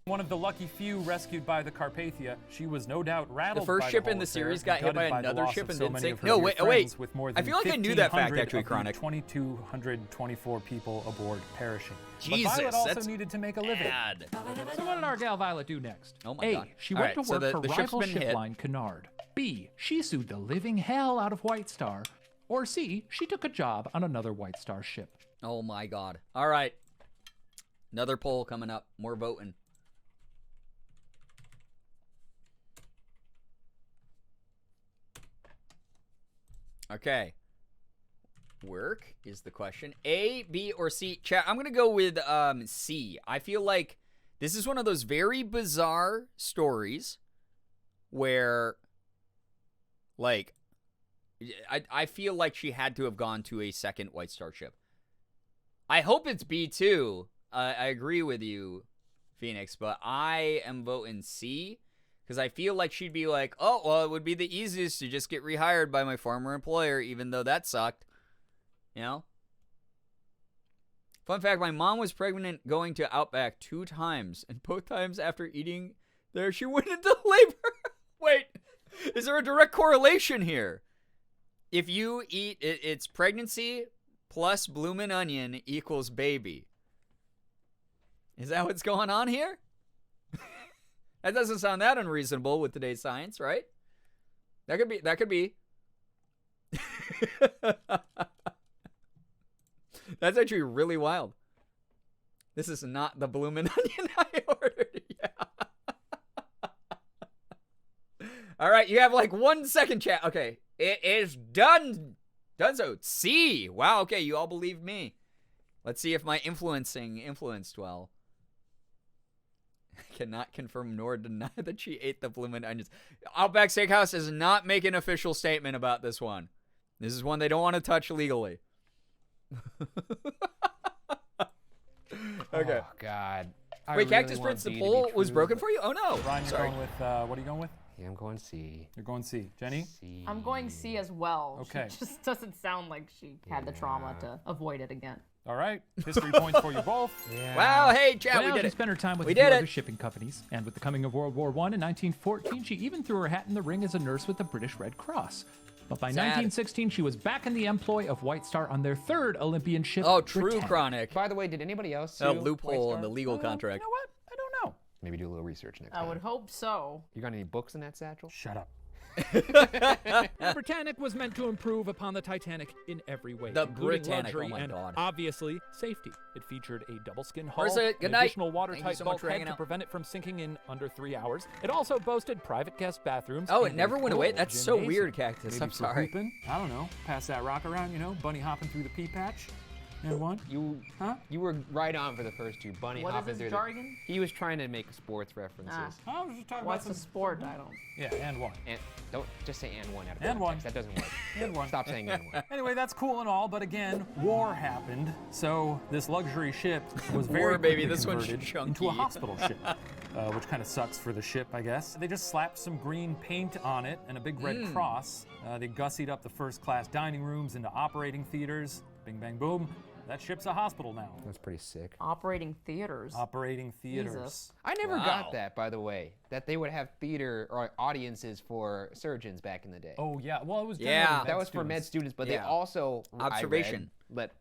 One of the lucky few rescued by the Carpathia. She was no doubt rattled The first by ship the in the whole affair series got hit and by gutted the another loss ship of and so didn't many sink. of her No, dear wait, friends, with more I than feel like I knew that fact, 1,500 actually, of the Chronic. 2,224 people aboard perishing. Jesus, but Violet also that's needed to make a living. bad. So what did our gal Violet do next? Oh my A, God. she All went right, to so work for the ship's rival been ship hit. line Cunard. B, she sued the living hell out of White Star. Or C, she took a job on another White Star ship. Oh my God. All right. Another poll coming up. More voting. Okay. Work is the question. A, B, or C? Chat, I'm going to go with C. I feel like this is one of those very bizarre stories where, like, I feel like she had to have gone to a second White Star ship. I hope it's B too. I agree with you, Phoenix, but I am voting C because I feel like she'd be like, oh, well, it would be the easiest to just get rehired by my former employer, even though that sucked. You know? Fun fact, my mom was pregnant going to Outback 2 times, and both times after eating there, she went into labor. Wait, is there a direct correlation here? If you eat, it's pregnancy plus bloomin' onion equals baby. Is that what's going on here? That doesn't sound that unreasonable with today's science, right? That could be. That's actually really wild. This is not the bloomin' onion I ordered. Yeah. All right, you have like 1 second, chat. Okay, it is done. Done so. C. Wow, okay, you all believe me. Let's see if my influencing influenced well. I cannot confirm nor deny that she ate the bloomin' onions. Outback Steakhouse does not make an official statement about this one. This is one they don't want to touch legally. Okay. Oh, God. Wait, Cactus Prince, the poll was broken for you? Oh, no. Ryan, you're Sorry. going with, what are you going with? Yeah, I'm going C. You're going C. Jenny? C. I'm going C as well. Okay. She just doesn't sound like she had the trauma to avoid it again. All right. History points for you both. Yeah. Wow, hey, chat, Well, we did she it. spent her time with We a few did other it. shipping companies, and with the coming of World War I in 1914, she even threw her hat in the ring as a nurse with the British Red Cross. But by Sad. 1916, she was back in the employ of White Star on their third Olympian ship. Oh, true, Britannia. Chronic. By the way, did anybody else A sue loophole White in the Star? legal contract. You know what? I don't know. Maybe do a little research next I time. would hope so. You got any books in that satchel? Shut up. Britannic was meant to improve upon the Titanic in every way, The including Britannic, luxury oh my and God. obviously safety. It featured a double-skin hull, Where's it? Good an night. additional Thank you watertight so much for bulkhead hanging to out. prevent it from sinking in under 3 hours. It also boasted private guest bathrooms. Oh, it and a never went away? full That's so gymnasium. weird, Cactus. Maybe I'm for sorry. hooping? I don't know. Pass that rock around, you know, bunny hopping through the pea patch. And one? You were right on for the first two. Bunny What is hopping his through jargon? He was trying to make sports references. I was just talking What's about a sport? I don't. Yeah, and one. And don't just say and one out of And one. context. That doesn't work. And one. Stop saying and one. Anyway, that's cool and all, but again, war happened, so this luxury ship was very War, baby, quickly this one's converted chunky. into a hospital ship, which kind of sucks for the ship, I guess. They just slapped some green paint on it and a big red cross. They gussied up the first-class dining rooms into operating theaters. Bing, bang, boom. That ship's a hospital now. That's pretty sick. Operating theaters. Operating theaters. Jesus. I never got that, by the way, that they would have theater or audiences for surgeons back in the day. Oh, yeah. Well, it was that was for med students, but they Yeah. also Observation. I read, let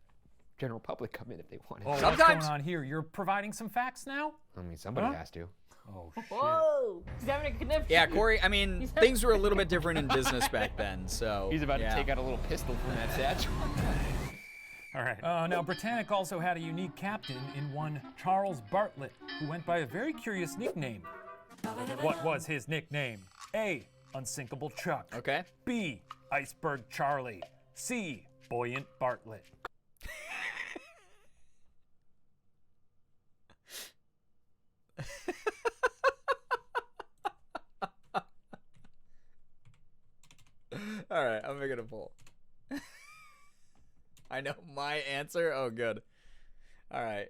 general public come in if they wanted. Oh, what's Sometimes. going on here? You're providing some facts now? I mean, somebody has to. Oh, shit. Whoa! He's having a conniption. Yeah, Corey, I mean, things were a little bit different in business back then, so. He's about yeah. to take out a little pistol from that satchel. All right. Now, Britannic also had a unique captain in one Charles Bartlett, who went by a very curious nickname. What was his nickname? A. Unsinkable Chuck. Okay. B. Iceberg Charlie. C. Buoyant Bartlett. All right, I'm making a poll. I know my answer. Oh, good. All right.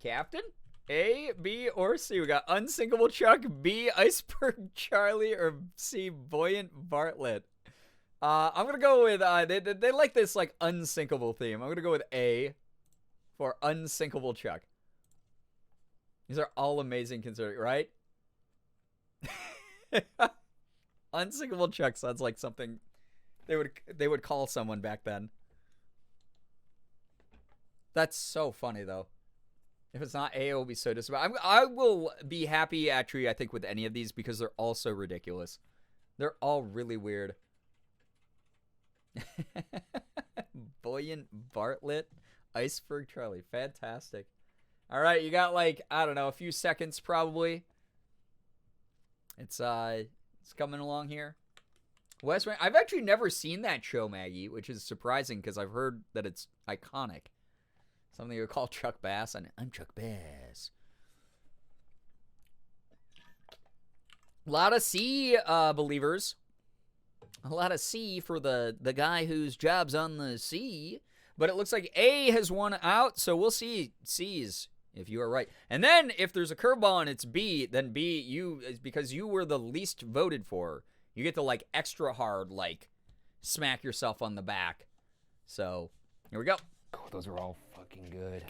Captain? A, B, or C? We got Unsinkable Chuck, B, Iceberg Charlie, or C, Buoyant Bartlett. I'm going to go with, they like this, like, unsinkable theme. I'm going to go with A for Unsinkable Chuck. These are all amazing considering, right? Unsinkable Chuck sounds like something they would call someone back then. That's so funny though. If it's not A, it will be so disappointed. I will be happy actually, I think, with any of these because they're all so ridiculous. They're all really weird. Buoyant Bartlett, Iceberg Charlie, fantastic. All right, you got like, I don't know, a few seconds probably. It's coming along here. West Wing. I've actually never seen that show, Maggie, which is surprising because I've heard that it's iconic. Something you would call Chuck Bass, and I'm Chuck Bass. A lot of C believers. A lot of C for the guy whose job's on the sea. But it looks like A has won out, so we'll see C's if you are right. And then if there's a curveball and it's B, then B, because you were the least voted for, you get to like extra hard, like smack yourself on the back. So here we go. Oh, those are all fucking good.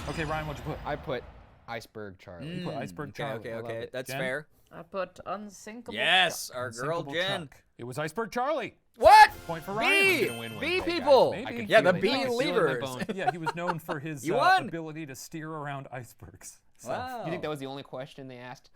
Okay, Ryan, what'd you put? I put Iceberg Charlie. You put Iceberg Charlie. Okay. That's Jen? fair. I put unsinkable. Yes, Chuck. our girl Unsinkable Jen. Chuck. It was Iceberg Charlie. What? Point for B. Ryan. gonna win one B today, people. guys. I Maybe. can Yeah, feel the it. B I can feel it in my leavers. bones. Yeah, he was known for his You won. ability to steer around icebergs. So, Wow. You think that was the only question they asked?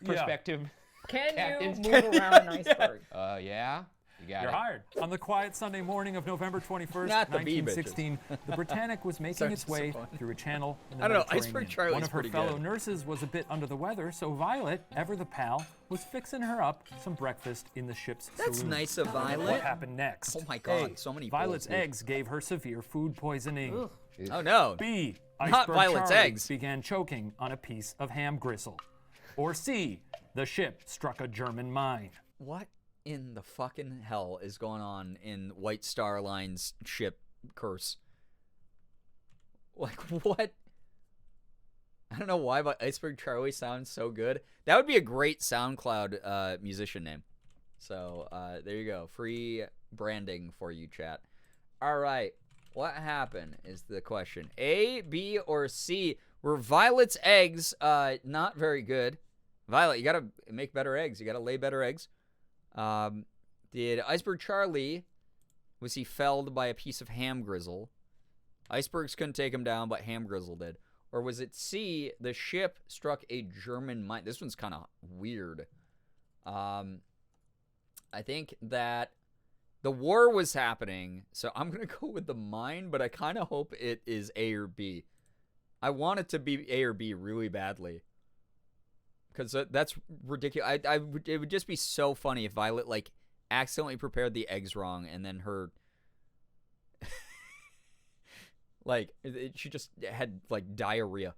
Yeah. Perspective. Can Captains. you move around an iceberg? Yeah. You got You're it. hired. On the quiet Sunday morning of November 21st, Not the bee 1916, the Britannic was making Sorry, its way disappointed. through a channel in the I don't know, Mediterranean. Iceberg Charlie's One of her pretty fellow good. nurses was a bit under the weather, so Violet, ever the pal, was fixing her up some breakfast in the ship's That's saloon. nice of Violet. What happened next? Oh my God, A, so many Violet's polls here. eggs gave her severe food poisoning. Ugh. Oh no. B, Not Iceberg Violet's Charlie eggs. began choking on a piece of ham gristle. Or C, the ship struck a German mine. What in the fucking hell is going on in White Star Line's ship curse? Like, what? I don't know why, but Iceberg Charlie sounds so good. That would be a great SoundCloud musician name. So, there you go. Free branding for you, chat. All right. What happened is the question. A, B, or C? Were Violet's eggs not very good? Violet, you got to make better eggs. You got to lay better eggs. Did Iceberg Charlie, was he felled by a piece of ham grizzle? Icebergs couldn't take him down, but ham grizzle did. Or was it C, the ship struck a German mine? This one's kind of weird. I think that the war was happening, so I'm going to go with the mine, but I kind of hope it is A or B. I want it to be A or B really badly. Because that's ridiculous. It would just be so funny if Violet, like, accidentally prepared the eggs wrong, and then her... like, she just had, like, diarrhea.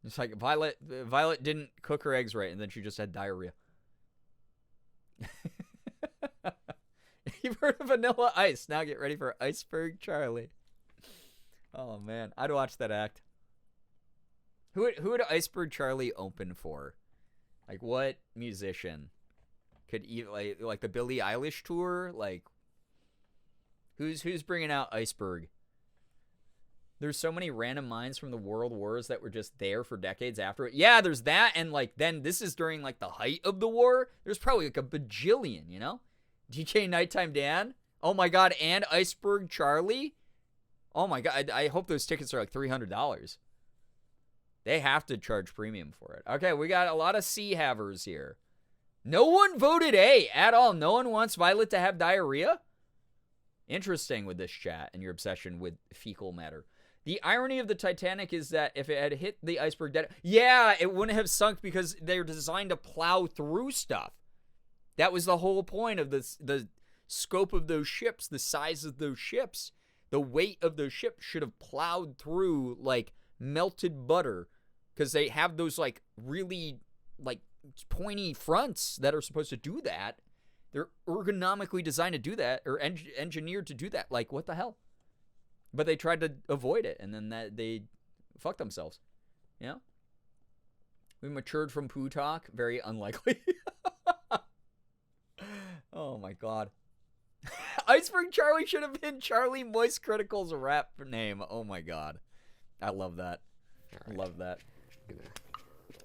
It's like, Violet didn't cook her eggs right, and then she just had diarrhea. You've heard of Vanilla Ice. Now get ready for Iceberg Charlie. Oh, man. I'd watch that act. Who would Iceberg Charlie open for? Like, what musician could even, like the Billie Eilish tour? Like, who's bringing out Iceberg? There's so many random mines from the World Wars that were just there for decades after it. Yeah, there's that, and like then this is during like the height of the war. There's probably like a bajillion, you know? DJ Nighttime Dan. Oh my God, and Iceberg Charlie. Oh my God, I hope those tickets are like $300. They have to charge premium for it. Okay, we got a lot of C-havers here. No one voted A at all. No one wants Violet to have diarrhea? Interesting with this chat and your obsession with fecal matter. The irony of the Titanic is that if it had hit the iceberg dead, yeah, it wouldn't have sunk because they're designed to plow through stuff. That was the whole point of the scope of those ships, the size of those ships. The weight of those ships should have plowed through like melted butter because they have those like really like pointy fronts that are supposed to do that. They're ergonomically designed to do that or engineered to do that. Like, what the hell? But they tried to avoid it, and then they fucked themselves. You know? We matured from poo talk. Very unlikely. Oh, my God. Iceberg Charlie should have been Charlie Moist Critical's rap name. Oh, my God. I love that. Right. Love that.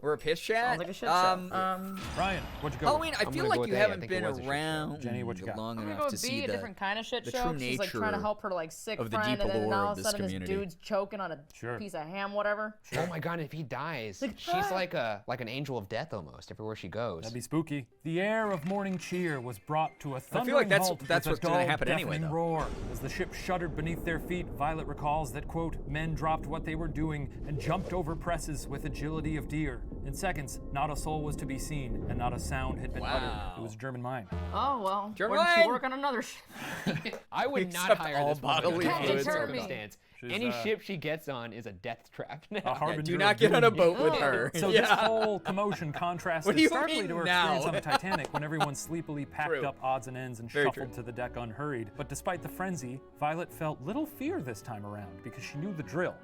We're a piss chat? Sounds like a shit show. Ryan, what'd you go Halloween, I feel like you haven't been around Jenny, what you got? long I'm gonna enough go to with see B, a different kind of shit the show. true She's like trying to nature help her like sick of the friend, deep and then allure all of of a this sudden this community. dude's choking on a piece of ham, whatever. Oh my God! If he dies, Like, she's like an angel of death almost everywhere she goes. That'd be spooky. The air of morning cheer was brought to a thundering I feel like that's halt what's with a going to dull, happen anyway, deafening though. roar. As the ship shuddered beneath their feet, Violet recalls that, quote, men dropped what they were doing and jumped over presses with agility of deer. In seconds, not a soul was to be seen, and not a sound had been uttered. It was a German mine. Oh well. German Why didn't mine! she work on another ship? I would not Except hire all this woman bodily under any fluids. circumstance. She's, Any ship she gets on is a death trap now. A harbinger do of not get on a doom. boat with her. So Yeah. this whole commotion contrasted What do you starkly mean to her now? experience on the Titanic when everyone sleepily packed True. up odds and ends and Very shuffled true. to the deck unhurried. But despite the frenzy, Violet felt little fear this time around because she knew the drill.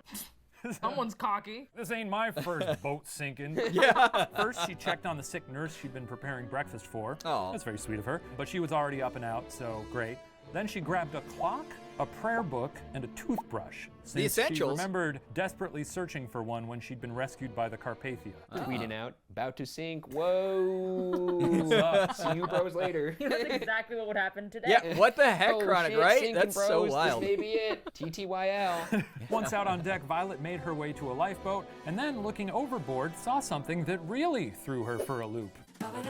Someone's cocky. This ain't my first boat sinking. Yeah. First, she checked on the sick nurse she'd been preparing breakfast for. Aw. That's very sweet of her. But she was already up and out, so great. Then she grabbed a clock, a prayer book, and a toothbrush. Since essentials. She remembered desperately searching for one when she'd been rescued by the Carpathia. Tweeting out, about to sink. Whoa. What's See you bros later. That's exactly what would happen today. Yeah, what the heck, Oh, Chronic, shit, right? sinking, That's so bros. wild. This may be it. TTYL. Once out on deck, Violet made her way to a lifeboat, and then, looking overboard, saw something that really threw her for a loop.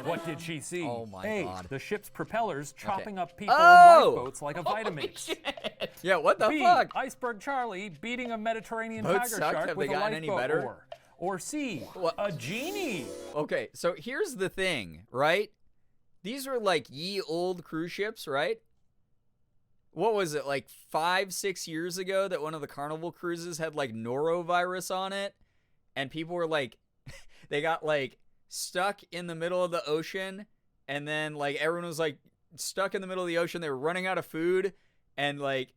What did she see? Oh my A, God. the ship's propellers chopping up people Oh! in lifeboats like a Vitamix. Yeah, what the B, fuck? Iceberg Charlie beating a Mediterranean Boats tiger sucked. shark Have with they a gotten any lifeboat better? oar. Or C, a genie. Okay, so here's the thing, right? These were like ye old cruise ships, right? What was it, like 5-6 years ago that one of the Carnival cruises had like norovirus on it? And people were like, they got like stuck in the middle of the ocean, and then like everyone was like stuck in the middle of the ocean. They were running out of food, and like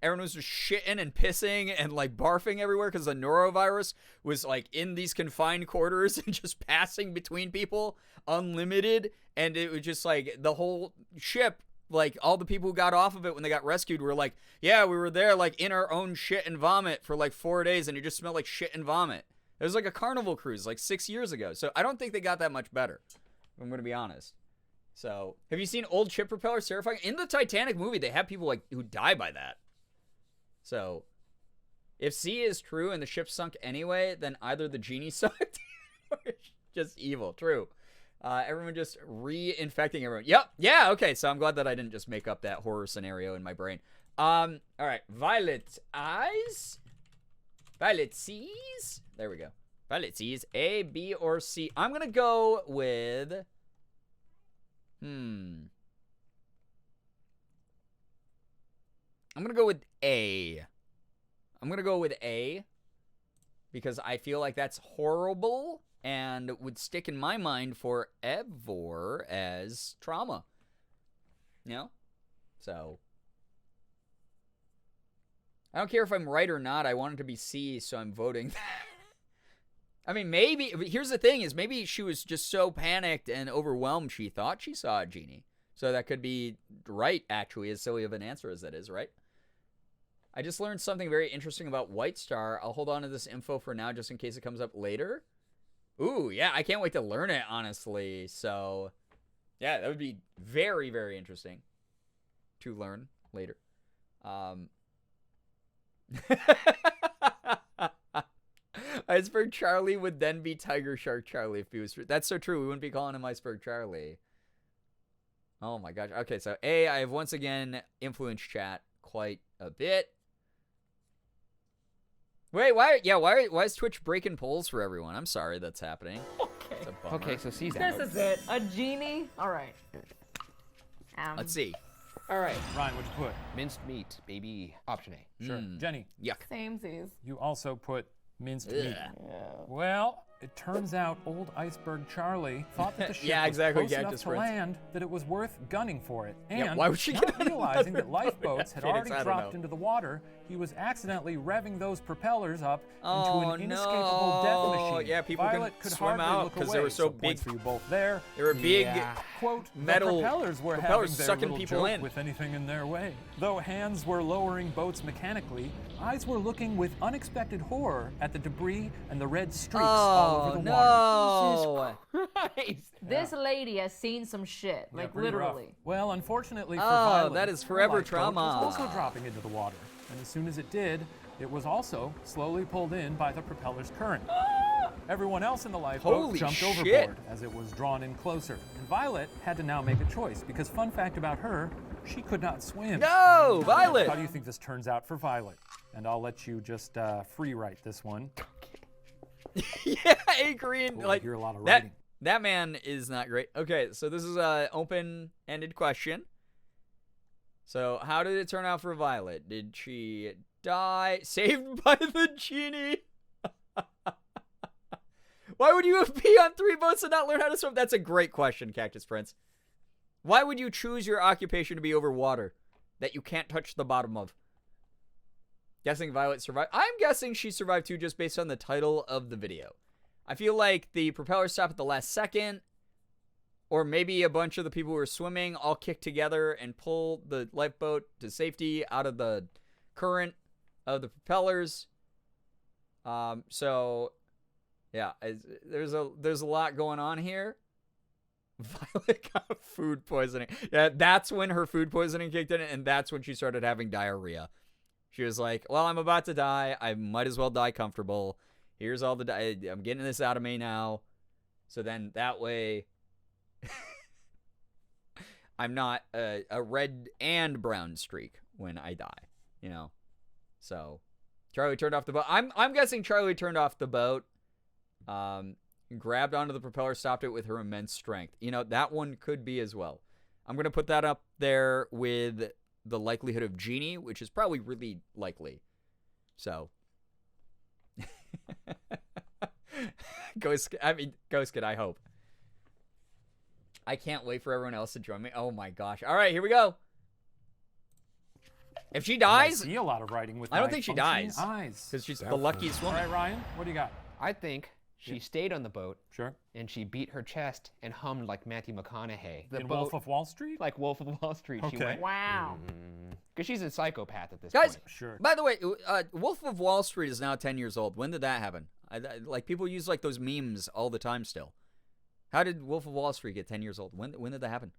everyone was just shitting and pissing and like barfing everywhere because the norovirus was like in these confined quarters and just passing between people unlimited. And it was just like the whole ship, like all the people who got off of it when they got rescued were like, yeah, we were there like in our own shit and vomit for like 4 days, and it just smelled like shit and vomit. It was like a Carnival cruise like 6 years ago. So I don't think they got that much better, if I'm going to be honest. So have you seen old ship propellers terrifying? In the Titanic movie, they have people like who die by that. So if C is true and the ship sunk anyway, then either the genie sucked or it's just evil. True. Everyone just reinfecting everyone. Yep. Yeah. Okay. So I'm glad that I didn't just make up that horror scenario in my brain. All right. Violet eyes. Violet sees. There we go. Violet sees A, B, or C. I'm gonna go with. I'm gonna go with A. I'm gonna go with A because I feel like that's horrible and would stick in my mind forever as trauma. You know? So. I don't care if I'm right or not. I want it to be C, so I'm voting. I mean, maybe. Here's the thing is maybe she was just so panicked and overwhelmed she thought she saw a genie. So that could be right, actually, as silly of an answer as that is, right? I just learned something very interesting about White Star. I'll hold on to this info for now just in case it comes up later. Ooh, yeah, I can't wait to learn it, honestly. So, yeah, that would be very, very interesting to learn later. Iceberg Charlie would then be Tiger Shark Charlie if he was true. That's so true. We wouldn't be calling him Iceberg Charlie. Oh my gosh. Okay, so A, I have once again influenced chat quite a bit. Wait, why is Twitch breaking polls for everyone? I'm sorry that's happening. Okay, so C's This out. is it. A genie? Alright. Let's see. All right. Ryan, what'd you put? Minced meat, baby. Option A. Sure. Jenny. Yuck. Samesies. You also put minced Ugh. meat. Well, it turns out old Iceberg Charlie thought that the ship Yeah, exactly, was close enough Cactus to Prince. land that it was worth gunning for it. And Yeah, why would she not get realizing another that lifeboats had boat? already I don't dropped know. into the water, he was accidentally revving those propellers up Oh, into an inescapable death machine. Yeah, people Violet couldn't could swim hardly out look 'cause away, they were so points big. for you both there. They were big Quote, metal the propellers were propellers having their sucking little people joke in. with anything in their way. Though hands were lowering boats mechanically, eyes were looking with unexpected horror at the debris and the red streaks all over the water. This lady has seen some shit. Yeah, Like, pretty rough. literally. Well, unfortunately for Oh, Violet, that is her forever lifeboat trauma. was also dropping into the water. And as soon as it did, it was also slowly pulled in by the propeller's current. Everyone else in the lifeboat Holy jumped shit. overboard as it was drawn in closer. And Violet had to now make a choice because, fun fact about her, she could not swim. No, Violet! How do you think this turns out for Violet? And I'll let you just free write this one. Yeah, A green. Ooh, I Like hear a lot of that. writing. That man is not great. Okay, so this is a open-ended question. So how did it turn out for Violet? Did she die saved by the genie? Why would you be on 3 boats and not learn how to swim? That's a great question, Cactus Prince. Why would you choose your occupation to be over water that you can't touch the bottom of? Guessing Violet survived. I'm guessing she survived too just based on the title of the video. I feel like the propeller stopped at the last second, or maybe a bunch of the people who were swimming all kick together and pull the lifeboat to safety out of the current of the propellers. So, yeah, there's a lot going on here. Violet got food poisoning. Yeah, that's when her food poisoning kicked in, and that's when she started having diarrhea. She was like, well, I'm about to die. I might as well die comfortable. Here's all the I'm getting this out of me now. So then that way I'm not a red and brown streak when I die, you know. So Charlie turned off the boat. I'm guessing Charlie turned off the boat. Grabbed onto the propeller, stopped it with her immense strength. You know, that one could be as well. I'm going to put that up there with the likelihood of genie, which is probably really likely. So Ghost Kid, I hope. I can't wait for everyone else to join me. Oh my gosh. All right, here we go. If she dies, I see a lot of writing with I don't think she functioning dies. eyes. Because she's the luckiest All woman. right, Ryan, what do you got? I think she stayed on the boat. Sure. And she beat her chest and hummed like Matthew McConaughey. In Wolf of Wall Street? Like Wolf of Wall Street. She Okay. went. Wow. Because she's a psychopath at this Guys, point. Sure. By the way, Wolf of Wall Street is now 10 years old. When did that happen? Like, people use, like, those memes all the time still. How did Wolf of Wall Street get 10 years old? When did that happen?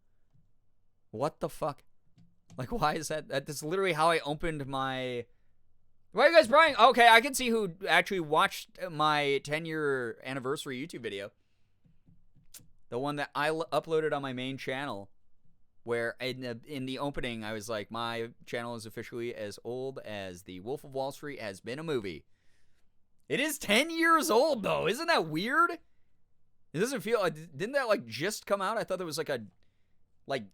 What the fuck? Like, why is that? That's literally how I opened my... Why are you guys crying? Okay, I can see who actually watched my 10-year anniversary YouTube video. The one that I uploaded on my main channel, where in the opening I was like, my channel is officially as old as The Wolf of Wall Street has been a movie. It is 10 years old, though. Isn't that weird? It doesn't feel... didn't that, like, just come out? I thought there was, like, a... Like,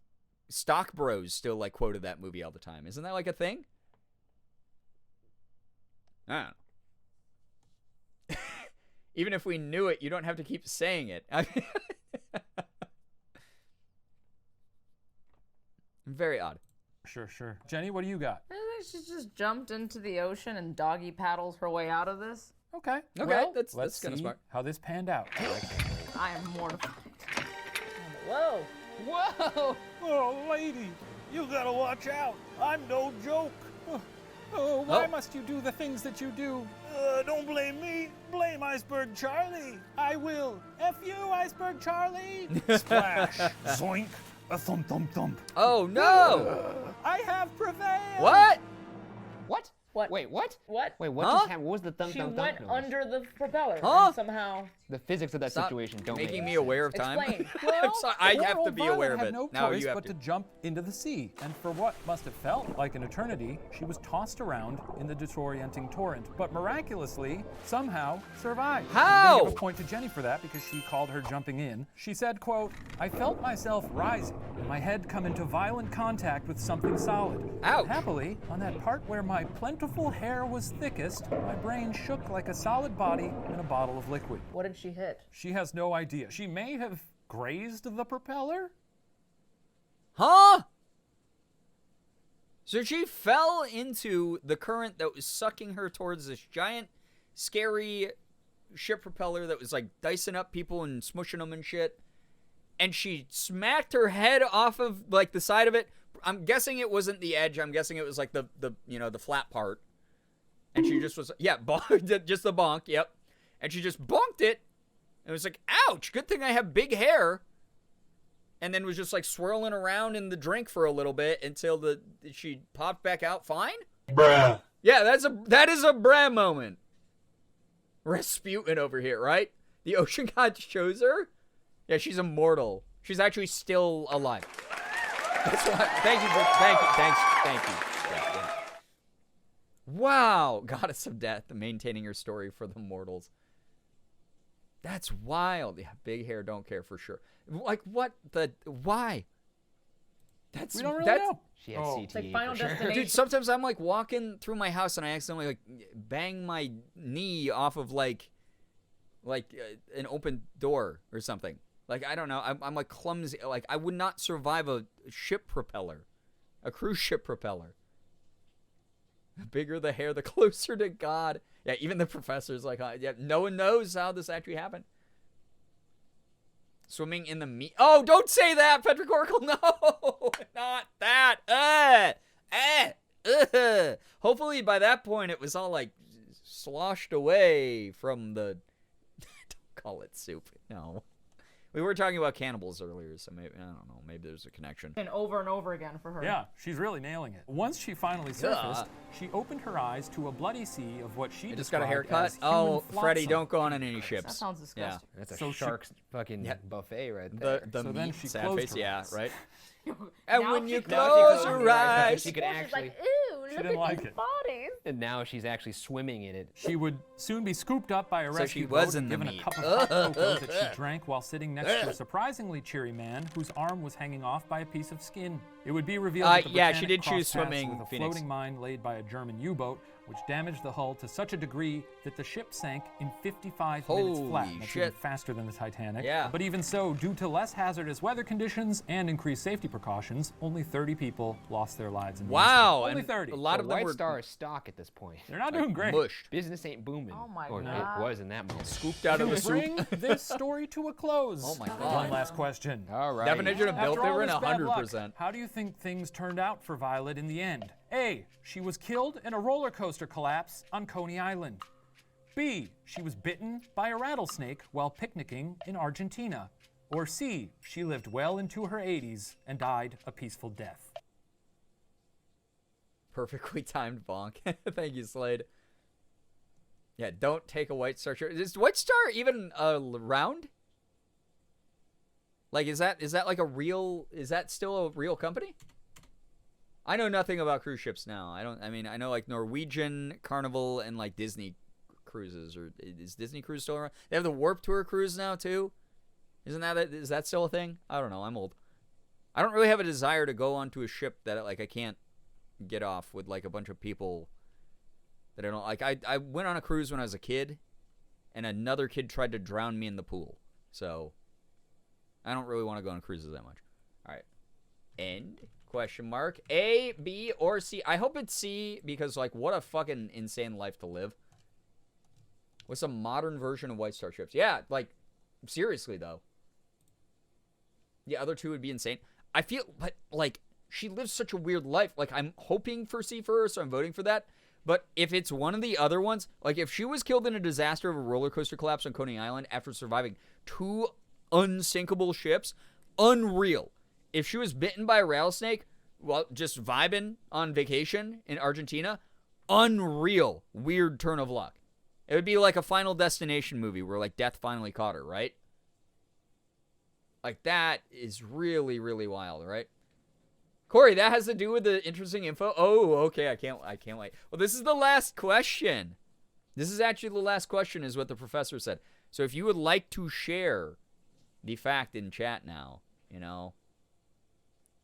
Stock Bros still, like, quoted that movie all the time. Isn't that, like, a thing? I don't know. Even if we knew it, you don't have to keep saying it. Very odd. Sure. Jenny, what do you got? I think she just jumped into the ocean and doggy paddles her way out of this. Okay. Well, let's kind of see smart. how this panned out. I am mortified. Whoa. Oh, lady, you gotta watch out. I'm no joke. Why must you do the things that you do? Don't blame me. Blame Iceberg Charlie. I will. F you, Iceberg Charlie. Splash. Zoink. A thump, thump, thump. Oh, no. I have prevailed. What? Wait, what? What? Wait, what just happened? What was the thump, She thump, went thump noise? under the propeller Huh? and somehow... The physics of that Stop situation don't making make me sense. aware of time. Explain. I'm sorry, I Poor have to old be Violet aware of had it. no Now choice you have but to jump into the sea, and for what must have felt like an eternity, she was tossed around in the disorienting torrent, but miraculously, somehow survived. How? I'm gonna give a point to Jenny for that because she called her jumping in. She said, quote, "I felt myself rising and my head come into violent contact with something solid. Ouch. Happily, on that part where my plentiful hair was thickest, my brain shook like a solid body in a bottle of liquid." What did she hit? She has no idea. She may have grazed the propeller? Huh? So she fell into the current that was sucking her towards this giant, scary ship propeller that was like dicing up people and smushing them and shit. And she smacked her head off of like the side of it. I'm guessing it wasn't the edge. I'm guessing it was like the flat part. And she just was, just the bonk, yep. And she just bonked it. And it was like, ouch, good thing I have big hair. And then was just like swirling around in the drink for a little bit until she popped back out fine. Bruh. Yeah, that is a bruh moment. Rasputin over here, right? The ocean god chose her. Yeah, she's immortal. She's actually still alive. That's why. Thank you. Thank you. Yeah. Wow, goddess of death, maintaining her story for the mortals. That's wild. Yeah, big hair, don't care for sure. Like what why? We don't really know. She had CTE like Final for sure. Destination. Dude, sometimes I'm like walking through my house and I accidentally like bang my knee off of like an open door or something. Like I don't know. I'm like clumsy. Like I would not survive a ship propeller, a cruise ship propeller. The bigger the hair, the closer to God. Yeah, even the professor's like, yeah, no one knows how this actually happened. Swimming in the Oh, don't say that, Patrick Oracle. No, not that. Hopefully by that point it was all like sloshed away from the. Don't call it soup. No. We were talking about cannibals earlier, so maybe, I don't know, maybe there's a connection. And over again for her. Yeah, she's really nailing it. Once she finally surfaced, she opened her eyes to a bloody sea of what she just got a described haircut. as human Oh, Freddie, flotsam. don't go on any ships. That sounds disgusting. Yeah. That's a So shark's fucking buffet right there. The So then meat she sad closed face, her yeah, eyes. right? And Now when she you closes close her your eyes, eyes, she could She's actually. like, ew, She look didn't at like these it. bodies. And now she's actually swimming in it. She would soon be scooped up by a So rescue she was boat and in the given a meat. cup of hot cocoa that she drank while sitting next to a surprisingly cheery man whose arm was hanging off by a piece of skin. It would be revealed that the yeah, she Britannic did choose crossed paths swimming, with a Phoenix. floating mine laid by a German U-boat, which damaged the hull to such a degree that the ship sank in 55 minutes flat. Holy That's shit. even faster than the Titanic. Yeah. But even so, due to less hazardous weather conditions and increased safety precautions, only 30 people lost their lives in the Wow, incident. Only and 30. a lot of them White were Star is stock at this point. They're not doing great. mushed, Business ain't booming. Oh my or God. it was in that moment. scooped out of the To soup. bring this story to a close. Oh my One God. last question. All right. Definition of built, After they all were in this bad luck, 100%. how do you think things turned out for Violet in the end? A. She was killed in a roller coaster collapse on Coney Island. B. She was bitten by a rattlesnake while picnicking in Argentina. Or C. She lived well into her 80s and died a peaceful death. Perfectly timed bonk. Thank you, Slade. Yeah, don't take a White Star shirt. Is White Star even around? Like, is that like a real? Is that still a real company? I know nothing about cruise ships now. I mean, I know like Norwegian, Carnival, and like Disney cruises. Or is Disney Cruise still around? They have the Warped Tour cruise now too. Is that still a thing? I don't know. I'm old. I don't really have a desire to go onto a ship that like I can't get off with like a bunch of people that I don't like. I went on a cruise when I was a kid, and another kid tried to drown me in the pool. So I don't really want to go on cruises that much. All right. End? Question mark. A, B, or C? I hope it's C because, like, what a fucking insane life to live. What's a modern version of White Star ships? Yeah, like, seriously, though. The other two would be insane. I feel, but, like, she lives such a weird life. Like, I'm hoping for C for her, so I'm voting for that. But if it's one of the other ones, like, if she was killed in a disaster of a roller coaster collapse on Coney Island after surviving 2 unsinkable ships, unreal. If she was bitten by a rattlesnake while just vibing on vacation in Argentina, unreal. Weird turn of luck. It would be like a Final Destination movie where, like, death finally caught her, right? Like, that is really, really wild, right? Corey, that has to do with the interesting info? Oh, okay, I can't wait. Well, this is the last question. This is actually the last question is what the professor said. So if you would like to share the fact in chat now, you know.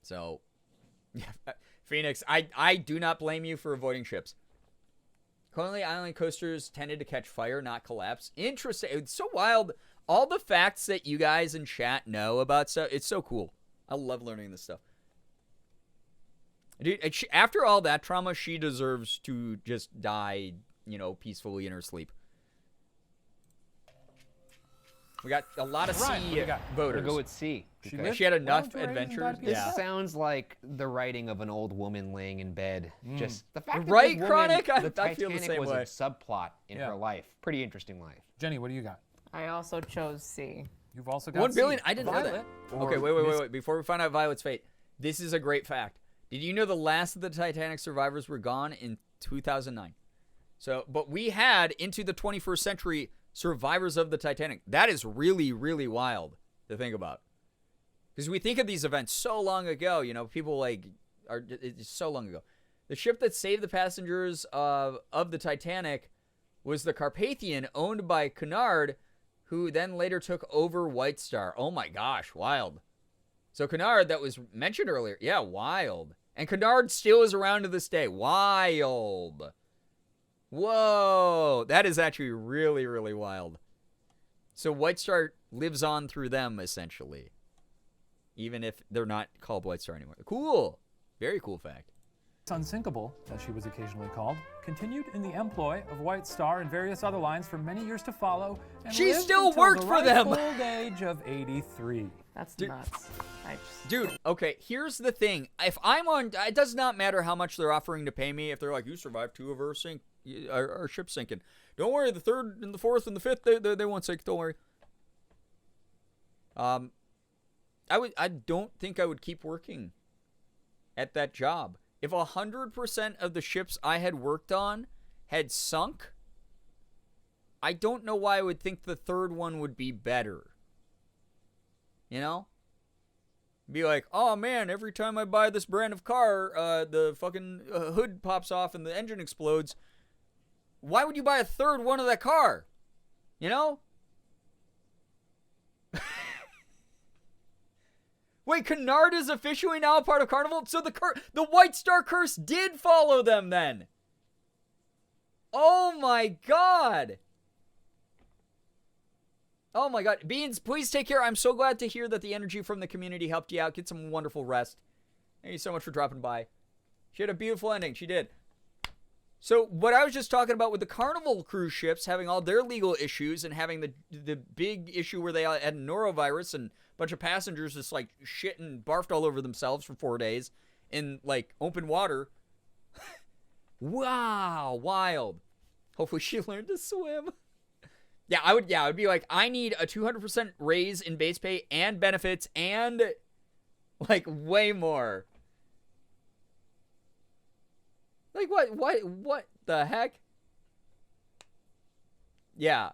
So, yeah, Phoenix, I do not blame you for avoiding ships. Coney Island coasters tended to catch fire, not collapse. Interesting. It's so wild. All the facts that you guys in chat know about stuff, it's so cool. I love learning this stuff. Dude, after all that trauma, she deserves to just die, you know, peacefully in her sleep. We got a lot of C voters. We'll go with C. She had enough adventures. This sounds like the writing of an old woman laying in bed. Just the fact that right, this woman, Chronic? the I feel the Titanic same was way. a subplot in her life. Pretty interesting life. Jenny, what do you got? I also chose C. You've also got 1 billion. C. I didn't know that. Or Okay, wait. Before we find out Violet's fate, this is a great fact. Did you know the last of the Titanic survivors were gone in 2009? So, but we had into the 21st century survivors of the Titanic. That is really, really wild to think about. Because we think of these events so long ago, you know, people like it's so long ago. The ship that saved the passengers of the Titanic was the Carpathian, owned by Cunard, who then later took over White Star. Oh my gosh, wild. So Cunard, that was mentioned earlier, yeah, wild. And Cunard still is around to this day. Wild. Whoa, that is actually really, really wild. So White Star lives on through them, essentially. Even if they're not called White Star anymore. Cool. Very cool fact. Unsinkable, as she was occasionally called, continued in the employ of White Star and various other lines for many years to follow. And She lived still until worked the for them. Old age of 83. That's nuts. Dude, okay, here's the thing. If I'm on, it does not matter how much they're offering to pay me. If they're like, you survived 2 of our ship sinking. Don't worry, the 3rd and the 4th and the 5th, they won't sink. Don't worry. I don't think I would keep working at that job. If 100% of the ships I had worked on had sunk, I don't know why I would think the 3rd one would be better. You know? Be like, oh man, every time I buy this brand of car, the fucking hood pops off and the engine explodes. Why would you buy a 3rd one of that car? You know? Wait, Cunard is officially now a part of Carnival? So the White Star curse did follow them then. Oh my god. Oh my god. Beans, please take care. I'm so glad to hear that the energy from the community helped you out. Get some wonderful rest. Thank you so much for dropping by. She had a beautiful ending. She did. So what I was just talking about with the Carnival cruise ships having all their legal issues and having the big issue where they had norovirus and a bunch of passengers just like shit and barfed all over themselves for 4 days in like open water. Wow, wild. Hopefully she learned to swim. Yeah, I would be like, I need a 200% raise in base pay and benefits and like way more. Like what the heck? Yeah.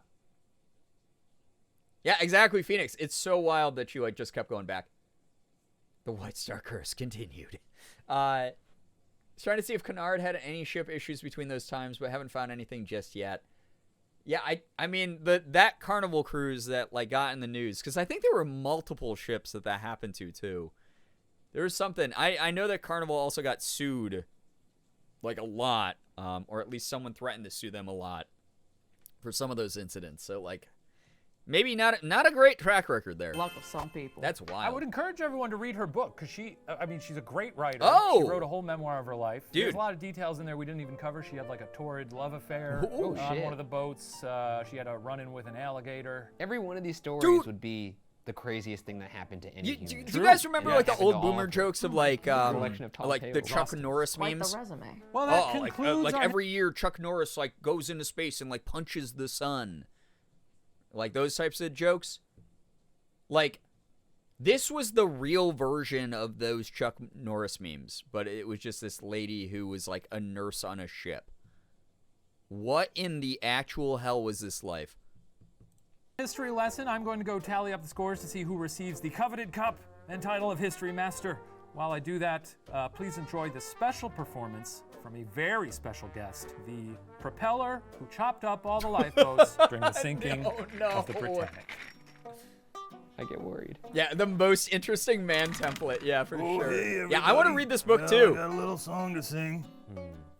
Yeah, exactly, Phoenix. It's so wild that you like just kept going back. The White Star Curse continued. Trying to see if Kennard had any ship issues between those times, but haven't found anything just yet. Yeah, I mean that Carnival cruise that like got in the news, because I think there were multiple ships that happened to too. There was something. I know that Carnival also got sued, like a lot, or at least someone threatened to sue them a lot for some of those incidents. So like. Maybe not a great track record there. Luck of some people. That's wild. I would encourage everyone to read her book because she's a great writer. Oh! She wrote a whole memoir of her life. Dude. There's a lot of details in there we didn't even cover. She had like a torrid love affair on one of the boats. She had a run-in with an alligator. Every one of these stories would be the craziest thing that happened to any human. Do you guys remember like the old boomer all jokes of like collection of tall like the tales. Chuck Norris Quite memes? the resume. Well, that concludes like our- every year Chuck Norris like goes into space and like punches the sun. Like those types of jokes. Like this was the real version of those Chuck Norris memes, but it was just this lady who was like a nurse on a ship. What in the actual hell was this life? history lesson. I'm going to go tally up the scores to see who receives the coveted cup and title of History Master. While I do that, please enjoy the special performance from a very special guest, the propeller who chopped up all the lifeboats during the sinking of the Britannic. I get worried. Yeah, the most interesting man template. Yeah, for Oh, sure. hey, Yeah, I want to read this book too. I got a little song to sing.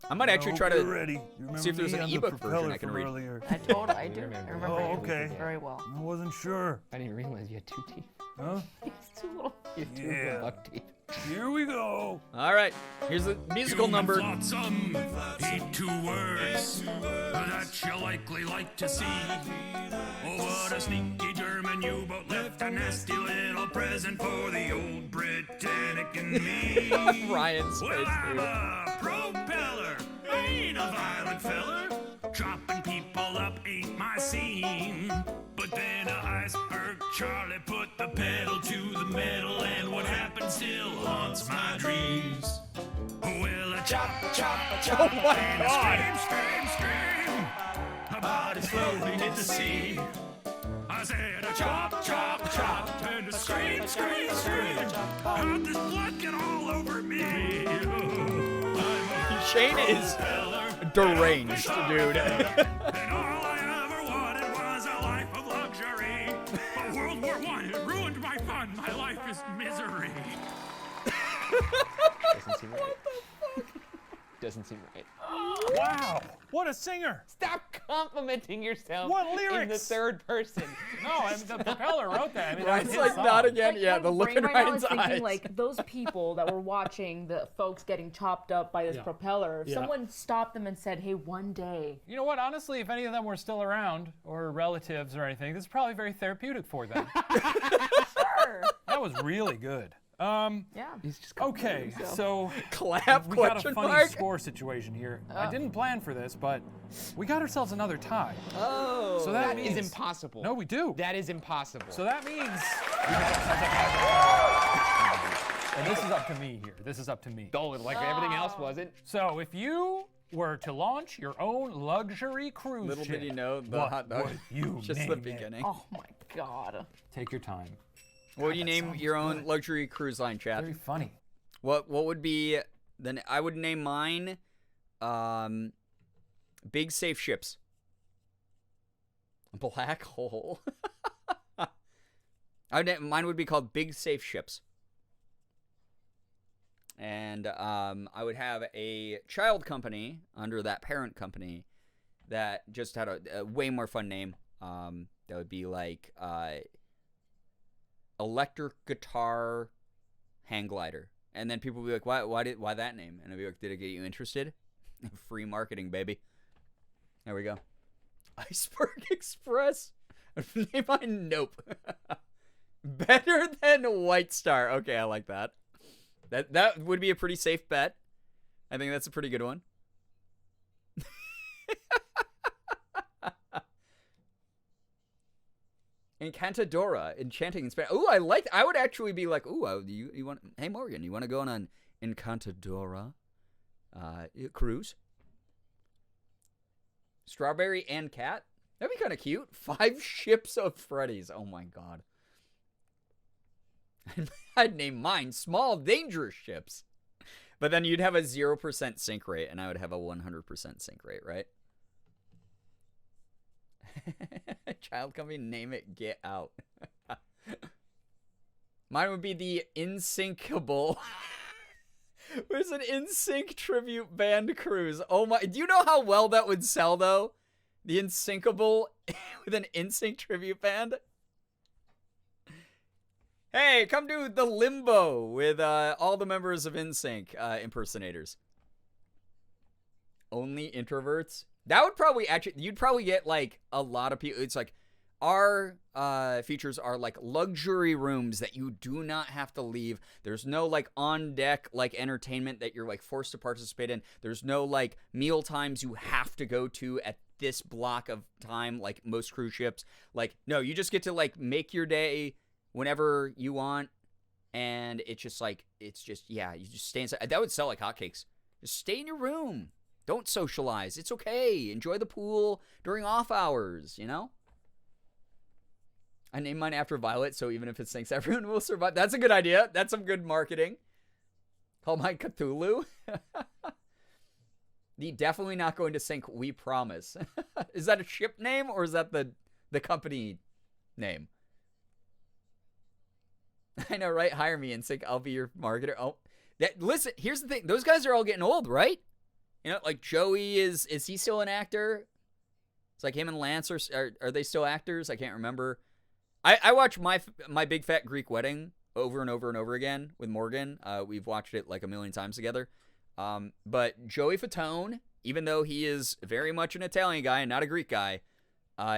I might actually try to ready. see if there's an ebook version I can read. Earlier. I do. I remember Oh, it okay. very well. I wasn't sure. I didn't realize you had two teeth. Huh? It's too little. You have two Yeah. little buck teeth. Here we go. All right, here's the musical number. Flotsam, hate 2 words that you likely like to see. Oh, what a sneaky German U-boat left a nasty little present for the old Britannic and me. Ryan's Well, face, I'm dude. a propeller, I ain't a violent feller. Chopping people up ain't my scene. But then a iceberg Charlie put the pedal to the metal, and what happened still haunts my dreams. Well, a chop, Oh my and God. a scream, a body's floating in the sea. I said a chop, and a scream. How'd this blood get all over me? Shane is deranged, dude. And all I ever wanted was a life of luxury. But World War I, it ruined my fun. My life is misery. Doesn't seem right. Doesn't seem right. Wow, what a singer! Stop complimenting yourself What in the lyrics? third person. No, I mean, the propeller wrote that. I mean, Ryan's that's like, his song. not again. Yeah, My the look brain in right now Ryan's is thinking eyes. like those people that were watching the folks getting chopped up by this propeller. If Yeah. someone stopped them and said, "Hey, one day." You know what? Honestly, if any of them were still around or relatives or anything, this is probably very therapeutic for them. Sure. That was really good. Yeah. Okay, so Clap, we got a question funny mark. score situation here. I didn't plan for this, but we got ourselves another tie. Oh. So that That means is impossible. No, we do. That is impossible. So that means and this is up to me here. This is up to me. Oh, like everything else wasn't. So if you were to launch your own luxury cruise Little ship, did you know the what hot dog. would you Just name the it? beginning. Oh my God. Take your time. What would you name your own luxury cruise line, chat? Very funny. What would be then? I would name mine, Big Safe Ships. Black Hole. Mine would be called Big Safe Ships. And I would have a child company under that parent company that just had a way more fun name. That would be like Electric Guitar Hang Glider. And then people would be like, why that name? And I'd be like, did it get you interested? Free marketing, baby. There we go. Iceberg Express. Name mine Nope. Better than White Star. Okay, I like that. That would be a pretty safe bet. I think that's a pretty good one. Encantadora, enchanting in Spanish. Ooh, I would actually be like, ooh, you want? Hey Morgan, you want to go on an Encantadora cruise? Strawberry and cat. That'd be kind of cute. 5 ships of Freddy's. Oh my god. I'd name mine small, dangerous ships. But then you'd have a 0% sink rate, and I would have a 100% sink rate, right? Child company, name it, get out. Mine would be the Insinkable. There's an NSYNC tribute band cruise. Oh my, do you know how well that would sell though? The Insinkable with an NSYNC tribute band? Hey, come do the Limbo with all the members of NSYNC impersonators. Only introverts? That would probably actually, you'd probably get like a lot of people. It's like our features are like luxury rooms that you do not have to leave. There's no like on deck like entertainment that you're like forced to participate in. There's no like meal times you have to go to at this block of time like most cruise ships. Like, no, you just get to like make your day whenever you want, and it's just like, it's just, yeah, you just stay inside. That would sell like hotcakes. Just stay in your room. Don't socialize. It's okay. Enjoy the pool during off hours, you know? I named mine after Violet, so even if it sinks, everyone will survive. That's a good idea. That's some good marketing. Call mine Cthulhu. The definitely not going to sink, we promise. Is that a ship name, or is that the company name? I know, right? Hire me and sync. I'll be your marketer. Oh, listen, here's the thing. Those guys are all getting old, right? You know, like Joey, is he still an actor? It's like him and Lance are they still actors? I can't remember. I watch my Big Fat Greek Wedding over and over and over again with Morgan. We've watched it like a million times together. But Joey Fatone, even though he is very much an Italian guy and not a Greek guy,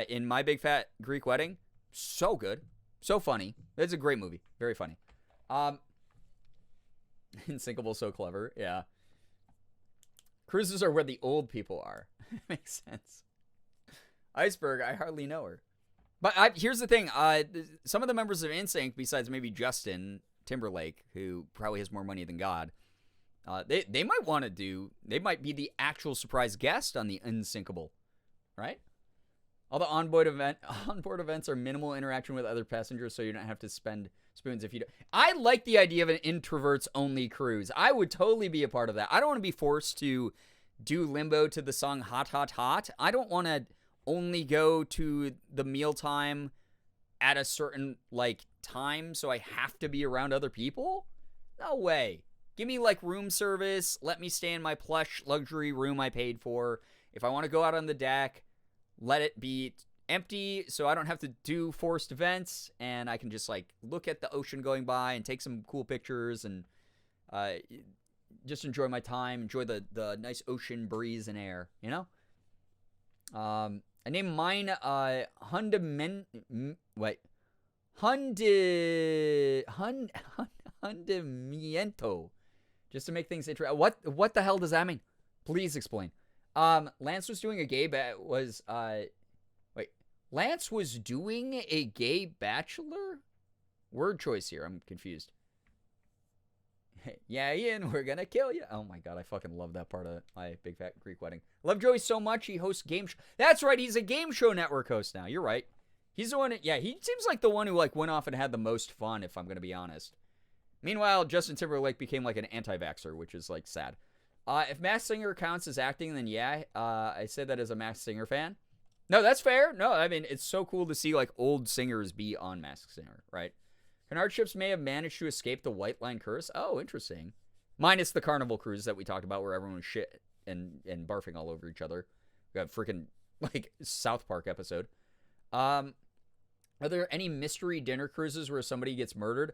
in My Big Fat Greek Wedding, so good. So funny. It's a great movie. Very funny. Insinkable, so clever. Yeah. Cruises are where the old people are. Makes sense. Iceberg, I hardly know her. But here's the thing. Some of the members of NSYNC, besides maybe Justin Timberlake, who probably has more money than God, they might want to do, they might be the actual surprise guest on the Unsinkable, right? All the onboard events are minimal interaction with other passengers, so you don't have to spend spoons if you don't. I like the idea of an introverts-only cruise. I would totally be a part of that. I don't want to be forced to do Limbo to the song Hot, Hot, Hot. I don't want to only go to the mealtime at a certain, like, time, so I have to be around other people? No way. Give me, like, room service. Let me stay in my plush luxury room I paid for. If I want to go out on the deck, let it be empty so I don't have to do forced events, and I can just like look at the ocean going by and take some cool pictures and just enjoy my time, enjoy the nice ocean breeze and air, you know? I named mine Hundimiento, just to make things interesting. What the hell does that mean? Please explain. Lance was doing a gay Lance was doing a gay bachelor? Word choice here. I'm confused. Yeah, Ian, we're gonna kill you. Oh my god, I fucking love that part of My Big Fat Greek Wedding. Love Joey so much, he hosts game show. That's right, he's a game show network host now. You're right. He's the one, yeah, he seems like the one who like went off and had the most fun, if I'm gonna be honest. Meanwhile, Justin Timberlake became like an anti-vaxxer, which is like sad. If Masked Singer counts as acting, then yeah, I say that as a Masked Singer fan. No, that's fair. No, I mean, it's so cool to see, like, old singers be on Masked Singer, right? Canard ships may have managed to escape the White Line curse. Oh, interesting. Minus the Carnival cruise that we talked about where everyone was shit and barfing all over each other. We got freaking, like, South Park episode. Are there any mystery dinner cruises where somebody gets murdered?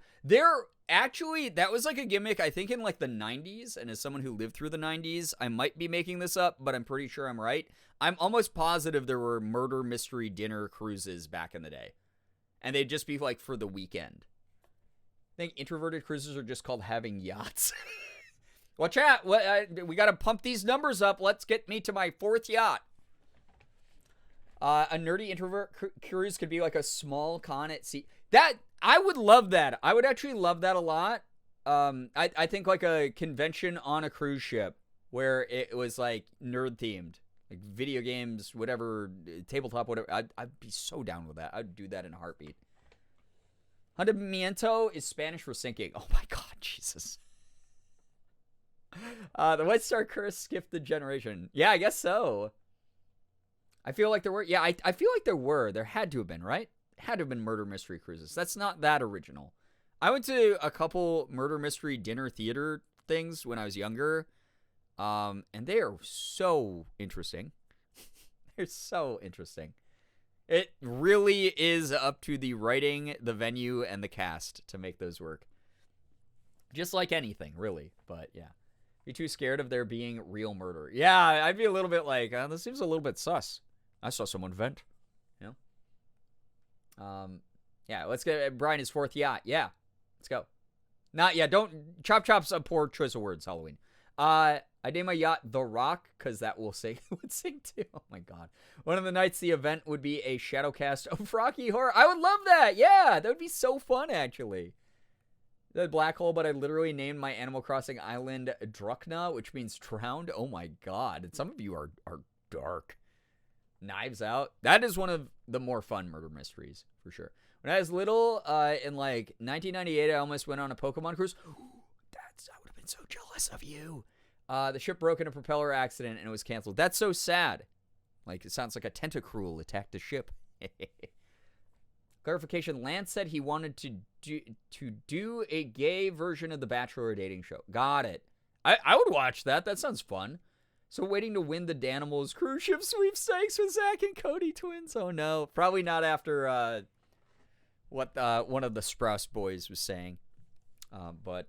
Actually, that was like a gimmick, I think, in like the 90s. And as someone who lived through the 90s, I might be making this up, but I'm pretty sure I'm right. I'm almost positive there were murder mystery dinner cruises back in the day. And they'd just be like for the weekend. I think introverted cruises are just called having yachts. Watch out. We got to pump these numbers up. Let's get me to my 4th yacht. A nerdy introvert cruise could be like a small con at sea. I would love that. I would actually love that a lot. I think like a convention on a cruise ship where it was like nerd themed. Like video games, whatever, tabletop, whatever. I'd be so down with that. I'd do that in a heartbeat. Hundimiento is Spanish for sinking. Oh my God, Jesus. The White Star Curse skipped the generation. Yeah, I guess so. I feel like there were. Yeah, I feel like there were. There had to have been, right? Had to have been murder mystery cruises. That's not that original. I went to a couple murder mystery dinner theater things when I was younger. And they are so interesting. They're so interesting. It really is up to the writing, the venue, and the cast to make those work. Just like anything, really. But yeah. Be too scared of there being real murder. Yeah, I'd be a little bit like, this seems a little bit sus. I saw someone vent. You know? Yeah, let's get Brian his fourth yacht. Yeah. Let's go. Not yet. Don't. Chop Chop's a poor choice of words, Halloween. I named my yacht The Rock, because that will sing, would sing too. Oh my God. One of the nights the event would be a shadowcast of Rocky Horror. I would love that. Yeah, that would be so fun, actually. The black hole, but I literally named my Animal Crossing island Drukna, which means drowned. Oh my God. And some of you are dark. Knives Out. That is one of the more fun murder mysteries, for sure. When I was little, in like 1998, I almost went on a Pokemon cruise. I would have been so jealous of you. The ship broke in a propeller accident and it was canceled. That's so sad. Like, it sounds like a tentacruel attacked the ship. Clarification, Lance said he wanted to do a gay version of the Bachelor dating show. Got it. I would watch that. That sounds fun. So waiting to win the Danimals cruise ship sweepstakes with Zach and Cody twins. Oh no. Probably not after what one of the Sprouse boys was saying. But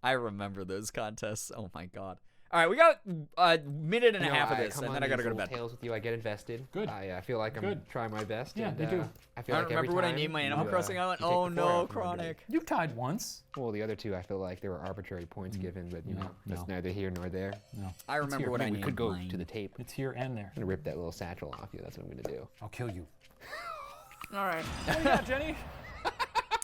I remember those contests. Oh my God. All right, we got a minute and a half of this, and then I gotta go to bed. Tales with you, I get invested. Good. I feel like I'm trying my best. Yeah, and, they do. I feel I like don't remember what I named my Animal Crossing island. Oh no, Chronic. You tied once. Well, the other two, I feel like there were arbitrary points given, but you know, that's neither here nor there. No. I remember what I named. We could go mine. to the tape. It's here and there. I'm gonna rip that little satchel off you. That's what I'm gonna do. I'll kill you. All right. Oh, yeah, Jenny.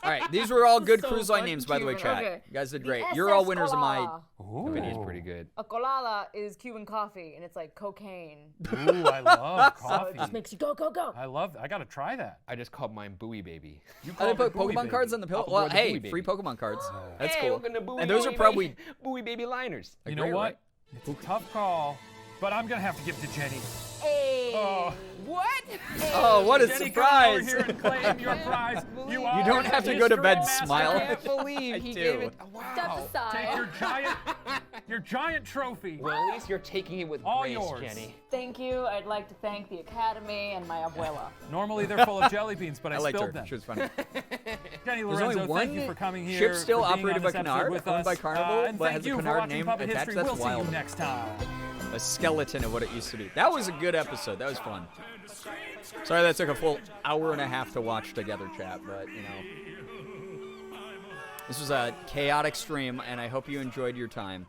All right, these were all good So cruise line fucking names, by the way, cute. chat. Okay. You guys did The great. SS You're all winners of my Colada. Opinion is pretty good. A colada is Cuban coffee, and it's like cocaine. Ooh, I love So coffee. it just makes you go, go, go. I love. I gotta try that. I just called mine Buoy Baby. You Oh, they called put it Buoy Pokemon cards Baby. on the pillow? Up Well, aboard the hey, Buoy free Baby. Pokemon cards. That's Hey, cool. welcome to Buoy And those are Baby. probably Buoy Baby liners. You know great, what? right? It's a tough call, but I'm gonna have to give it to Jenny. Hey. Oh. What? Oh, what a Jenny, surprise! come over here and claim your prize. You don't have to go to bed, smile. I can't believe he gave it. Wow. Step Take aside. your giant trophy. Well, at least you're taking it with All grace, yours. Jenny. Thank you. I'd like to thank the Academy and my abuela. Normally they're full of jelly beans, but I liked spilled her. them. She was funny. Jenny There's Lorenzo, only one thank you for coming here. ship still for being operated on by this episode Canard, with owned us. by Carnival, and but thank has a you for Canard watching name Puppet attached. History. That's We'll see wild. you next time. A skeleton of what it used to be. That was a good episode. That was fun. Sorry that took a full hour and a half to watch together, chat, but, you know. This was a chaotic stream, and I hope you enjoyed your time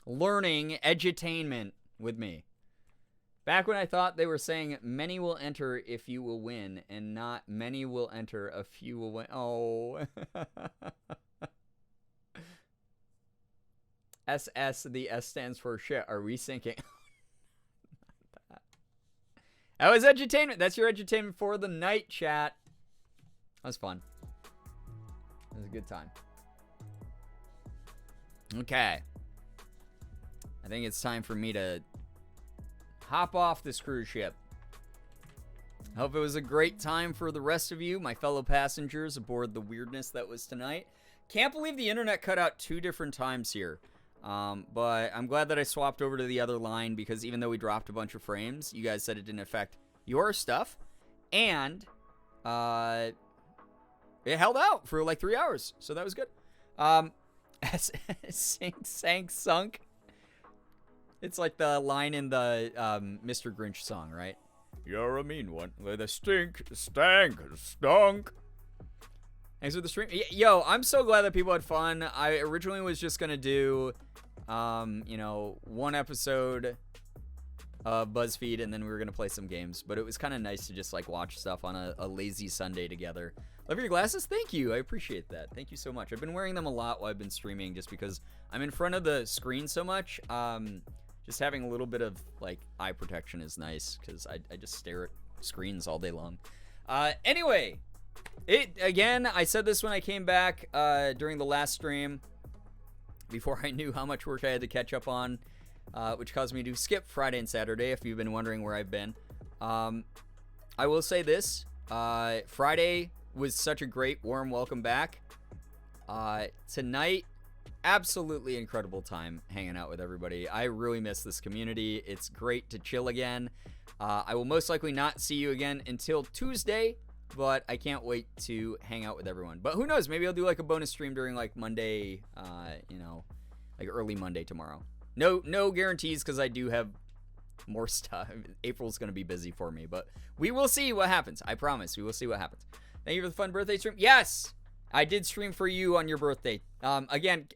learning edutainment with me. Back when I thought they were saying many will enter if you will win, and not many will enter, a few will win. Oh. SS, the S stands for shit. Are we sinking? That was edutainment. That's your edutainment for the night, chat. That was fun. It was a good time. Okay. I think it's time for me to hop off this cruise ship. I hope it was a great time for the rest of you, my fellow passengers aboard the weirdness that was tonight. Can't believe the internet cut out 2 different times here. But I'm glad that I swapped over to the other line, because even though we dropped a bunch of frames, you guys said it didn't affect your stuff. And it held out for like 3 hours. So that was good. Sank sunk. It's like the line in the Mr. Grinch song, right? You're a mean one. With a stink, stank, stunk. Thanks for the stream. Yo, I'm so glad that people had fun. I originally was just going to do, you know, 1 episode of BuzzFeed, and then we were going to play some games. But it was kind of nice to just, like, watch stuff on a lazy Sunday together. Love your glasses? Thank you. I appreciate that. Thank you so much. I've been wearing them a lot while I've been streaming, just because I'm in front of the screen so much. just having a little bit of like eye protection is nice because I just stare at screens all day long. Anyway, I said this when I came back during the last stream before I knew how much work I had to catch up on, which caused me to skip Friday and Saturday, if you've been wondering where I've been. I will say this, Friday was such a great warm welcome back. Tonight, absolutely incredible time hanging out with everybody. I really miss this community. It's great to chill again. I will most likely not see you again until Tuesday, but I can't wait to hang out with everyone. But who knows? Maybe I'll do like a bonus stream during like Monday, like early Monday tomorrow. No guarantees because I do have more stuff. April's going to be busy for me, but we will see what happens. I promise. We will see what happens. Thank you for the fun birthday stream. Yes, I did stream for you on your birthday. Again,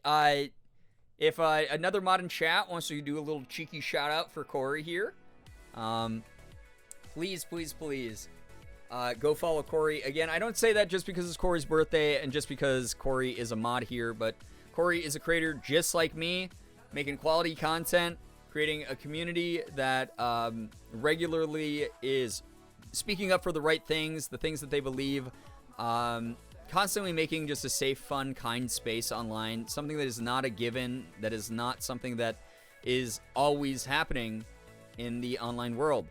if another mod in chat wants to do a little cheeky shout out for Corey here, please, go follow Corey. Again, I don't say that just because it's Corey's birthday and just because Corey is a mod here, but Corey is a creator just like me, making quality content, creating a community that regularly is speaking up for the right things, the things that they believe, constantly making just a safe, fun, kind space online, something that is not a given, that is not something that is always happening in the online world.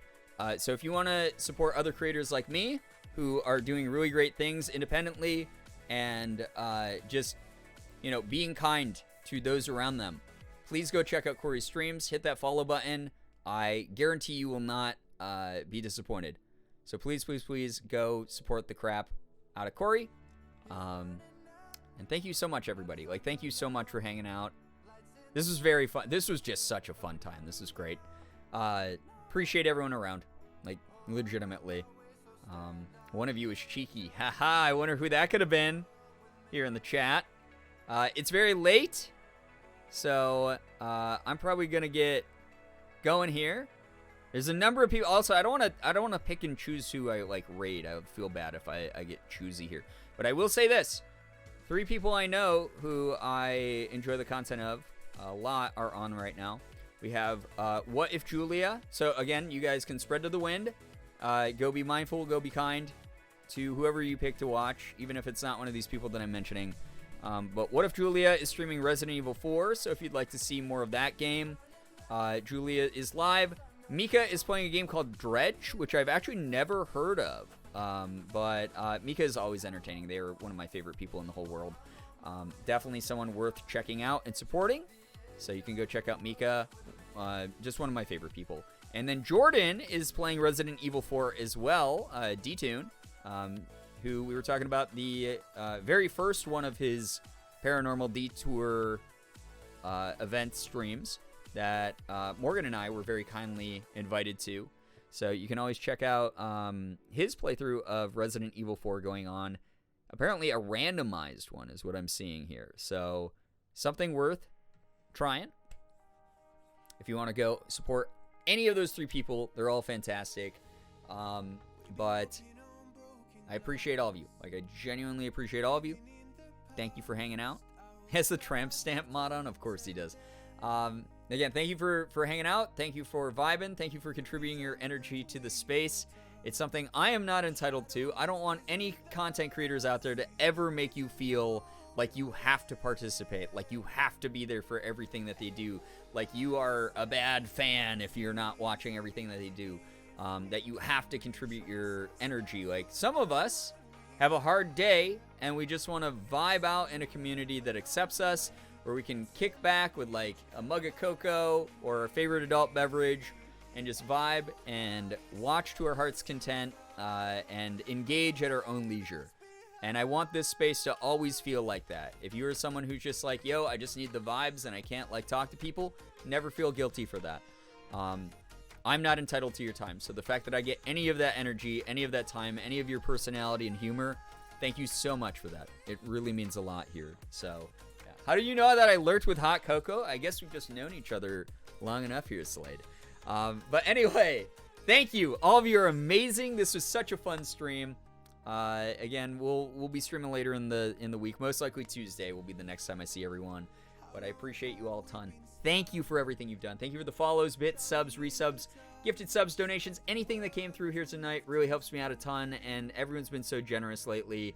So if you want to support other creators like me who are doing really great things independently and just, being kind to those around them, please go check out Corey's streams. Hit that follow button. I guarantee you will not be disappointed. So please go support the crap out of Corey. And thank you so much, everybody. Thank you so much for hanging out. This was very fun. This was just such a fun time. This is great. Appreciate everyone around. Legitimately. One of you is cheeky. Haha, I wonder who that could have been here in the chat. It's very late, so I'm probably gonna get going here. There's a number of people. Also, I don't want to pick and choose who I raid. I would feel bad if I get choosy here. But I will say this: 3 people I know who I enjoy the content of a lot are on right now. We have What If Julia. So again, you guys can spread to the wind. Go be mindful. Go be kind to whoever you pick to watch, even if it's not one of these people that I'm mentioning. But What If Julia is streaming Resident Evil 4. So if you'd like to see more of that game, Julia is live. Mika is playing a game called Dredge, which I've actually never heard of. But Mika is always entertaining. They are one of my favorite people in the whole world. Definitely someone worth checking out and supporting. So you can go check out Mika. Just one of my favorite people. And then Jordan is playing Resident Evil 4 as well. D-Tune, who we were talking about the very first one of his Paranormal Detour event streams that Morgan and I were very kindly invited to. So you can always check out his playthrough of Resident Evil 4 going on. Apparently a randomized one is what I'm seeing here. So something worth trying. If you want to go support any of those 3 people, they're all fantastic. But I appreciate all of you. I genuinely appreciate all of you. Thank you for hanging out. Has the tramp stamp mod on? Of course he does. Again, thank you for hanging out. Thank you for vibing. Thank you for contributing your energy to the space. It's something I am not entitled to. I don't want any content creators out there to ever make you feel like you have to participate, like you have to be there for everything that they do, like you are a bad fan if you're not watching everything that they do, that you have to contribute your energy. Like, some of us have a hard day and we just want to vibe out in a community that accepts us, where we can kick back with like a mug of cocoa or our favorite adult beverage and just vibe and watch to our heart's content and engage at our own leisure. And I want this space to always feel like that. If you are someone who's just like, yo, I just need the vibes and I can't talk to people, never feel guilty for that. I'm not entitled to your time. So the fact that I get any of that energy, any of that time, any of your personality and humor, thank you so much for that. It really means a lot here. So yeah. How do you know that I lurked with hot cocoa? I guess we've just known each other long enough here, Slade. But anyway, thank you. All of you are amazing. This was such a fun stream. Again, we'll be streaming later in the week. Most likely Tuesday will be the next time I see everyone. But I appreciate you all a ton. Thank you for everything you've done. Thank you for the follows, bits, subs, resubs, gifted subs, donations. Anything that came through here tonight really helps me out a ton, and everyone's been so generous lately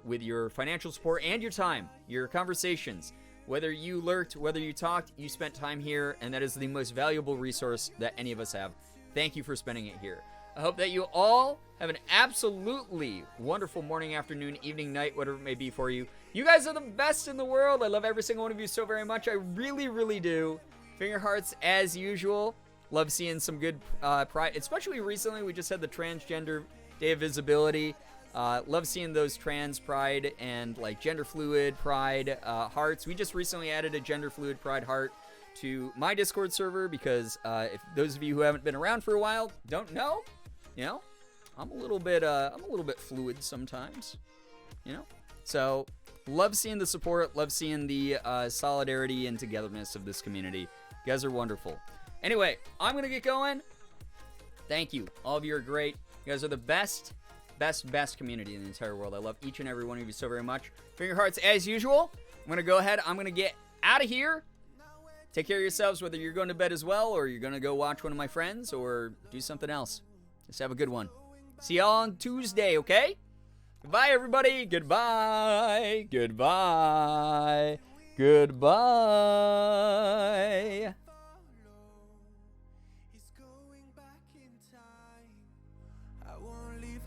with your financial support and your time, your conversations. Whether you lurked, whether you talked, you spent time here, and that is the most valuable resource that any of us have. Thank you for spending it here. I hope that you all have an absolutely wonderful morning, afternoon, evening, night, whatever it may be for you. You guys are the best in the world. I love every single one of you so very much. I really, really do. Finger hearts as usual. Love seeing some good pride, especially recently. We just had the Transgender Day of Visibility. Love seeing those trans pride and like gender fluid pride hearts. We just recently added a gender fluid pride heart to my Discord server because if those of you who haven't been around for a while don't know, you know, I'm a little bit fluid sometimes, you know. So love seeing the support, love seeing the solidarity and togetherness of this community. You guys are wonderful. Anyway, I'm gonna get going. Thank you. All of you are great. You guys are the best community in the entire world. I love each and every one of you so very much. Finger hearts as usual. I'm going to go ahead. I'm going to get out of here. Take care of yourselves, whether you're going to bed as well or you're going to go watch one of my friends or do something else. Just have a good one. See y'all on Tuesday, okay? Goodbye, everybody. Goodbye. Goodbye. Goodbye.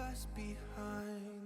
Us behind.